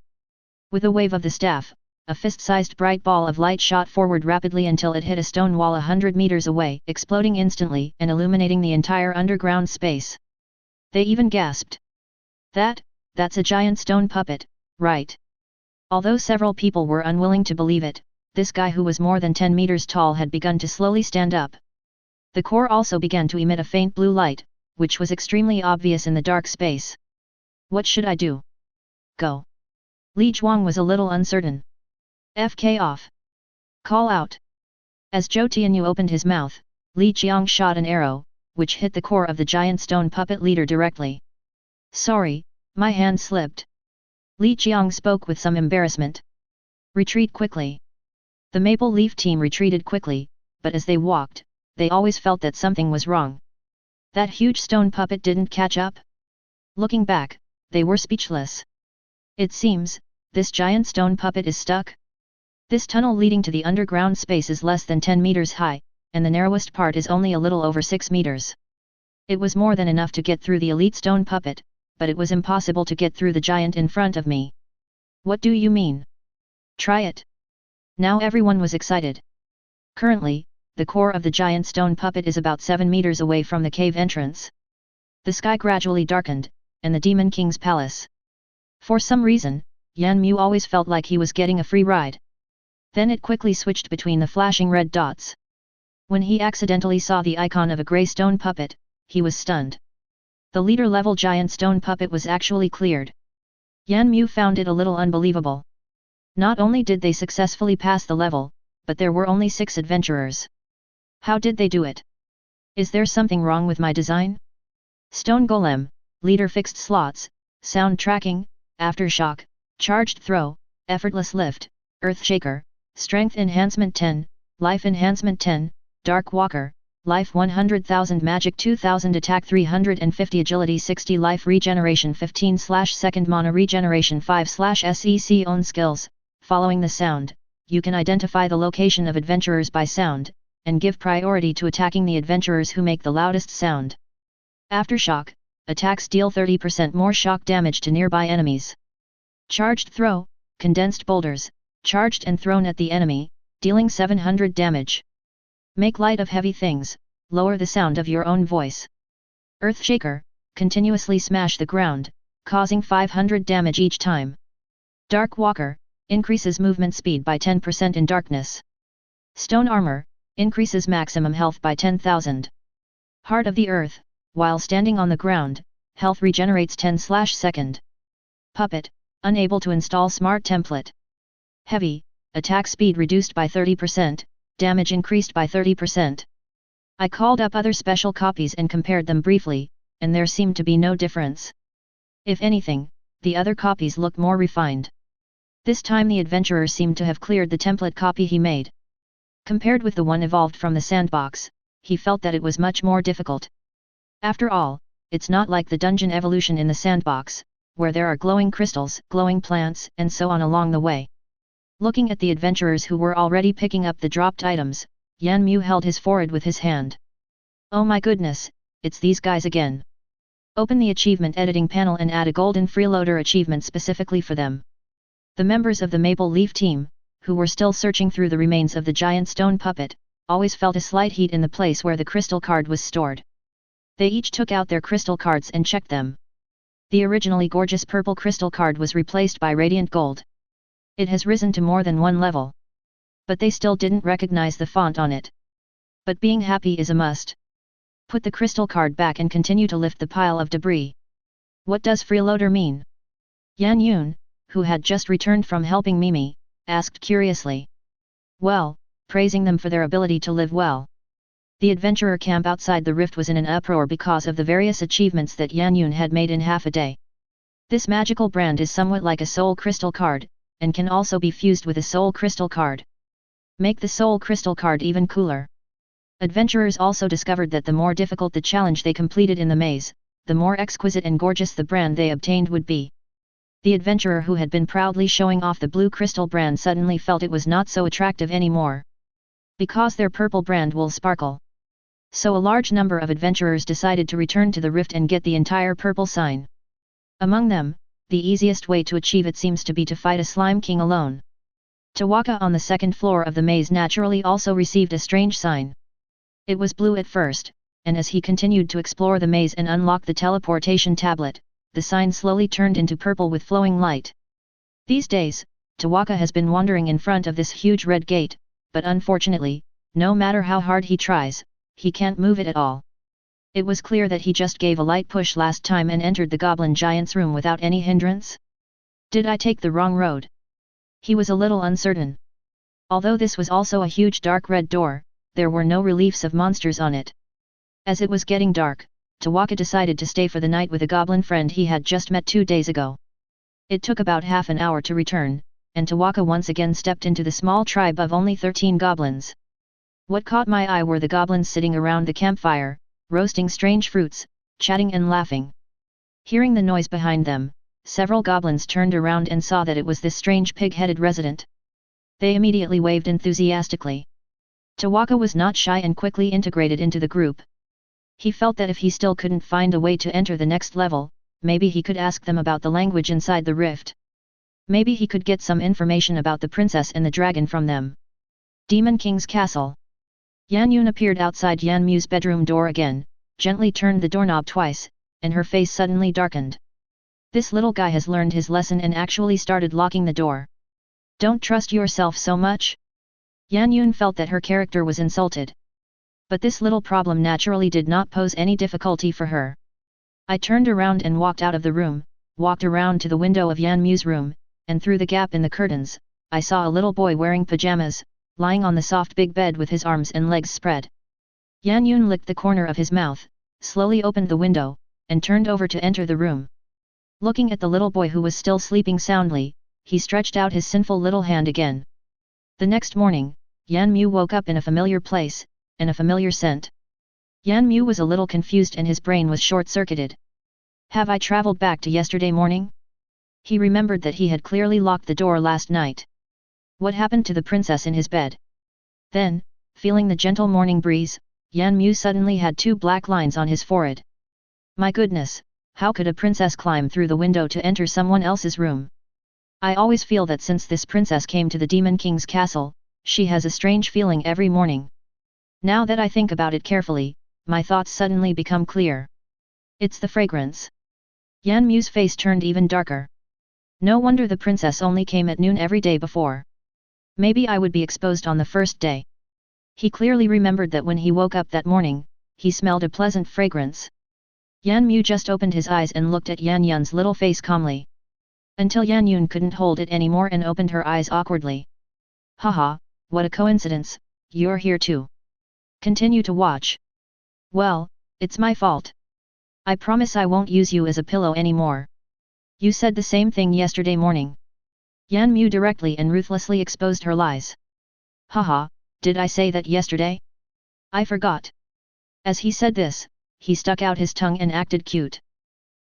With a wave of the staff, a fist-sized bright ball of light shot forward rapidly until it hit a stone wall 100 meters away, exploding instantly and illuminating the entire underground space. They even gasped. That's a giant stone puppet, right? Although several people were unwilling to believe it, this guy who was more than 10 meters tall had begun to slowly stand up. The core also began to emit a faint blue light, which was extremely obvious in the dark space. What should I do? Go. Li Zhuang was a little uncertain. FK off. Call out. As Zhou Tianyu opened his mouth, Li Qiang shot an arrow, which hit the core of the giant stone puppet leader directly. Sorry, my hand slipped. Li Qiang spoke with some embarrassment. Retreat quickly. The Maple Leaf team retreated quickly, but as they walked, they always felt that something was wrong. That huge stone puppet didn't catch up? Looking back, they were speechless. It seems, this giant stone puppet is stuck. This tunnel leading to the underground space is less than 10 meters high, and the narrowest part is only a little over 6 meters. It was more than enough to get through the elite stone puppet, but it was impossible to get through the giant in front of me. What do you mean? Try it. Now everyone was excited. Currently, the core of the giant stone puppet is about 7 meters away from the cave entrance. The sky gradually darkened, and the Demon King's palace. For some reason, Yan Mu always felt like he was getting a free ride. Then it quickly switched between the flashing red dots. When he accidentally saw the icon of a grey stone puppet, he was stunned. The leader-level giant stone puppet was actually cleared. Yan Mu found it a little unbelievable. Not only did they successfully pass the level, but there were only 6 adventurers. How did they do it? Is there something wrong with my design? Stone Golem, leader fixed slots, sound tracking, aftershock, charged throw, effortless lift, earth shaker, strength enhancement 10, life enhancement 10, dark walker, life 100,000 magic 2000 attack 350 agility 60 life regeneration 15/second mana regeneration 5/sec own skills. Following the sound, you can identify the location of adventurers by sound, and give priority to attacking the adventurers who make the loudest sound. Aftershock, attacks deal 30% more shock damage to nearby enemies. Charged throw, condensed boulders, charged and thrown at the enemy, dealing 700 damage. Make light of heavy things, lower the sound of your own voice. Earthshaker, continuously smash the ground, causing 500 damage each time. Dark Walker, increases movement speed by 10% in darkness. Stone Armor, increases maximum health by 10,000. Heart of the Earth, while standing on the ground, health regenerates 10/second. Puppet, unable to install smart template. Heavy, attack speed reduced by 30%, damage increased by 30%. I called up other special copies and compared them briefly, and there seemed to be no difference. If anything, the other copies look more refined. This time the adventurer seemed to have cleared the template copy he made. Compared with the one evolved from the sandbox, he felt that it was much more difficult. After all, it's not like the dungeon evolution in the sandbox, where there are glowing crystals, glowing plants, and so on along the way. Looking at the adventurers who were already picking up the dropped items, Yan Mu held his forehead with his hand. Oh my goodness, it's these guys again. Open the achievement editing panel and add a golden freeloader achievement specifically for them. The members of the Maple Leaf team, who were still searching through the remains of the giant stone puppet, always felt a slight heat in the place where the crystal card was stored. They each took out their crystal cards and checked them. The originally gorgeous purple crystal card was replaced by radiant gold. It has risen to more than 1 level. But they still didn't recognize the font on it. But being happy is a must. Put the crystal card back and continue to lift the pile of debris. What does freeloader mean? Yan Yun, who had just returned from helping Mimi, asked curiously. Well, praising them for their ability to live well. The adventurer camp outside the rift was in an uproar because of the various achievements that Yan Yun had made in half a day. This magical brand is somewhat like a soul crystal card, and can also be fused with a soul crystal card. Make the soul crystal card even cooler. Adventurers also discovered that the more difficult the challenge they completed in the maze, the more exquisite and gorgeous the brand they obtained would be. The adventurer who had been proudly showing off the blue crystal brand suddenly felt it was not so attractive anymore. Because their purple brand will sparkle. So a large number of adventurers decided to return to the rift and get the entire purple sign. Among them, the easiest way to achieve it seems to be to fight a slime king alone. Tawaka on the second floor of the maze naturally also received a strange sign. It was blue at first, and as he continued to explore the maze and unlock the teleportation tablet, the sign slowly turned into purple with flowing light. These days, Tawaka has been wandering in front of this huge red gate, but unfortunately, no matter how hard he tries, he can't move it at all. It was clear that he just gave a light push last time and entered the goblin giant's room without any hindrance. Did I take the wrong road? He was a little uncertain. Although this was also a huge dark red door, there were no reliefs of monsters on it. As it was getting dark, Tawaka decided to stay for the night with a goblin friend he had just met 2 days ago. It took about half an hour to return, and Tawaka once again stepped into the small tribe of only 13 goblins. What caught my eye were the goblins sitting around the campfire, roasting strange fruits, chatting and laughing. Hearing the noise behind them, several goblins turned around and saw that it was this strange pig-headed resident. They immediately waved enthusiastically. Tawaka was not shy and quickly integrated into the group. He felt that if he still couldn't find a way to enter the next level, maybe he could ask them about the language inside the rift. Maybe he could get some information about the princess and the dragon from them. Demon King's Castle. Yan Yun appeared outside Yan Mu's bedroom door again, gently turned the doorknob twice, and her face suddenly darkened. This little guy has learned his lesson and actually started locking the door. Don't trust yourself so much? Yan Yun felt that her character was insulted. But this little problem naturally did not pose any difficulty for her. I turned around and walked out of the room, walked around to the window of Yan Mu's room, and through the gap in the curtains, I saw a little boy wearing pajamas, lying on the soft big bed with his arms and legs spread. Yan Yun licked the corner of his mouth, slowly opened the window, and turned over to enter the room. Looking at the little boy who was still sleeping soundly, he stretched out his sinful little hand again. The next morning, Yan Mu woke up in a familiar place, and a familiar scent. Yan Mu was a little confused and his brain was short-circuited. Have I traveled back to yesterday morning? He remembered that he had clearly locked the door last night. What happened to the princess in his bed? Then, feeling the gentle morning breeze, Yan Mu suddenly had 2 black lines on his forehead. My goodness, how could a princess climb through the window to enter someone else's room? I always feel that since this princess came to the Demon King's castle, she has a strange feeling every morning. Now that I think about it carefully, my thoughts suddenly become clear. It's the fragrance. Yan Mu's face turned even darker. No wonder the princess only came at noon every day before. Maybe I would be exposed on the first day. He clearly remembered that when he woke up that morning, he smelled a pleasant fragrance. Yan Mu just opened his eyes and looked at Yan Yun's little face calmly. Until Yan Yun couldn't hold it anymore and opened her eyes awkwardly. Haha, what a coincidence, you're here too. Continue to watch. Well, it's my fault. I promise I won't use you as a pillow anymore. You said the same thing yesterday morning. Yan Mu directly and ruthlessly exposed her lies. Haha, did I say that yesterday? I forgot. As he said this, he stuck out his tongue and acted cute.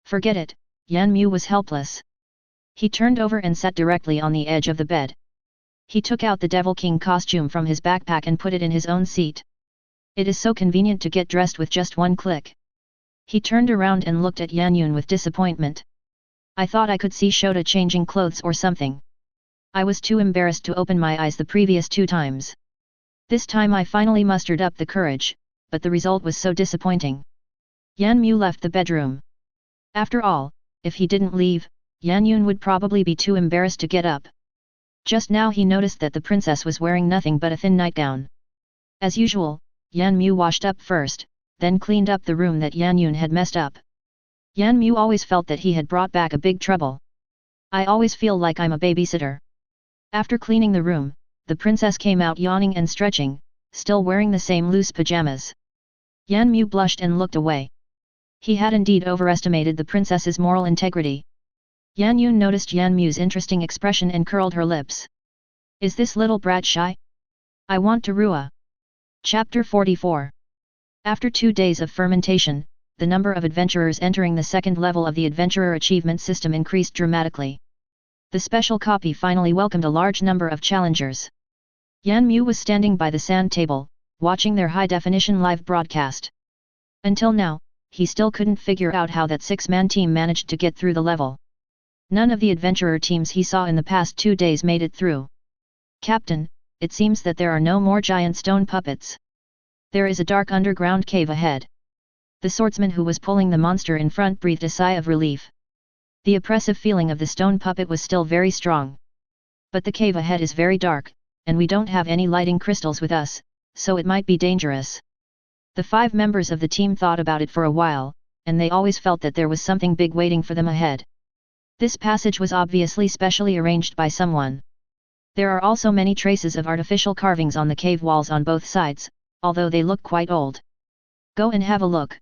Forget it, Yan Mu was helpless. He turned over and sat directly on the edge of the bed. He took out the Devil King costume from his backpack and put it in his own seat. It is so convenient to get dressed with just one click. He turned around and looked at Yan Yun with disappointment. I thought I could see Shota changing clothes or something. I was too embarrassed to open my eyes the previous 2 times. This time I finally mustered up the courage, but the result was so disappointing. Yan Mu left the bedroom. After all, if he didn't leave, Yan Yun would probably be too embarrassed to get up. Just now he noticed that the princess was wearing nothing but a thin nightgown. As usual, Yan Mu washed up first, then cleaned up the room that Yan Yun had messed up. Yan Mu always felt that he had brought back a big trouble. I always feel like I'm a babysitter. After cleaning the room, the princess came out yawning and stretching, still wearing the same loose pajamas. Yan Mu blushed and looked away. He had indeed overestimated the princess's moral integrity. Yan Yun noticed Yan Mu's interesting expression and curled her lips. Is this little brat shy? I want to rua. Chapter 44. After 2 days of fermentation, the number of adventurers entering the second level of the Adventurer Achievement System increased dramatically. The special copy finally welcomed a large number of challengers. Yan Mu was standing by the sand table, watching their high-definition live broadcast. Until now, he still couldn't figure out how that 6-man team managed to get through the level. None of the adventurer teams he saw in the past 2 days made it through. Captain, it seems that there are no more giant stone puppets. There is a dark underground cave ahead. The swordsman who was pulling the monster in front breathed a sigh of relief. The oppressive feeling of the stone puppet was still very strong. But the cave ahead is very dark, and we don't have any lighting crystals with us, so it might be dangerous. The 5 members of the team thought about it for a while, and they always felt that there was something big waiting for them ahead. This passage was obviously specially arranged by someone. There are also many traces of artificial carvings on the cave walls on both sides, although they look quite old. Go and have a look.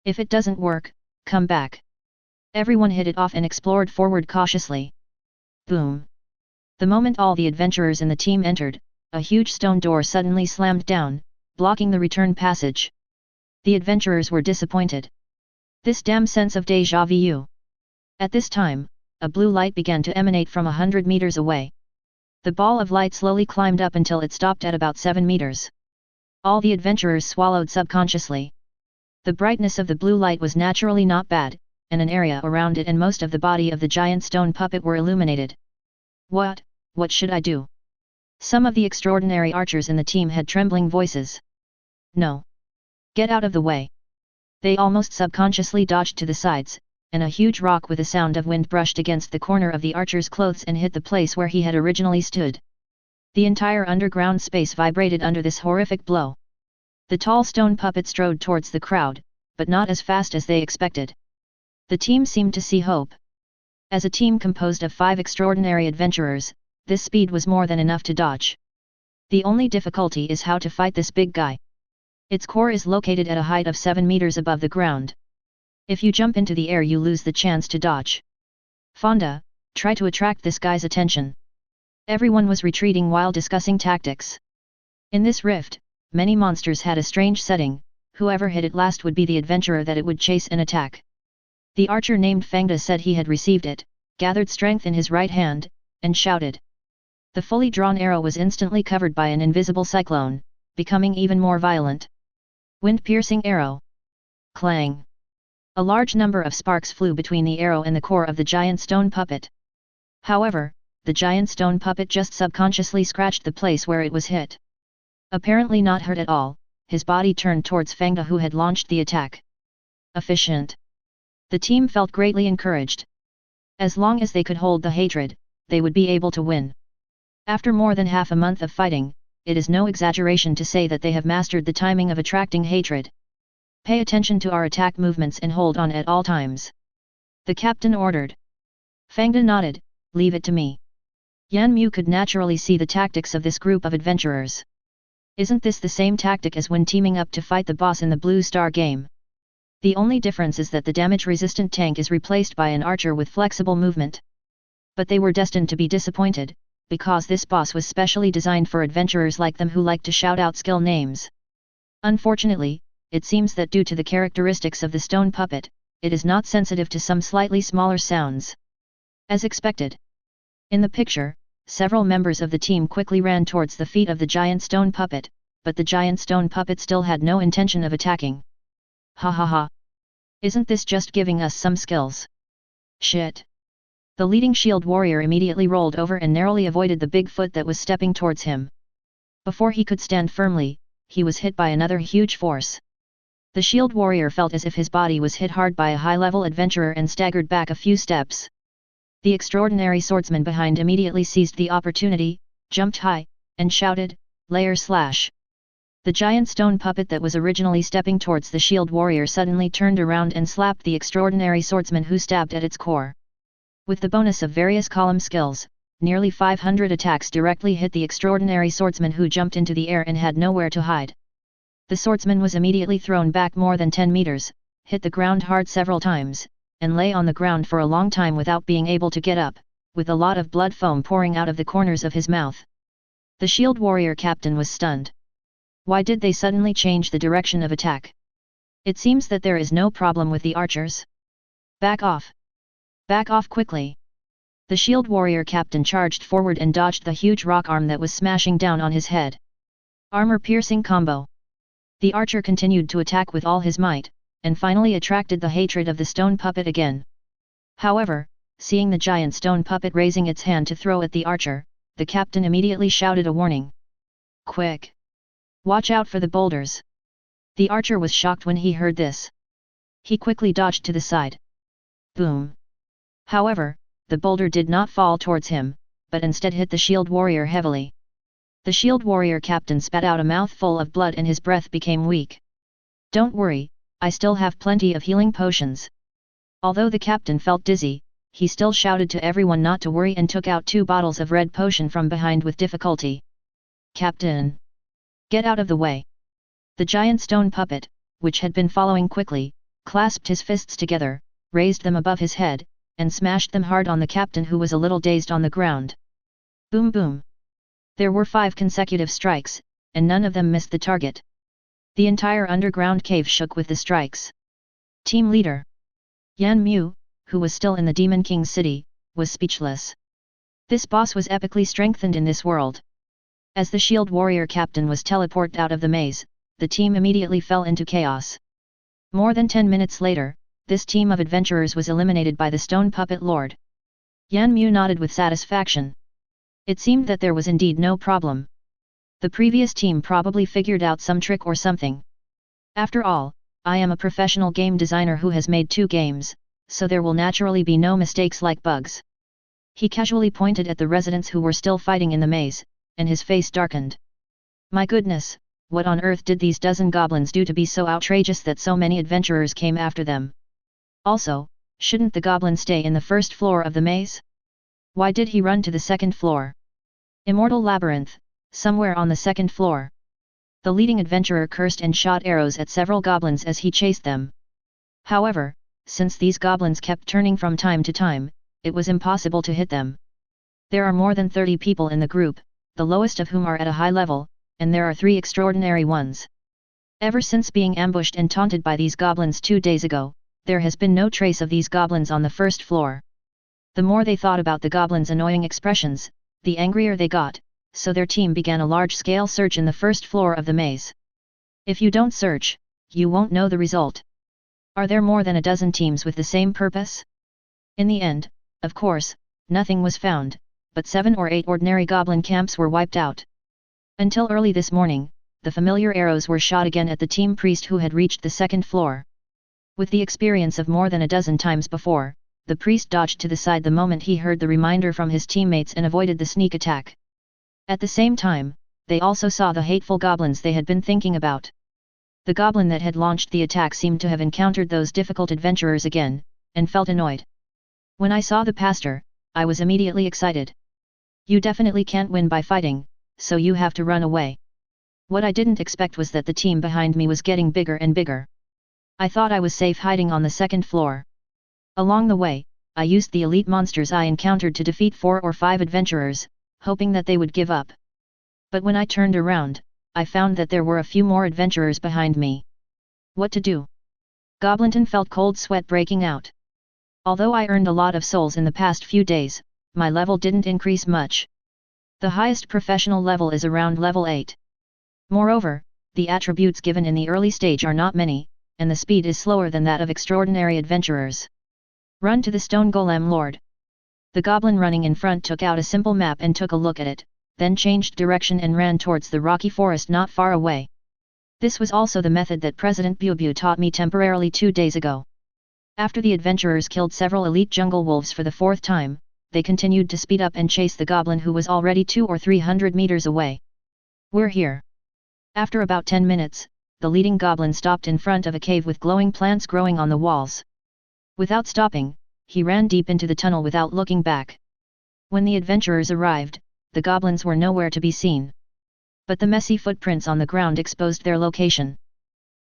If it doesn't work, come back. Everyone hit it off and explored forward cautiously. Boom! The moment all the adventurers in the team entered, a huge stone door suddenly slammed down, blocking the return passage. The adventurers were disappointed. This damn sense of déjà vu. At this time, a blue light began to emanate from 100 meters away. The ball of light slowly climbed up until it stopped at about 7 meters. All the adventurers swallowed subconsciously. The brightness of the blue light was naturally not bad, and an area around it and most of the body of the giant stone puppet were illuminated. What should I do? Some of the extraordinary archers in the team had trembling voices. No. Get out of the way. They almost subconsciously dodged to the sides, and a huge rock with a sound of wind brushed against the corner of the archer's clothes and hit the place where he had originally stood. The entire underground space vibrated under this horrific blow. The tall stone puppet strode towards the crowd, but not as fast as they expected. The team seemed to see hope. As a team composed of 5 extraordinary adventurers, this speed was more than enough to dodge. The only difficulty is how to fight this big guy. Its core is located at a height of 7 meters above the ground. If you jump into the air you lose the chance to dodge. Fonda, try to attract this guy's attention. Everyone was retreating while discussing tactics. In this rift, many monsters had a strange setting, whoever hit it last would be the adventurer that it would chase and attack. The archer named Fangda said he had received it, gathered strength in his right hand, and shouted. The fully drawn arrow was instantly covered by an invisible cyclone, becoming even more violent. Wind-piercing arrow. Clang! A large number of sparks flew between the arrow and the core of the giant stone puppet. However, the giant stone puppet just subconsciously scratched the place where it was hit. Apparently not hurt at all, his body turned towards Fangda who had launched the attack. Efficient. The team felt greatly encouraged. As long as they could hold the hatred, they would be able to win. After more than half a month of fighting, it is no exaggeration to say that they have mastered the timing of attracting hatred. Pay attention to our attack movements and hold on at all times. The captain ordered. Fangda nodded, leave it to me. Yan Mu could naturally see the tactics of this group of adventurers. Isn't this the same tactic as when teaming up to fight the boss in the Blue Star game? The only difference is that the damage-resistant tank is replaced by an archer with flexible movement. But they were destined to be disappointed, because this boss was specially designed for adventurers like them who like to shout out skill names. Unfortunately, it seems that due to the characteristics of the stone puppet, it is not sensitive to some slightly smaller sounds. As expected. In the picture, several members of the team quickly ran towards the feet of the giant stone puppet, but the giant stone puppet still had no intention of attacking. Ha ha ha! Isn't this just giving us some skills? Shit! The leading shield warrior immediately rolled over and narrowly avoided the big foot that was stepping towards him. Before he could stand firmly, he was hit by another huge force. The shield warrior felt as if his body was hit hard by a high-level adventurer and staggered back a few steps. The extraordinary swordsman behind immediately seized the opportunity, jumped high, and shouted, "Layer slash!" The giant stone puppet that was originally stepping towards the shield warrior suddenly turned around and slapped the extraordinary swordsman who stabbed at its core. With the bonus of various column skills, nearly 500 attacks directly hit the extraordinary swordsman who jumped into the air and had nowhere to hide. The swordsman was immediately thrown back more than 10 meters, hit the ground hard several times, and lay on the ground for a long time without being able to get up, with a lot of blood foam pouring out of the corners of his mouth. The shield warrior captain was stunned. Why did they suddenly change the direction of attack? It seems that there is no problem with the archers. Back off! Back off quickly! The shield warrior captain charged forward and dodged the huge rock arm that was smashing down on his head. Armor-piercing combo. The archer continued to attack with all his might, and finally attracted the hatred of the stone puppet again. However, seeing the giant stone puppet raising its hand to throw at the archer, the captain immediately shouted a warning. "Quick! Watch out for the boulders!" The archer was shocked when he heard this. He quickly dodged to the side. Boom! However, the boulder did not fall towards him, but instead hit the shield warrior heavily. The shield warrior captain spat out a mouthful of blood and his breath became weak. "Don't worry, I still have plenty of healing potions." Although the captain felt dizzy, he still shouted to everyone not to worry and took out 2 bottles of red potion from behind with difficulty. "Captain! Get out of the way!" The giant stone puppet, which had been following quickly, clasped his fists together, raised them above his head, and smashed them hard on the captain who was a little dazed on the ground. Boom boom! There were 5 consecutive strikes, and none of them missed the target. The entire underground cave shook with the strikes. Team leader Yan Mu, who was still in the Demon King's city, was speechless. This boss was epically strengthened in this world. As the shield warrior captain was teleported out of the maze, the team immediately fell into chaos. More than 10 minutes later, this team of adventurers was eliminated by the stone puppet lord. Yan Mu nodded with satisfaction. It seemed that there was indeed no problem. The previous team probably figured out some trick or something. After all, I am a professional game designer who has made 2 games, so there will naturally be no mistakes like bugs. He casually pointed at the residents who were still fighting in the maze, and his face darkened. My goodness, what on earth did these dozen goblins do to be so outrageous that so many adventurers came after them? Also, shouldn't the goblin stay in the first floor of the maze? Why did he run to the second floor? Immortal Labyrinth, somewhere on the second floor. The leading adventurer cursed and shot arrows at several goblins as he chased them. However, since these goblins kept turning from time to time, it was impossible to hit them. There are more than 30 people in the group, the lowest of whom are at a high level, and there are 3 extraordinary ones. Ever since being ambushed and taunted by these goblins 2 days ago, there has been no trace of these goblins on the first floor. The more they thought about the goblins' annoying expressions, the angrier they got, so their team began a large-scale search in the first floor of the maze. If you don't search, you won't know the result. Are there more than a dozen teams with the same purpose? In the end, of course, nothing was found, but 7 or 8 ordinary goblin camps were wiped out. Until early this morning, the familiar arrows were shot again at the team priest who had reached the second floor. With the experience of more than a dozen times before, the priest dodged to the side the moment he heard the reminder from his teammates and avoided the sneak attack. At the same time, they also saw the hateful goblins they had been thinking about. The goblin that had launched the attack seemed to have encountered those difficult adventurers again, and felt annoyed. When I saw the pastor, I was immediately excited. You definitely can't win by fighting, so you have to run away. What I didn't expect was that the team behind me was getting bigger and bigger. I thought I was safe hiding on the second floor. Along the way, I used the elite monsters I encountered to defeat 4 or 5 adventurers, hoping that they would give up. But when I turned around, I found that there were a few more adventurers behind me. What to do? Goblinton felt cold sweat breaking out. Although I earned a lot of souls in the past few days, my level didn't increase much. The highest professional level is around level 8. Moreover, the attributes given in the early stage are not many, and the speed is slower than that of extraordinary adventurers. Run to the stone golem lord. The goblin running in front took out a simple map and took a look at it, then changed direction and ran towards the rocky forest not far away. This was also the method that President Bubu taught me temporarily 2 days ago. After the adventurers killed several elite jungle wolves for the 4th time, they continued to speed up and chase the goblin who was already 200 or 300 meters away. We're here. After about 10 minutes, the leading goblin stopped in front of a cave with glowing plants growing on the walls. Without stopping, he ran deep into the tunnel without looking back. When the adventurers arrived, the goblins were nowhere to be seen. But the messy footprints on the ground exposed their location.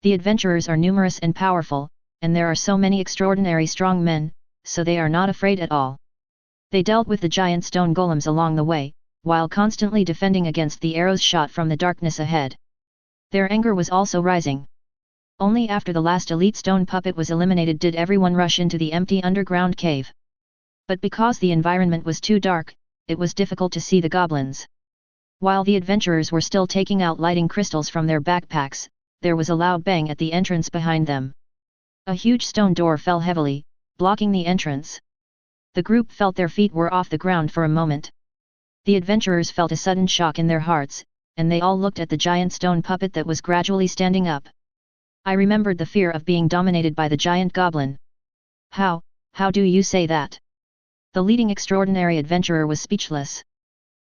The adventurers are numerous and powerful, and there are so many extraordinary strong men, so they are not afraid at all. They dealt with the giant stone golems along the way, while constantly defending against the arrows shot from the darkness ahead. Their anger was also rising. Only after the last elite stone puppet was eliminated did everyone rush into the empty underground cave. But because the environment was too dark, it was difficult to see the goblins. While the adventurers were still taking out lighting crystals from their backpacks, there was a loud bang at the entrance behind them. A huge stone door fell heavily, blocking the entrance. The group felt their feet were off the ground for a moment. The adventurers felt a sudden shock in their hearts, and they all looked at the giant stone puppet that was gradually standing up. I remembered the fear of being dominated by the giant goblin. How do you say that? The leading extraordinary adventurer was speechless.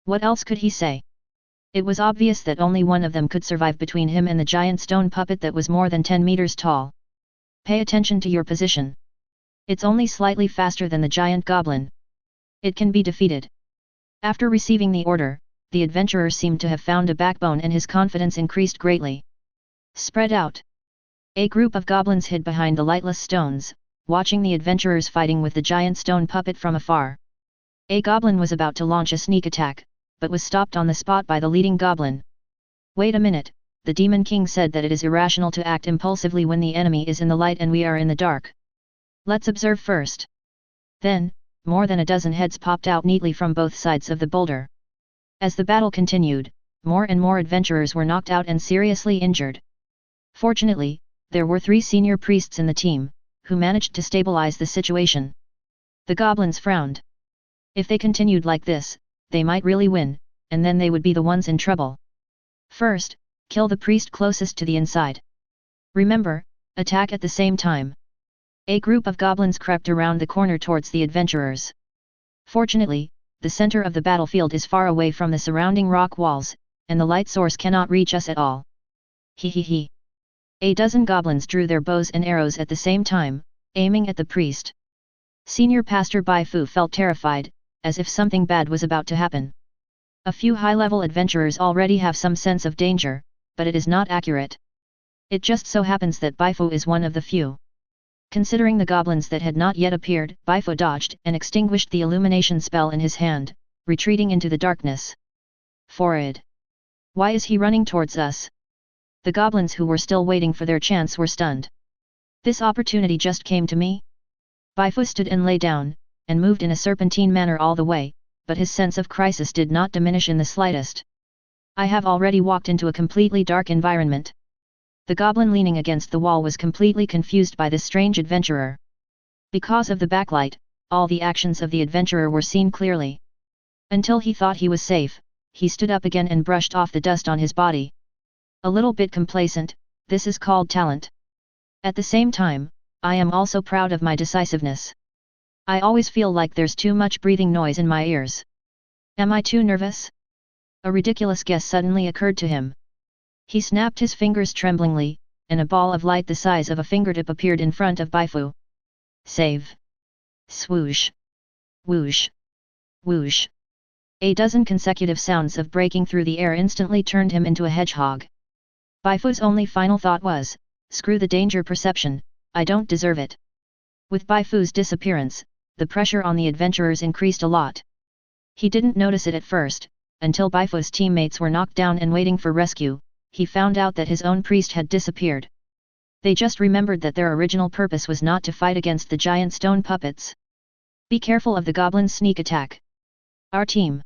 What else could he say? It was obvious that only one of them could survive between him and the giant stone puppet that was more than 10 meters tall. Pay attention to your position. It's only slightly faster than the giant goblin. It can be defeated. After receiving the order, the adventurer seemed to have found a backbone and his confidence increased greatly. Spread out. A group of goblins hid behind the lightless stones, watching the adventurers fighting with the giant stone puppet from afar. A goblin was about to launch a sneak attack, but was stopped on the spot by the leading goblin. Wait a minute, the Demon King said that it is irrational to act impulsively when the enemy is in the light and we are in the dark. Let's observe first. Then, more than a dozen heads popped out neatly from both sides of the boulder. As the battle continued, more and more adventurers were knocked out and seriously injured. Fortunately, there were 3 senior priests in the team, who managed to stabilize the situation. The goblins frowned. If they continued like this, they might really win, and then they would be the ones in trouble. First, kill the priest closest to the inside. Remember, attack at the same time. A group of goblins crept around the corner towards the adventurers. Fortunately, the center of the battlefield is far away from the surrounding rock walls, and the light source cannot reach us at all. He. A dozen goblins drew their bows and arrows at the same time, aiming at the priest. Senior Pastor Bai Fu felt terrified, as if something bad was about to happen. A few high-level adventurers already have some sense of danger, but it is not accurate. It just so happens that Bai Fu is one of the few. Considering the goblins that had not yet appeared, Bai Fu dodged and extinguished the illumination spell in his hand, retreating into the darkness. Forward! Why is he running towards us? The goblins who were still waiting for their chance were stunned. This opportunity just came to me? Bai Fu stood and lay down, and moved in a serpentine manner all the way, but his sense of crisis did not diminish in the slightest. I have already walked into a completely dark environment. The goblin leaning against the wall was completely confused by this strange adventurer. Because of the backlight, all the actions of the adventurer were seen clearly. Until he thought he was safe, he stood up again and brushed off the dust on his body. A little bit complacent, this is called talent. At the same time, I am also proud of my decisiveness. I always feel like there's too much breathing noise in my ears. Am I too nervous? A ridiculous guess suddenly occurred to him. He snapped his fingers tremblingly, and a ball of light the size of a fingertip appeared in front of Bai Fu. Save! Swoosh! Whoosh! Whoosh! A dozen consecutive sounds of breaking through the air instantly turned him into a hedgehog. Bai Fu's only final thought was, screw the danger perception, I don't deserve it. With Bai Fu's disappearance, the pressure on the adventurers increased a lot. He didn't notice it at first, until Bai Fu's teammates were knocked down and waiting for rescue. He found out that his own priest had disappeared. They just remembered that their original purpose was not to fight against the giant stone puppets. Be careful of the goblin's sneak attack. Our team.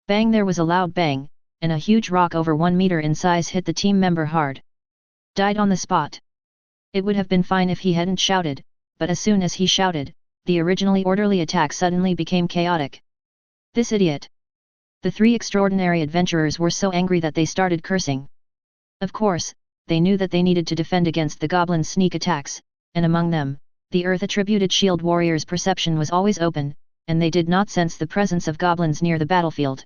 Bang! There was a loud bang, and a huge rock over 1 meter in size hit the team member hard. Died on the spot. It would have been fine if he hadn't shouted, but as soon as he shouted, the originally orderly attack suddenly became chaotic. This idiot! The 3 extraordinary adventurers were so angry that they started cursing. Of course, they knew that they needed to defend against the goblin's sneak attacks, and among them, the Earth-attributed shield warrior's perception was always open, and they did not sense the presence of goblins near the battlefield.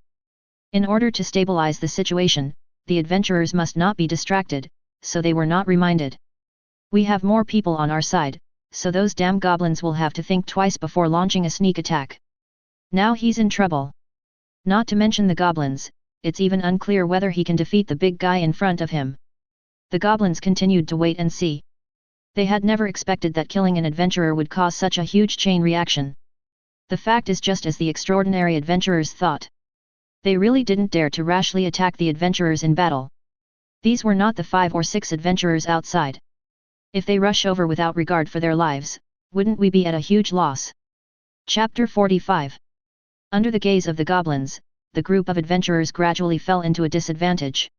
In order to stabilize the situation, the adventurers must not be distracted, so they were not reminded. We have more people on our side, so those damn goblins will have to think twice before launching a sneak attack. Now he's in trouble. Not to mention the goblins, it's even unclear whether he can defeat the big guy in front of him. The goblins continued to wait and see. They had never expected that killing an adventurer would cause such a huge chain reaction. The fact is just as the extraordinary adventurers thought. They really didn't dare to rashly attack the adventurers in battle. These were not the 5 or 6 adventurers outside. If they rush over without regard for their lives, wouldn't we be at a huge loss? Chapter 45. Under the gaze of the goblins, the group of adventurers gradually fell into a disadvantage.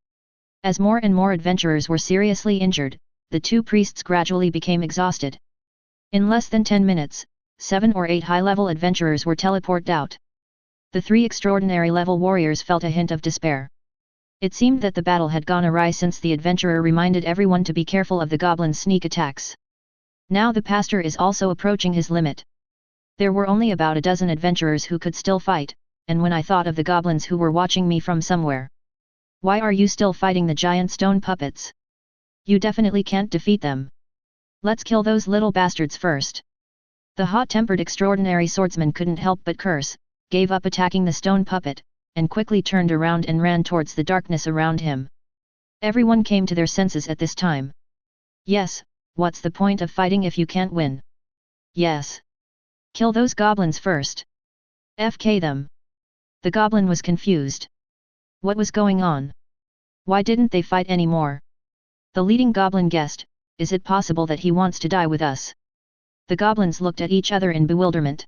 As more and more adventurers were seriously injured, the 2 priests gradually became exhausted. In less than 10 minutes, 7 or 8 high-level adventurers were teleported out. The three extraordinary level warriors felt a hint of despair. It seemed that the battle had gone awry since the adventurer reminded everyone to be careful of the goblin's sneak attacks. Now the pastor is also approaching his limit. There were only about a dozen adventurers who could still fight, and when I thought of the goblins who were watching me from somewhere. Why are you still fighting the giant stone puppets? You definitely can't defeat them. Let's kill those little bastards first. The hot-tempered extraordinary swordsman couldn't help but curse, gave up attacking the stone puppet, and quickly turned around and ran towards the darkness around him. Everyone came to their senses at this time. Yes, what's the point of fighting if you can't win? Yes. Kill those goblins first. FK them. The goblin was confused. What was going on? Why didn't they fight anymore? The leading goblin guessed, is it possible that he wants to die with us? The goblins looked at each other in bewilderment.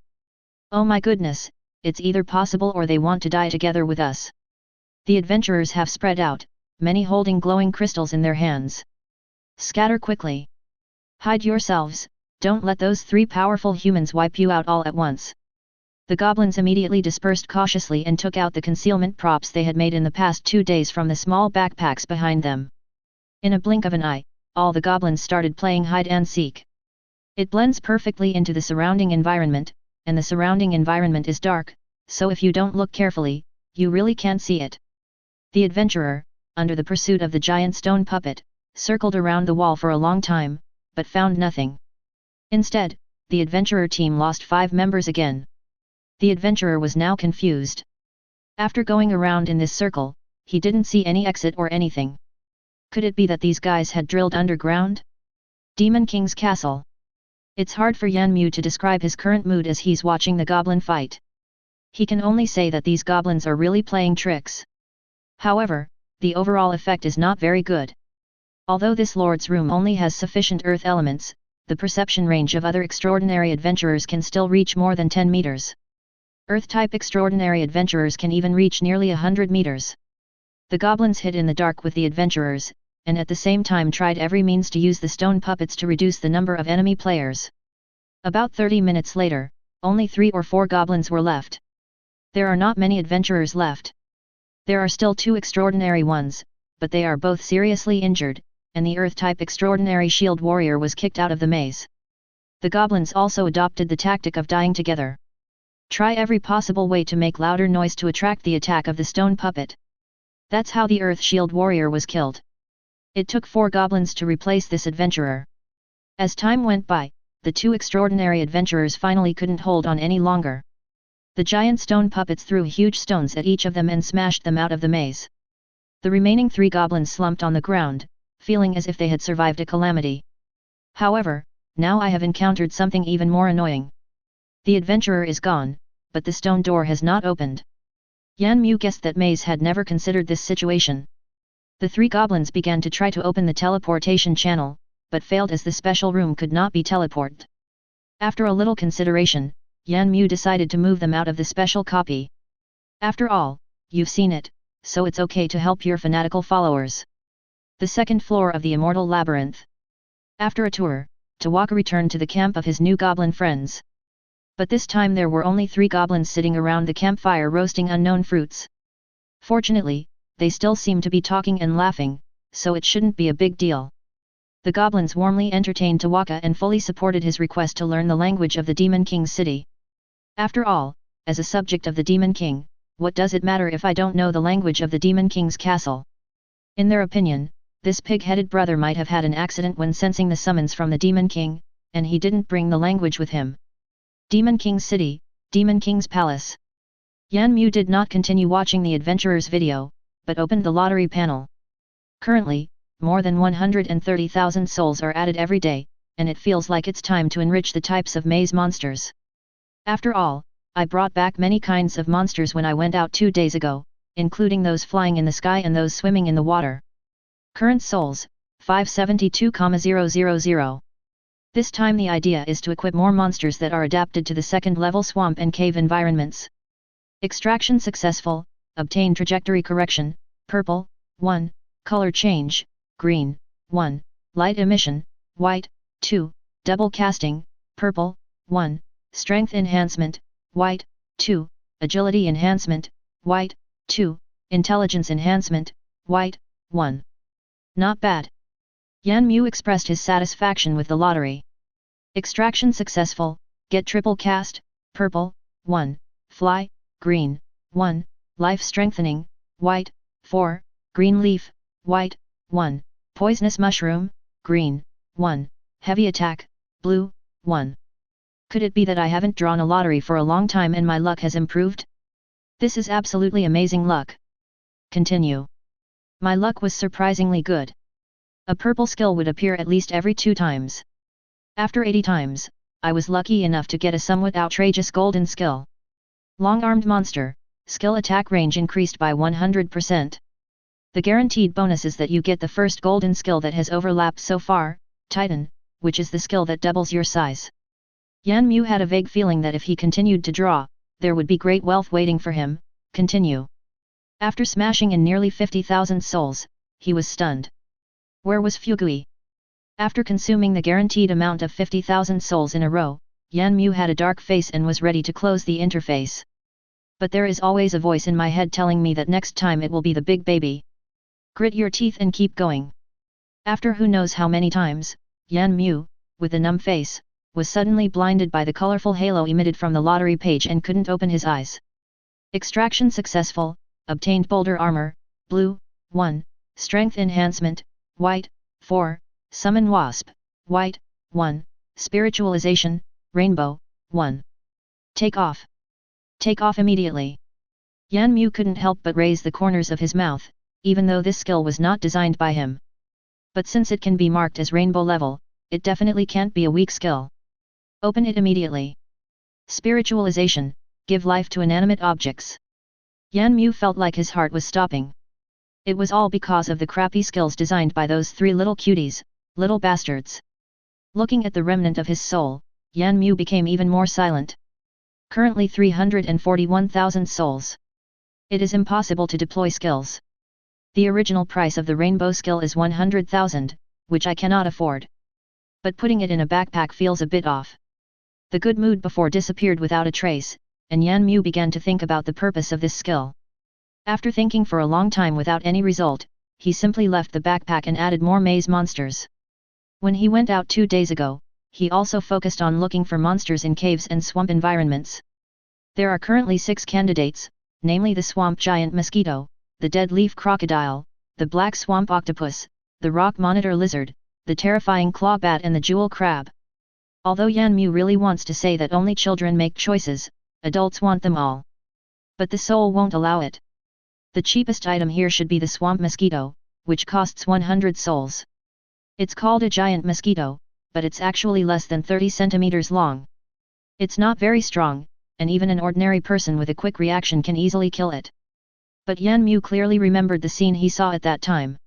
Oh my goodness, it's either possible or they want to die together with us. The adventurers have spread out, many holding glowing crystals in their hands. Scatter quickly. Hide yourselves, don't let those three powerful humans wipe you out all at once. The goblins immediately dispersed cautiously and took out the concealment props they had made in the past 2 days from the small backpacks behind them. In a blink of an eye, all the goblins started playing hide and seek. It blends perfectly into the surrounding environment, and the surrounding environment is dark, so if you don't look carefully, you really can't see it. The adventurer, under the pursuit of the giant stone puppet, circled around the wall for a long time, but found nothing. Instead, the adventurer team lost 5 members again. The adventurer was now confused. After going around in this circle, he didn't see any exit or anything. Could it be that these guys had drilled underground? Demon King's Castle. It's hard for Yan Mu to describe his current mood as he's watching the goblin fight. He can only say that these goblins are really playing tricks. However, the overall effect is not very good. Although this lord's room only has sufficient earth elements, the perception range of other extraordinary adventurers can still reach more than 10 meters. Earth-type extraordinary adventurers can even reach nearly 100 meters. The goblins hid in the dark with the adventurers, and at the same time tried every means to use the stone puppets to reduce the number of enemy players. About 30 minutes later, only 3 or 4 goblins were left. There are not many adventurers left. There are still 2 extraordinary ones, but they are both seriously injured, and the Earth-type extraordinary shield warrior was kicked out of the maze. The goblins also adopted the tactic of dying together. Try every possible way to make louder noise to attract the attack of the stone puppet. That's how the Earth shield warrior was killed. It took 4 goblins to replace this adventurer. As time went by, the 2 extraordinary adventurers finally couldn't hold on any longer. The giant stone puppets threw huge stones at each of them and smashed them out of the maze. The remaining 3 goblins slumped on the ground, feeling as if they had survived a calamity. However, now I have encountered something even more annoying. The adventurer is gone, but the stone door has not opened. Yan Mu guessed that maze had never considered this situation. The 3 goblins began to try to open the teleportation channel, but failed as the special room could not be teleported. After a little consideration, Yan Mu decided to move them out of the special copy. After all, you've seen it, so it's okay to help your fanatical followers. The second floor of the Immortal Labyrinth. After a tour, Tawaka returned to the camp of his new goblin friends. But this time there were only 3 goblins sitting around the campfire roasting unknown fruits. Fortunately, they still seem to be talking and laughing, so it shouldn't be a big deal. The goblins warmly entertained Tawaka and fully supported his request to learn the language of the Demon King's city. After all, as a subject of the Demon King, what does it matter if I don't know the language of the Demon King's castle? In their opinion, this pig-headed brother might have had an accident when sensing the summons from the Demon King, and he didn't bring the language with him. Demon King's city, Demon King's palace. Yan Mu did not continue watching the adventurer's video, but opened the lottery panel. Currently, more than 130,000 souls are added every day, and it feels like it's time to enrich the types of maze monsters. After all, I brought back many kinds of monsters when I went out 2 days ago, including those flying in the sky and those swimming in the water. Current souls, 572,000. This time the idea is to equip more monsters that are adapted to the second-level swamp and cave environments. Extraction successful, obtain trajectory correction, purple, 1, color change, green, 1, light emission, white, 2, double casting, purple, 1, strength enhancement, white, 2, agility enhancement, white, 2, intelligence enhancement, white, 1. Not bad. Yan Mu expressed his satisfaction with the lottery. Extraction successful, get triple cast, purple, 1, fly, green, 1, life strengthening, white, 4, green leaf, white, 1, poisonous mushroom, green, 1, heavy attack, blue, 1. Could it be that I haven't drawn a lottery for a long time and my luck has improved? This is absolutely amazing luck. Continue. My luck was surprisingly good. A purple skill would appear at least every 2 times. After 80 times, I was lucky enough to get a somewhat outrageous golden skill. Long-armed monster, skill attack range increased by 100%. The guaranteed bonus is that you get the first golden skill that has overlapped so far, Titan, which is the skill that doubles your size. Yan Mu had a vague feeling that if he continued to draw, there would be great wealth waiting for him. Continue. After smashing in nearly 50,000 souls, he was stunned. Where was Fugui? After consuming the guaranteed amount of 50,000 souls in a row, Yan Mu had a dark face and was ready to close the interface. But there is always a voice in my head telling me that next time it will be the big baby. Grit your teeth and keep going. After who knows how many times, Yan Mu, with a numb face, was suddenly blinded by the colorful halo emitted from the lottery page and couldn't open his eyes. Extraction successful, obtained boulder armor, blue, 1, strength enhancement, white, 4, summon wasp, white, 1, spiritualization, rainbow, 1. Take off. Take off immediately. Yan Mu couldn't help but raise the corners of his mouth, even though this skill was not designed by him. But since it can be marked as rainbow level, it definitely can't be a weak skill. Open it immediately. Spiritualization, give life to inanimate objects. Yan Mu felt like his heart was stopping. It was all because of the crappy skills designed by those 3 little cuties, little bastards. Looking at the remnant of his soul, Yan Mu became even more silent. Currently 341,000 souls. It is impossible to deploy skills. The original price of the rainbow skill is 100,000, which I cannot afford. But putting it in a backpack feels a bit off. The good mood before disappeared without a trace, and Yan Mu began to think about the purpose of this skill. After thinking for a long time without any result, he simply left the backpack and added more maze monsters. When he went out 2 days ago, he also focused on looking for monsters in caves and swamp environments. There are currently 6 candidates, namely the swamp giant mosquito, the dead leaf crocodile, the black swamp octopus, the rock monitor lizard, the terrifying claw bat and the jewel crab. Although Yan Mu really wants to say that only children make choices, adults want them all. But the soul won't allow it. The cheapest item here should be the swamp mosquito, which costs 100 souls. It's called a giant mosquito, but it's actually less than 30 centimeters long. It's not very strong, and even an ordinary person with a quick reaction can easily kill it. But Yan Mu clearly remembered the scene he saw at that time.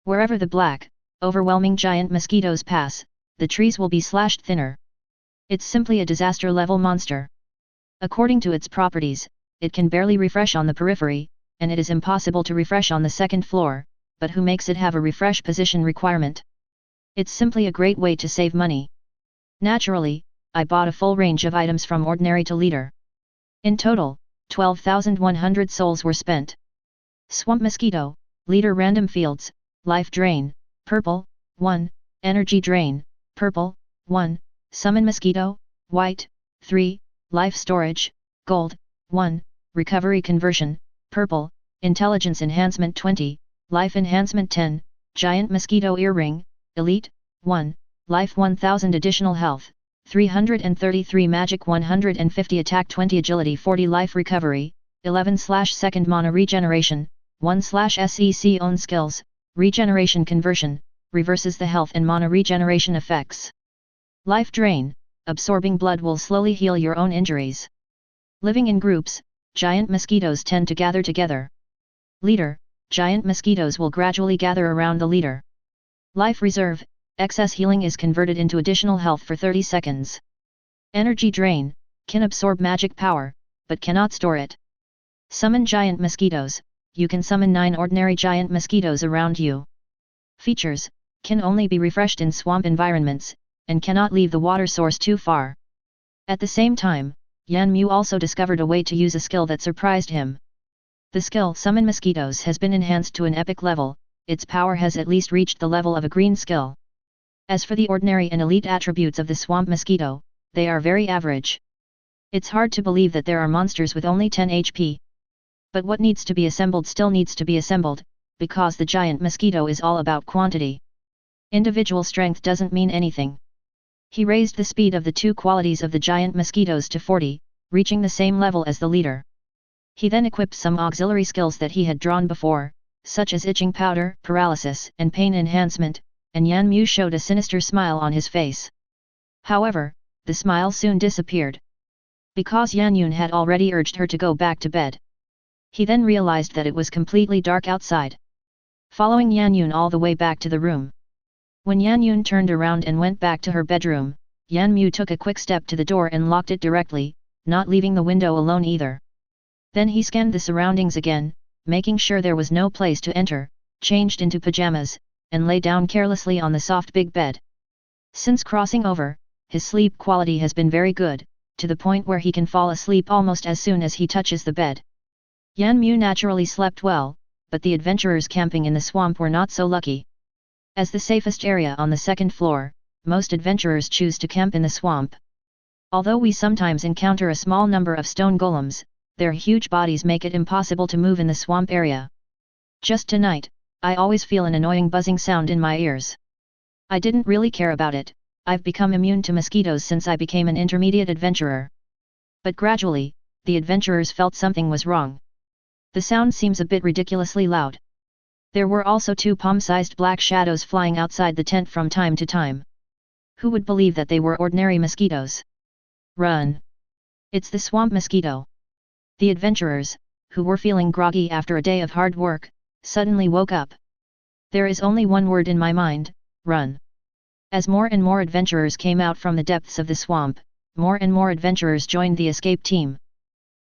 Wherever the black, overwhelming giant mosquitoes pass, the trees will be slashed thinner. It's simply a disaster-level monster. According to its properties, it can barely refresh on the periphery, and it is impossible to refresh on the 2nd floor, but who makes it have a refresh position requirement? It's simply a great way to save money. Naturally, I bought a full range of items from ordinary to leader. In total, 12,100 souls were spent. Swamp mosquito, leader random fields, life drain, purple, 1, energy drain, purple, 1, summon mosquito, white, 3, life storage, gold, 1, recovery conversion, purple, intelligence enhancement 20, life enhancement 10, giant mosquito earring, elite, 1, life 1000 additional health, 333 magic 150 attack 20 agility 40 life recovery, 11/2 mana regeneration, 1/sec own skills, regeneration conversion, reverses the health and mana regeneration effects. Life drain, absorbing blood will slowly heal your own injuries. Living in groups, giant mosquitoes tend to gather together. Leader, giant mosquitoes will gradually gather around the leader. Life reserve, excess healing is converted into additional health for 30 seconds. Energy drain, can absorb magic power, but cannot store it. Summon giant mosquitoes, you can summon 9 ordinary giant mosquitoes around you. Features, can only be refreshed in swamp environments, and cannot leave the water source too far. At the same time, Yan Mu also discovered a way to use a skill that surprised him. The skill Summon Mosquitoes has been enhanced to an epic level, its power has at least reached the level of a green skill. As for the ordinary and elite attributes of the swamp mosquito, they are very average. It's hard to believe that there are monsters with only 10 HP. But what needs to be assembled still needs to be assembled, because the giant mosquito is all about quantity. Individual strength doesn't mean anything. He raised the speed of the two qualities of the giant mosquitoes to 40, reaching the same level as the leader. He then equipped some auxiliary skills that he had drawn before, such as itching powder, paralysis, and pain enhancement, and Yan Mu showed a sinister smile on his face. However, the smile soon disappeared. Because Yan Yun had already urged her to go back to bed. He then realized that it was completely dark outside. Following Yan Yun all the way back to the room. When Yan Yun turned around and went back to her bedroom, Yan Mu took a quick step to the door and locked it directly, not leaving the window alone either. Then he scanned the surroundings again, making sure there was no place to enter, changed into pajamas, and lay down carelessly on the soft big bed. Since crossing over, his sleep quality has been very good, to the point where he can fall asleep almost as soon as he touches the bed. Yan Mu naturally slept well, but the adventurers camping in the swamp were not so lucky. As the safest area on the second floor, most adventurers choose to camp in the swamp. Although we sometimes encounter a small number of stone golems, their huge bodies make it impossible to move in the swamp area. Just tonight, I always feel an annoying buzzing sound in my ears. I didn't really care about it. I've become immune to mosquitoes since I became an intermediate adventurer. But gradually, the adventurers felt something was wrong. The sound seems a bit ridiculously loud. There were also two palm-sized black shadows flying outside the tent from time to time. Who would believe that they were ordinary mosquitoes? Run! It's the swamp mosquito. The adventurers, who were feeling groggy after a day of hard work, suddenly woke up. There is only one word in my mind: run. As more and more adventurers came out from the depths of the swamp, more and more adventurers joined the escape team.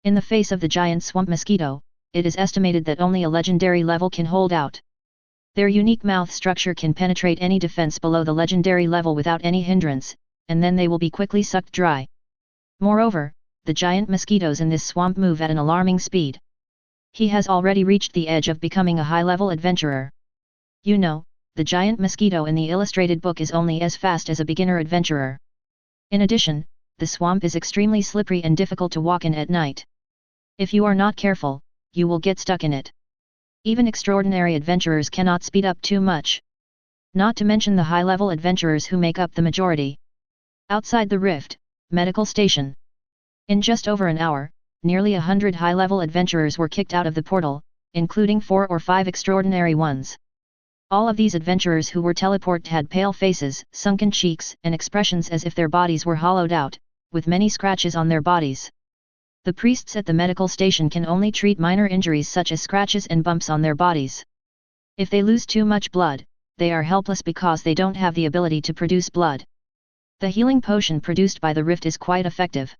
In the face of the giant swamp mosquito, it is estimated that only a legendary level can hold out. Their unique mouth structure can penetrate any defense below the legendary level without any hindrance, and then they will be quickly sucked dry. Moreover, the giant mosquitoes in this swamp move at an alarming speed. He has already reached the edge of becoming a high-level adventurer. You know, the giant mosquito in the illustrated book is only as fast as a beginner adventurer. In addition, the swamp is extremely slippery and difficult to walk in at night. If you are not careful, you will get stuck in it. Even extraordinary adventurers cannot speed up too much. Not to mention the high-level adventurers who make up the majority. Outside the rift, medical station. In just over an hour, nearly 100 high-level adventurers were kicked out of the portal, including 4 or 5 extraordinary ones. All of these adventurers who were teleported had pale faces, sunken cheeks, and expressions as if their bodies were hollowed out, with many scratches on their bodies. The priests at the medical station can only treat minor injuries such as scratches and bumps on their bodies. If they lose too much blood, they are helpless because they don't have the ability to produce blood. The healing potion produced by the rift is quite effective.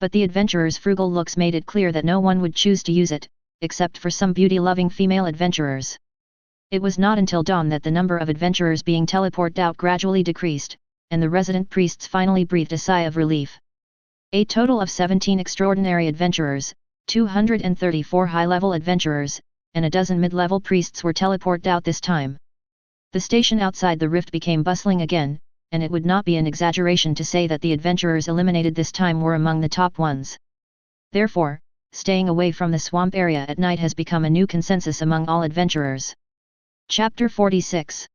But the adventurers' frugal looks made it clear that no one would choose to use it, except for some beauty-loving female adventurers. It was not until dawn that the number of adventurers being teleported out gradually decreased, and the resident priests finally breathed a sigh of relief. A total of 17 extraordinary adventurers, 234 high-level adventurers, and a dozen mid-level priests were teleported out this time. The station outside the rift became bustling again, and it would not be an exaggeration to say that the adventurers eliminated this time were among the top ones. Therefore, staying away from the swamp area at night has become a new consensus among all adventurers. Chapter 46.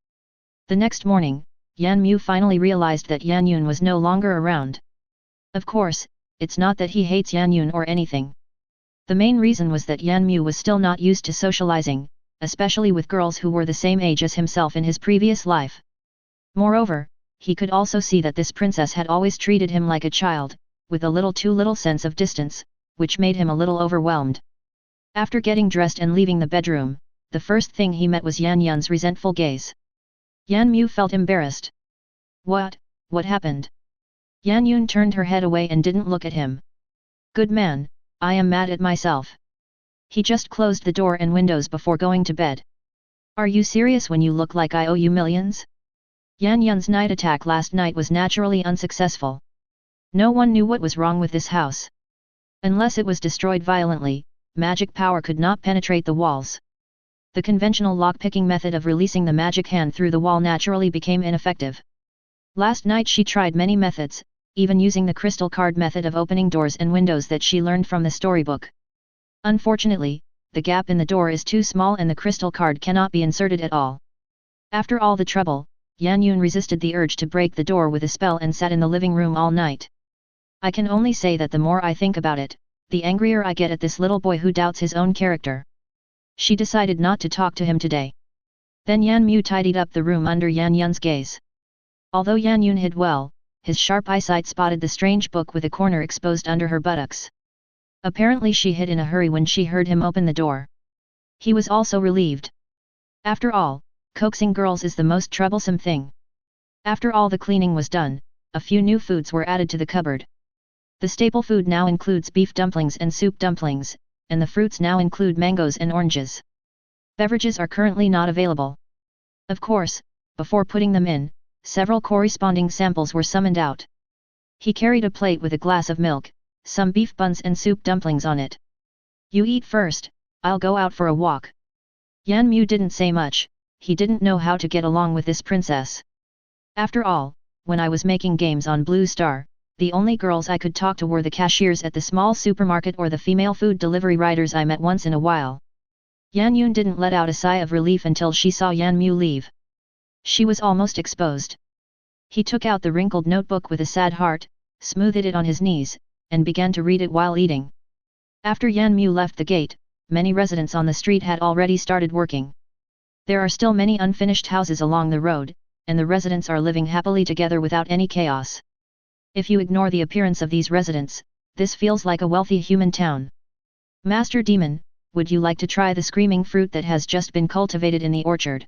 The next morning, Yan Mu finally realized that Yan Yun was no longer around. Of course, it's not that he hates Yan Yun or anything. The main reason was that Yan Mu was still not used to socializing, especially with girls who were the same age as himself in his previous life. Moreover, he could also see that this princess had always treated him like a child, with a little too little sense of distance, which made him a little overwhelmed. After getting dressed and leaving the bedroom, the first thing he met was Yan Yun's resentful gaze. Yan Mu felt embarrassed. What happened? Yan Yun turned her head away and didn't look at him. Good man, I am mad at myself. He just closed the door and windows before going to bed. Are you serious when you look like I owe you millions? Yan Yun's night attack last night was naturally unsuccessful. No one knew what was wrong with this house. Unless it was destroyed violently, magic power could not penetrate the walls. The conventional lockpicking method of releasing the magic hand through the wall naturally became ineffective. Last night she tried many methods, even using the crystal card method of opening doors and windows that she learned from the storybook. Unfortunately, the gap in the door is too small and the crystal card cannot be inserted at all. After all the trouble, Yan Yun resisted the urge to break the door with a spell and sat in the living room all night. I can only say that the more I think about it, the angrier I get at this little boy who doubts his own character. She decided not to talk to him today. Then Yan Mu tidied up the room under Yan Yun's gaze. Although Yan Yun hid well, his sharp eyesight spotted the strange book with a corner exposed under her buttocks. Apparently she hid in a hurry when she heard him open the door. He was also relieved. After all, coaxing girls is the most troublesome thing. After all the cleaning was done, a few new foods were added to the cupboard. The staple food now includes beef dumplings and soup dumplings, and the fruits now include mangoes and oranges. Beverages are currently not available. Of course, before putting them in, several corresponding samples were summoned out. He carried a plate with a glass of milk, some beef buns and soup dumplings on it. You eat first, I'll go out for a walk. Yan Mu didn't say much, he didn't know how to get along with this princess. After all, when I was making games on Blue Star, the only girls I could talk to were the cashiers at the small supermarket or the female food delivery riders I met once in a while. Yan Yun didn't let out a sigh of relief until she saw Yan Mu leave. She was almost exposed. He took out the wrinkled notebook with a sad heart, smoothed it on his knees, and began to read it while eating. After Yan Mu left the gate, many residents on the street had already started working. There are still many unfinished houses along the road, and the residents are living happily together without any chaos. If you ignore the appearance of these residents, this feels like a wealthy human town. Master Demon, would you like to try the screaming fruit that has just been cultivated in the orchard?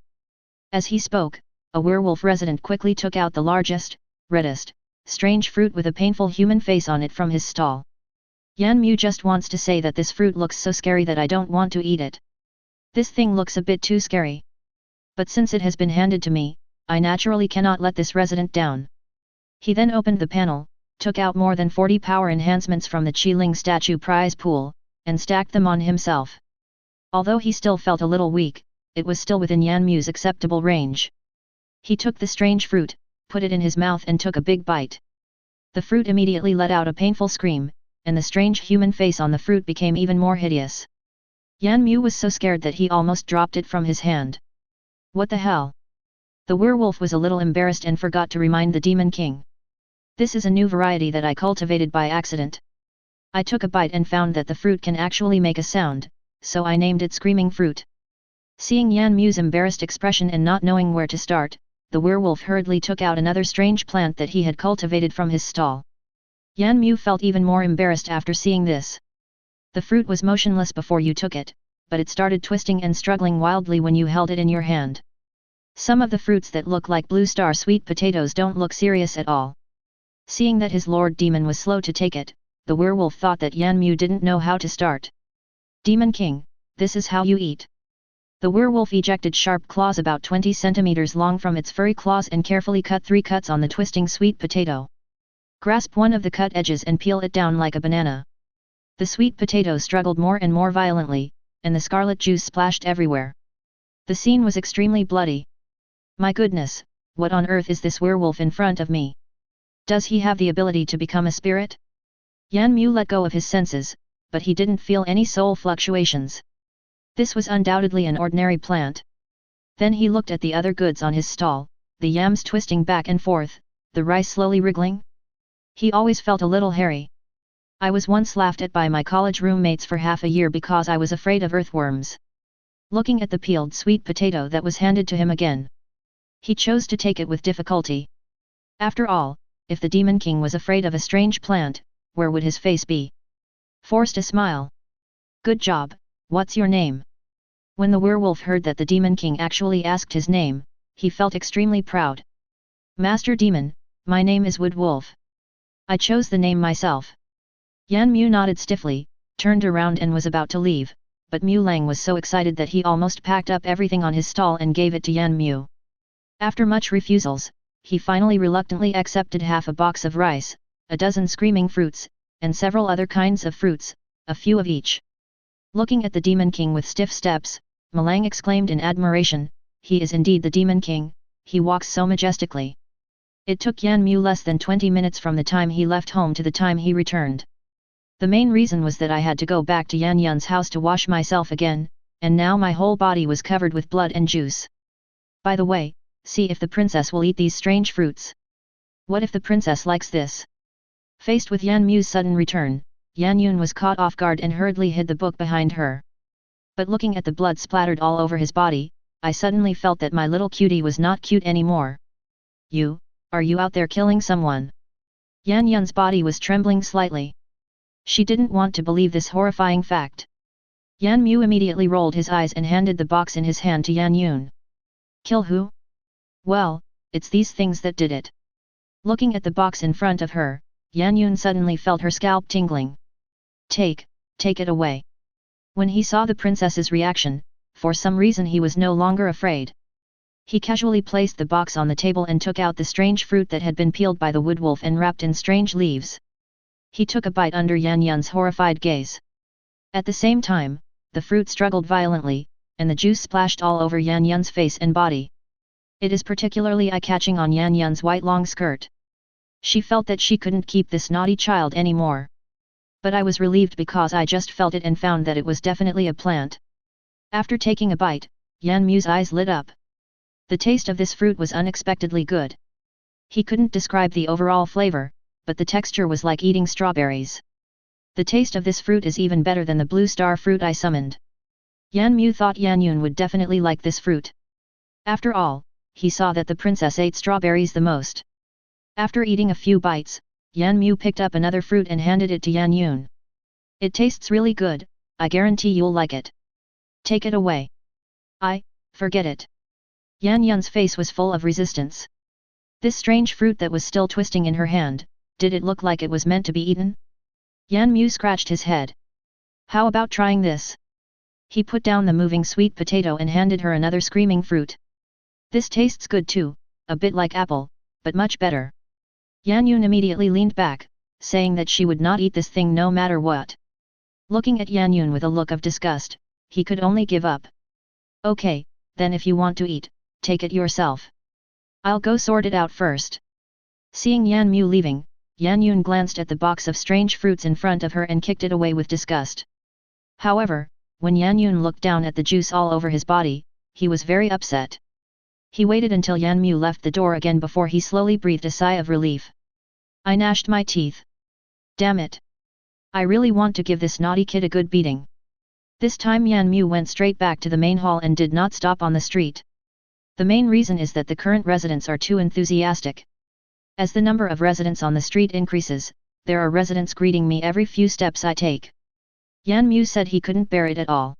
As he spoke, a werewolf resident quickly took out the largest, reddest, strange fruit with a painful human face on it from his stall. Yan Mu just wants to say that this fruit looks so scary that I don't want to eat it. This thing looks a bit too scary. But since it has been handed to me, I naturally cannot let this resident down. He then opened the panel, took out more than 40 power enhancements from the Qiling statue prize pool, and stacked them on himself. Although he still felt a little weak, it was still within Yan Mu's acceptable range. He took the strange fruit, put it in his mouth and took a big bite. The fruit immediately let out a painful scream, and the strange human face on the fruit became even more hideous. Yan Mu was so scared that he almost dropped it from his hand. What the hell? The werewolf was a little embarrassed and forgot to remind the Demon King. This is a new variety that I cultivated by accident. I took a bite and found that the fruit can actually make a sound, so I named it Screaming Fruit. Seeing Yan Mu's embarrassed expression and not knowing where to start, the werewolf hurriedly took out another strange plant that he had cultivated from his stall. Yan Mu felt even more embarrassed after seeing this. The fruit was motionless before you took it, but it started twisting and struggling wildly when you held it in your hand. Some of the fruits that look like Blue Star sweet potatoes don't look serious at all. Seeing that his Lord Demon was slow to take it, the werewolf thought that Yan Mu didn't know how to start. Demon King, this is how you eat. The werewolf ejected sharp claws about 20 centimeters long from its furry claws and carefully cut 3 cuts on the twisting sweet potato. Grasp one of the cut edges and peel it down like a banana. The sweet potato struggled more and more violently, and the scarlet juice splashed everywhere. The scene was extremely bloody. My goodness, what on earth is this werewolf in front of me? Does he have the ability to become a spirit? Yan Mu let go of his senses, but he didn't feel any soul fluctuations. This was undoubtedly an ordinary plant. Then he looked at the other goods on his stall, the yams twisting back and forth, the rice slowly wriggling. He always felt a little hairy. I was once laughed at by my college roommates for half a year because I was afraid of earthworms. Looking at the peeled sweet potato that was handed to him again, he chose to take it with difficulty. After all, if the Demon King was afraid of a strange plant, where would his face be? Forced a smile. Good job, what's your name? When the werewolf heard that the Demon King actually asked his name, he felt extremely proud. Master Demon, my name is Wood Wolf. I chose the name myself. Yan Mu nodded stiffly, turned around and was about to leave, but Mu Lang was so excited that he almost packed up everything on his stall and gave it to Yan Mu. After much refusals, he finally reluctantly accepted half a box of rice, a dozen screaming fruits, and several other kinds of fruits, a few of each. Looking at the Demon King with stiff steps, Malang exclaimed in admiration, "He is indeed the Demon King, he walks so majestically." It took Yan Mu less than 20 minutes from the time he left home to the time he returned. The main reason was that I had to go back to Yan Yun's house to wash myself again, and now my whole body was covered with blood and juice. By the way, see if the princess will eat these strange fruits. What if the princess likes this? Faced with Yan Mu's sudden return, Yan Yun was caught off guard and hurriedly hid the book behind her. But looking at the blood splattered all over his body, I suddenly felt that my little cutie was not cute anymore. Are you out there killing someone? Yan Yun's body was trembling slightly. She didn't want to believe this horrifying fact. Yan Mu immediately rolled his eyes and handed the box in his hand to Yan Yun. Kill who? Well, it's these things that did it. Looking at the box in front of her, Yan Yun suddenly felt her scalp tingling. Take it away. When he saw the princess's reaction, for some reason he was no longer afraid. He casually placed the box on the table and took out the strange fruit that had been peeled by the woodwolf and wrapped in strange leaves. He took a bite under Yan Yun's horrified gaze. At the same time, the fruit struggled violently, and the juice splashed all over Yan Yun's face and body. It is particularly eye-catching on Yan Yun's white long skirt. She felt that she couldn't keep this naughty child anymore. But I was relieved because I just felt it and found that it was definitely a plant. After taking a bite, Yan Mu's eyes lit up. The taste of this fruit was unexpectedly good. He couldn't describe the overall flavor, but the texture was like eating strawberries. The taste of this fruit is even better than the blue star fruit I summoned. Yan Mu thought Yan Yun would definitely like this fruit. After all, he saw that the princess ate strawberries the most. After eating a few bites, Yan Mu picked up another fruit and handed it to Yan Yun. It tastes really good, I guarantee you'll like it. Take it away. Forget it. Yan Yun's face was full of resistance. This strange fruit that was still twisting in her hand, did it look like it was meant to be eaten? Yan Mu scratched his head. How about trying this? He put down the moving sweet potato and handed her another screaming fruit. This tastes good too, a bit like apple, but much better. Yan Yun immediately leaned back, saying that she would not eat this thing no matter what. Looking at Yan Yun with a look of disgust, he could only give up. Okay, then if you want to eat, take it yourself. I'll go sort it out first. Seeing Yan Mu leaving, Yan Yun glanced at the box of strange fruits in front of her and kicked it away with disgust. However, when Yan Yun looked down at the juice all over his body, he was very upset. He waited until Yan Mu left the door again before he slowly breathed a sigh of relief. I gnashed my teeth. Damn it. I really want to give this naughty kid a good beating. This time Yan Mu went straight back to the main hall and did not stop on the street. The main reason is that the current residents are too enthusiastic. As the number of residents on the street increases, there are residents greeting me every few steps I take. Yan Mu said he couldn't bear it at all.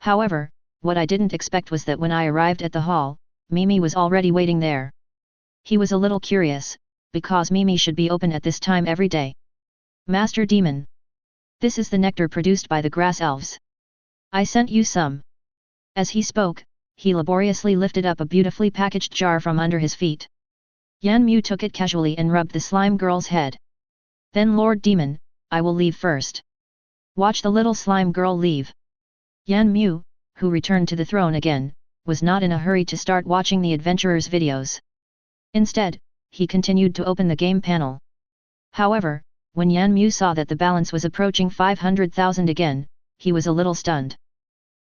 However, what I didn't expect was that when I arrived at the hall, Mimi was already waiting there. He was a little curious, because Mimi should be open at this time every day. Master Demon. This is the nectar produced by the grass elves. I sent you some. As he spoke, he laboriously lifted up a beautifully packaged jar from under his feet. Yan Mu took it casually and rubbed the slime girl's head. Then Lord Demon, I will leave first. Watch the little slime girl leave. Yan Mu, who returned to the throne again, was not in a hurry to start watching the adventurers' videos. Instead, he continued to open the game panel. However, when Yan Mu saw that the balance was approaching 500,000 again, he was a little stunned.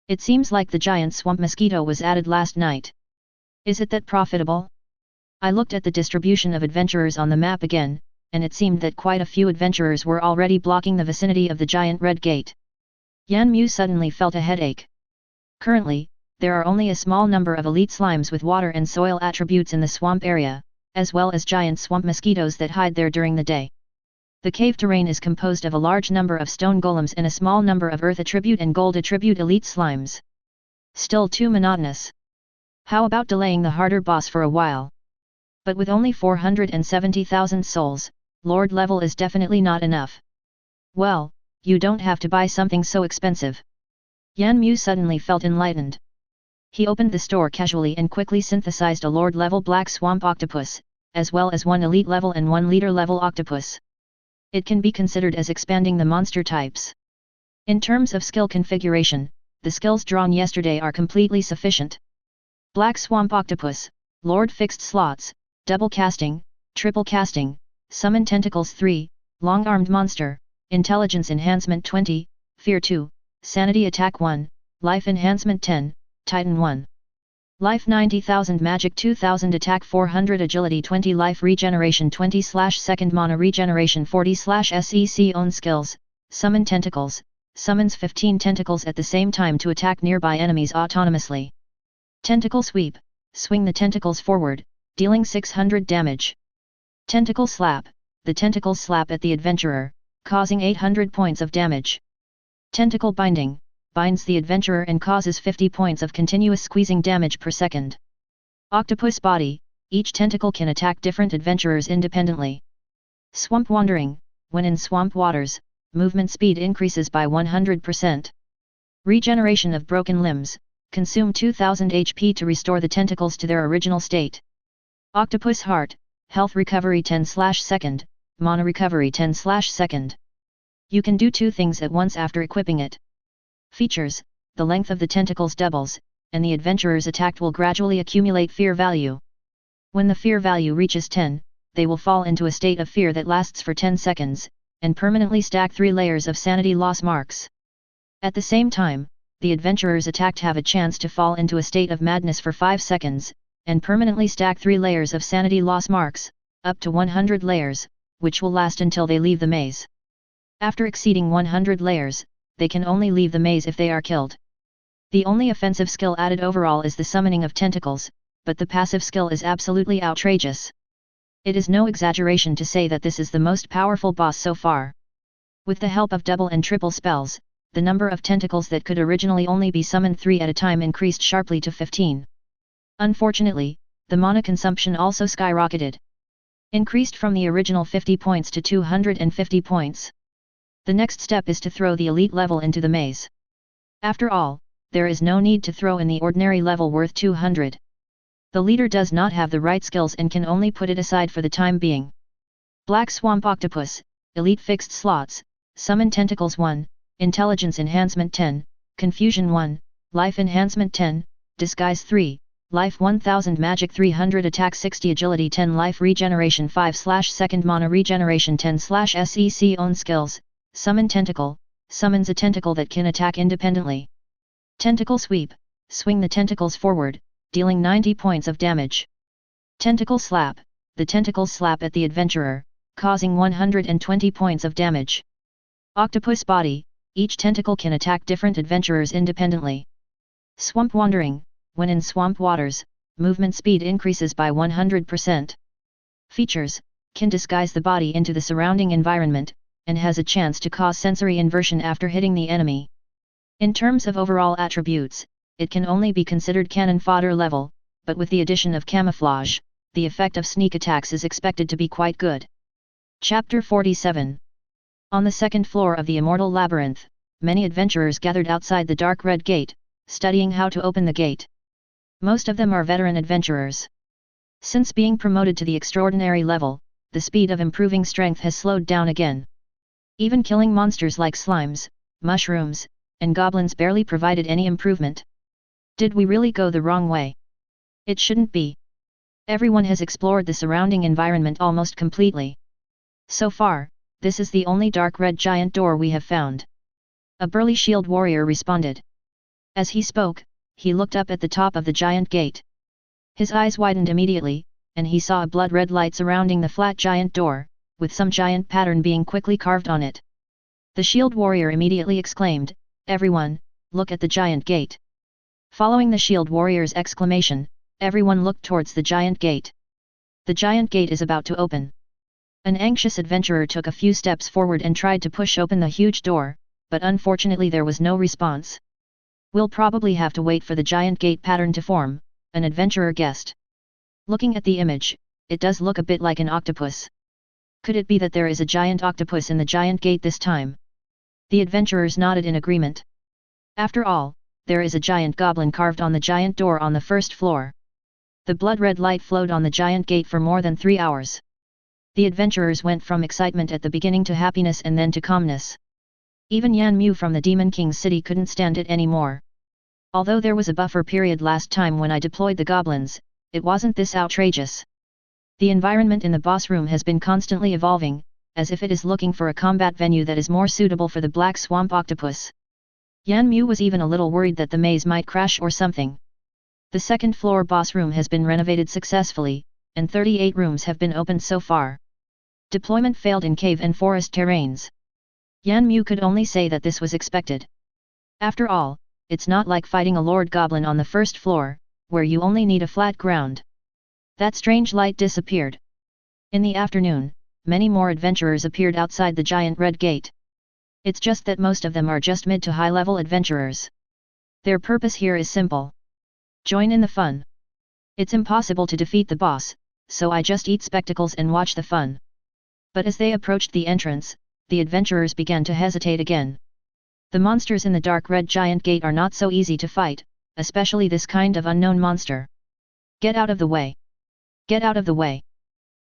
It seems like the giant swamp mosquito was added last night. Is it that profitable? I looked at the distribution of adventurers on the map again, and it seemed that quite a few adventurers were already blocking the vicinity of the giant red gate. Yan Mu suddenly felt a headache. Currently, there are only a small number of elite slimes with water and soil attributes in the swamp area, as well as giant swamp mosquitoes that hide there during the day. The cave terrain is composed of a large number of stone golems and a small number of earth attribute and gold attribute elite slimes. Still too monotonous. How about delaying the harder boss for a while? But with only 470,000 souls, Lord level is definitely not enough. Well, you don't have to buy something so expensive. Yan Mu suddenly felt enlightened. He opened the store casually and quickly synthesized a Lord level black swamp octopus, as well as one elite level and one leader level octopus. It can be considered as expanding the monster types. In terms of skill configuration, the skills drawn yesterday are completely sufficient. Black Swamp Octopus, Lord Fixed Slots, Double Casting, Triple Casting, Summon Tentacles 3, Long-Armed Monster, Intelligence Enhancement 20, Fear 2, Sanity Attack 1, Life Enhancement 10, Titan 1. Life 90,000 Magic 2000 Attack 400 Agility 20 Life Regeneration 20/2 Mana Regeneration 40/SEC Own Skills, Summon Tentacles, summons 15 tentacles at the same time to attack nearby enemies autonomously. Tentacle Sweep, swing the tentacles forward, dealing 600 damage. Tentacle Slap, the tentacles slap at the adventurer, causing 800 points of damage. Tentacle Binding, binds the adventurer and causes 50 points of continuous squeezing damage per second. Octopus Body, each tentacle can attack different adventurers independently. Swamp Wandering, when in swamp waters, movement speed increases by 100%. Regeneration of broken limbs, consume 2000 HP to restore the tentacles to their original state. Octopus Heart, health recovery 10/2, mana recovery 10/2. You can do two things at once after equipping it. Features, the length of the tentacles doubles, and the adventurers attacked will gradually accumulate fear value. When the fear value reaches 10, they will fall into a state of fear that lasts for 10 seconds, and permanently stack 3 layers of sanity loss marks. At the same time, the adventurers attacked have a chance to fall into a state of madness for 5 seconds, and permanently stack 3 layers of sanity loss marks, up to 100 layers, which will last until they leave the maze. After exceeding 100 layers, they can only leave the maze if they are killed. The only offensive skill added overall is the summoning of tentacles, but the passive skill is absolutely outrageous. It is no exaggeration to say that this is the most powerful boss so far. With the help of double and triple spells, the number of tentacles that could originally only be summoned 3 at a time increased sharply to 15. Unfortunately, the mana consumption also skyrocketed. Increased from the original 50 points to 250 points. The next step is to throw the elite level into the maze. After all, there is no need to throw in the ordinary level worth 200. The leader does not have the right skills and can only put it aside for the time being. Black Swamp Octopus, Elite Fixed Slots, Summon Tentacles 1, Intelligence Enhancement 10, Confusion 1, Life Enhancement 10, Disguise 3, Life 1000 Magic 300 Attack 60 Agility 10 Life Regeneration 5/2 Mana Regeneration 10/SEC Own Skills, Summon Tentacle, summons a tentacle that can attack independently. Tentacle Sweep, swing the tentacles forward, dealing 90 points of damage. Tentacle Slap, the tentacles slap at the adventurer, causing 120 points of damage. Octopus Body, each tentacle can attack different adventurers independently. Swamp Wandering, when in swamp waters, movement speed increases by 100%. Features, can disguise the body into the surrounding environment, and has a chance to cause sensory inversion after hitting the enemy. In terms of overall attributes, it can only be considered cannon fodder level, but with the addition of camouflage, the effect of sneak attacks is expected to be quite good. Chapter 47. On the second floor of the Immortal Labyrinth, many adventurers gathered outside the dark red gate, studying how to open the gate. Most of them are veteran adventurers. Since being promoted to the extraordinary level, the speed of improving strength has slowed down again. Even killing monsters like slimes, mushrooms, and goblins barely provided any improvement. Did we really go the wrong way? It shouldn't be. Everyone has explored the surrounding environment almost completely. So far, this is the only dark red giant door we have found. A burly shield warrior responded. As he spoke, he looked up at the top of the giant gate. His eyes widened immediately, and he saw a blood-red light surrounding the flat giant door, with some giant pattern being quickly carved on it. The shield warrior immediately exclaimed, "Everyone, look at the giant gate." Following the shield warrior's exclamation, everyone looked towards the giant gate. The giant gate is about to open. An anxious adventurer took a few steps forward and tried to push open the huge door, but unfortunately there was no response. "We'll probably have to wait for the giant gate pattern to form," an adventurer guessed. Looking at the image, it does look a bit like an octopus. Could it be that there is a giant octopus in the giant gate this time? The adventurers nodded in agreement. After all, there is a giant goblin carved on the giant door on the first floor. The blood-red light flowed on the giant gate for more than 3 hours. The adventurers went from excitement at the beginning to happiness and then to calmness. Even Yan Mu from the Demon King's city couldn't stand it anymore. Although there was a buffer period last time when I deployed the goblins, it wasn't this outrageous. The environment in the boss room has been constantly evolving, as if it is looking for a combat venue that is more suitable for the black swamp octopus. Yan Mu was even a little worried that the maze might crash or something. The second floor boss room has been renovated successfully, and 38 rooms have been opened so far. Deployment failed in cave and forest terrains. Yan Mu could only say that this was expected. After all, it's not like fighting a lord goblin on the first floor, where you only need a flat ground. That strange light disappeared. In the afternoon, many more adventurers appeared outside the giant red gate. It's just that most of them are just mid to high level adventurers. Their purpose here is simple. Join in the fun. It's impossible to defeat the boss, so I just eat spectacles and watch the fun. But as they approached the entrance, the adventurers began to hesitate again. The monsters in the dark red giant gate are not so easy to fight, especially this kind of unknown monster. Get out of the way. Get out of the way.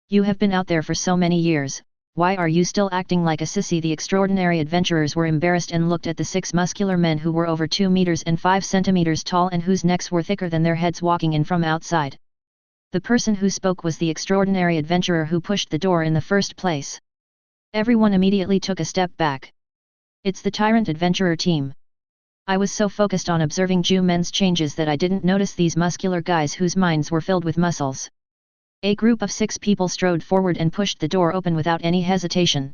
You have been out there for so many years, why are you still acting like a sissy? The extraordinary adventurers were embarrassed and looked at the 6 muscular men who were over 2 meters and 5 centimeters tall and whose necks were thicker than their heads walking in from outside. The person who spoke was the extraordinary adventurer who pushed the door in the first place. Everyone immediately took a step back. It's the Tyrant Adventurer team. I was so focused on observing Jew men's changes that I didn't notice these muscular guys whose minds were filled with muscles. A group of 6 people strode forward and pushed the door open without any hesitation.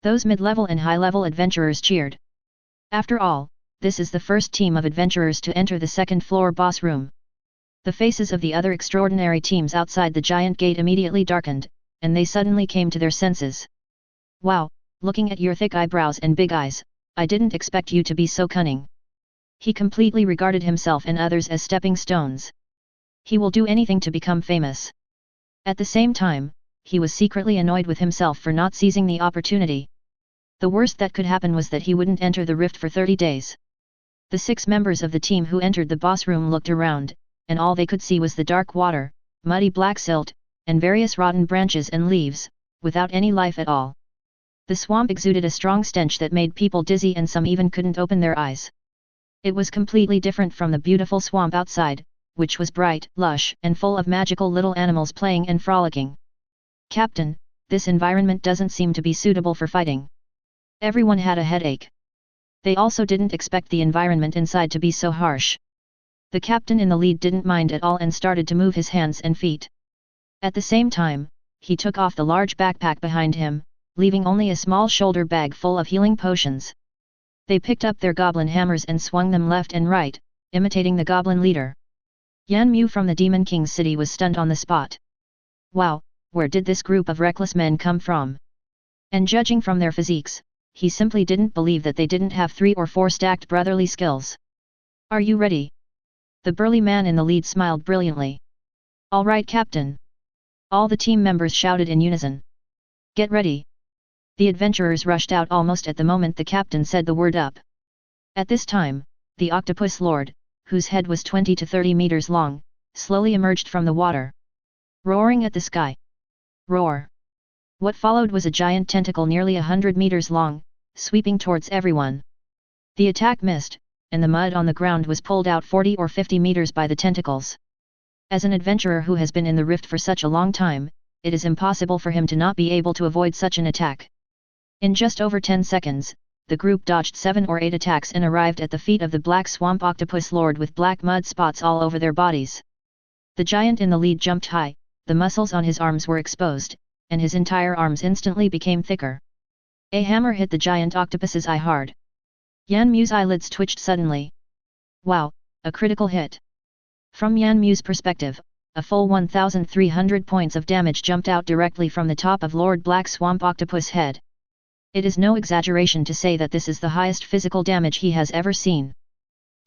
Those mid-level and high-level adventurers cheered. After all, this is the first team of adventurers to enter the second-floor boss room. The faces of the other extraordinary teams outside the giant gate immediately darkened, and they suddenly came to their senses. Wow, looking at your thick eyebrows and big eyes, I didn't expect you to be so cunning. He completely regarded himself and others as stepping stones. He will do anything to become famous. At the same time, he was secretly annoyed with himself for not seizing the opportunity. The worst that could happen was that he wouldn't enter the rift for 30 days. The 6 members of the team who entered the boss room looked around, and all they could see was the dark water, muddy black silt, and various rotten branches and leaves, without any life at all. The swamp exuded a strong stench that made people dizzy and some even couldn't open their eyes. It was completely different from the beautiful swamp outside, which was bright, lush, and full of magical little animals playing and frolicking. Captain, this environment doesn't seem to be suitable for fighting. Everyone had a headache. They also didn't expect the environment inside to be so harsh. The captain in the lead didn't mind at all and started to move his hands and feet. At the same time, he took off the large backpack behind him, leaving only a small shoulder bag full of healing potions. They picked up their goblin hammers and swung them left and right, imitating the goblin leader. Yan Mu from the Demon King's city was stunned on the spot. Wow, where did this group of reckless men come from? And judging from their physiques, he simply didn't believe that they didn't have 3 or 4 stacked brotherly skills. Are you ready? The burly man in the lead smiled brilliantly. All right, Captain. All the team members shouted in unison. Get ready. The adventurers rushed out almost at the moment the captain said the word up. At this time, the octopus lord, whose head was 20 to 30 meters long, slowly emerged from the water. Roaring at the sky. Roar. What followed was a giant tentacle nearly 100 meters long, sweeping towards everyone. The attack missed, and the mud on the ground was pulled out 40 or 50 meters by the tentacles. As an adventurer who has been in the rift for such a long time, it is impossible for him to not be able to avoid such an attack. In just over 10 seconds, the group dodged 7 or 8 attacks and arrived at the feet of the black swamp octopus lord with black mud spots all over their bodies. The giant in the lead jumped high, the muscles on his arms were exposed, and his entire arms instantly became thicker. A hammer hit the giant octopus's eye hard. Yan Mu's eyelids twitched suddenly. Wow, a critical hit. From Yan Mu's perspective, a full 1,300 points of damage jumped out directly from the top of Lord Black Swamp Octopus' head. It is no exaggeration to say that this is the highest physical damage he has ever seen.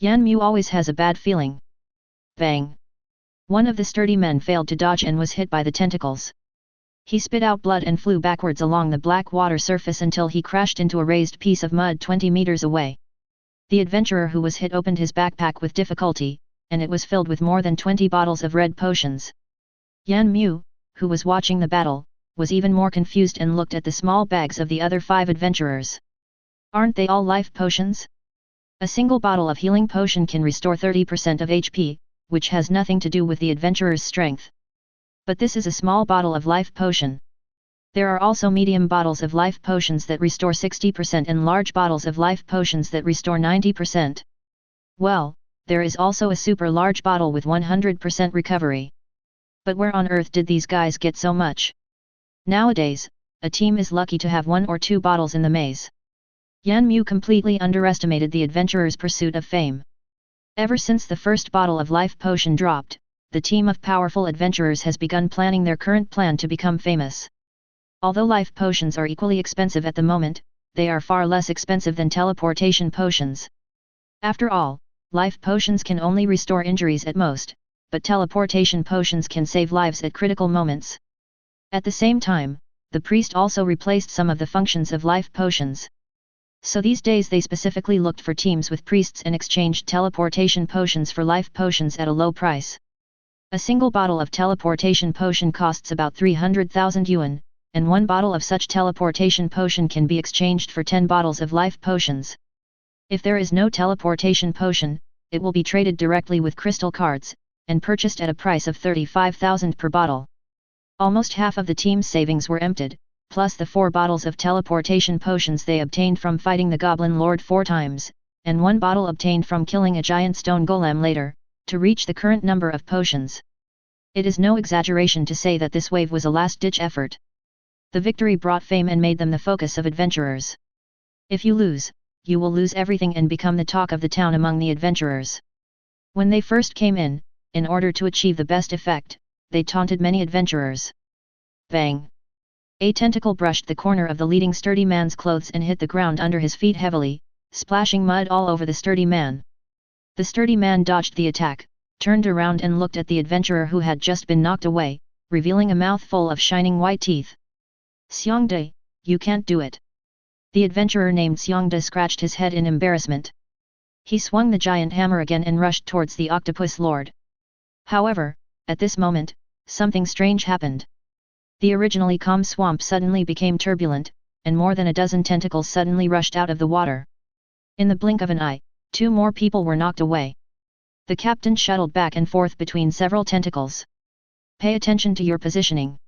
Yan Mu always has a bad feeling. Bang! One of the sturdy men failed to dodge and was hit by the tentacles. He spit out blood and flew backwards along the black water surface until he crashed into a raised piece of mud 20 meters away. The adventurer who was hit opened his backpack with difficulty, and it was filled with more than 20 bottles of red potions. Yan Mu, who was watching the battle, was even more confused and looked at the small bags of the other 5 adventurers. Aren't they all life potions? A single bottle of healing potion can restore 30% of HP, which has nothing to do with the adventurer's strength. But this is a small bottle of life potion. There are also medium bottles of life potions that restore 60% and large bottles of life potions that restore 90%. Well, there is also a super large bottle with 100% recovery. But where on earth did these guys get so much? Nowadays, a team is lucky to have 1 or 2 bottles in the maze. Yan Mu completely underestimated the adventurer's pursuit of fame. Ever since the first bottle of life potion dropped, the team of powerful adventurers has begun planning their current plan to become famous. Although life potions are equally expensive at the moment, they are far less expensive than teleportation potions. After all, life potions can only restore injuries at most, but teleportation potions can save lives at critical moments. At the same time, the priest also replaced some of the functions of life potions. So these days they specifically looked for teams with priests and exchanged teleportation potions for life potions at a low price. A single bottle of teleportation potion costs about 300,000 yuan, and 1 bottle of such teleportation potion can be exchanged for 10 bottles of life potions. If there is no teleportation potion, it will be traded directly with crystal cards, and purchased at a price of 35,000 per bottle. Almost half of the team's savings were emptied, plus the 4 bottles of teleportation potions they obtained from fighting the Goblin Lord 4 times, and 1 bottle obtained from killing a giant stone golem later, to reach the current number of potions. It is no exaggeration to say that this wave was a last-ditch effort. The victory brought fame and made them the focus of adventurers. If you lose, you will lose everything and become the talk of the town among the adventurers. When they first came in order to achieve the best effect, they taunted many adventurers. Bang! A tentacle brushed the corner of the leading sturdy man's clothes and hit the ground under his feet heavily, splashing mud all over the sturdy man. The sturdy man dodged the attack, turned around and looked at the adventurer who had just been knocked away, revealing a mouth full of shining white teeth. "Xiangde, you can't do it." The adventurer named Xiangde scratched his head in embarrassment. He swung the giant hammer again and rushed towards the octopus lord. However, at this moment, something strange happened. The originally calm swamp suddenly became turbulent, and more than a dozen tentacles suddenly rushed out of the water. In the blink of an eye, 2 more people were knocked away. The captain shuttled back and forth between several tentacles. "Pay attention to your positioning.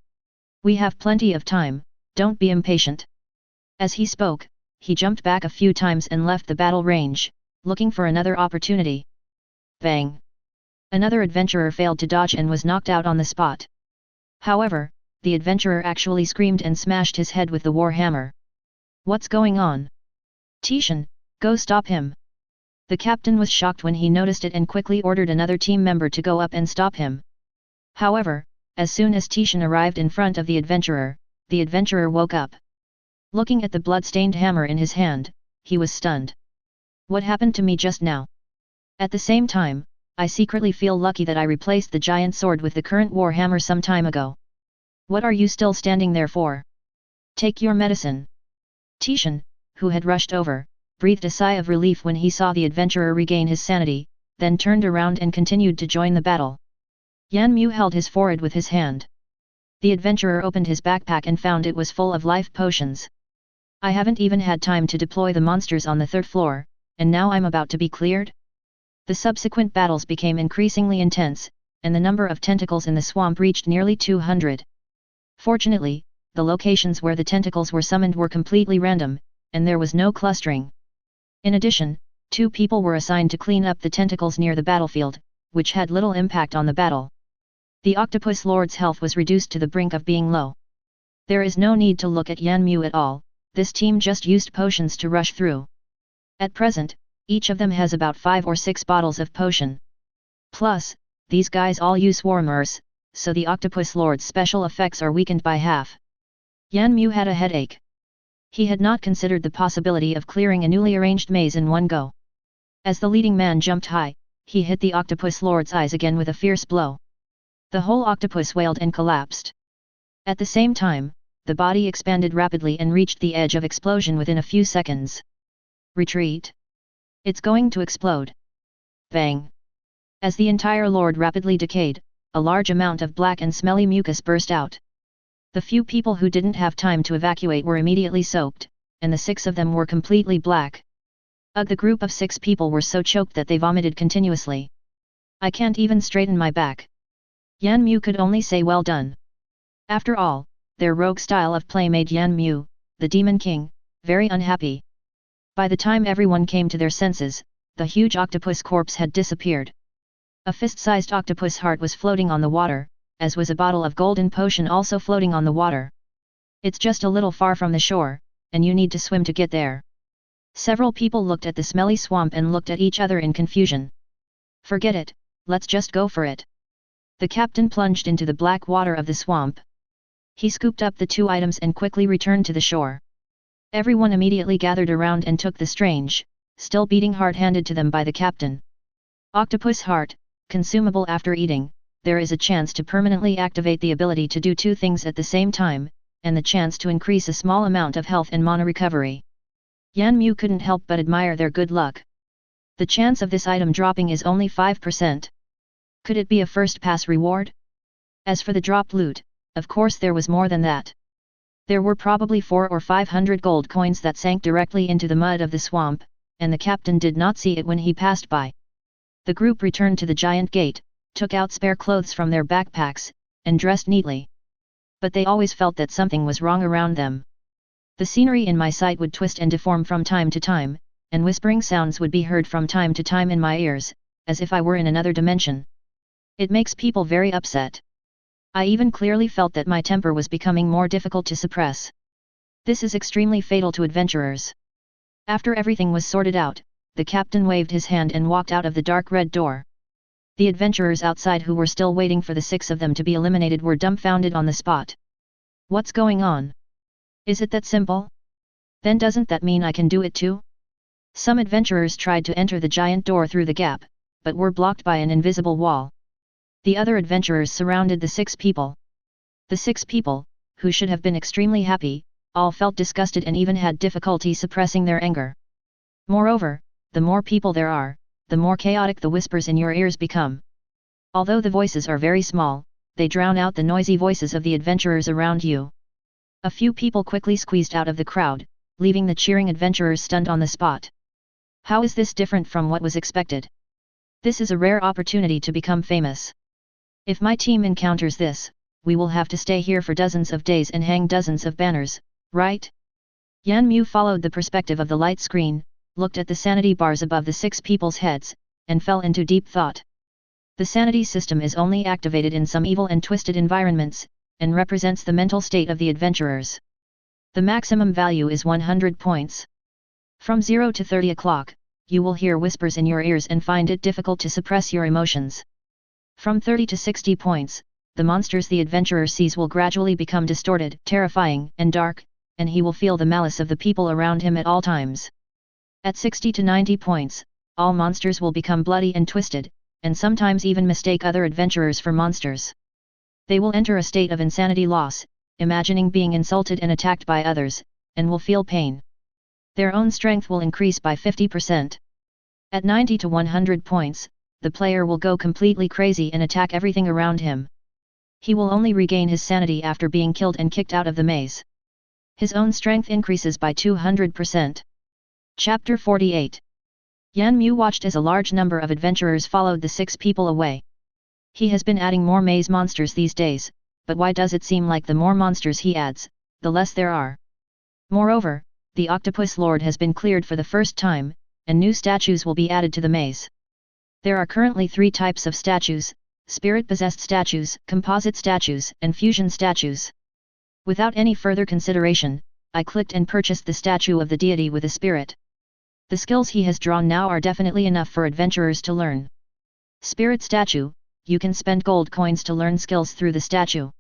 We have plenty of time, don't be impatient." As he spoke, he jumped back a few times and left the battle range, looking for another opportunity. Bang! Another adventurer failed to dodge and was knocked out on the spot. However, the adventurer actually screamed and smashed his head with the war hammer. "What's going on? Tishan, go stop him!" The captain was shocked when he noticed it and quickly ordered another team member to go up and stop him. However, as soon as Tishan arrived in front of the adventurer woke up. Looking at the blood-stained hammer in his hand, he was stunned. "What happened to me just now? At the same time, I secretly feel lucky that I replaced the giant sword with the current war hammer some time ago. What are you still standing there for? Take your medicine." Tishan, who had rushed over, breathed a sigh of relief when he saw the adventurer regain his sanity, then turned around and continued to join the battle. Yan Mu held his forehead with his hand. The adventurer opened his backpack and found it was full of life potions. "I haven't even had time to deploy the monsters on the 3rd floor, and now I'm about to be cleared?" The subsequent battles became increasingly intense, and the number of tentacles in the swamp reached nearly 200. Fortunately, the locations where the tentacles were summoned were completely random, and there was no clustering. In addition, 2 people were assigned to clean up the tentacles near the battlefield, which had little impact on the battle. The octopus lord's health was reduced to the brink of being low. There is no need to look at Yan Mu at all, this team just used potions to rush through. At present, each of them has about 5 or 6 bottles of potion. Plus, these guys all use warmers, so the octopus lord's special effects are weakened by half. Yan Mu had a headache. He had not considered the possibility of clearing a newly arranged maze in one go. As the leading man jumped high, he hit the octopus lord's eyes again with a fierce blow. The whole octopus wailed and collapsed. At the same time, the body expanded rapidly and reached the edge of explosion within a few seconds. "Retreat! It's going to explode!" Bang! As the entire lord rapidly decayed, a large amount of black and smelly mucus burst out. The few people who didn't have time to evacuate were immediately soaked, and the 6 of them were completely black. The group of 6 people were so choked that they vomited continuously. I can't even straighten my back. Yan Mu could only say well done. After all, their rogue style of play made Yan Mu, the Demon King, very unhappy. By the time everyone came to their senses, the huge octopus corpse had disappeared. A fist-sized octopus heart was floating on the water, as was a bottle of golden potion also floating on the water. It's just a little far from the shore, and you need to swim to get there. Several people looked at the smelly swamp and looked at each other in confusion. Forget it, let's just go for it. The captain plunged into the black water of the swamp. He scooped up the 2 items and quickly returned to the shore. Everyone immediately gathered around and took the strange, still beating heart handed to them by the captain. Octopus heart, consumable after eating. There is a chance to permanently activate the ability to do 2 things at the same time, and the chance to increase a small amount of health and mana recovery. Yan Mu couldn't help but admire their good luck. The chance of this item dropping is only 5%. Could it be a first pass reward? As for the dropped loot, of course there was more than that. There were probably 400 or 500 gold coins that sank directly into the mud of the swamp, and the captain did not see it when he passed by. The group returned to the giant gate, took out spare clothes from their backpacks, and dressed neatly. But they always felt that something was wrong around them. The scenery in my sight would twist and deform from time to time, and whispering sounds would be heard from time to time in my ears, as if I were in another dimension. It makes people very upset. I even clearly felt that my temper was becoming more difficult to suppress. This is extremely fatal to adventurers. After everything was sorted out, the captain waved his hand and walked out of the dark red door. The adventurers outside who were still waiting for the 6 of them to be eliminated were dumbfounded on the spot. What's going on? Is it that simple? Then doesn't that mean I can do it too? Some adventurers tried to enter the giant door through the gap, but were blocked by an invisible wall. The other adventurers surrounded the 6 people. The 6 people, who should have been extremely happy, all felt disgusted and even had difficulty suppressing their anger. Moreover, the more people there are, the more chaotic the whispers in your ears become. Although the voices are very small, they drown out the noisy voices of the adventurers around you. A few people quickly squeezed out of the crowd, leaving the cheering adventurers stunned on the spot. How is this different from what was expected? This is a rare opportunity to become famous. If my team encounters this, we will have to stay here for dozens of days and hang dozens of banners, right? Yan Mu followed the perspective of the light screen, looked at the sanity bars above the 6 people's heads, and fell into deep thought. The sanity system is only activated in some evil and twisted environments, and represents the mental state of the adventurers. The maximum value is 100 points. From 0 to 30 o'clock, you will hear whispers in your ears and find it difficult to suppress your emotions. From 30 to 60 points, the monsters the adventurer sees will gradually become distorted, terrifying, and dark, and he will feel the malice of the people around him at all times. At 60 to 90 points, all monsters will become bloody and twisted, and sometimes even mistake other adventurers for monsters. They will enter a state of insanity loss, imagining being insulted and attacked by others, and will feel pain. Their own strength will increase by 50%. At 90 to 100 points, the player will go completely crazy and attack everything around him. He will only regain his sanity after being killed and kicked out of the maze. His own strength increases by 200%. Chapter 48. Yan Mu watched as a large number of adventurers followed the 6 people away. He has been adding more maze monsters these days, but why does it seem like the more monsters he adds, the less there are? Moreover, the Octopus Lord has been cleared for the first time, and new statues will be added to the maze. There are currently 3 types of statues: spirit-possessed statues, composite statues, and fusion statues. Without any further consideration, I clicked and purchased the statue of the deity with a spirit. The skills he has drawn now are definitely enough for adventurers to learn. Spirit statue, you can spend gold coins to learn skills through the statue.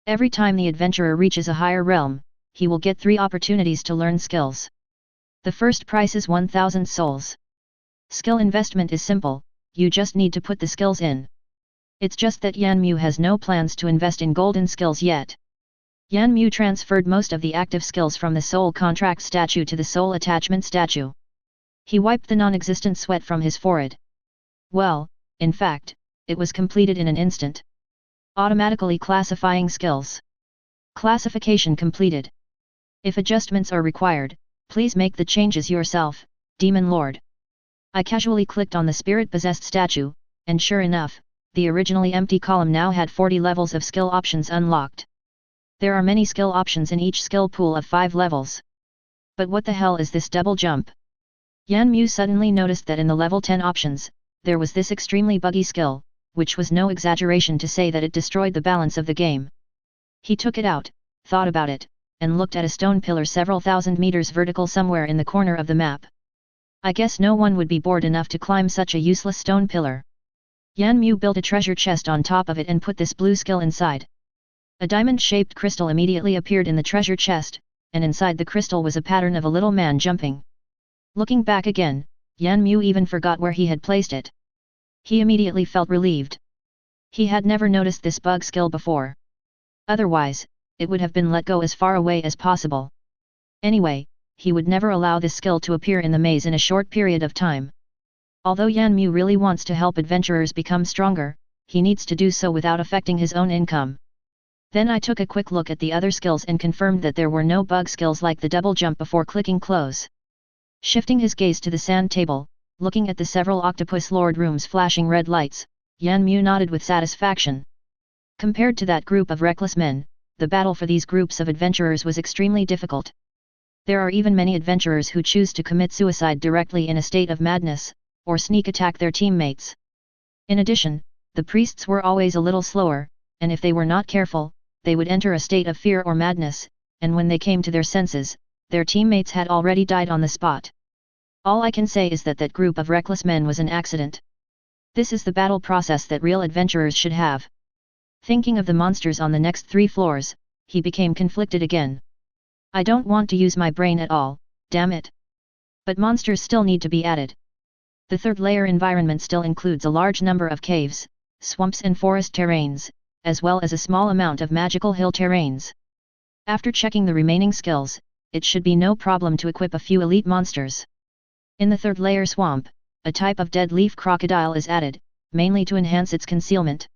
Every time the adventurer reaches a higher realm, he will get 3 opportunities to learn skills. The first price is 1000 souls. Skill investment is simple, you just need to put the skills in. It's just that Yan Mu has no plans to invest in golden skills yet. Yan Mu transferred most of the active skills from the soul contract statue to the soul attachment statue. He wiped the non-existent sweat from his forehead. Well, in fact, it was completed in an instant. Automatically classifying skills. Classification completed. If adjustments are required, please make the changes yourself, Demon Lord. I casually clicked on the spirit-possessed statue, and sure enough, the originally empty column now had 40 levels of skill options unlocked. There are many skill options in each skill pool of 5 levels. But what the hell is this double jump? Yan Mu suddenly noticed that in the level 10 options, there was this extremely buggy skill, which was no exaggeration to say that it destroyed the balance of the game. He took it out, thought about it, and looked at a stone pillar several thousand meters vertical somewhere in the corner of the map. I guess no one would be bored enough to climb such a useless stone pillar. Yan Mu built a treasure chest on top of it and put this blue skill inside. A diamond-shaped crystal immediately appeared in the treasure chest, and inside the crystal was a pattern of a little man jumping. Looking back again, Yan Mu even forgot where he had placed it. He immediately felt relieved. He had never noticed this bug skill before. Otherwise, it would have been let go as far away as possible. Anyway, he would never allow this skill to appear in the maze in a short period of time. Although Yan Mu really wants to help adventurers become stronger, he needs to do so without affecting his own income. Then I took a quick look at the other skills and confirmed that there were no bug skills like the double jump before clicking close. Shifting his gaze to the sand table, looking at the several octopus lord rooms flashing red lights, Yan Mu nodded with satisfaction. Compared to that group of reckless men, the battle for these groups of adventurers was extremely difficult. There are even many adventurers who choose to commit suicide directly in a state of madness, or sneak attack their teammates. In addition, the priests were always a little slower, and if they were not careful, they would enter a state of fear or madness, and when they came to their senses, their teammates had already died on the spot. All I can say is that that group of reckless men was an accident. This is the battle process that real adventurers should have. Thinking of the monsters on the next 3 floors, he became conflicted again. I don't want to use my brain at all, damn it. But monsters still need to be added. The third layer environment still includes a large number of caves, swamps and forest terrains, as well as a small amount of magical hill terrains. After checking the remaining skills, it should be no problem to equip a few elite monsters. In the third layer swamp, a type of dead leaf crocodile is added, mainly to enhance its concealment.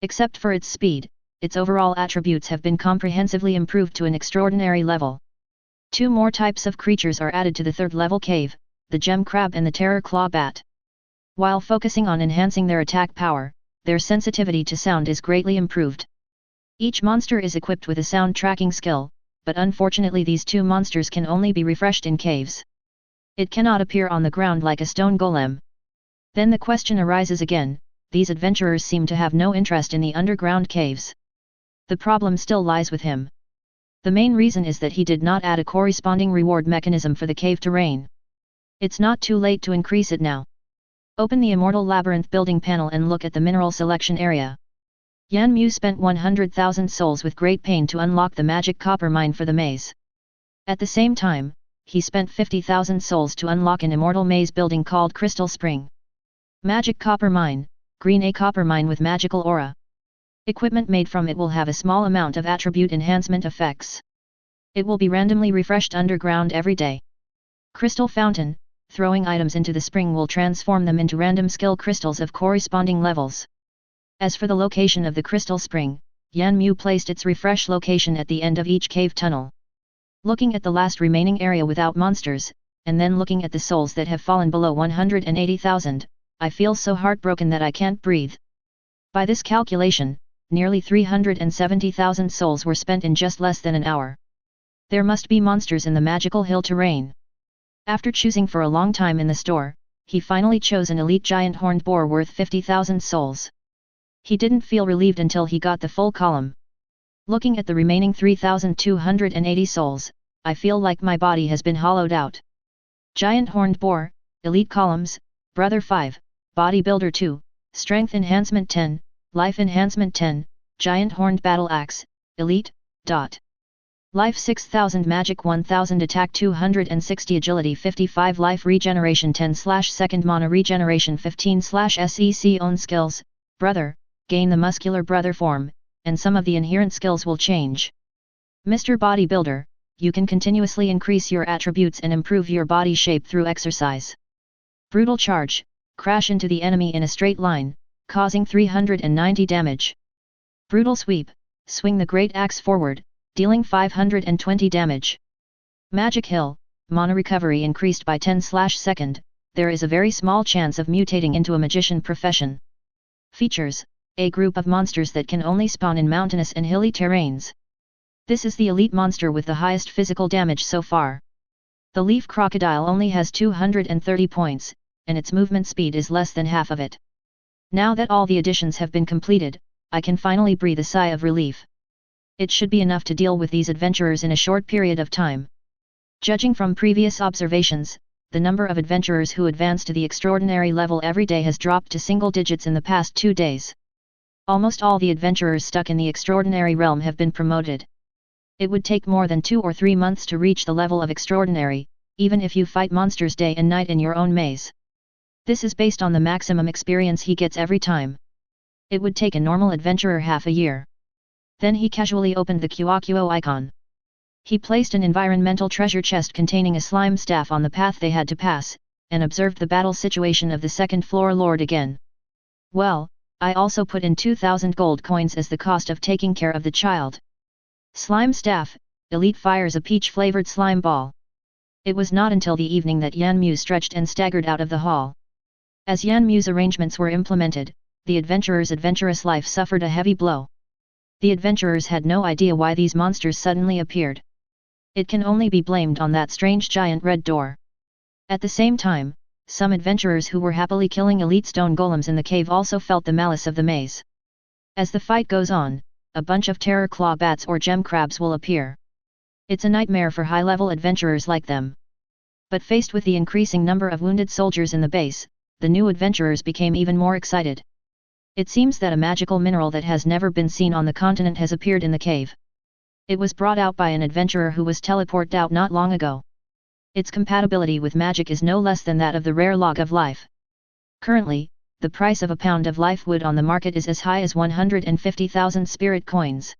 Except for its speed, its overall attributes have been comprehensively improved to an extraordinary level. 2 more types of creatures are added to the third level cave, the gem crab and the terror claw bat. While focusing on enhancing their attack power, their sensitivity to sound is greatly improved. Each monster is equipped with a sound tracking skill, but unfortunately these 2 monsters can only be refreshed in caves. It cannot appear on the ground like a stone golem. Then the question arises again, these adventurers seem to have no interest in the underground caves. The problem still lies with him. The main reason is that he did not add a corresponding reward mechanism for the cave terrain. It's not too late to increase it now. Open the Immortal Labyrinth building panel and look at the mineral selection area. Yan Mu spent 100,000 souls with great pain to unlock the magic copper mine for the maze. At the same time, he spent 50,000 souls to unlock an immortal maze building called Crystal Spring. Magic copper mine, green A copper mine with magical aura. Equipment made from it will have a small amount of attribute enhancement effects. It will be randomly refreshed underground every day. Crystal fountain, throwing items into the spring will transform them into random skill crystals of corresponding levels. As for the location of the crystal spring, Yan Mu placed its refresh location at the end of each cave tunnel. Looking at the last remaining area without monsters, and then looking at the souls that have fallen below 180,000, I feel so heartbroken that I can't breathe. By this calculation, nearly 370,000 souls were spent in just less than an hour. There must be monsters in the magical hill terrain. After choosing for a long time in the store, he finally chose an elite giant horned boar worth 50,000 souls. He didn't feel relieved until he got the full column. Looking at the remaining 3,280 souls, I feel like my body has been hollowed out. Giant horned boar, elite columns, brother 5, bodybuilder 2, strength enhancement 10, life enhancement 10, giant horned battle axe, elite, life 6000 magic 1000 attack 260 agility 55 life regeneration 10/2 mana regeneration 15/sec own skills, brother, gain the muscular brother form, and some of the inherent skills will change. Mr. Bodybuilder, you can continuously increase your attributes and improve your body shape through exercise. Brutal charge, crash into the enemy in a straight line, causing 390 damage. Brutal sweep, swing the great axe forward, dealing 520 damage. Magic Hill, mana recovery increased by 10/second, there is a very small chance of mutating into a magician profession. Features, a group of monsters that can only spawn in mountainous and hilly terrains. This is the elite monster with the highest physical damage so far. The leaf crocodile only has 230 points, and its movement speed is less than half of it. Now that all the additions have been completed, I can finally breathe a sigh of relief. It should be enough to deal with these adventurers in a short period of time. Judging from previous observations, the number of adventurers who advance to the extraordinary level every day has dropped to single digits in the past 2 days. Almost all the adventurers stuck in the extraordinary realm have been promoted. It would take more than 2 or 3 months to reach the level of extraordinary, even if you fight monsters day and night in your own maze. This is based on the maximum experience he gets every time. It would take a normal adventurer half a year. Then he casually opened the QAQO icon. He placed an environmental treasure chest containing a slime staff on the path they had to pass, and observed the battle situation of the second floor lord again. Well, I also put in 2,000 gold coins as the cost of taking care of the child. Slime staff, elite fires a peach-flavored slime ball. It was not until the evening that Yan Mu stretched and staggered out of the hall. As Yan Mu's arrangements were implemented, the adventurer's adventurous life suffered a heavy blow. The adventurers had no idea why these monsters suddenly appeared. It can only be blamed on that strange giant red door. At the same time, some adventurers who were happily killing elite stone golems in the cave also felt the malice of the maze. As the fight goes on, a bunch of terror claw bats or gem crabs will appear. It's a nightmare for high-level adventurers like them. But faced with the increasing number of wounded soldiers in the base, the new adventurers became even more excited. It seems that a magical mineral that has never been seen on the continent has appeared in the cave. It was brought out by an adventurer who was teleported out not long ago. Its compatibility with magic is no less than that of the rare log of life. Currently, the price of a pound of life wood on the market is as high as 150,000 spirit coins.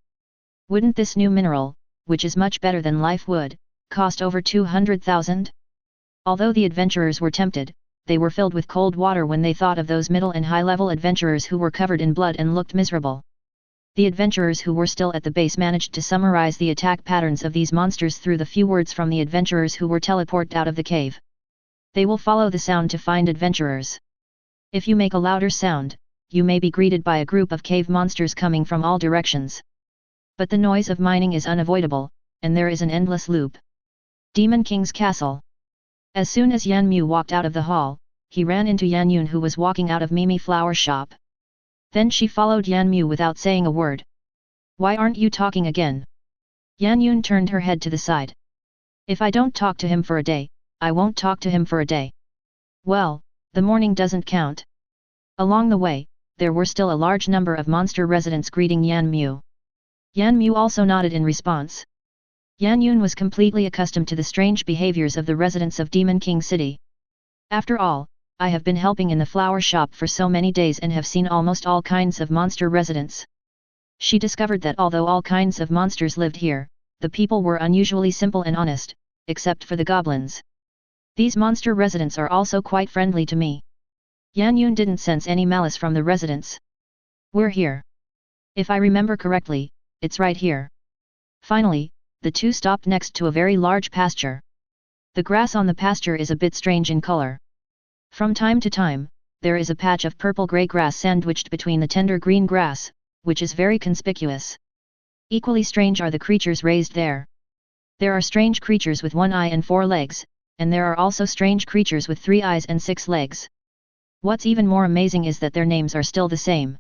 Wouldn't this new mineral, which is much better than life wood, cost over 200,000? Although the adventurers were tempted, they were filled with cold water when they thought of those middle and high-level adventurers who were covered in blood and looked miserable. The adventurers who were still at the base managed to summarize the attack patterns of these monsters through the few words from the adventurers who were teleported out of the cave. They will follow the sound to find adventurers. If you make a louder sound, you may be greeted by a group of cave monsters coming from all directions. But the noise of mining is unavoidable, and there is an endless loop. Demon King's Castle. As soon as Yan Mu walked out of the hall, he ran into Yan Yun who was walking out of Mimi Flower Shop. Then she followed Yan Mu without saying a word. "Why aren't you talking again?" Yan Yun turned her head to the side. "If I don't talk to him for a day, I won't talk to him for a day." "Well, the morning doesn't count." Along the way, there were still a large number of monster residents greeting Yan Mu. Yan Mu also nodded in response. Yan Yun was completely accustomed to the strange behaviors of the residents of Demon King City. "After all, I have been helping in the flower shop for so many days and have seen almost all kinds of monster residents." She discovered that although all kinds of monsters lived here, the people were unusually simple and honest, except for the goblins. "These monster residents are also quite friendly to me." Yan Yun didn't sense any malice from the residents. "We're here. If I remember correctly, it's right here." Finally, the two stopped next to a very large pasture. The grass on the pasture is a bit strange in color. From time to time, there is a patch of purple-gray grass sandwiched between the tender green grass, which is very conspicuous. Equally strange are the creatures raised there. There are strange creatures with 1 eye and 4 legs, and there are also strange creatures with 3 eyes and 6 legs. What's even more amazing is that their names are still the same.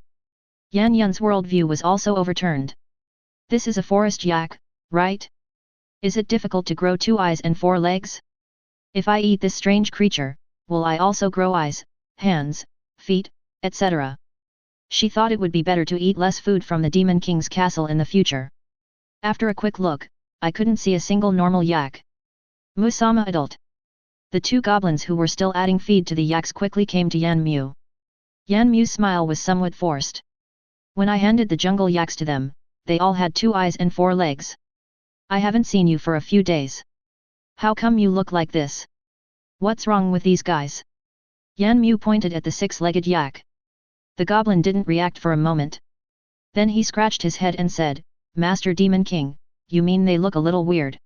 Yan Yun's worldview was also overturned. This is a forest yak, right? Is it difficult to grow 2 eyes and 4 legs? If I eat this strange creature, will I also grow eyes, hands, feet, etc.? She thought it would be better to eat less food from the Demon King's castle in the future. After a quick look, I couldn't see a single normal yak. Musama adult. The 2 goblins who were still adding feed to the yaks quickly came to Yan Mu. Yan Mu's smile was somewhat forced. "When I handed the jungle yaks to them, they all had 2 eyes and 4 legs. I haven't seen you for a few days. How come you look like this? What's wrong with these guys?" Yan Mu pointed at the 6-legged yak. The goblin didn't react for a moment. Then he scratched his head and said, "Master Demon King, you mean they look a little weird?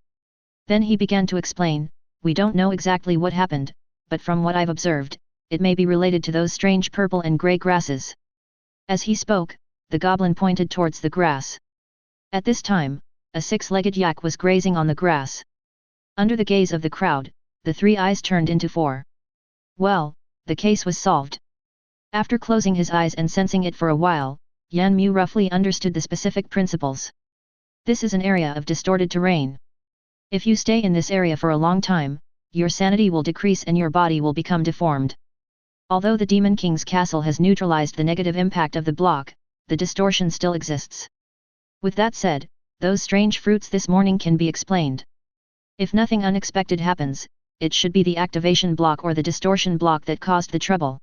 Then he began to explain, we don't know exactly what happened, but from what I've observed, it may be related to those strange purple and grey grasses. As he spoke, the goblin pointed towards the grass. At this time, a six-legged yak was grazing on the grass. Under the gaze of the crowd, the three eyes turned into four. Well, the case was solved. After closing his eyes and sensing it for a while, Yan Mu roughly understood the specific principles. This is an area of distorted terrain. If you stay in this area for a long time, your sanity will decrease and your body will become deformed. Although the Demon King's castle has neutralized the negative impact of the block, the distortion still exists. With that said, those strange fruits this morning can be explained. If nothing unexpected happens, it should be the activation block or the distortion block that caused the trouble.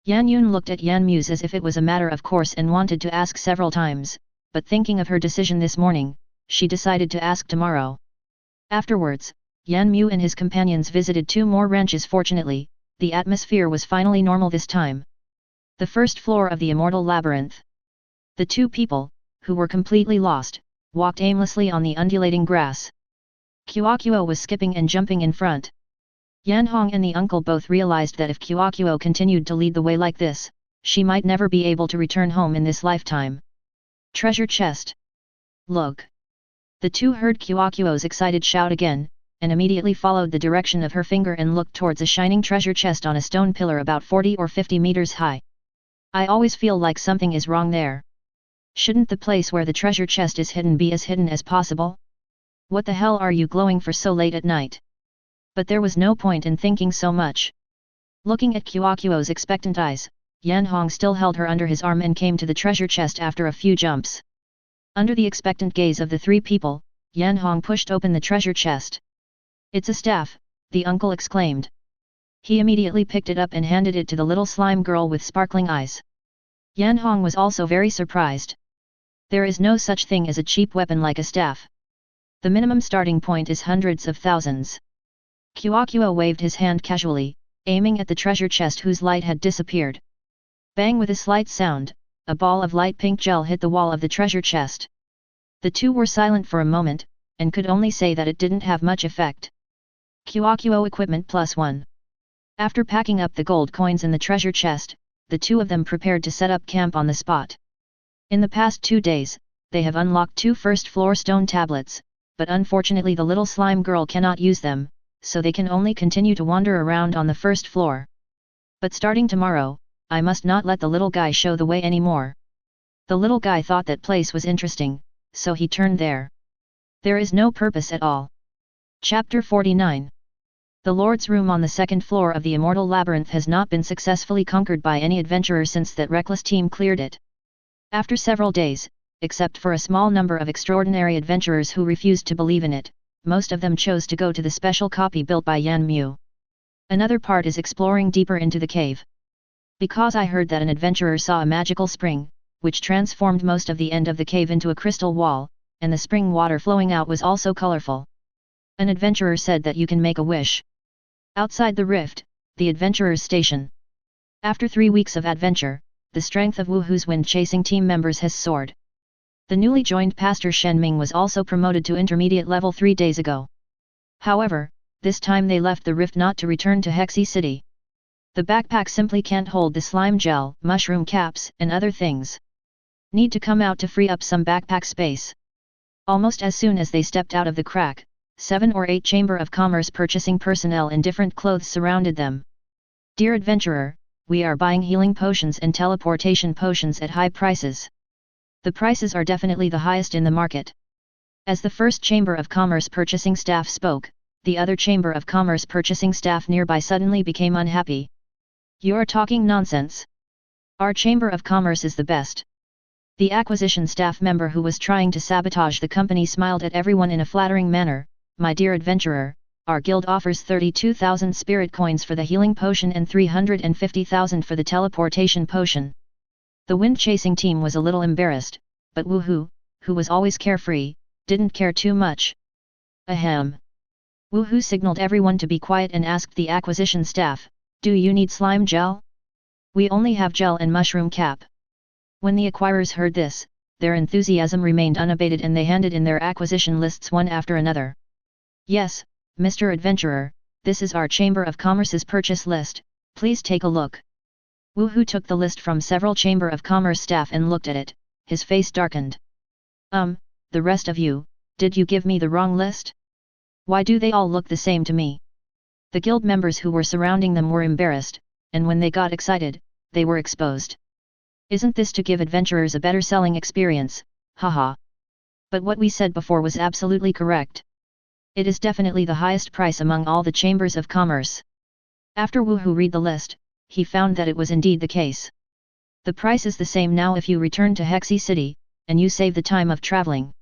Yan Yun looked at Yan Muse as if it was a matter of course and wanted to ask several times, but thinking of her decision this morning, she decided to ask tomorrow. Afterwards, Yan Mu and his companions visited two more ranches. Fortunately, the atmosphere was finally normal this time. The first floor of the Immortal Labyrinth. The two people, who were completely lost, walked aimlessly on the undulating grass. Kuo was skipping and jumping in front. Yan Hong and the uncle both realized that if Kuo continued to lead the way like this, she might never be able to return home in this lifetime. Treasure chest. Look! The two heard Kuo's excited shout again, and immediately followed the direction of her finger and looked towards a shining treasure chest on a stone pillar about 40 or 50 meters high. I always feel like something is wrong there. Shouldn't the place where the treasure chest is hidden be as hidden as possible? What the hell are you glowing for so late at night? But there was no point in thinking so much. Looking at Kuo's expectant eyes, Yan Hong still held her under his arm and came to the treasure chest after a few jumps. Under the expectant gaze of the three people, Yan Hong pushed open the treasure chest. It's a staff, the uncle exclaimed. He immediately picked it up and handed it to the little slime girl with sparkling eyes. Yan Hong was also very surprised. There is no such thing as a cheap weapon like a staff. The minimum starting point is hundreds of thousands. Kuo waved his hand casually, aiming at the treasure chest whose light had disappeared. Bang! With a slight sound, a ball of light pink gel hit the wall of the treasure chest. The two were silent for a moment, and could only say that it didn't have much effect. Kuo equipment +1. After packing up the gold coins in the treasure chest, the two of them prepared to set up camp on the spot. In the past 2 days, they have unlocked 2 first-floor stone tablets, but unfortunately the little slime girl cannot use them, so they can only continue to wander around on the first floor. But starting tomorrow, I must not let the little guy show the way anymore. The little guy thought that place was interesting, so he turned there. There is no purpose at all. Chapter 49. The Lord's room on the second floor of the Immortal Labyrinth has not been successfully conquered by any adventurer since that reckless team cleared it. After several days, except for a small number of extraordinary adventurers who refused to believe in it, most of them chose to go to the special copy built by Yan Mu. Another part is exploring deeper into the cave. Because I heard that an adventurer saw a magical spring, which transformed most of the end of the cave into a crystal wall, and the spring water flowing out was also colorful. An adventurer said that you can make a wish. Outside the rift, the adventurer's station. After 3 weeks of adventure, the strength of Wuhu's wind-chasing team members has soared. The newly joined Pastor Shen Ming was also promoted to intermediate level 3 days ago. However, this time they left the rift not to return to Hexy City. The backpack simply can't hold the slime gel, mushroom caps, and other things. Need to come out to free up some backpack space. Almost as soon as they stepped out of the crack, 7 or 8 Chamber of Commerce purchasing personnel in different clothes surrounded them. Dear adventurer, we are buying healing potions and teleportation potions at high prices. The prices are definitely the highest in the market. As the first Chamber of Commerce purchasing staff spoke, the other Chamber of Commerce purchasing staff nearby suddenly became unhappy. You are talking nonsense. Our Chamber of Commerce is the best. The acquisition staff member who was trying to sabotage the company smiled at everyone in a flattering manner. My dear adventurer, our guild offers 32,000 spirit coins for the healing potion and 350,000 for the teleportation potion. The wind-chasing team was a little embarrassed, but Wuhu, who was always carefree, didn't care too much. Ahem. Wuhu signaled everyone to be quiet and asked the acquisition staff, do you need slime gel? We only have gel and mushroom cap. When the acquirers heard this, their enthusiasm remained unabated and they handed in their acquisition lists one after another. "Yes, Mr. Adventurer, this is our Chamber of Commerce's purchase list, please take a look." Wu Hu took the list from several Chamber of Commerce staff and looked at it, his face darkened. The rest of you, did you give me the wrong list? Why do they all look the same to me?" The guild members who were surrounding them were embarrassed, and when they got excited, they were exposed. "Isn't this to give adventurers a better selling experience, haha. But what we said before was absolutely correct. It is definitely the highest price among all the chambers of commerce." After Wu Hu read the list, he found that it was indeed the case. The price is the same now if you return to Hexy City, and you save the time of traveling.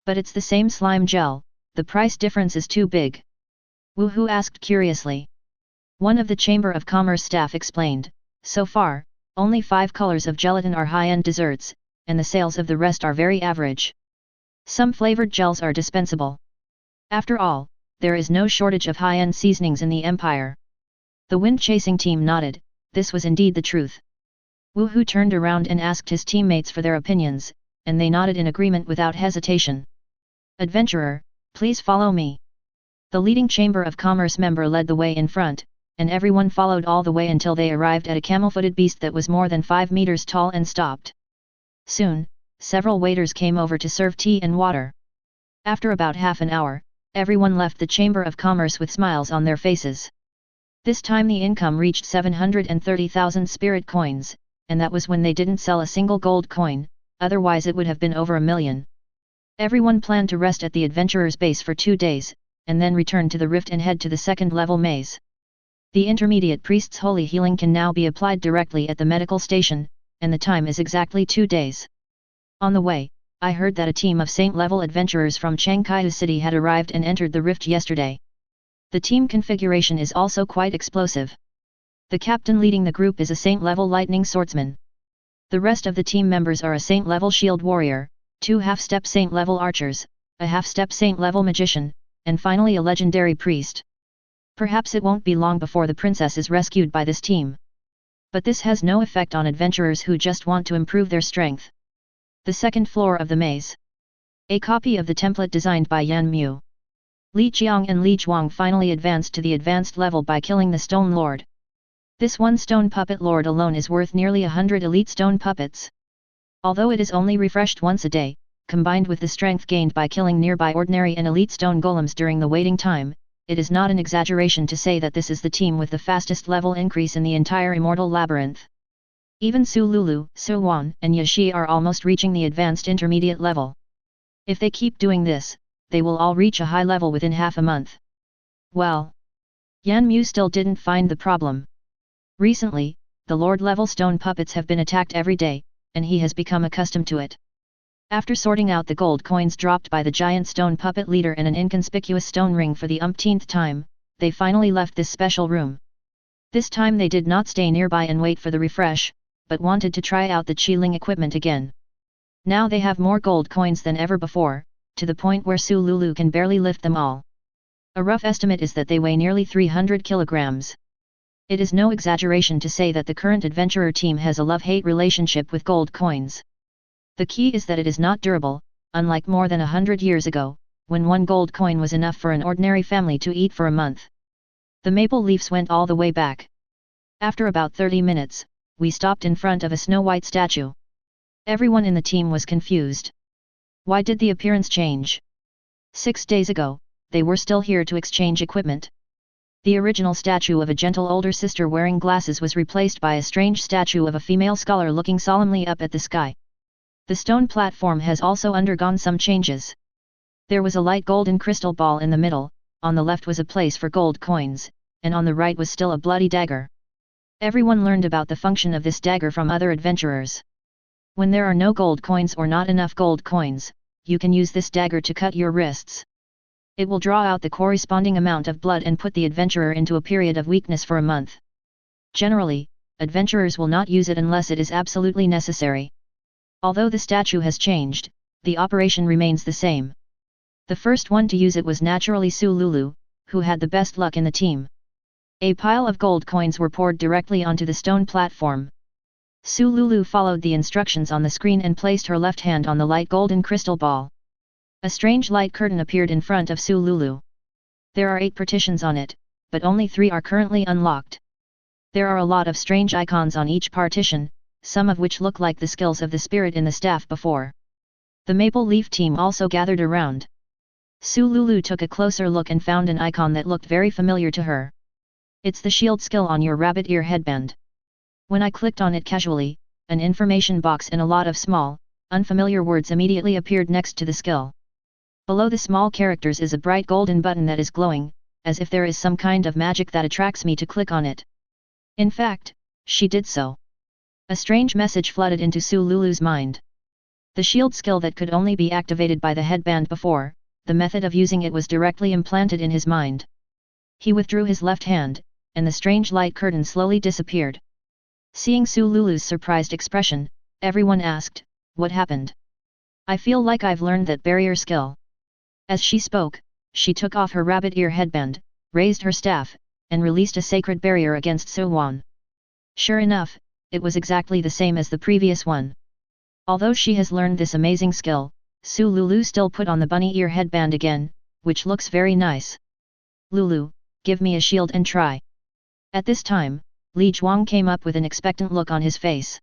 But it's the same slime gel, the price difference is too big. Wu Hu asked curiously. One of the Chamber of Commerce staff explained, "So far, only 5 colors of gelatin are high-end desserts, and the sales of the rest are very average. Some flavored gels are dispensable. After all, there is no shortage of high-end seasonings in the empire." The wind-chasing team nodded, this was indeed the truth. Wu Hu turned around and asked his teammates for their opinions, and they nodded in agreement without hesitation. "Adventurer, please follow me." The leading Chamber of Commerce member led the way in front, and everyone followed all the way until they arrived at a camel-footed beast that was more than 5 meters tall and stopped. Soon, several waiters came over to serve tea and water. After about half an hour, everyone left the Chamber of Commerce with smiles on their faces. This time the income reached 730,000 spirit coins, and that was when they didn't sell a single gold coin, otherwise it would have been over 1 million. Everyone planned to rest at the adventurer's base for 2 days, and then return to the rift and head to the second-level maze. The intermediate priest's holy healing can now be applied directly at the medical station, and the time is exactly 2 days. On the way, I heard that a team of saint-level adventurers from Changkaihu City had arrived and entered the rift yesterday. The team configuration is also quite explosive. The captain leading the group is a saint-level lightning swordsman. The rest of the team members are a saint-level shield warrior, 2 half-step saint-level archers, a half-step saint-level magician, and finally a legendary priest. Perhaps it won't be long before the princess is rescued by this team. But this has no effect on adventurers who just want to improve their strength. The second floor of the maze. A copy of the template designed by Yan Mu. Li Jiang and Li Zhuang finally advanced to the advanced level by killing the Stone Lord. This one stone puppet lord alone is worth nearly 100 elite stone puppets. Although it is only refreshed once a day, combined with the strength gained by killing nearby ordinary and elite stone golems during the waiting time, it is not an exaggeration to say that this is the team with the fastest level increase in the entire Immortal Labyrinth. Even Su Lulu, Su Wan, and Yashi are almost reaching the advanced intermediate level. If they keep doing this, they will all reach a high level within half a month. Well, Yan Mu still didn't find the problem. Recently, the Lord-level stone puppets have been attacked every day, and he has become accustomed to it. After sorting out the gold coins dropped by the giant stone puppet leader and an inconspicuous stone ring for the umpteenth time, they finally left this special room. This time they did not stay nearby and wait for the refresh, but wanted to try out the Qiling equipment again. Now they have more gold coins than ever before, to the point where Su Lulu can barely lift them all. A rough estimate is that they weigh nearly 300 kilograms. It is no exaggeration to say that the current adventurer team has a love-hate relationship with gold coins. The key is that it is not durable, unlike more than 100 years ago, when 1 gold coin was enough for an ordinary family to eat for a month. The maple leaves went all the way back. After about 30 minutes, we stopped in front of a snow-white statue. Everyone in the team was confused. Why did the appearance change? 6 days ago, they were still here to exchange equipment. The original statue of a gentle older sister wearing glasses was replaced by a strange statue of a female scholar looking solemnly up at the sky. The stone platform has also undergone some changes. There was a light golden crystal ball in the middle, on the left was a place for gold coins, and on the right was still a bloody dagger. Everyone learned about the function of this dagger from other adventurers. When there are no gold coins or not enough gold coins, you can use this dagger to cut your wrists. It will draw out the corresponding amount of blood and put the adventurer into a period of weakness for a month. Generally, adventurers will not use it unless it is absolutely necessary. Although the statue has changed, the operation remains the same. The first one to use it was naturally Su Lulu, who had the best luck in the team. A pile of gold coins were poured directly onto the stone platform. Su Lulu followed the instructions on the screen and placed her left hand on the light golden crystal ball. A strange light curtain appeared in front of Su Lulu. There are 8 partitions on it, but only 3 are currently unlocked. There are a lot of strange icons on each partition, some of which look like the skills of the spirit in the staff before. The Maple Leaf team also gathered around. Su Lulu took a closer look and found an icon that looked very familiar to her. It's the shield skill on your rabbit ear headband. When I clicked on it casually, an information box and a lot of small, unfamiliar words immediately appeared next to the skill. Below the small characters is a bright golden button that is glowing, as if there is some kind of magic that attracts me to click on it. In fact, she did so. A strange message flooded into Su Lulu's mind. The shield skill that could only be activated by the headband before, the method of using it was directly implanted in his mind. He withdrew his left hand, and the strange light curtain slowly disappeared. Seeing Su Lulu's surprised expression, everyone asked, "What happened?" "I feel like I've learned that barrier skill." As she spoke, she took off her rabbit ear headband, raised her staff, and released a sacred barrier against So-won. Sure enough, it was exactly the same as the previous one. Although she has learned this amazing skill, Su Lulu still put on the bunny ear headband again, which looks very nice. "Lulu, give me a shield and try." At this time, Li Zhuang came up with an expectant look on his face.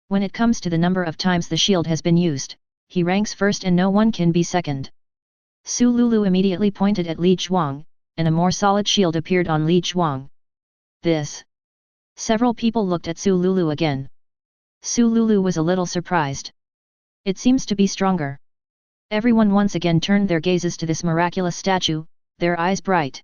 When it comes to the number of times the shield has been used, he ranks first and no one can be second. Su Lulu immediately pointed at Li Zhuang, and a more solid shield appeared on Li Zhuang. This. Several people looked at Su Lulu again. Su Lulu was a little surprised. It seems to be stronger. Everyone once again turned their gazes to this miraculous statue, their eyes bright.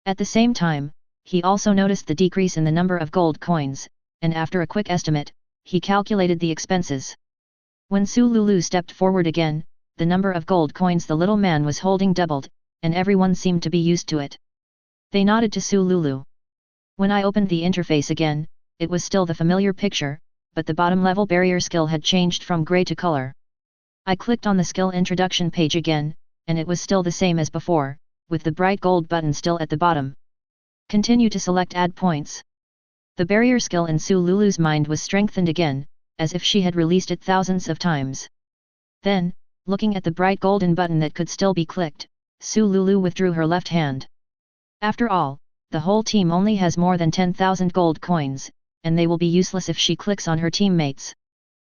At the same time, he also noticed the decrease in the number of gold coins, and after a quick estimate, he calculated the expenses. When Su Lulu stepped forward again, the number of gold coins the little man was holding doubled, and everyone seemed to be used to it. They nodded to Su Lulu. When I opened the interface again, it was still the familiar picture, but the bottom level barrier skill had changed from grey to color. I clicked on the skill introduction page again, and it was still the same as before, with the bright gold button still at the bottom. Continue to select add points. The barrier skill in Su Lulu's mind was strengthened again, as if she had released it thousands of times. Then, looking at the bright golden button that could still be clicked, Su Lulu withdrew her left hand. After all, the whole team only has more than 10,000 gold coins, and they will be useless if she clicks on her teammates.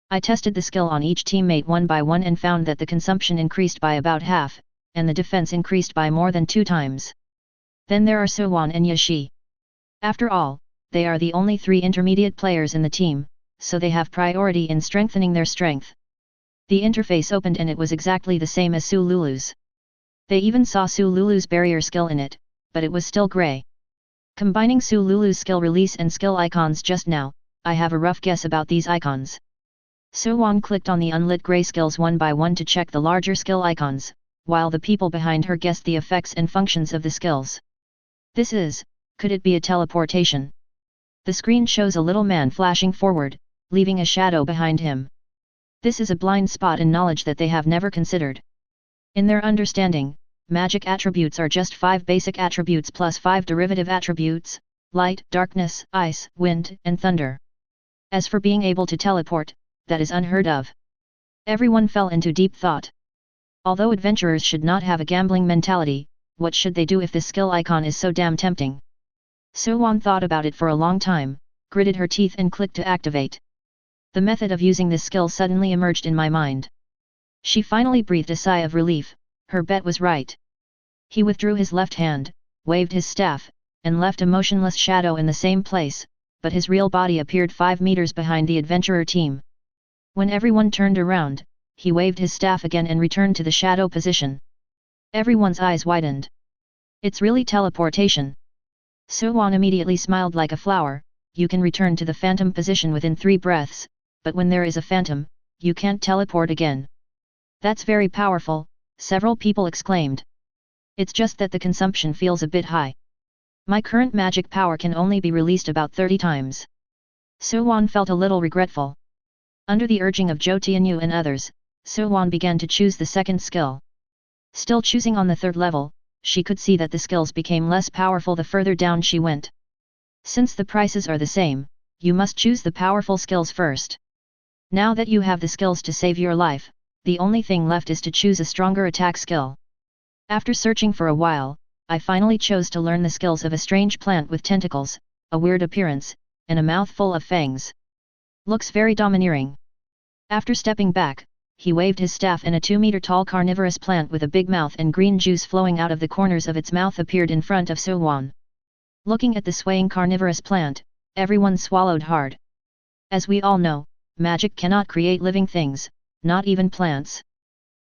I tested the skill on each teammate one by one and found that the consumption increased by about half, and the defense increased by more than 2 times. Then there are So-won and Yashi. After all, they are the only 3 intermediate players in the team, so they have priority in strengthening their strength. The interface opened and it was exactly the same as Su Lulu's. They even saw Su Lulu's barrier skill in it, but it was still grey. Combining Su Lulu's skill release and skill icons just now, I have a rough guess about these icons. So-won clicked on the unlit grey skills one by one to check the larger skill icons, while the people behind her guessed the effects and functions of the skills. Could it be a teleportation? The screen shows a little man flashing forward, leaving a shadow behind him. This is a blind spot in knowledge that they have never considered. In their understanding, magic attributes are just 5 basic attributes plus 5 derivative attributes, light, darkness, ice, wind, and thunder. As for being able to teleport, that is unheard of. Everyone fell into deep thought. Although adventurers should not have a gambling mentality, what should they do if this skill icon is so damn tempting? So-won thought about it for a long time, gritted her teeth and clicked to activate. The method of using this skill suddenly emerged in my mind. She finally breathed a sigh of relief, her bet was right. He withdrew his left hand, waved his staff, and left a motionless shadow in the same place, but his real body appeared 5 meters behind the adventurer team. When everyone turned around, he waved his staff again and returned to the shadow position. Everyone's eyes widened. It's really teleportation. So-won immediately smiled like a flower. You can return to the phantom position within 3 breaths, but when there is a phantom, you can't teleport again. That's very powerful, several people exclaimed. It's just that the consumption feels a bit high. My current magic power can only be released about 30 times. So-won felt a little regretful. Under the urging of Zhou Tianyu and others, So-won began to choose the second skill. Still choosing on the 3rd level, she could see that the skills became less powerful the further down she went. Since the prices are the same, you must choose the powerful skills first. Now that you have the skills to save your life, the only thing left is to choose a stronger attack skill. After searching for a while, I finally chose to learn the skills of a strange plant with tentacles, a weird appearance, and a mouth full of fangs. Looks very domineering. After stepping back, he waved his staff and a 2-meter-tall carnivorous plant with a big mouth and green juice flowing out of the corners of its mouth appeared in front of Suwon. Looking at the swaying carnivorous plant, everyone swallowed hard. As we all know, magic cannot create living things, not even plants.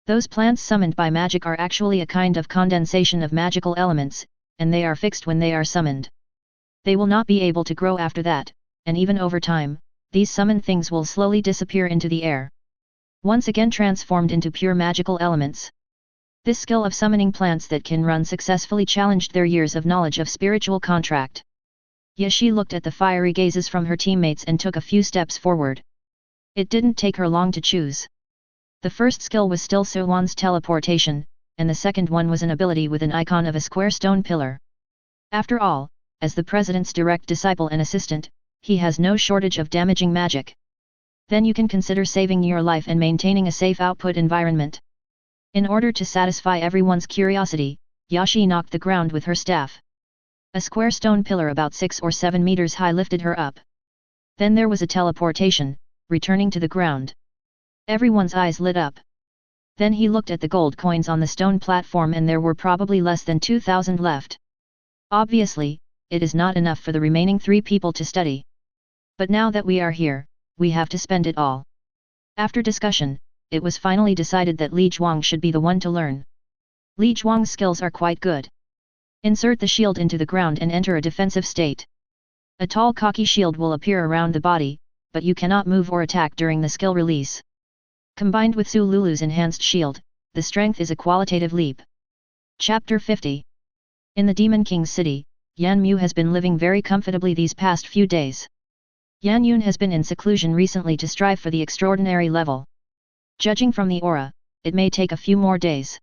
Those plants summoned by magic are actually a kind of condensation of magical elements, and they are fixed when they are summoned. They will not be able to grow after that, and even over time, these summoned things will slowly disappear into the air. Once again transformed into pure magical elements. This skill of summoning plants that can run successfully challenged their years of knowledge of spiritual contract. Yashi looked at the fiery gazes from her teammates and took a few steps forward. It didn't take her long to choose. The first skill was still Suwon's teleportation, and the second one was an ability with an icon of a square stone pillar. After all, as the president's direct disciple and assistant, he has no shortage of damaging magic. Then you can consider saving your life and maintaining a safe output environment. In order to satisfy everyone's curiosity, Yashi knocked the ground with her staff. A square stone pillar about 6 or 7 meters high lifted her up. Then there was a teleportation, returning to the ground. Everyone's eyes lit up. Then he looked at the gold coins on the stone platform and there were probably less than 2,000 left. Obviously, it is not enough for the remaining 3 people to study. But now that we are here, we have to spend it all. After discussion, it was finally decided that Li Zhuang should be the one to learn. Li Zhuang's skills are quite good. Insert the shield into the ground and enter a defensive state. A tall cocky shield will appear around the body, but you cannot move or attack during the skill release. Combined with Su Lulu's enhanced shield, the strength is a qualitative leap. Chapter 50. In the Demon King's city, Yan Mu has been living very comfortably these past few days. Yan Yun has been in seclusion recently to strive for the extraordinary level. Judging from the aura, it may take a few more days.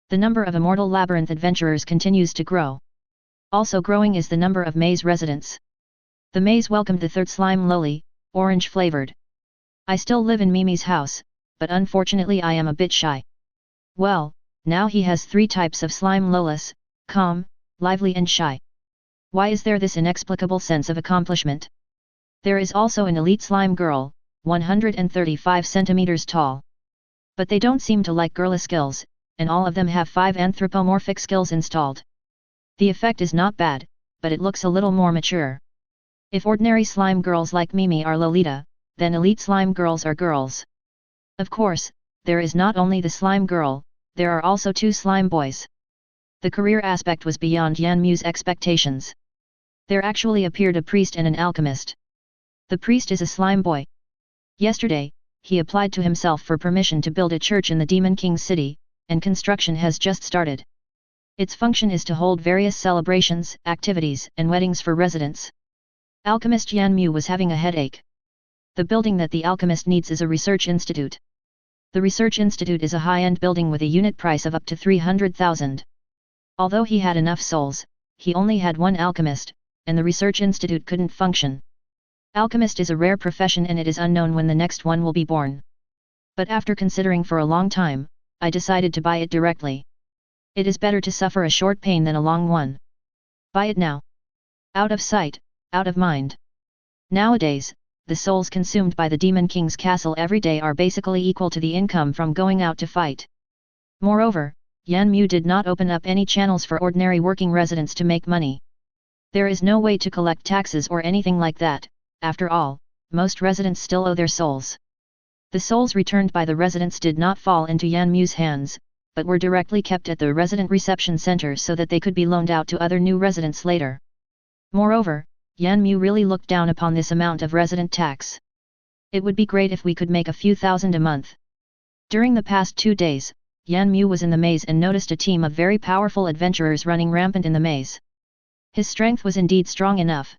The number of Immortal Labyrinth adventurers continues to grow. Also growing is the number of maze residents. The maze welcomed the third slime loli, orange flavored. I still live in Mimi's house, but unfortunately I am a bit shy. Well, now he has 3 types of slime: lolas, calm, lively and shy. Why is there this inexplicable sense of accomplishment? There is also an elite slime girl, 135 centimeters tall. But they don't seem to like girly skills, and all of them have 5 anthropomorphic skills installed. The effect is not bad, but it looks a little more mature. If ordinary slime girls like Mimi are Lolita, then elite slime girls are girls. Of course, there is not only the slime girl, there are also 2 slime boys. The career aspect was beyond Yan Mu's expectations. There actually appeared a priest and an alchemist. The priest is a slime boy. Yesterday, he applied to himself for permission to build a church in the Demon King's city, and construction has just started. Its function is to hold various celebrations, activities, and weddings for residents. Alchemist Yan Mu was having a headache. The building that the alchemist needs is a research institute. The research institute is a high-end building with a unit price of up to 300,000. Although he had enough souls, he only had 1 alchemist, and the research institute couldn't function. Alchemist is a rare profession and it is unknown when the next one will be born. But after considering for a long time, I decided to buy it directly. It is better to suffer a short pain than a long one. Buy it now. Out of sight, out of mind. Nowadays, the souls consumed by the Demon King's castle every day are basically equal to the income from going out to fight. Moreover, Yan Mu did not open up any channels for ordinary working residents to make money. There is no way to collect taxes or anything like that. After all, most residents still owe their souls. The souls returned by the residents did not fall into Yan Mu's hands, but were directly kept at the resident reception center so that they could be loaned out to other new residents later. Moreover, Yan Mu really looked down upon this amount of resident tax. It would be great if we could make a few thousand a month. During the past 2 days, Yan Mu was in the maze and noticed a team of very powerful adventurers running rampant in the maze. His strength was indeed strong enough.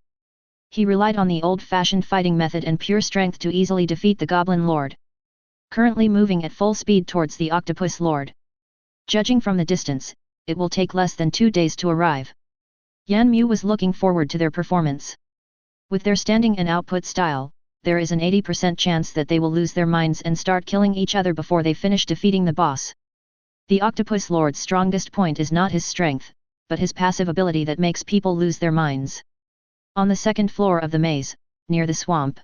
He relied on the old-fashioned fighting method and pure strength to easily defeat the Goblin Lord. Currently moving at full speed towards the Octopus Lord. Judging from the distance, it will take less than 2 days to arrive. Yan Mu was looking forward to their performance. With their standing and output style, there is an 80% chance that they will lose their minds and start killing each other before they finish defeating the boss. The Octopus Lord's strongest point is not his strength, but his passive ability that makes people lose their minds. On the second floor of the maze, near the swamp,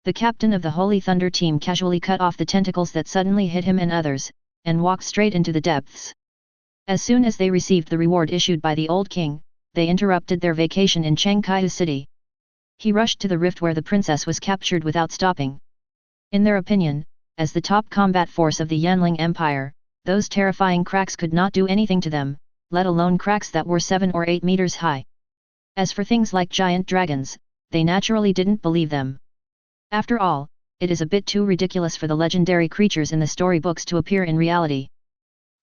the captain of the Holy Thunder team casually cut off the tentacles that suddenly hit him and others, and walked straight into the depths. As soon as they received the reward issued by the old king, they interrupted their vacation in Chengkaiu City. He rushed to the rift where the princess was captured without stopping. In their opinion, as the top combat force of the Yanling Empire, those terrifying cracks could not do anything to them, let alone cracks that were 7 or 8 meters high. As for things like giant dragons, they naturally didn't believe them. After all, it is a bit too ridiculous for the legendary creatures in the storybooks to appear in reality.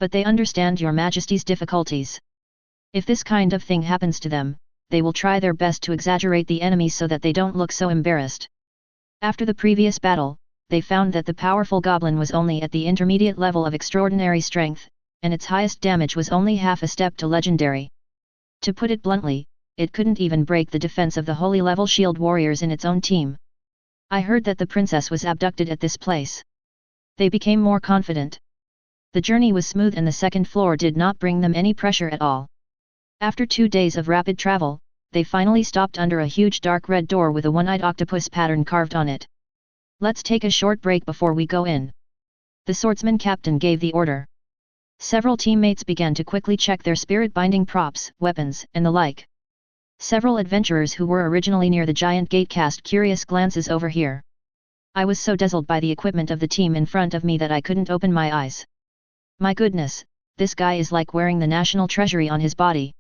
But they understand your majesty's difficulties. If this kind of thing happens to them, they will try their best to exaggerate the enemies so that they don't look so embarrassed. After the previous battle, they found that the powerful goblin was only at the intermediate level of extraordinary strength, and its highest damage was only half a step to legendary. To put it bluntly, it couldn't even break the defense of the holy level shield warriors in its own team. I heard that the princess was abducted at this place. They became more confident. The journey was smooth and the second floor did not bring them any pressure at all. After 2 days of rapid travel, they finally stopped under a huge dark red door with a one-eyed octopus pattern carved on it. Let's take a short break before we go in. The swordsman captain gave the order. Several teammates began to quickly check their spirit-binding props, weapons, and the like. Several adventurers who were originally near the giant gate cast curious glances over here. I was so dazzled by the equipment of the team in front of me that I couldn't open my eyes. My goodness, this guy is like wearing the national treasury on his body.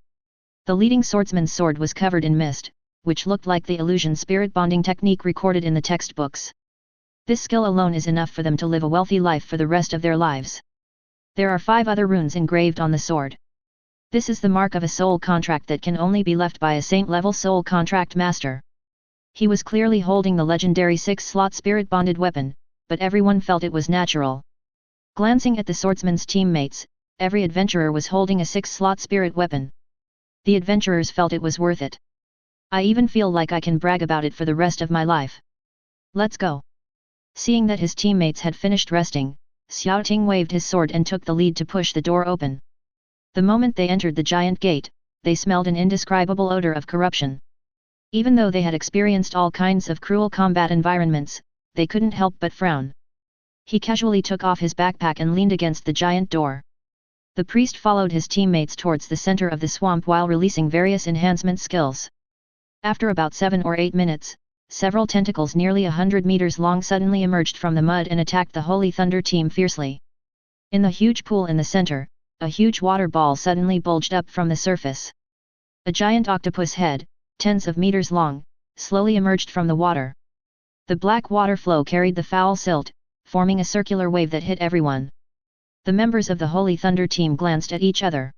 The leading swordsman's sword was covered in mist, which looked like the illusion spirit bonding technique recorded in the textbooks. This skill alone is enough for them to live a wealthy life for the rest of their lives. There are 5 other runes engraved on the sword. This is the mark of a soul contract that can only be left by a saint-level soul contract master. He was clearly holding the legendary 6-slot spirit-bonded weapon, but everyone felt it was natural. Glancing at the swordsman's teammates, every adventurer was holding a 6-slot spirit weapon. The adventurers felt it was worth it. I even feel like I can brag about it for the rest of my life. Let's go. Seeing that his teammates had finished resting, Xiao Ting waved his sword and took the lead to push the door open. The moment they entered the giant gate, they smelled an indescribable odor of corruption. Even though they had experienced all kinds of cruel combat environments, they couldn't help but frown. He casually took off his backpack and leaned against the giant door. The priest followed his teammates towards the center of the swamp while releasing various enhancement skills. After about 7 or 8 minutes, several tentacles nearly 100 meters long suddenly emerged from the mud and attacked the Holy Thunder team fiercely. In the huge pool in the center, a huge water ball suddenly bulged up from the surface. A giant octopus head, tens of meters long, slowly emerged from the water. The black water flow carried the foul silt, forming a circular wave that hit everyone. The members of the Holy Thunder team glanced at each other.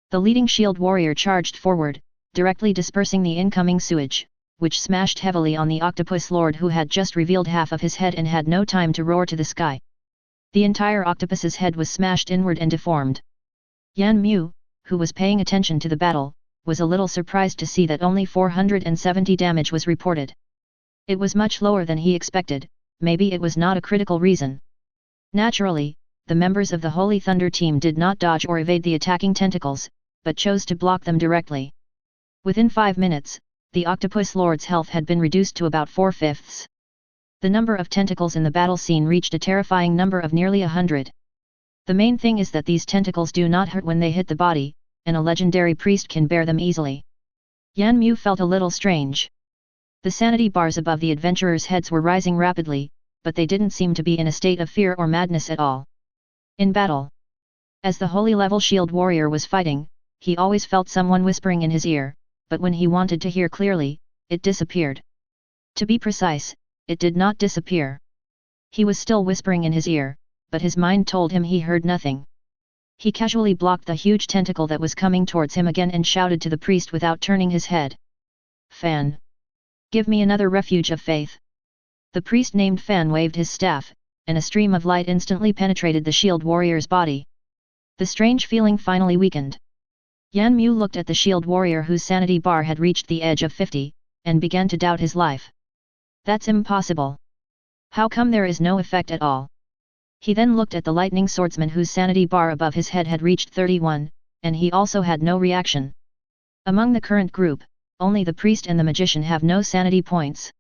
The leading shield warrior charged forward, directly dispersing the incoming sewage, which smashed heavily on the octopus lord who had just revealed half of his head and had no time to roar to the sky. The entire octopus's head was smashed inward and deformed. Yan Mu, who was paying attention to the battle, was a little surprised to see that only 470 damage was reported. It was much lower than he expected. Maybe it was not a critical reason. Naturally, the members of the Holy Thunder team did not dodge or evade the attacking tentacles, but chose to block them directly. Within 5 minutes, the octopus lord's health had been reduced to about 4/5. The number of tentacles in the battle scene reached a terrifying number of nearly 100. The main thing is that these tentacles do not hurt when they hit the body, and a legendary priest can bear them easily. Yan Mu felt a little strange. The sanity bars above the adventurers' heads were rising rapidly, but they didn't seem to be in a state of fear or madness at all. In battle, as the holy level shield warrior was fighting, he always felt someone whispering in his ear, but when he wanted to hear clearly, it disappeared. To be precise, it did not disappear. He was still whispering in his ear, but his mind told him he heard nothing. He casually blocked the huge tentacle that was coming towards him again and shouted to the priest without turning his head. Fan! Give me another refuge of faith. The priest named Fan waved his staff, and a stream of light instantly penetrated the shield warrior's body. The strange feeling finally weakened. Yan Mu looked at the shield warrior whose sanity bar had reached the edge of 50, and began to doubt his life. That's impossible. How come there is no effect at all? He then looked at the lightning swordsman whose sanity bar above his head had reached 31, and he also had no reaction. Among the current group, only the priest and the magician have no sanity points.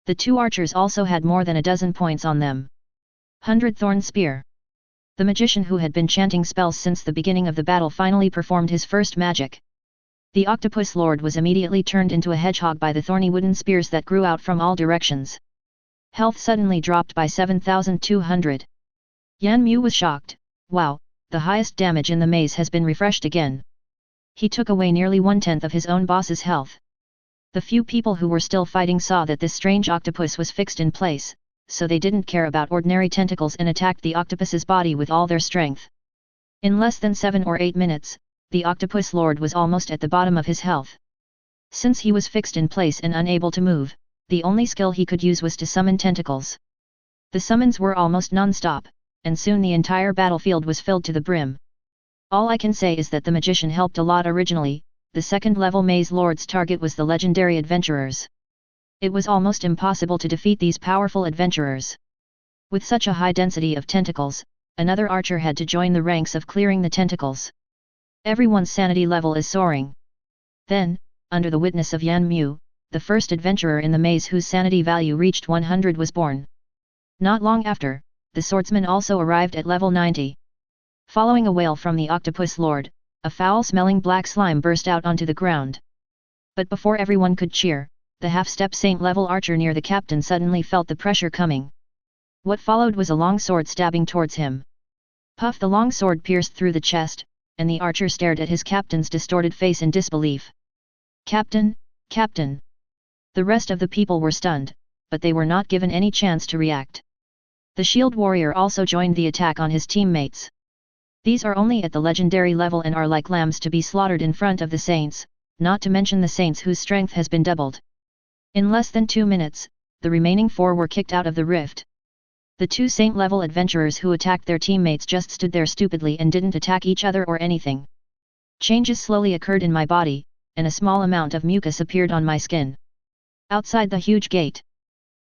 The two archers also had more than a dozen points on them. 100 Thorn Spear. The magician who had been chanting spells since the beginning of the battle finally performed his first magic. The octopus lord was immediately turned into a hedgehog by the thorny wooden spears that grew out from all directions. Health suddenly dropped by 7,200. Yan Mu was shocked. Wow, the highest damage in the maze has been refreshed again. He took away nearly 1/10 of his own boss's health. The few people who were still fighting saw that this strange octopus was fixed in place, so they didn't care about ordinary tentacles and attacked the octopus's body with all their strength. In less than 7 or 8 minutes, the octopus lord was almost at the bottom of his health. Since he was fixed in place and unable to move, the only skill he could use was to summon tentacles. The summons were almost non-stop, and soon the entire battlefield was filled to the brim. All I can say is that the magician helped a lot originally. The second-level maze lord's target was the legendary adventurers. It was almost impossible to defeat these powerful adventurers. With such a high density of tentacles, another archer had to join the ranks of clearing the tentacles. Everyone's sanity level is soaring. Then, under the witness of Yan Mu, the first adventurer in the maze whose sanity value reached 100 was born. Not long after, the swordsman also arrived at level 90. Following a wail from the octopus lord, a foul-smelling black slime burst out onto the ground. But before everyone could cheer, the half-step saint-level archer near the captain suddenly felt the pressure coming. What followed was a long sword stabbing towards him. Puff! The long sword pierced through the chest, and the archer stared at his captain's distorted face in disbelief. "Captain, Captain!" The rest of the people were stunned, but they were not given any chance to react. The shield warrior also joined the attack on his teammates. These are only at the legendary level and are like lambs to be slaughtered in front of the saints, not to mention the saints whose strength has been doubled. In less than 2 minutes, the remaining 4 were kicked out of the rift. The 2 saint-level adventurers who attacked their teammates just stood there stupidly and didn't attack each other or anything. Changes slowly occurred in my body, and a small amount of mucus appeared on my skin. Outside the huge gate,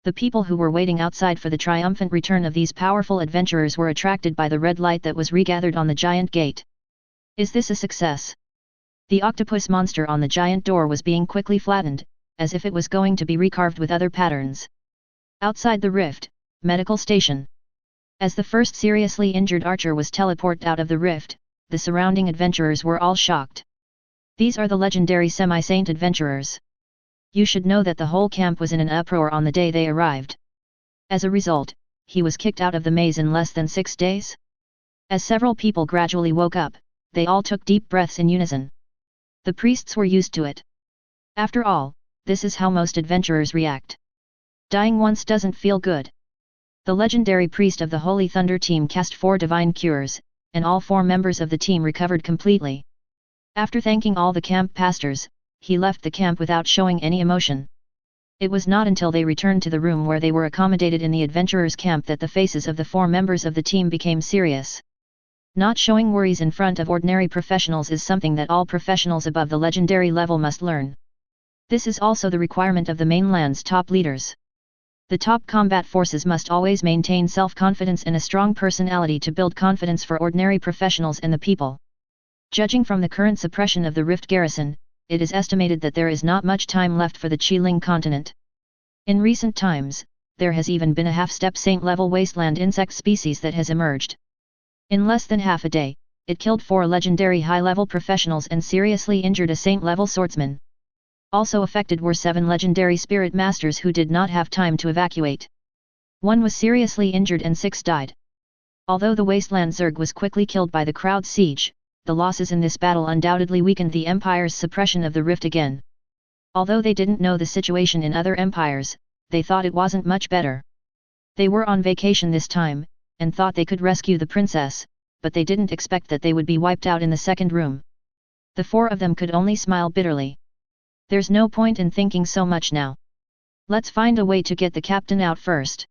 the people who were waiting outside for the triumphant return of these powerful adventurers were attracted by the red light that was regathered on the giant gate. Is this a success? The octopus monster on the giant door was being quickly flattened, as if it was going to be recarved with other patterns. Outside the rift, medical station. As the first seriously injured archer was teleported out of the rift, the surrounding adventurers were all shocked. These are the legendary semi-saint adventurers. You should know that the whole camp was in an uproar on the day they arrived. As a result, he was kicked out of the maze in less than 6 days. As several people gradually woke up, they all took deep breaths in unison. The priests were used to it. After all, this is how most adventurers react. Dying once doesn't feel good. The legendary priest of the Holy Thunder team cast 4 divine cures, and all 4 members of the team recovered completely. After thanking all the camp pastors, he left the camp without showing any emotion. It was not until they returned to the room where they were accommodated in the adventurers' camp that the faces of the 4 members of the team became serious. Not showing worries in front of ordinary professionals is something that all professionals above the legendary level must learn. This is also the requirement of the mainland's top leaders. The top combat forces must always maintain self-confidence and a strong personality to build confidence for ordinary professionals and the people. Judging from the current suppression of the Rift Garrison, it is estimated that there is not much time left for the Qiling continent. In recent times, there has even been a half-step saint-level wasteland insect species that has emerged. In less than half a day, it killed 4 legendary high-level professionals and seriously injured a saint-level swordsman. Also affected were 7 legendary spirit masters who did not have time to evacuate. 1 was seriously injured and 6 died. Although the wasteland Zerg was quickly killed by the crowd siege, the losses in this battle undoubtedly weakened the Empire's suppression of the rift again. Although they didn't know the situation in other empires, they thought it wasn't much better. They were on vacation this time, and thought they could rescue the princess, but they didn't expect that they would be wiped out in the second room. The 4 of them could only smile bitterly. There's no point in thinking so much now. Let's find a way to get the captain out first.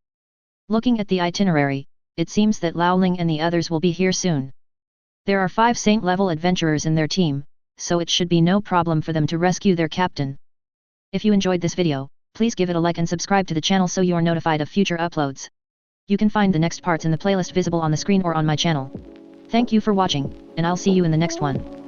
Looking at the itinerary, it seems that Lao Ling and the others will be here soon. There are 5 saint-level adventurers in their team, so it should be no problem for them to rescue their captain. If you enjoyed this video, please give it a like and subscribe to the channel so you are notified of future uploads. You can find the next parts in the playlist visible on the screen or on my channel. Thank you for watching, and I'll see you in the next one.